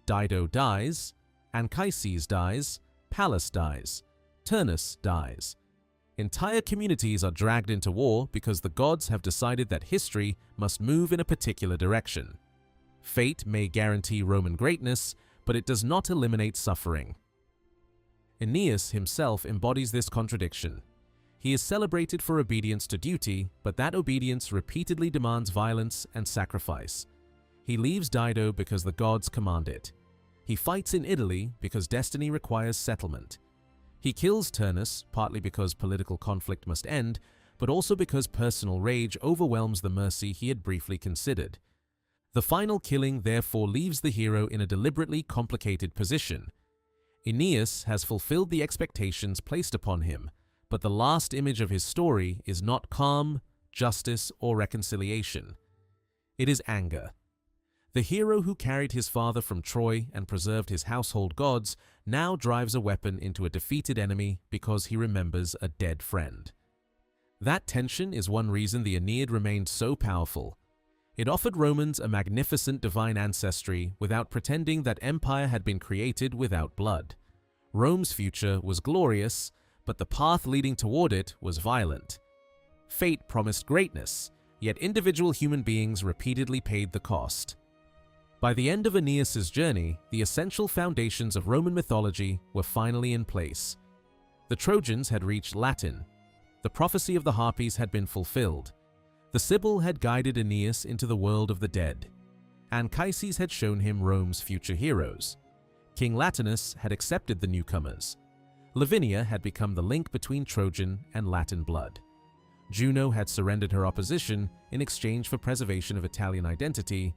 Dido dies, Anchises dies, Pallas dies, Turnus dies. Entire communities are dragged into war because the gods have decided that history must move in a particular direction. Fate may guarantee Roman greatness, but it does not eliminate suffering. Aeneas himself embodies this contradiction. He is celebrated for obedience to duty, but that obedience repeatedly demands violence and sacrifice. He leaves Dido because the gods command it. He fights in Italy because destiny requires settlement. He kills Turnus, partly because political conflict must end, but also because personal rage overwhelms the mercy he had briefly considered. The final killing therefore leaves the hero in a deliberately complicated position. Aeneas has fulfilled the expectations placed upon him, but the last image of his story is not calm, justice, or reconciliation. It is anger. The hero who carried his father from Troy and preserved his household gods now drives a weapon into a defeated enemy because he remembers a dead friend. That tension is one reason the Aeneid remained so powerful. It offered Romans a magnificent divine ancestry without pretending that empire had been created without blood. Rome's future was glorious, but the path leading toward it was violent. Fate promised greatness, yet individual human beings repeatedly paid the cost. By the end of Aeneas's journey, the essential foundations of Roman mythology were finally in place. The Trojans had reached Latin. The prophecy of the Harpies had been fulfilled. The Sibyl had guided Aeneas into the world of the dead. Anchises had shown him Rome's future heroes. King Latinus had accepted the newcomers. Lavinia had become the link between Trojan and Latin blood. Juno had surrendered her opposition in exchange for preservation of Italian identity,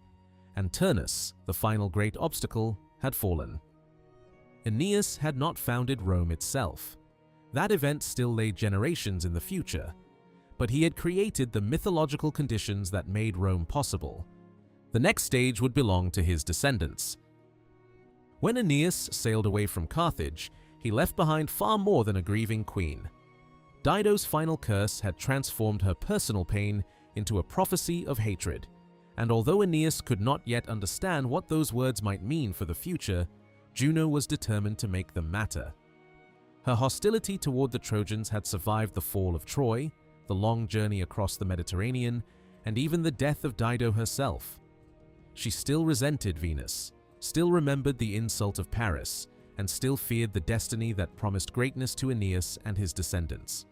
and Turnus, the final great obstacle, had fallen. Aeneas had not founded Rome itself. That event still lay generations in the future, but he had created the mythological conditions that made Rome possible. The next stage would belong to his descendants. When Aeneas sailed away from Carthage, he left behind far more than a grieving queen. Dido's final curse had transformed her personal pain into a prophecy of hatred, and although Aeneas could not yet understand what those words might mean for the future, Juno was determined to make them matter. Her hostility toward the Trojans had survived the fall of Troy, the long journey across the Mediterranean, and even the death of Dido herself. She still resented Venus, still remembered the insult of Paris, and still feared the destiny that promised greatness to Aeneas and his descendants.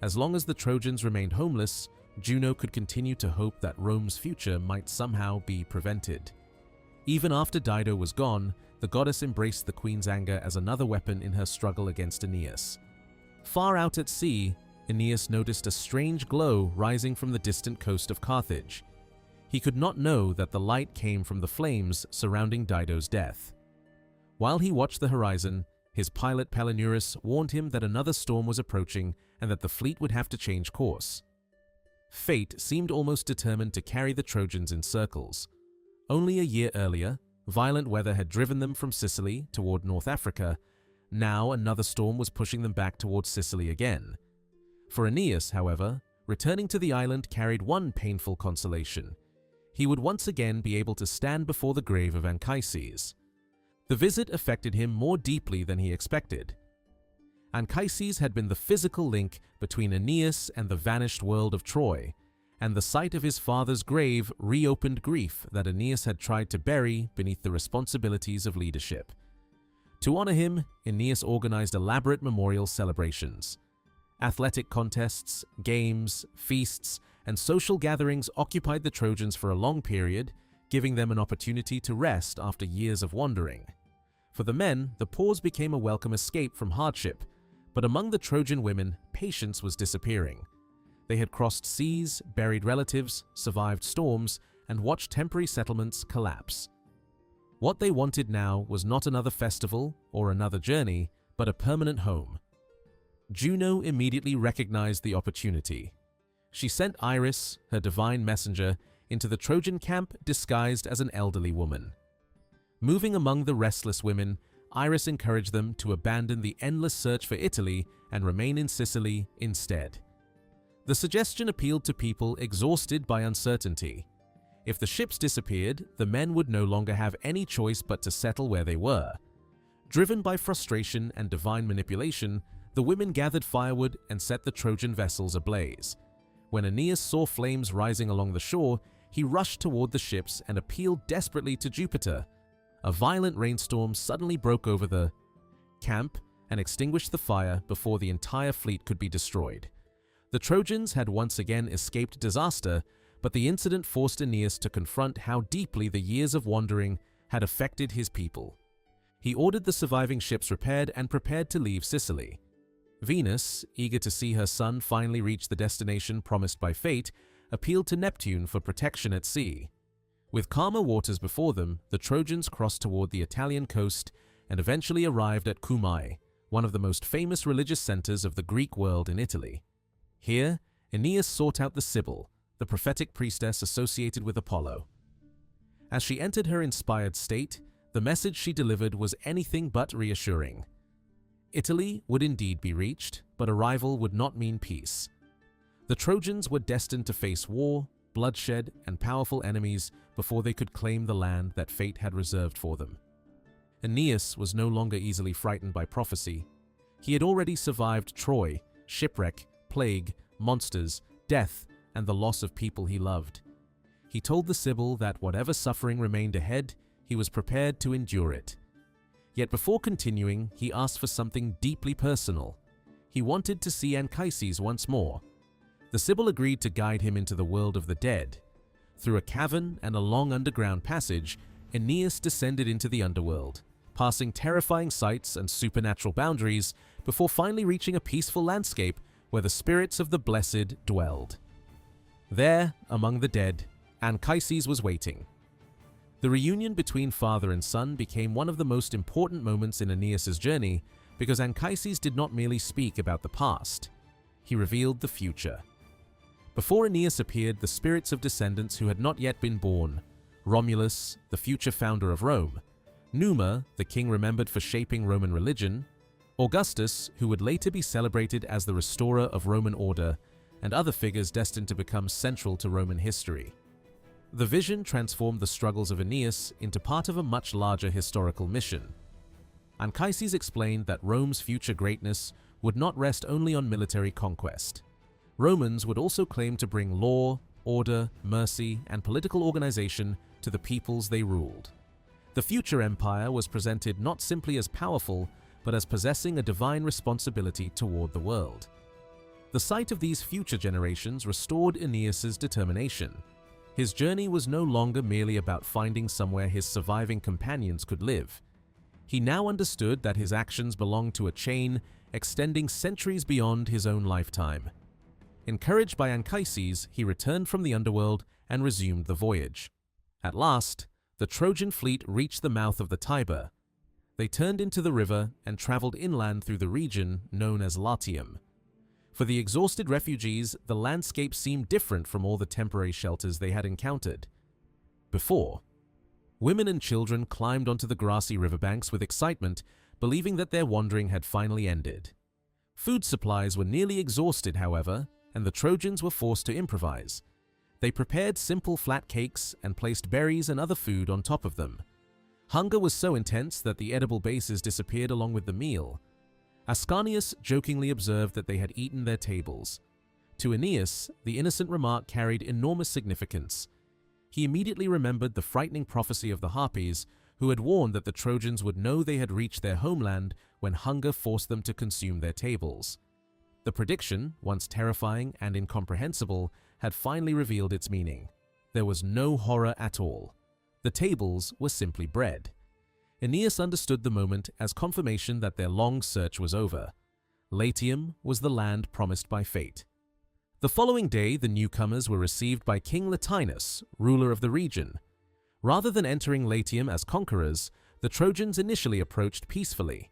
As long as the Trojans remained homeless, Juno could continue to hope that Rome's future might somehow be prevented. Even after Dido was gone, the goddess embraced the queen's anger as another weapon in her struggle against Aeneas. Far out at sea, Aeneas noticed a strange glow rising from the distant coast of Carthage. He could not know that the light came from the flames surrounding Dido's death. While he watched the horizon, his pilot Palinurus warned him that another storm was approaching and that the fleet would have to change course. Fate seemed almost determined to carry the Trojans in circles. Only a year earlier, violent weather had driven them from Sicily toward North Africa. Now another storm was pushing them back towards Sicily again. For Aeneas, however, returning to the island carried one painful consolation. He would once again be able to stand before the grave of Anchises. The visit affected him more deeply than he expected. Anchises had been the physical link between Aeneas and the vanished world of Troy, and the sight of his father's grave reopened grief that Aeneas had tried to bury beneath the responsibilities of leadership. To honor him, Aeneas organized elaborate memorial celebrations. Athletic contests, games, feasts, and social gatherings occupied the Trojans for a long period, giving them an opportunity to rest after years of wandering. For the men, the pause became a welcome escape from hardship, but among the Trojan women, patience was disappearing. They had crossed seas, buried relatives, survived storms, and watched temporary settlements collapse. What they wanted now was not another festival or another journey, but a permanent home. Juno immediately recognized the opportunity. She sent Iris, her divine messenger, into the Trojan camp disguised as an elderly woman. Moving among the restless women, Iris encouraged them to abandon the endless search for Italy and remain in Sicily instead. The suggestion appealed to people exhausted by uncertainty. If the ships disappeared, the men would no longer have any choice but to settle where they were. Driven by frustration and divine manipulation, the women gathered firewood and set the Trojan vessels ablaze. When Aeneas saw flames rising along the shore, he rushed toward the ships and appealed desperately to Jupiter. A violent rainstorm suddenly broke over the camp and extinguished the fire before the entire fleet could be destroyed. The Trojans had once again escaped disaster, but the incident forced Aeneas to confront how deeply the years of wandering had affected his people. He ordered the surviving ships repaired and prepared to leave Sicily. Venus, eager to see her son finally reach the destination promised by fate, appealed to Neptune for protection at sea. With calmer waters before them, the Trojans crossed toward the Italian coast and eventually arrived at Cumae, one of the most famous religious centers of the Greek world in Italy. Here, Aeneas sought out the Sibyl, the prophetic priestess associated with Apollo. As she entered her inspired state, the message she delivered was anything but reassuring. Italy would indeed be reached, but arrival would not mean peace. The Trojans were destined to face war, bloodshed, and powerful enemies before they could claim the land that fate had reserved for them. Aeneas was no longer easily frightened by prophecy. He had already survived Troy, shipwreck, plague, monsters, death, and the loss of people he loved. He told the Sibyl that whatever suffering remained ahead, he was prepared to endure it. Yet before continuing, he asked for something deeply personal. He wanted to see Anchises once more. The Sibyl agreed to guide him into the world of the dead. Through a cavern and a long underground passage, Aeneas descended into the underworld. passing terrifying sights and supernatural boundaries before finally reaching a peaceful landscape where the spirits of the blessed dwelled. There, among the dead, Anchises was waiting. The reunion between father and son became one of the most important moments in Aeneas's journey because Anchises did not merely speak about the past. He revealed the future. Before Aeneas appeared the spirits of descendants who had not yet been born: Romulus, the future founder of Rome; Numa, the king remembered for shaping Roman religion; Augustus, who would later be celebrated as the restorer of Roman order, and other figures destined to become central to Roman history. The vision transformed the struggles of Aeneas into part of a much larger historical mission. Anchises explained that Rome's future greatness would not rest only on military conquest. Romans would also claim to bring law, order, mercy, and political organization to the peoples they ruled. The future empire was presented not simply as powerful, but as possessing a divine responsibility toward the world. The sight of these future generations restored Aeneas's determination. His journey was no longer merely about finding somewhere his surviving companions could live. He now understood that his actions belonged to a chain extending centuries beyond his own lifetime. Encouraged by Anchises, he returned from the underworld and resumed the voyage. At last, the Trojan fleet reached the mouth of the Tiber. They turned into the river and traveled inland through the region known as Latium. For the exhausted refugees, the landscape seemed different from all the temporary shelters they had encountered before. Women and children climbed onto the grassy riverbanks with excitement, believing that their wandering had finally ended. Food supplies were nearly exhausted, however, and the Trojans were forced to improvise. They prepared simple flat cakes and placed berries and other food on top of them. Hunger was so intense that the edible bases disappeared along with the meal. Ascanius jokingly observed that they had eaten their tables. To Aeneas, the innocent remark carried enormous significance. He immediately remembered the frightening prophecy of the Harpies, who had warned that the Trojans would know they had reached their homeland when hunger forced them to consume their tables. The prediction, once terrifying and incomprehensible, had finally revealed its meaning. There was no horror at all. The tables were simply bread. Aeneas understood the moment as confirmation that their long search was over. Latium was the land promised by fate. The following day, the newcomers were received by King Latinus, ruler of the region. Rather than entering Latium as conquerors, the Trojans initially approached peacefully.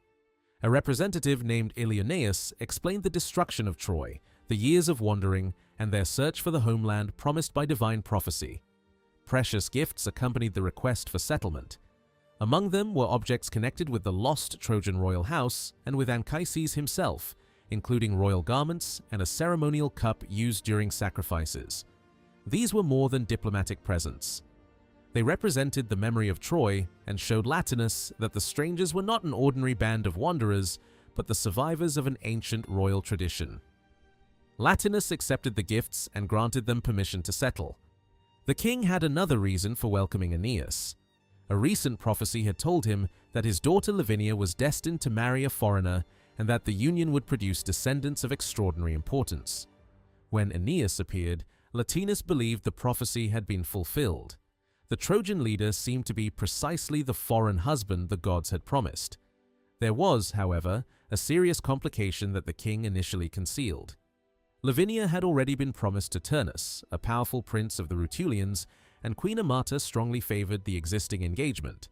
A representative named Ilioneus explained the destruction of Troy, the years of wandering, and their search for the homeland promised by divine prophecy. Precious gifts accompanied the request for settlement. Among them were objects connected with the lost Trojan royal house and with Anchises himself, including royal garments and a ceremonial cup used during sacrifices. These were more than diplomatic presents. They represented the memory of Troy and showed Latinus that the strangers were not an ordinary band of wanderers, but the survivors of an ancient royal tradition. Latinus accepted the gifts and granted them permission to settle. The king had another reason for welcoming Aeneas. A recent prophecy had told him that his daughter Lavinia was destined to marry a foreigner and that the union would produce descendants of extraordinary importance. When Aeneas appeared, Latinus believed the prophecy had been fulfilled. The Trojan leader seemed to be precisely the foreign husband the gods had promised. There was, however, a serious complication that the king initially concealed. Lavinia had already been promised to Turnus, a powerful prince of the Rutulians, and Queen Amata strongly favored the existing engagement.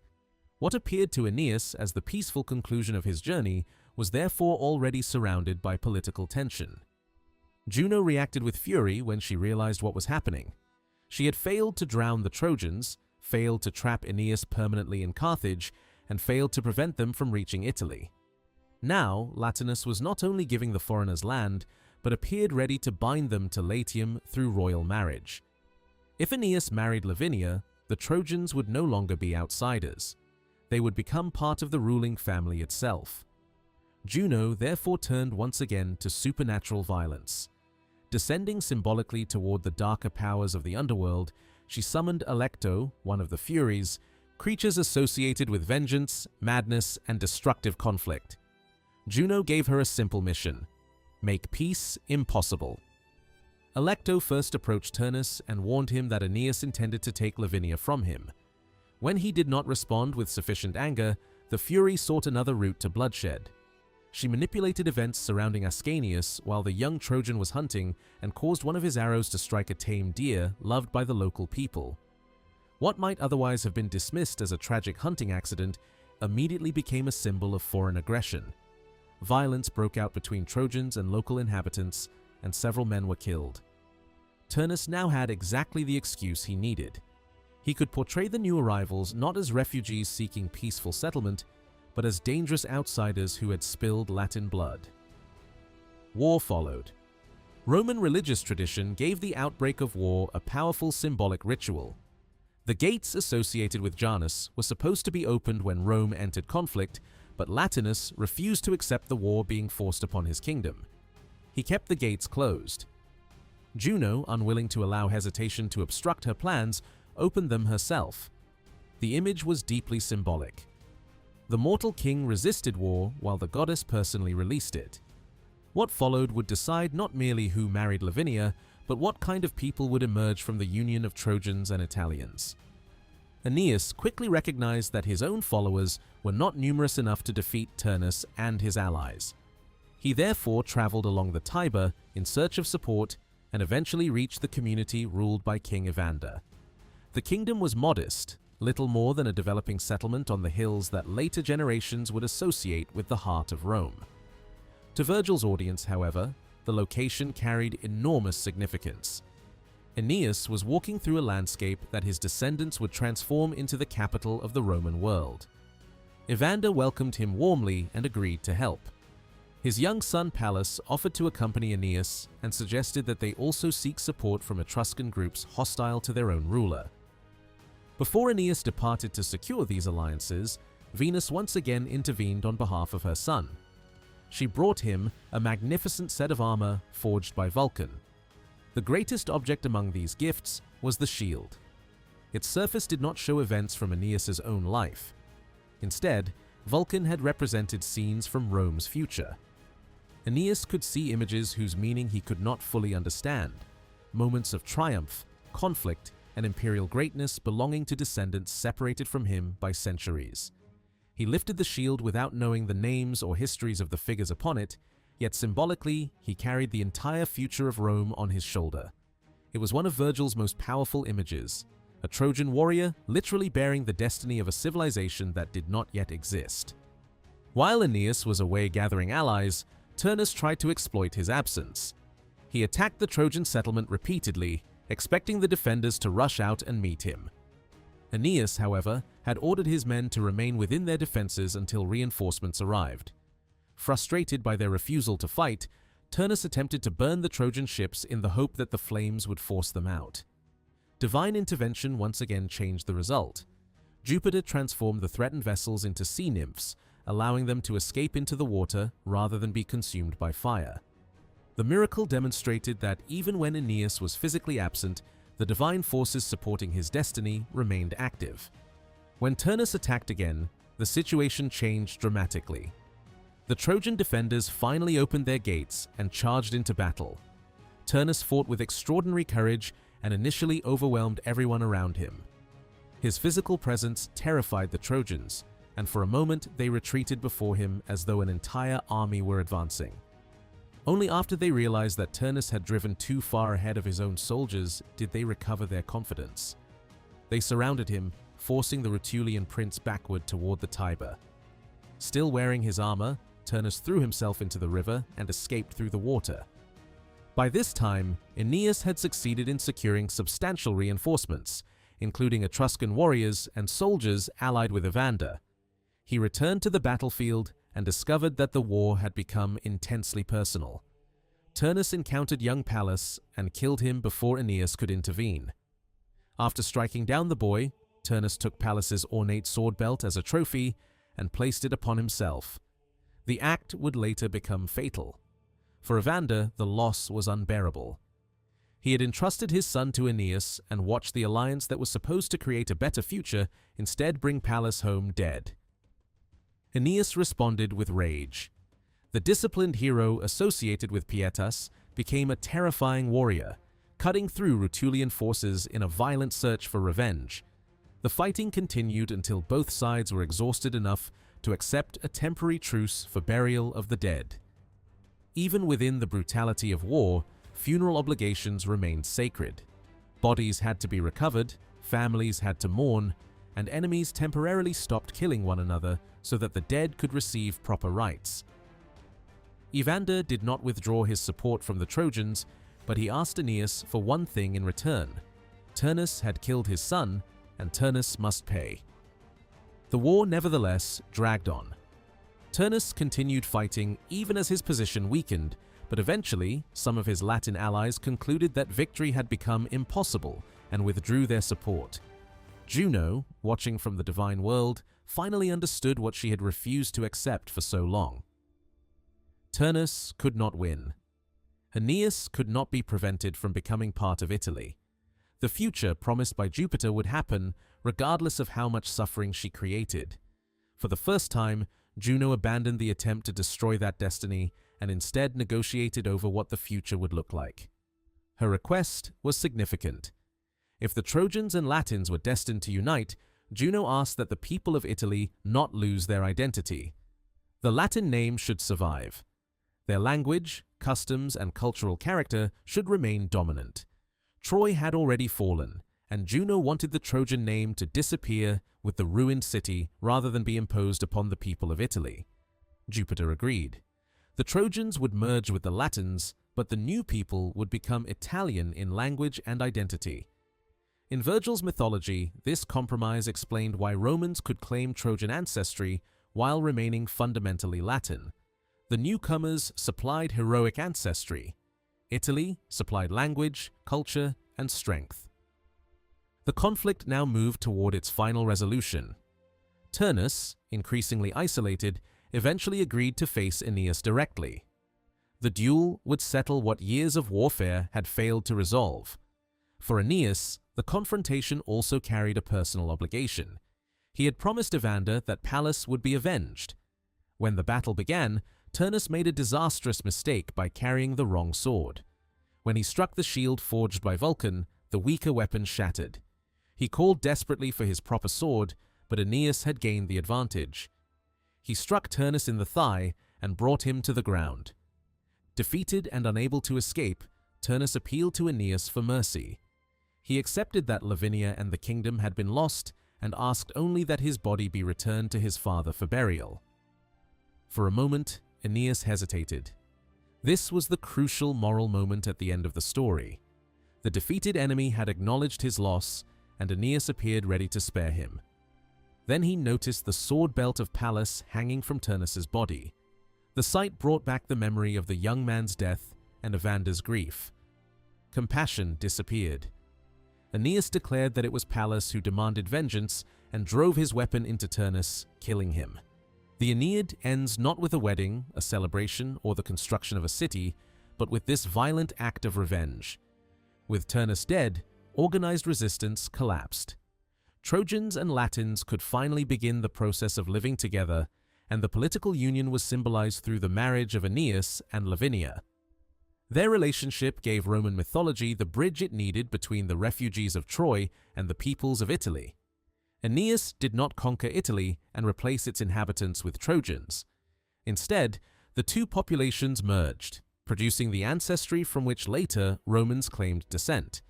What appeared to Aeneas as the peaceful conclusion of his journey was therefore already surrounded by political tension. Juno reacted with fury when she realized what was happening. She had failed to drown the Trojans, failed to trap Aeneas permanently in Carthage, and failed to prevent them from reaching Italy. Now, Latinus was not only giving the foreigners land, but appeared ready to bind them to Latium through royal marriage. If Aeneas married Lavinia, the Trojans would no longer be outsiders. They would become part of the ruling family itself. Juno therefore turned once again to supernatural violence. Descending symbolically toward the darker powers of the underworld, she summoned Alecto, one of the Furies, creatures associated with vengeance, madness, and destructive conflict. Juno gave her a simple mission: make peace impossible. Alecto first approached Turnus and warned him that Aeneas intended to take Lavinia from him. When he did not respond with sufficient anger, the Fury sought another route to bloodshed. She manipulated events surrounding Ascanius while the young Trojan was hunting and caused one of his arrows to strike a tame deer loved by the local people. What might otherwise have been dismissed as a tragic hunting accident immediately became a symbol of foreign aggression. Violence broke out between Trojans and local inhabitants, and several men were killed. Turnus now had exactly the excuse he needed. He could portray the new arrivals not as refugees seeking peaceful settlement, but as dangerous outsiders who had spilled Latin blood. War followed. Roman religious tradition gave the outbreak of war a powerful symbolic ritual. The gates associated with Janus were supposed to be opened when Rome entered conflict, but Latinus refused to accept the war being forced upon his kingdom. He kept the gates closed. Juno, unwilling to allow hesitation to obstruct her plans, opened them herself. The image was deeply symbolic. The mortal king resisted war while the goddess personally released it. What followed would decide not merely who married Lavinia, but what kind of people would emerge from the union of Trojans and Italians. Aeneas quickly recognized that his own followers were not numerous enough to defeat Turnus and his allies. He therefore traveled along the Tiber in search of support and eventually reached the community ruled by King Evander. The kingdom was modest, little more than a developing settlement on the hills that later generations would associate with the heart of Rome. To Virgil's audience, however, the location carried enormous significance. Aeneas was walking through a landscape that his descendants would transform into the capital of the Roman world. Evander welcomed him warmly and agreed to help. His young son Pallas offered to accompany Aeneas and suggested that they also seek support from Etruscan groups hostile to their own ruler. Before Aeneas departed to secure these alliances, Venus once again intervened on behalf of her son. She brought him a magnificent set of armor forged by Vulcan. The greatest object among these gifts was the shield. Its surface did not show events from Aeneas's own life. Instead, Vulcan had represented scenes from Rome's future. Aeneas could see images whose meaning he could not fully understand, moments of triumph, conflict, and imperial greatness belonging to descendants separated from him by centuries. He lifted the shield without knowing the names or histories of the figures upon it, yet symbolically, he carried the entire future of Rome on his shoulder. It was one of Virgil's most powerful images, a Trojan warrior literally bearing the destiny of a civilization that did not yet exist. While Aeneas was away gathering allies, Turnus tried to exploit his absence. He attacked the Trojan settlement repeatedly, expecting the defenders to rush out and meet him. Aeneas, however, had ordered his men to remain within their defenses until reinforcements arrived. Frustrated by their refusal to fight, Turnus attempted to burn the Trojan ships in the hope that the flames would force them out. Divine intervention once again changed the result. Jupiter transformed the threatened vessels into sea nymphs, allowing them to escape into the water rather than be consumed by fire. The miracle demonstrated that even when Aeneas was physically absent, the divine forces supporting his destiny remained active. When Turnus attacked again, the situation changed dramatically. The Trojan defenders finally opened their gates and charged into battle. Turnus fought with extraordinary courage and initially overwhelmed everyone around him. His physical presence terrified the Trojans, and for a moment they retreated before him as though an entire army were advancing. Only after they realized that Turnus had driven too far ahead of his own soldiers did they recover their confidence. They surrounded him, forcing the Rutulian prince backward toward the Tiber. Still wearing his armor, Turnus threw himself into the river and escaped through the water. By this time, Aeneas had succeeded in securing substantial reinforcements, including Etruscan warriors and soldiers allied with Evander. He returned to the battlefield and discovered that the war had become intensely personal. Turnus encountered young Pallas and killed him before Aeneas could intervene. After striking down the boy, Turnus took Pallas's ornate sword belt as a trophy and placed it upon himself. The act would later become fatal. For Evander, the loss was unbearable. He had entrusted his son to Aeneas and watched the alliance that was supposed to create a better future instead bring Pallas home dead. Aeneas responded with rage. The disciplined hero associated with Pietas became a terrifying warrior, cutting through Rutulian forces in a violent search for revenge. The fighting continued until both sides were exhausted enough to accept a temporary truce for burial of the dead. Even within the brutality of war, funeral obligations remained sacred. Bodies had to be recovered, families had to mourn, and enemies temporarily stopped killing one another so that the dead could receive proper rites. Evander did not withdraw his support from the Trojans, but he asked Aeneas for one thing in return. Turnus had killed his son, and Turnus must pay. The war, nevertheless, dragged on. Turnus continued fighting even as his position weakened, but eventually some of his Latin allies concluded that victory had become impossible and withdrew their support. Juno, watching from the divine world, finally understood what she had refused to accept for so long. Turnus could not win. Aeneas could not be prevented from becoming part of Italy. The future promised by Jupiter would happen regardless of how much suffering she created. For the first time, Juno abandoned the attempt to destroy that destiny and instead negotiated over what the future would look like. Her request was significant. If the Trojans and Latins were destined to unite, Juno asked that the people of Italy not lose their identity. The Latin name should survive. Their language, customs, and cultural character should remain dominant. Troy had already fallen, and Juno wanted the Trojan name to disappear with the ruined city rather than be imposed upon the people of Italy. Jupiter agreed. The Trojans would merge with the Latins, but the new people would become Italian in language and identity. In Virgil's mythology, this compromise explained why Romans could claim Trojan ancestry while remaining fundamentally Latin. The newcomers supplied heroic ancestry. Italy supplied language, culture, and strength. The conflict now moved toward its final resolution. Turnus, increasingly isolated, eventually agreed to face Aeneas directly. The duel would settle what years of warfare had failed to resolve. For Aeneas, the confrontation also carried a personal obligation. He had promised Evander that Pallas would be avenged. When the battle began, Turnus made a disastrous mistake by carrying the wrong sword. When he struck the shield forged by Vulcan, the weaker weapon shattered. He called desperately for his proper sword, but Aeneas had gained the advantage. He struck Turnus in the thigh and brought him to the ground. Defeated and unable to escape, Turnus appealed to Aeneas for mercy. He accepted that Lavinia and the kingdom had been lost and asked only that his body be returned to his father for burial. For a moment, Aeneas hesitated. This was the crucial moral moment at the end of the story. The defeated enemy had acknowledged his loss, and Aeneas appeared ready to spare him. Then he noticed the sword belt of Pallas hanging from Turnus's body. The sight brought back the memory of the young man's death and Evander's grief. Compassion disappeared. Aeneas declared that it was Pallas who demanded vengeance and drove his weapon into Turnus, killing him. The Aeneid ends not with a wedding, a celebration, or the construction of a city, but with this violent act of revenge. With Turnus dead, organized resistance collapsed. Trojans and Latins could finally begin the process of living together, and the political union was symbolized through the marriage of Aeneas and Lavinia. Their relationship gave Roman mythology the bridge it needed between the refugees of Troy and the peoples of Italy. Aeneas did not conquer Italy and replace its inhabitants with Trojans. Instead, the two populations merged, producing the ancestry from which later Romans claimed descent.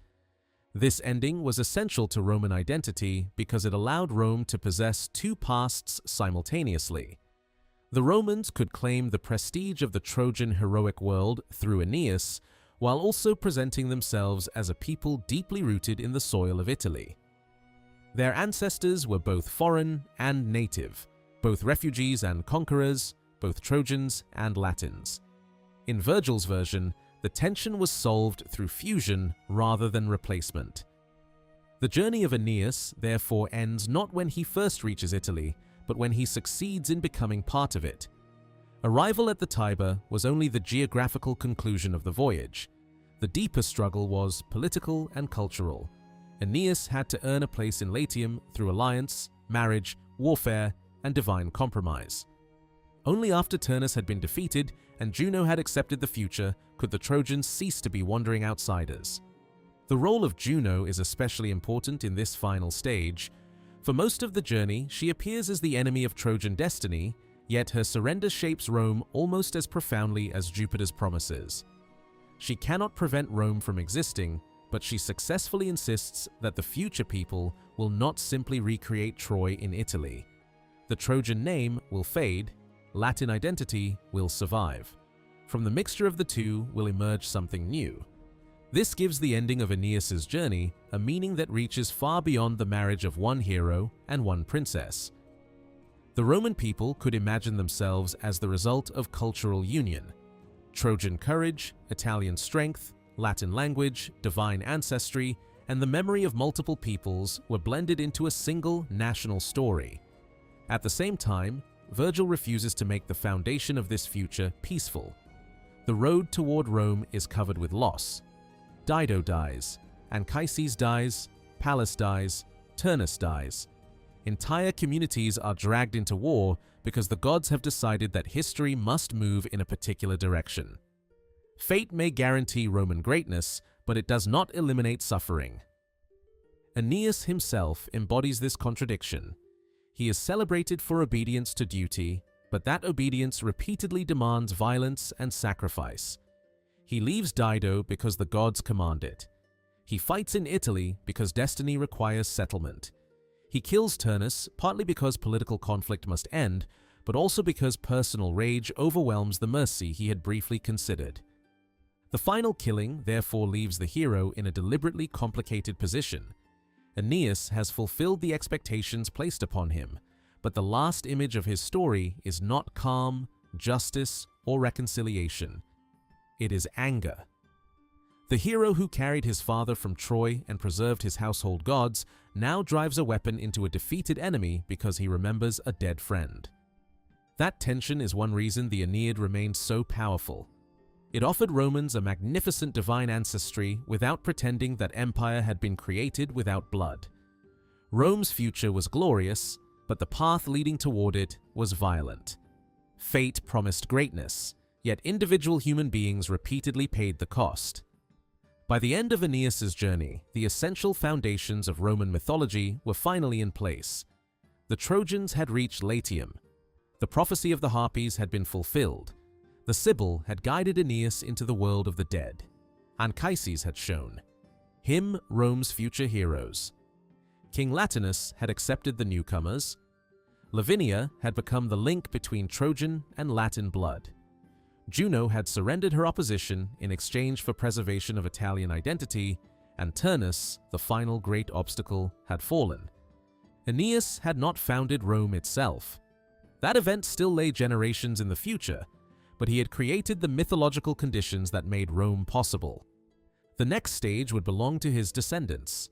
This ending was essential to Roman identity because it allowed Rome to possess two pasts simultaneously. The Romans could claim the prestige of the Trojan heroic world through Aeneas, while also presenting themselves as a people deeply rooted in the soil of Italy. Their ancestors were both foreign and native, both refugees and conquerors, both Trojans and Latins. In Virgil's version, the tension was solved through fusion rather than replacement. The journey of Aeneas therefore ends not when he first reaches Italy, but when he succeeds in becoming part of it. Arrival at the Tiber was only the geographical conclusion of the voyage. The deeper struggle was political and cultural. Aeneas had to earn a place in Latium through alliance, marriage, warfare, and divine compromise. Only after Turnus had been defeated and Juno had accepted the future could the Trojans cease to be wandering outsiders. The role of Juno is especially important in this final stage. For most of the journey, she appears as the enemy of Trojan destiny, yet her surrender shapes Rome almost as profoundly as Jupiter's promises. She cannot prevent Rome from existing, but she successfully insists that the future people will not simply recreate Troy in Italy. The Trojan name will fade, Latin identity will survive. From the mixture of the two will emerge something new. This gives the ending of Aeneas's journey a meaning that reaches far beyond the marriage of one hero and one princess. The Roman people could imagine themselves as the result of cultural union. Trojan courage, Italian strength, Latin language, divine ancestry, and the memory of multiple peoples were blended into a single national story. At the same time, Virgil refuses to make the foundation of this future peaceful. The road toward Rome is covered with loss. Dido dies, Anchises dies, Pallas dies, Turnus dies. Entire communities are dragged into war because the gods have decided that history must move in a particular direction. Fate may guarantee Roman greatness, but it does not eliminate suffering. Aeneas himself embodies this contradiction. He is celebrated for obedience to duty, but that obedience repeatedly demands violence and sacrifice. He leaves Dido because the gods command it. He fights in Italy because destiny requires settlement. He kills Turnus partly because political conflict must end, but also because personal rage overwhelms the mercy he had briefly considered. The final killing therefore leaves the hero in a deliberately complicated position. Aeneas has fulfilled the expectations placed upon him, but the last image of his story is not calm, justice, or reconciliation. It is anger. The hero who carried his father from Troy and preserved his household gods now drives a weapon into a defeated enemy because he remembers a dead friend. That tension is one reason the Aeneid remained so powerful. It offered Romans a magnificent divine ancestry without pretending that empire had been created without blood. Rome's future was glorious, but the path leading toward it was violent. Fate promised greatness, yet individual human beings repeatedly paid the cost. By the end of Aeneas's journey, the essential foundations of Roman mythology were finally in place. The Trojans had reached Latium. The prophecy of the Harpies had been fulfilled. The Sibyl had guided Aeneas into the world of the dead. Anchises had shown him Rome's future heroes. King Latinus had accepted the newcomers. Lavinia had become the link between Trojan and Latin blood. Juno had surrendered her opposition in exchange for preservation of Italian identity, and Turnus, the final great obstacle, had fallen. Aeneas had not founded Rome itself. That event still lay generations in the future, but he had created the mythological conditions that made Rome possible. The next stage would belong to his descendants.